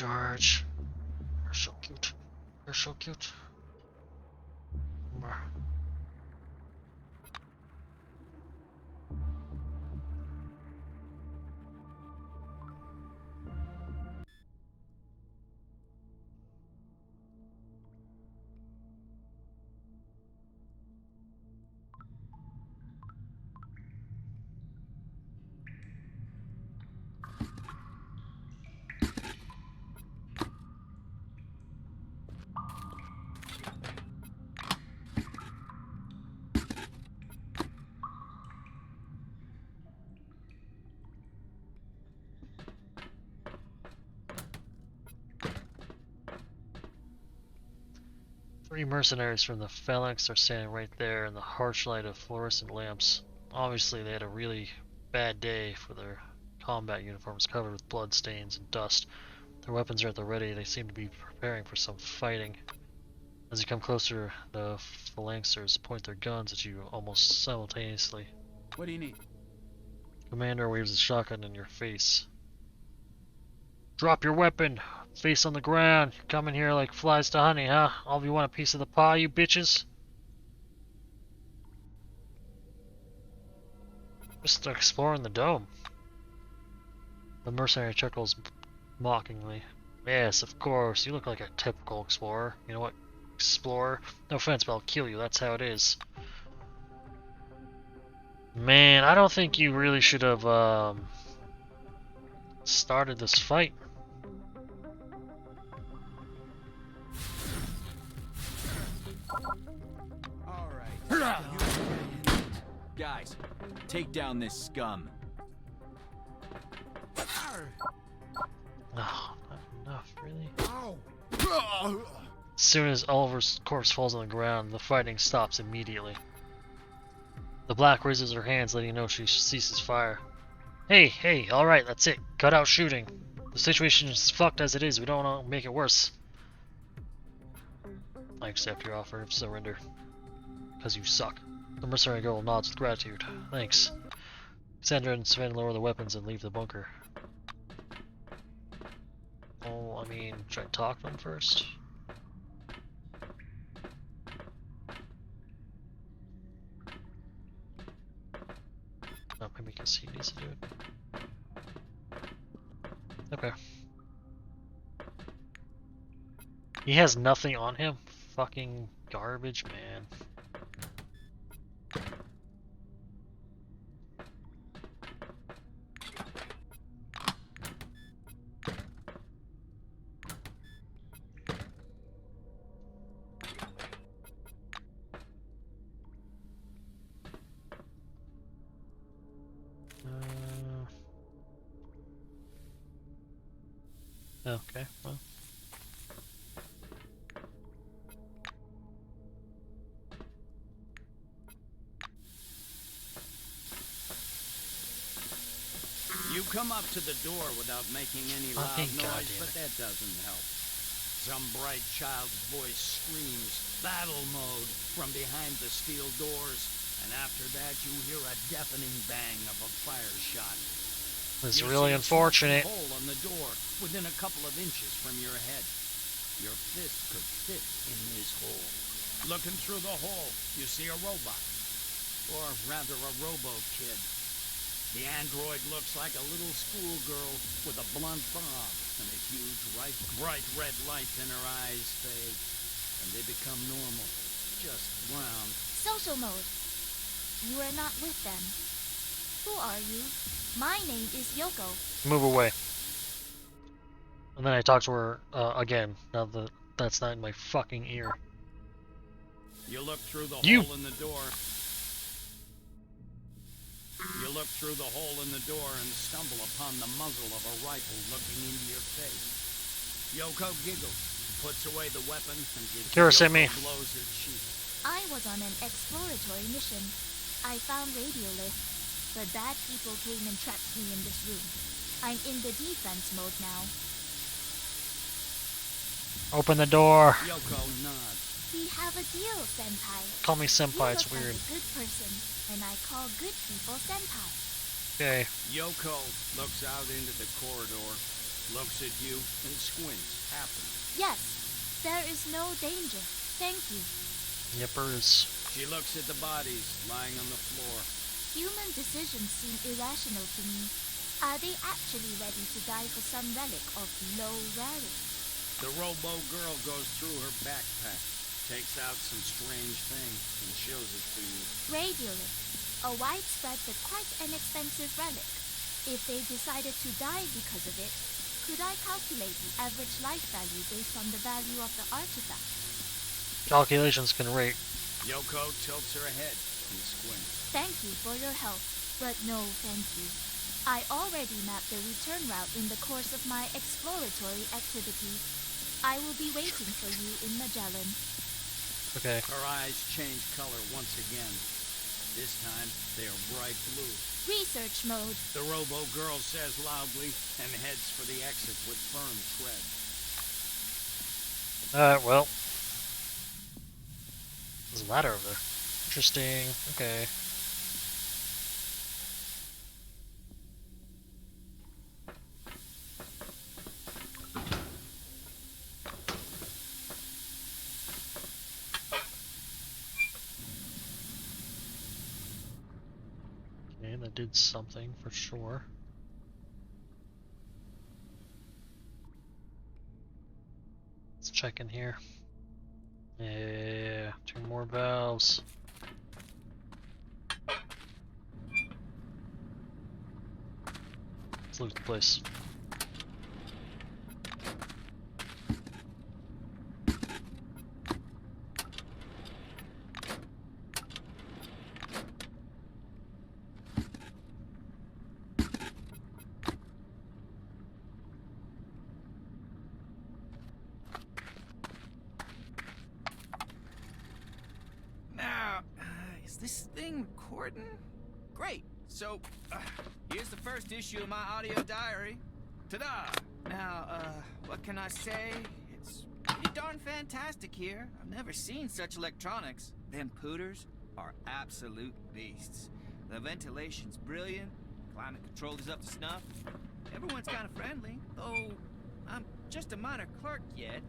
A: charge. You're so cute. You're so cute. Mwah. 3 mercenaries from the Phalanx are standing right there in the harsh light of fluorescent lamps. Obviously, they had a really bad day for their combat uniforms covered with blood stains and dust. Their weapons are at the ready. They seem to be preparing for some fighting. As you come closer, the Phalanxers point their guns at you almost simultaneously.
G: What do you need?
A: Commander waves a shotgun in your face. Drop your weapon! Face on the ground! You're coming here like flies to honey, huh? All of you want a piece of the pie, you bitches? Just exploring the dome. The mercenary chuckles mockingly. Yes, of course. You look like a typical explorer. You know what? Explorer? No offense, but I'll kill you. That's how it is. Man, I don't think you really should have started this fight.
M: Alright. Guys, take down this scum.
A: Oh, not enough, really? As soon as Oliver's corpse falls on the ground, the fighting stops immediately. The Black raises her hands, letting you know she ceases fire. Hey, alright, that's it. Cut out shooting. The situation is fucked as it is. We don't want to make it worse. I accept your offer of surrender. Because you suck. The mercenary girl nods with gratitude. Thanks. Sandra and Sven lower the weapons and leave the bunker. Oh, I mean, should I talk to them first? Oh, maybe because he needs to do it. Okay. He has nothing on him? Fucking garbage, man. Okay, well.
E: You come up to the door without making any loud noise, but that doesn't help. Some bright child's voice screams, "Battle mode," from behind the steel doors, and after that you hear a deafening bang of a fire shot.
A: It's really unfortunate.
E: You see a hole on the door, within a couple of inches from your head. Your fist could fit in this hole. Looking through the hole, you see a robot. Or rather a robo-kid. The android looks like a little schoolgirl with a blunt bob and a huge rifle. Bright red lights in her eyes fade, and they become normal, just round.
N: Social mode. You are not with them. Who are you? My name is Yoko.
A: Move away. And then I talk to her again. Now that that's not in my fucking ear.
E: You look through the hole in the door. You look through the hole in the door and stumble upon the muzzle of a rifle looking into your face. Yoko giggles, puts away the weapon, and gives Yoko blows her cheek.
N: I was on an exploratory mission. I found radiolith, but bad people came and trapped me in this room. I'm in the defense mode now.
A: Open the door.
E: Yoko nods.
N: We have a deal, Senpai.
A: Call me Senpai, it's weird.
N: You look like a good person, and I call good people Senpai.
A: Okay.
E: Yoko looks out into the corridor. Looks at you and squints, happy.
N: Yes, there is no danger. Thank you.
A: Yippers.
E: She looks at the bodies lying on the floor.
N: Human decisions seem irrational to me. Are they actually ready to die for some relic of low rarity?
E: The robo girl goes through her backpack, takes out some strange thing, and shows it to you.
N: Radiolith, a widespread but quite an expensive relic. If they decided to die because of it, could I calculate the average life value based on the value of the artifact?
A: Calculations can rate.
E: Yoko tilts her head and squints.
N: Thank you for your help, but no thank you. I already mapped the return route in the course of my exploratory activities. I will be waiting for you in Magellan.
A: Okay.
E: Her eyes change color once again. This time, they are bright blue.
N: Research mode.
E: The robo girl says loudly and heads for the exit with firm tread.
A: Alright, well. There's a ladder over there. Interesting. Okay. Okay, that did something for sure. Let's check in here. Yeah, 2 more valves. Let's loot the place.
C: Now, is this thing recording? Great. So, here's the first issue of my audio diary. Ta-da! Now, what can I say? It's pretty darn fantastic here. I've never seen such electronics. Them pooters are absolute beasts. The ventilation's brilliant. Climate control is up to snuff. Everyone's kind of friendly, though I'm just a minor clerk yet.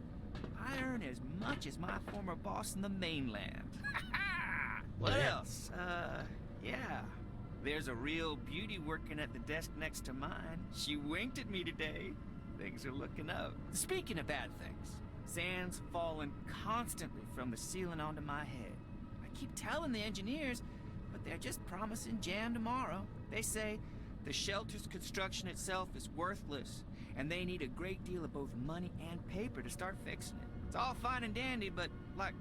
C: I earn as much as my former boss in the mainland. What else? Yeah. There's a real beauty working at the desk next to mine. She winked at me today. Things are looking up. Speaking of bad things, sand's falling constantly from the ceiling onto my head. I keep telling the engineers, but they're just promising jam tomorrow. They say the shelter's construction itself is worthless, and they need a great deal of both money and paper to start fixing it. It's all fine and dandy, but, like,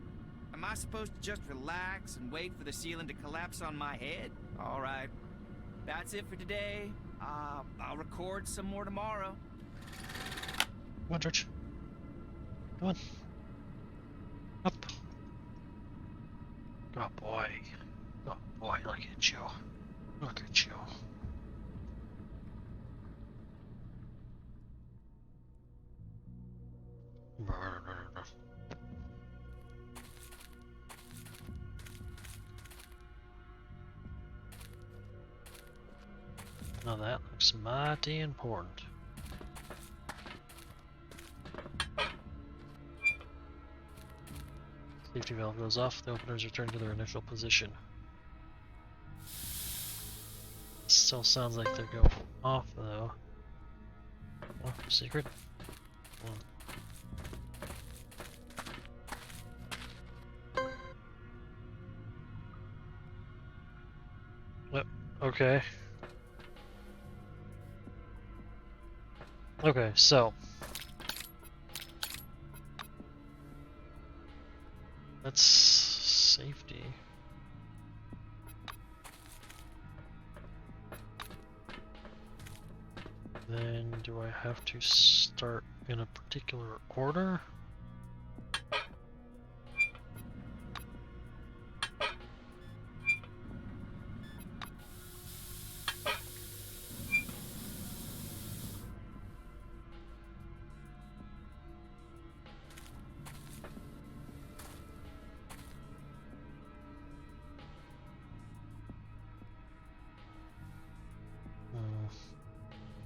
C: am I supposed to just relax and wait for the ceiling to collapse on my head? All right. That's it for today. I'll record some more tomorrow.
A: Come on, George. Come on. Up. Good boy. Good boy, look at you. Look at you. Now that looks mighty important. Safety valve goes off, the openers return to their initial position. Still sounds like they're going off though. Oh, secret? Okay. Okay, so that's safety. Then do I have to start in a particular order?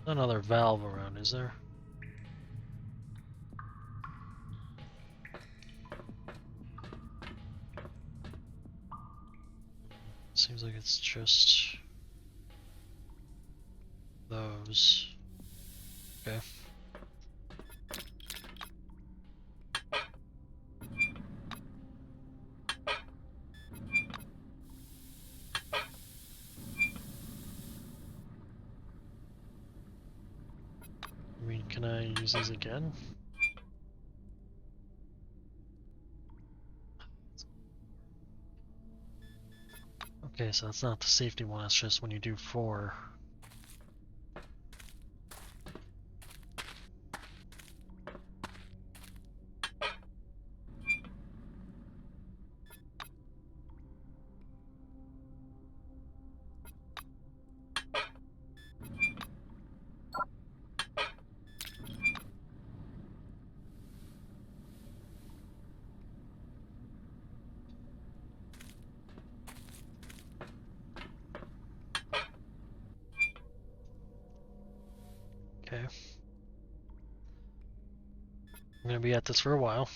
A: Another valve around, is there? Seems like it's just those. Okay. I mean, can I use these again? Okay, so that's not the safety one, it's just when you do 4. Okay. I'm gonna be at this for a while.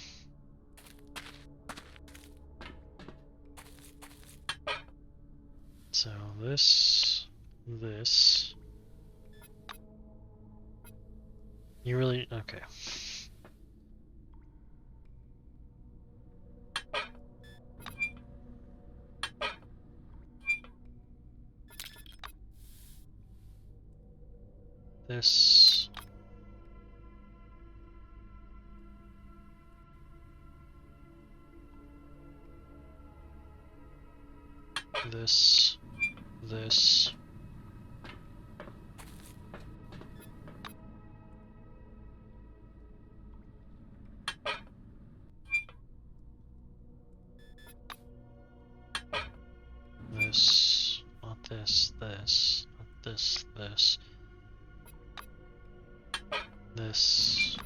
A: So this. You really, okay. This. This. This, not this, this, not this, this. This.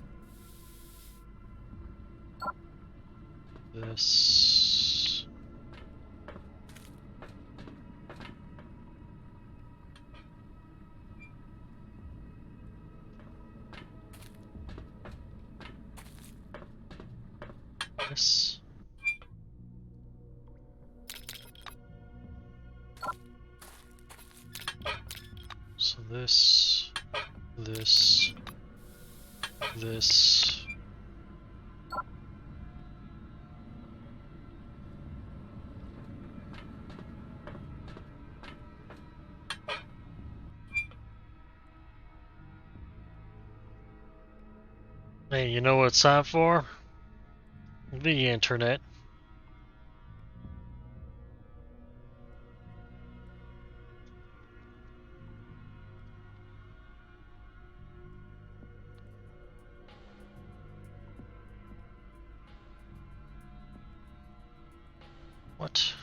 A: This. This. So this. Hey, you know what it's time for? The internet. What?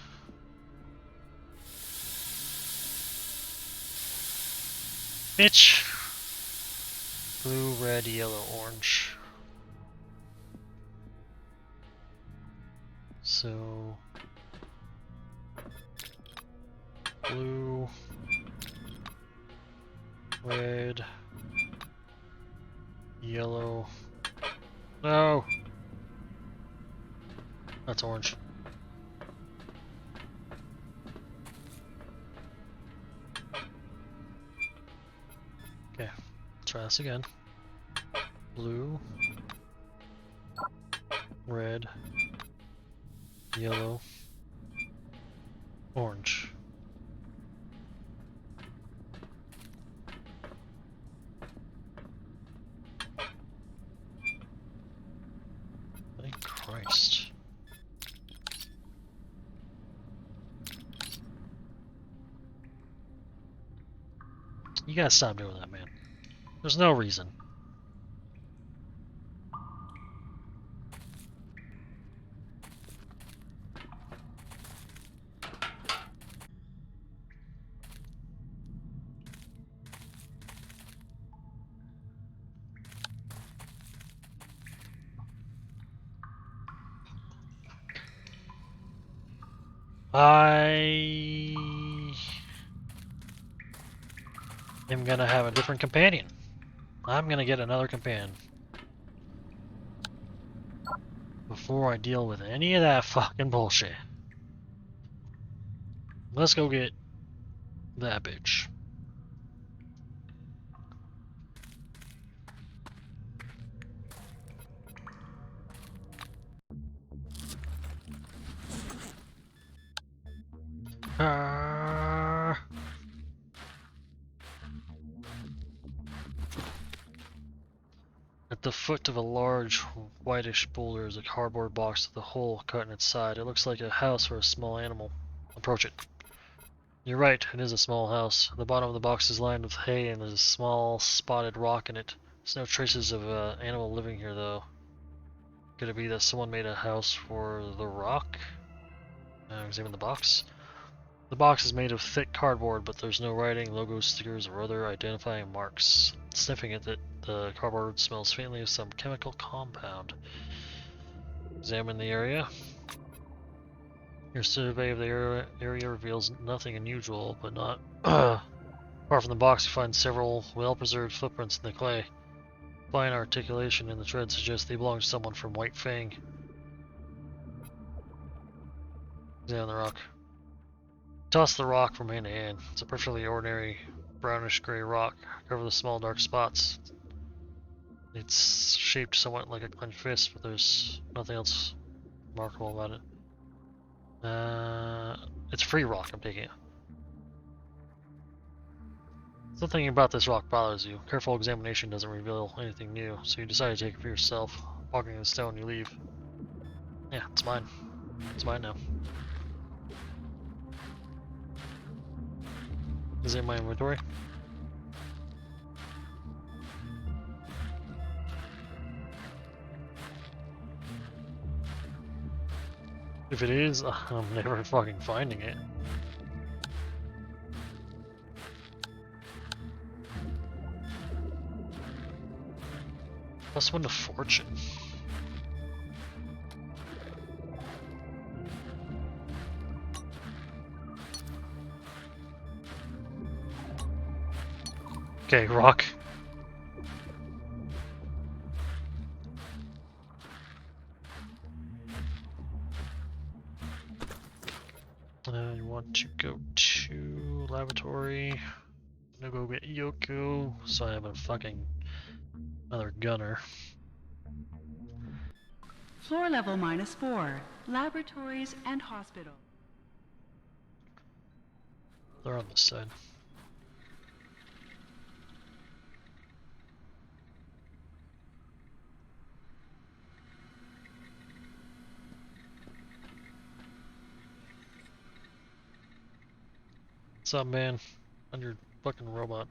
A: Bitch! Blue, red, yellow, orange. So... blue... red... yellow... No! That's orange. Okay, try this again. Blue, red, yellow, orange. Thank Christ. You gotta stop doing that, man. There's no reason. I am gonna have a different companion. I'm gonna get another companion. Before I deal with any of that fucking bullshit. Let's go get that bitch. At the foot of a large whitish boulder is a cardboard box with a hole cut in its side. It looks like a house for a small animal. Approach it. You're right, it is a small house. The bottom of the box is lined with hay and there's a small spotted rock in it. There's no traces of an animal living here though. Could it be that someone made a house for the rock? Examine the box. The box is made of thick cardboard, but there's no writing, logos, stickers, or other identifying marks. Sniffing at it, the cardboard smells faintly of some chemical compound. Examine the area. Your survey of the area reveals nothing unusual, but not apart from the box. You find several well-preserved footprints in the clay. Fine articulation in the tread suggests they belong to someone from White Fang. Examine the rock. Toss the rock from hand to hand. It's a perfectly ordinary brownish gray rock covered with small dark spots. It's shaped somewhat like a clenched fist, but there's nothing else remarkable about it. It's free rock, I'm taking it. Something about this rock bothers you. Careful examination doesn't reveal anything new, so you decide to take it for yourself. Walking the stone, you leave. Yeah, it's mine. It's mine now. Is it in my inventory? If it is, I'm never fucking finding it. +1 to fortune. Okay, rock. You want to go to laboratory. I'm gonna go get Yoko, so I have a fucking another gunner.
K: Floor level -4. Laboratories and hospital.
A: They're on this side. What's up, man? On your fucking robot.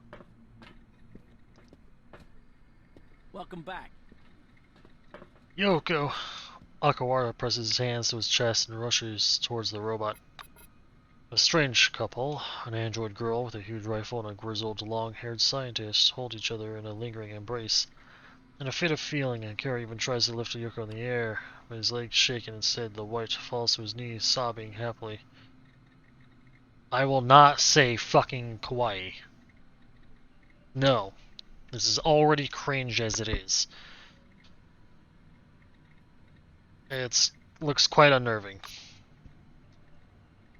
E: Welcome back.
A: Yoko! Akawara presses his hands to his chest and rushes towards the robot. A strange couple, an android girl with a huge rifle and a grizzled, long-haired scientist, hold each other in a lingering embrace. In a fit of feeling, Akira even tries to lift Yoko in the air, but his legs shake and instead the white falls to his knees, sobbing happily. I will not say fucking kawaii. No. This is already cringe as it is. It looks quite unnerving.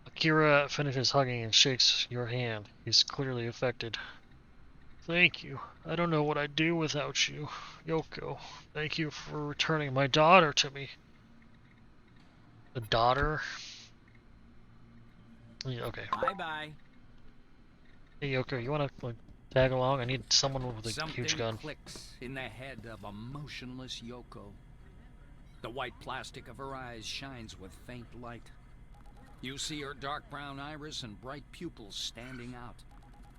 A: Akira finishes hugging and shakes your hand. He's clearly affected. Thank you. I don't know what I'd do without you, Yoko. Thank you for returning my daughter to me. A daughter? Yeah, okay.
E: Bye-bye.
A: Hey Yoko, you wanna tag along? I need someone with a
E: Something
A: huge gun.
E: clicks in the head of a motionless Yoko. The white plastic of her eyes shines with faint light. You see her dark brown iris and bright pupils standing out.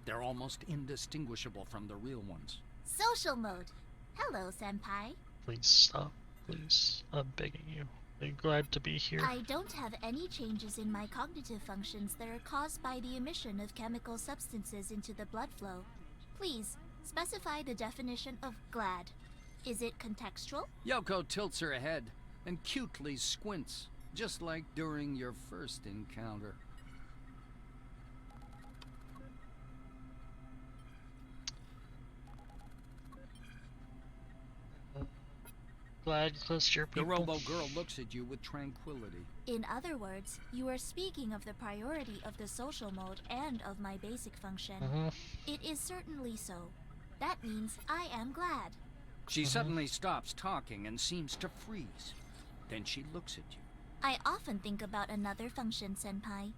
E: They're almost indistinguishable from the real ones.
N: Social mode. Hello, Senpai.
A: Please stop. Please. I'm begging you. I'm glad to be here.
N: I don't have any changes in my cognitive functions that are caused by the emission of chemical substances into the blood flow. Please, specify the definition of glad. Is it contextual?
E: Yoko tilts her head and cutely squints, just like during your first encounter.
A: glad because your
E: The
A: people.
E: robo girl looks at you with tranquility.
N: In other words, you are speaking of the priority of the social mode and of my basic function. It is certainly so. That means I am glad.
E: She suddenly stops talking and seems to freeze. Then she looks at you.
N: I often think about another function, Senpai.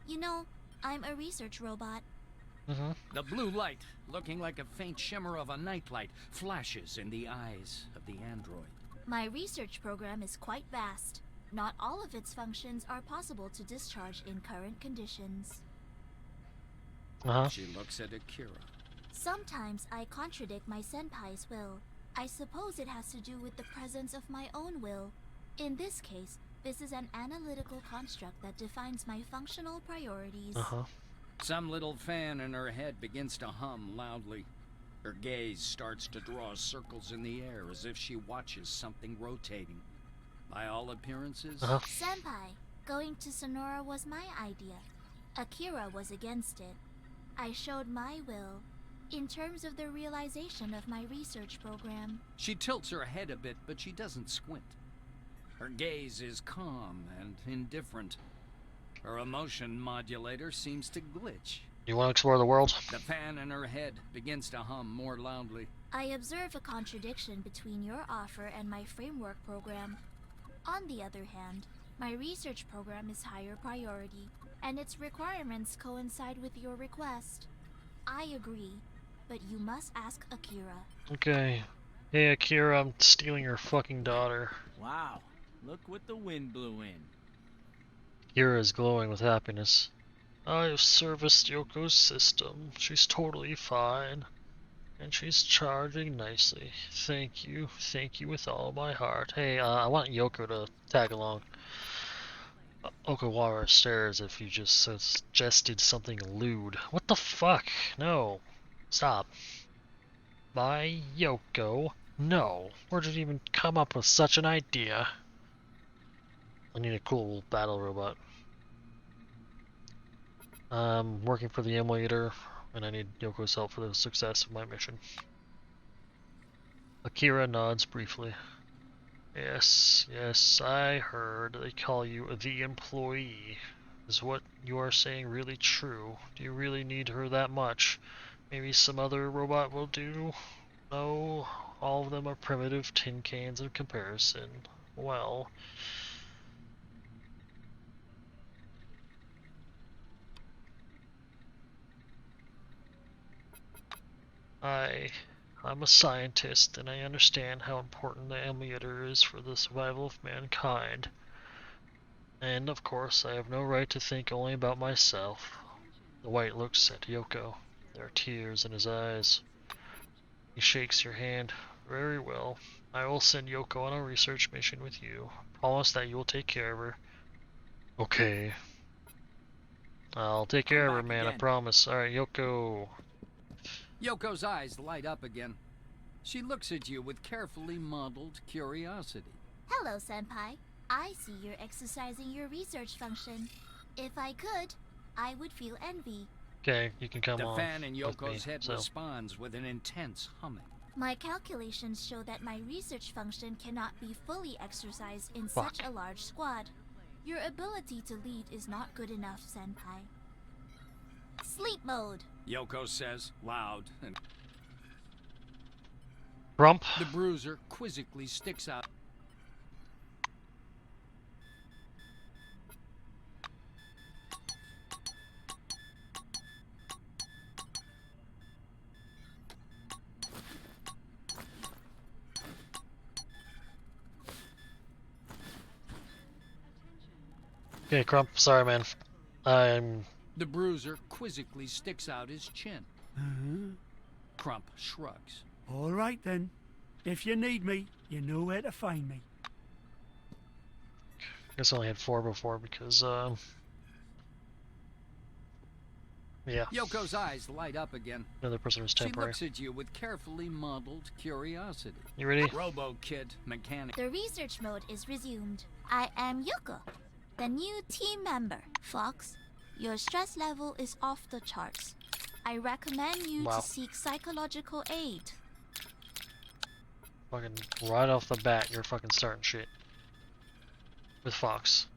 N: You know, I'm a research robot.
E: The blue light, looking like a faint shimmer of a nightlight, flashes in the eyes of the android.
N: My research program is quite vast. Not all of its functions are possible to discharge in current conditions.
E: She looks at Akira.
N: Sometimes I contradict my senpai's will. I suppose it has to do with the presence of my own will. In this case, this is an analytical construct that defines my functional priorities.
E: Some little fan in her head begins to hum loudly. Her gaze starts to draw circles in the air as if she watches something rotating. By all appearances...
N: Senpai, going to Sonora was my idea. Akira was against it. I showed my will in terms of the realization of my research program.
E: She tilts her head a bit, but she doesn't squint. Her gaze is calm and indifferent. Her emotion modulator seems to glitch.
A: You want to explore the world?
E: The fan in her head begins to hum more loudly.
N: I observe a contradiction between your offer and my framework program. On the other hand, my research program is higher priority, and its requirements coincide with your request. I agree, but you must ask Akira.
A: Okay. Hey Akira, I'm stealing your fucking daughter.
G: Wow, look what the wind blew in.
A: Akira is glowing with happiness. I have serviced Yoko's system. She's totally fine. And she's charging nicely. Thank you with all my heart. Hey, I want Yoko to tag along. Okawara stares if you just suggested something lewd. What the fuck? No. Stop. By Yoko? No. Where did you even come up with such an idea? I need a cool battle robot. I'm working for the emulator, and I need Yoko's help for the success of my mission. Akira nods briefly. Yes, I heard they call you the employee. Is what you are saying really true? Do you really need her that much? Maybe some other robot will do? No, all of them are primitive tin cans in comparison. Well... I'm a scientist, and I understand how important the emulator is for the survival of mankind. And, of course, I have no right to think only about myself. The White looks at Yoko. There are tears in his eyes. He shakes your hand. Very well. I will send Yoko on a research mission with you. Promise that you will take care of her. Okay. I'll take care of her, man, I promise. Alright, Yoko.
E: Yoko's eyes light up again. She looks at you with carefully modeled curiosity.
N: Hello, Senpai. I see you're exercising your research function. If I could, I would feel envy.
A: Okay, you can come on.
E: The fan in Yoko's head
A: so.
E: responds with an intense humming.
N: My calculations show that my research function cannot be fully exercised in such a large squad. Your ability to lead is not good enough, Senpai. Sleep mode!
E: Yoko says, loud and...
A: Rump.
E: The bruiser quizzically sticks out.
A: Okay, Crump, sorry man.
E: The bruiser quizzically sticks out his chin. Crump shrugs.
L: All right then. If you need me, you know where to find me.
A: I guess I only had 4 before because, yeah.
E: Yoko's eyes light up again.
A: Another person was temporary.
E: She looks at you with carefully modeled curiosity.
A: You ready?
E: Robo Kid, mechanic.
N: The research mode is resumed. I am Yoko, the new team member. Fox, your stress level is off the charts. I recommend you to seek psychological aid.
A: Fucking right off the bat, you're fucking starting shit. With Fox.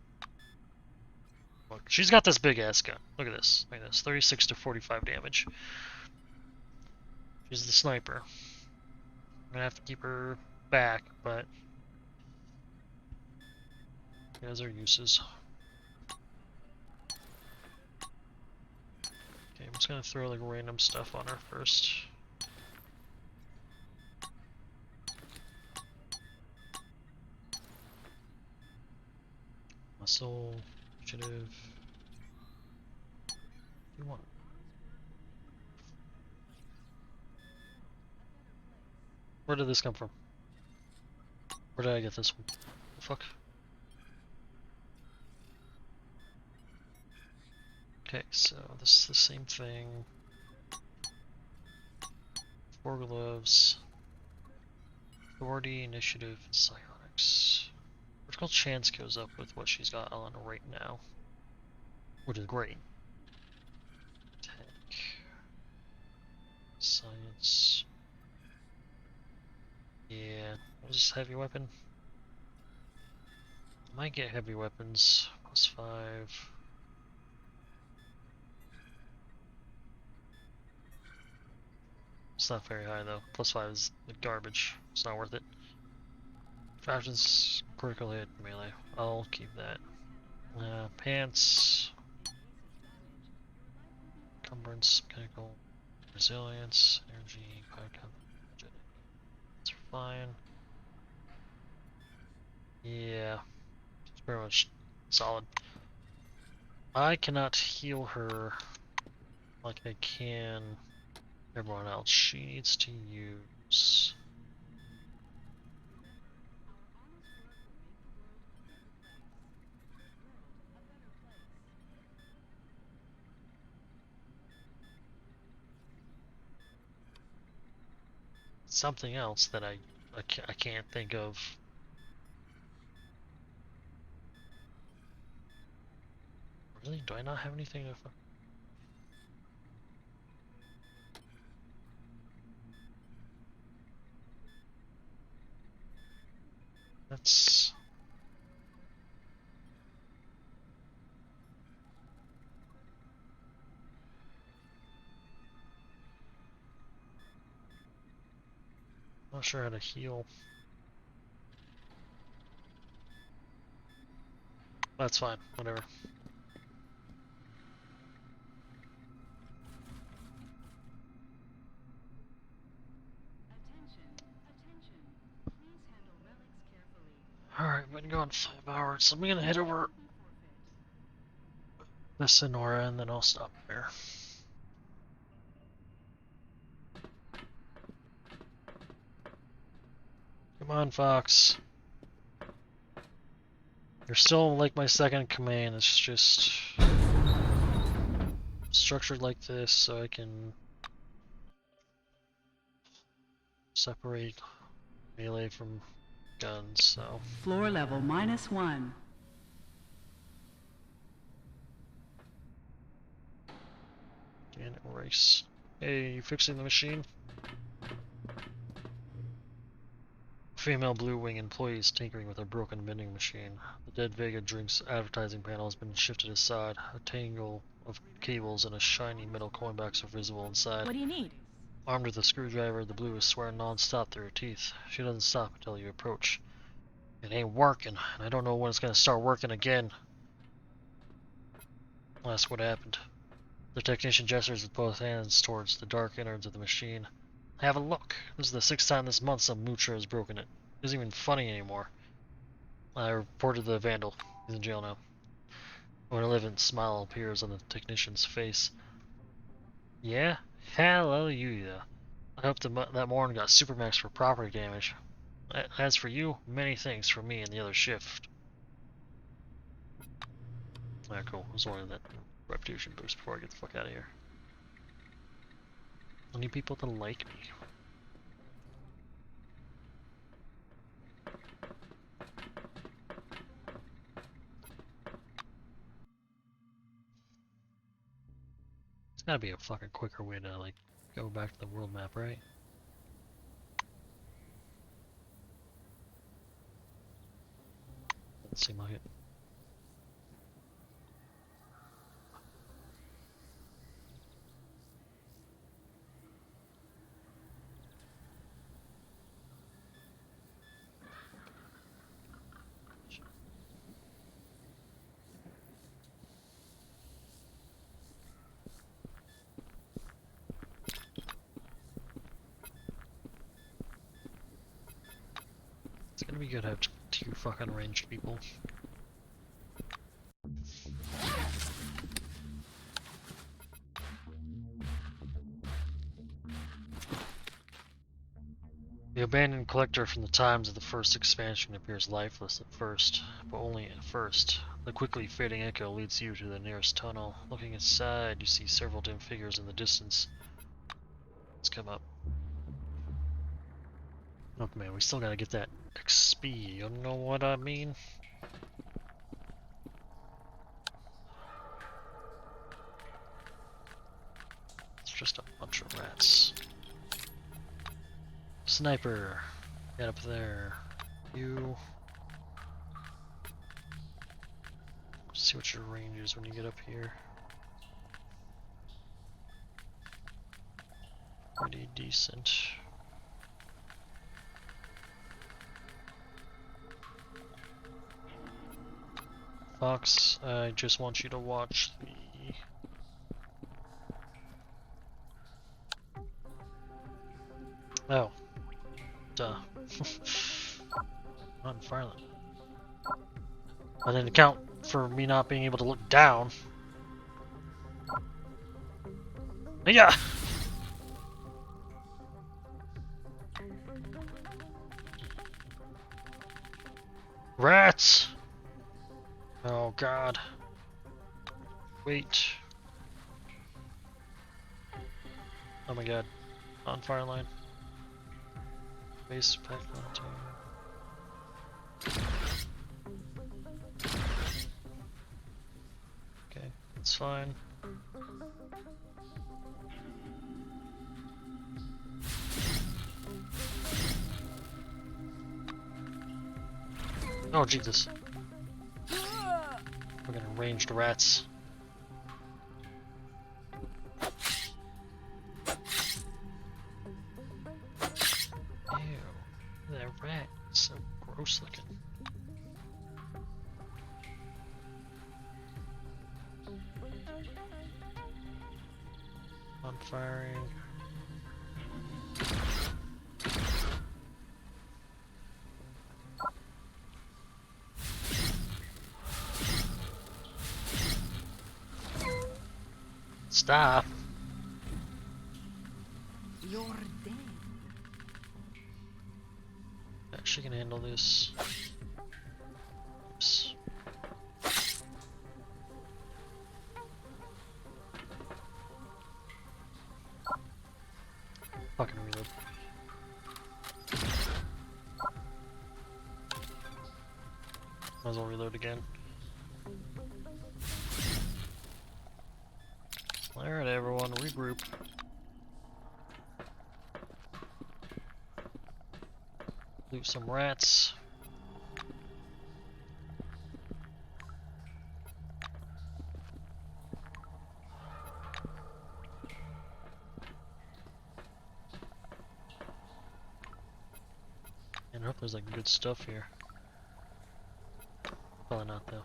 A: Look, she's got this big ass gun. Look at this. Look at this. 36 to 45 damage. She's the sniper. I'm gonna have to keep her back, but she has her uses. Okay, I'm just gonna throw like random stuff on her first. Muscle, initiative. What do you want? Where did this come from? Where did I get this one? The fuck? Okay, so this is the same thing. 4 gloves. Authority, initiative, and psionics. Critical chance goes up with what she's got on right now. Which is great. Tech. Science. Yeah, what is this heavy weapon? Might get heavy weapons. +5. It's not very high though. +5 is like garbage. It's not worth it. Fashions, critical hit, melee. I'll keep that. Pants. Encumbrance, mechanical, resilience, energy, biochem, energetic. It's fine. Yeah, it's pretty much solid. I cannot heal her like I can everyone else. She needs to use something else that I can't think of. Really? Do I not have anything to... That's... Not sure how to heal. That's fine, whatever. Alright, been going 5 hours, so I'm gonna head over the Sonora and then I'll stop there. Come on, Fox. You're still like my second in command, it's just structured like this so I can separate melee from guns, so.
K: Floor level -1.
A: And erase. Hey, you fixing the machine? Female Blue Wing employees tinkering with a broken vending machine. The dead Vega drinks advertising panel has been shifted aside. A tangle of cables and a shiny metal coin box are visible inside.
I: What do you need?
A: Armed with a screwdriver, the Blue is swearing non-stop through her teeth. She doesn't stop until you approach. It ain't working, and I don't know when it's gonna start working again. That's what happened. The technician gestures with both hands towards the dark innards of the machine. Have a look. This is the 6th time this month some moocher has broken it. It isn't even funny anymore. I reported the vandal. He's in jail now. A malevolent smile appears on the technician's face. Yeah? Hallelujah. I hope that Morin got supermax for property damage. As for you, many thanks from me and the other shift. Alright, cool. I was wanting that reputation boost before I get the fuck out of here. I need people to like me. There's gotta be a fucking quicker way to, like, go back to the world map, right? Seem like it. It's gonna be good to have two fucking ranged people. The abandoned collector from the times of the first expansion appears lifeless at first, but only at first. The quickly fading echo leads you to the nearest tunnel. Looking inside, you see several dim figures in the distance. Let's come up. Oh man, we still gotta get that XP, you know what I mean? It's just a bunch of rats. Sniper! Get up there. You... See what your range is when you get up here. Pretty decent. Fox, I just want you to watch the... Oh. Duh. Not violent. I didn't account for me not being able to look down. Yeah. Rats! Oh god. Wait. Oh my god. On fire line. Base pack container. Okay, it's fine. Oh Jesus. We're gonna ranged rats. Ew, that rat is so gross looking. On firing. Stop.
K: You're dead.
A: Yeah, she can handle this. Oops. Fucking reload. Might as well reload again. Alright everyone, regroup. Loot some rats. And I hope there's like good stuff here. Probably not though.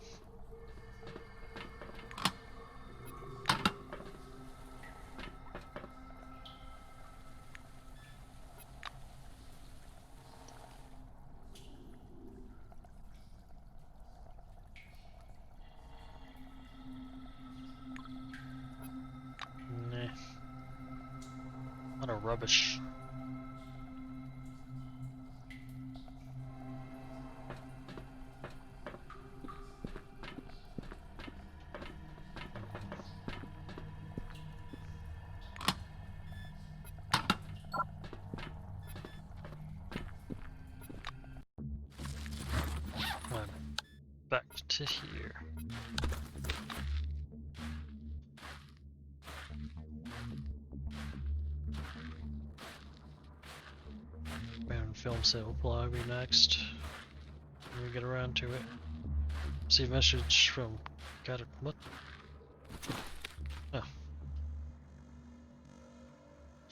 A: Nah. What a rubbish. Back to here. Bound film set will probably be next when we get around to it. See a message from... Got it. What? Oh.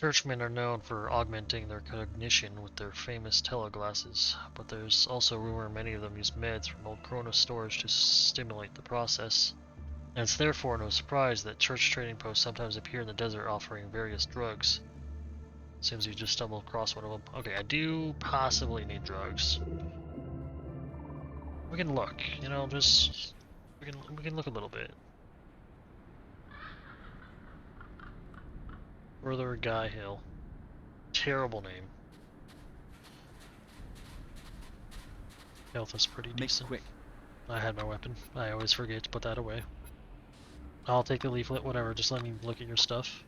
A: Churchmen are known for augmenting their cognition with their famous teleglasses, but there's also rumor many of them use meds from old Chrono storage to stimulate the process. And it's therefore no surprise that church trading posts sometimes appear in the desert offering various drugs. Seems you just stumbled across one of them. Okay, I do possibly need drugs. We can look, you know, just we can look a little bit. Further Guy Hill. Terrible name. Health is pretty decent.
G: Quick.
A: I had my weapon. I always forget to put that away. I'll take the leaflet, whatever, just let me look at your stuff.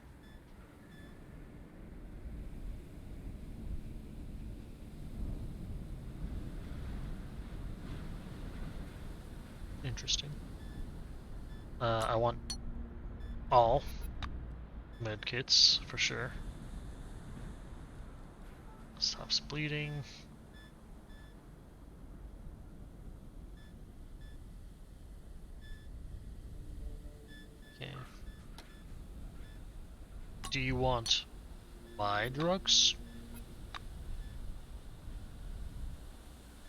A: Interesting. I want all medkits for sure. Stops bleeding. Okay. Do you want my drugs?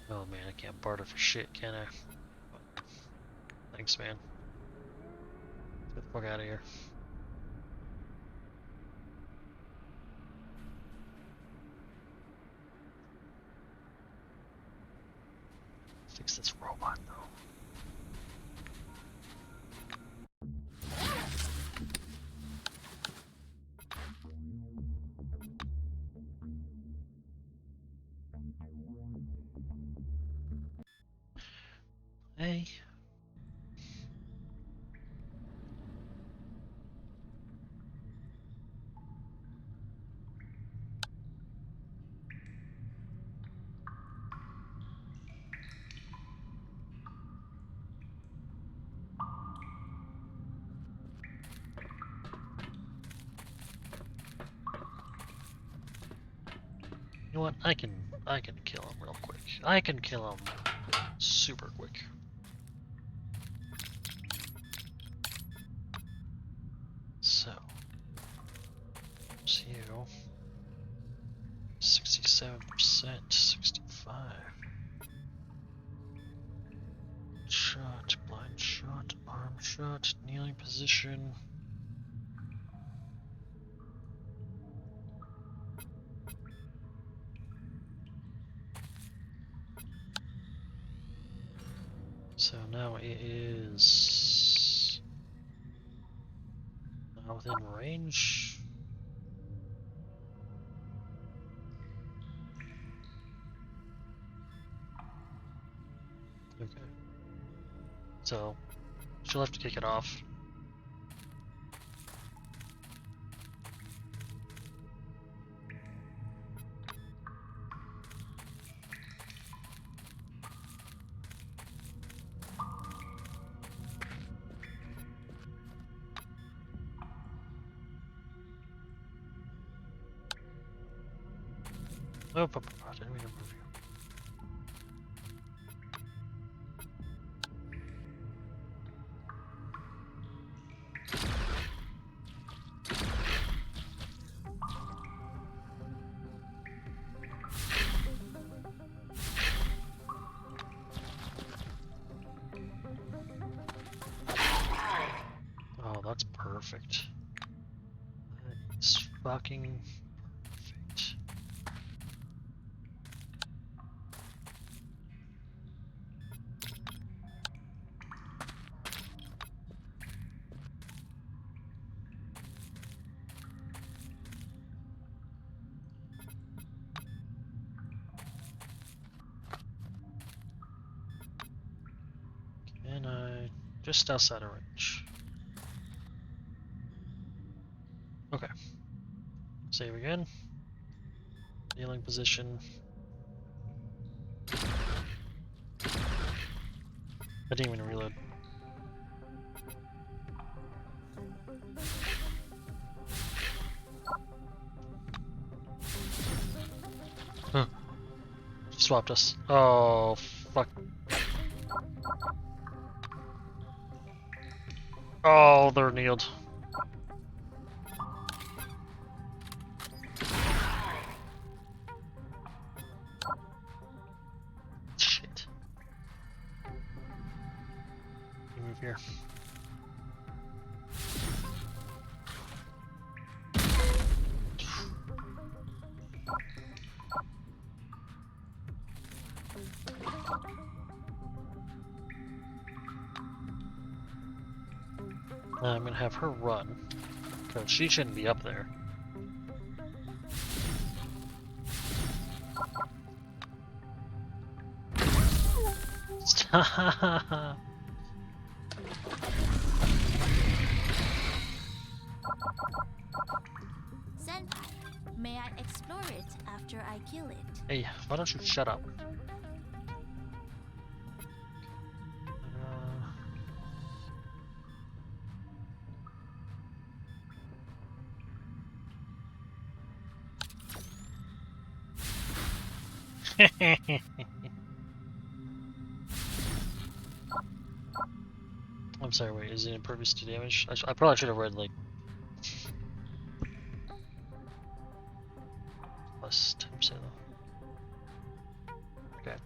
A: Oh man, I can't barter for shit, can I? Thanks, man. Get the fuck out of here. Fix this robot though. Hey. You know what? I can kill him real quick. I can kill him super quick. So, it's you. 67%, 65. Shot, blind shot, arm shot, kneeling position. So now it is now within range. Okay. So she'll have to kick it off. Oh, didn't mean to move you. Oh, that's perfect. It's fucking perfect. And just outside of range. Okay. Save again. Kneeling position. I didn't even reload. Huh. Swapped us. Oh, fuck. Oh, they're kneeled. Shit. You move here. Now I'm gonna have her run, because she shouldn't be up there. Stop!
N: Senpai, may I explore it after I kill it?
A: Hey, why don't you shut up? I'm sorry, wait, is it impervious to damage? I probably should have read, like, plus 10%. Okay.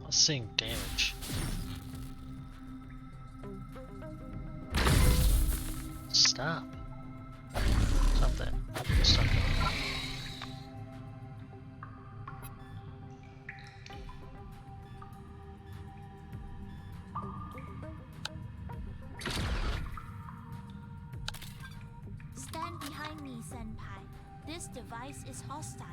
A: Let's seeing damage. Stop. Stop that. Stop that.
N: Stand behind me, Senpai. This device is hostile.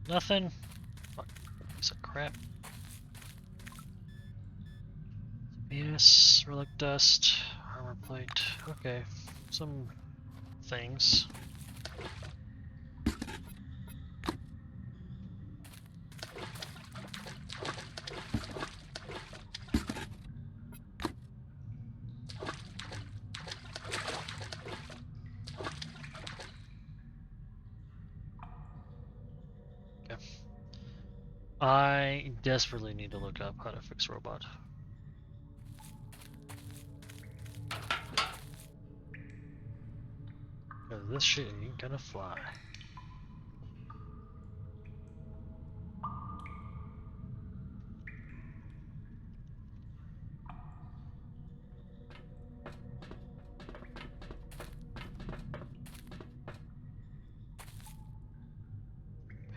A: Nothing? Fuck. Piece of crap. Yes, relic dust, armor plate. Okay, some things. Okay. I desperately need to look up how to fix robot. Cause this shit ain't gonna fly.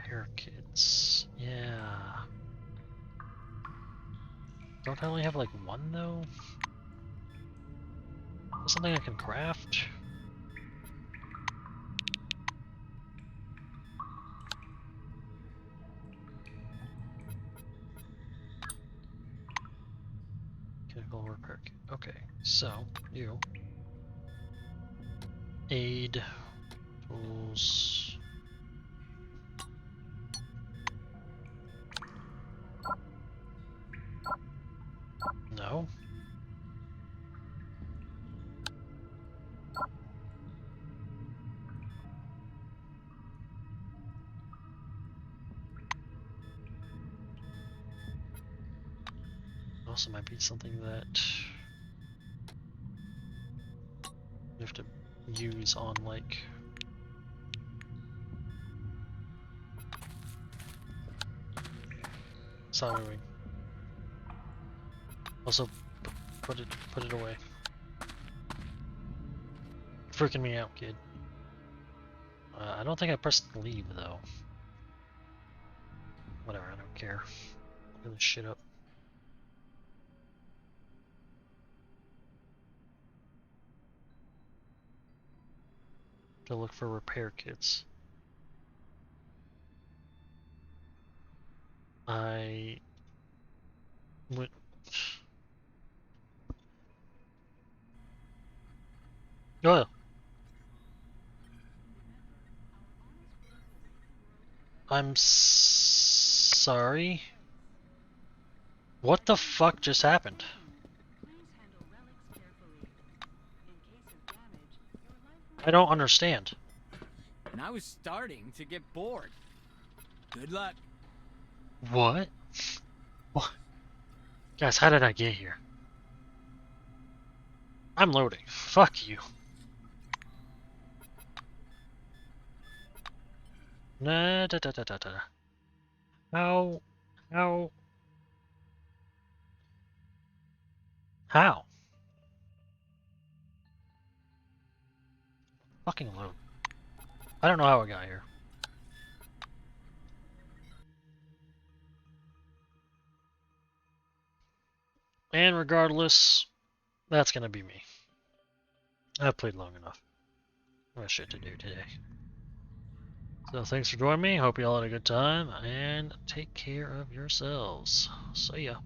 A: Hair kits. Yeah. Don't I only have like one though? Something I can craft? Chemical repair kit. Okay, so you aid tools. No. Also might be something that you have to use on like soldering. Also put it away. Freaking me out, kid. I don't think I pressed leave though. Whatever, I don't care. Look this shit up. To look for repair kits. I would. Oh, I'm sorry. What the fuck just happened? I don't understand.
E: And I was starting to get bored. Good luck.
A: What? What? Guys, how did I get here? I'm loading. Fuck you. Nah, da da da da da. How? How? How? Fucking load. I don't know how I got here. And regardless, that's gonna be me. I've played long enough. I have shit to do today. So thanks for joining me. Hope you all had a good time, and take care of yourselves. See ya.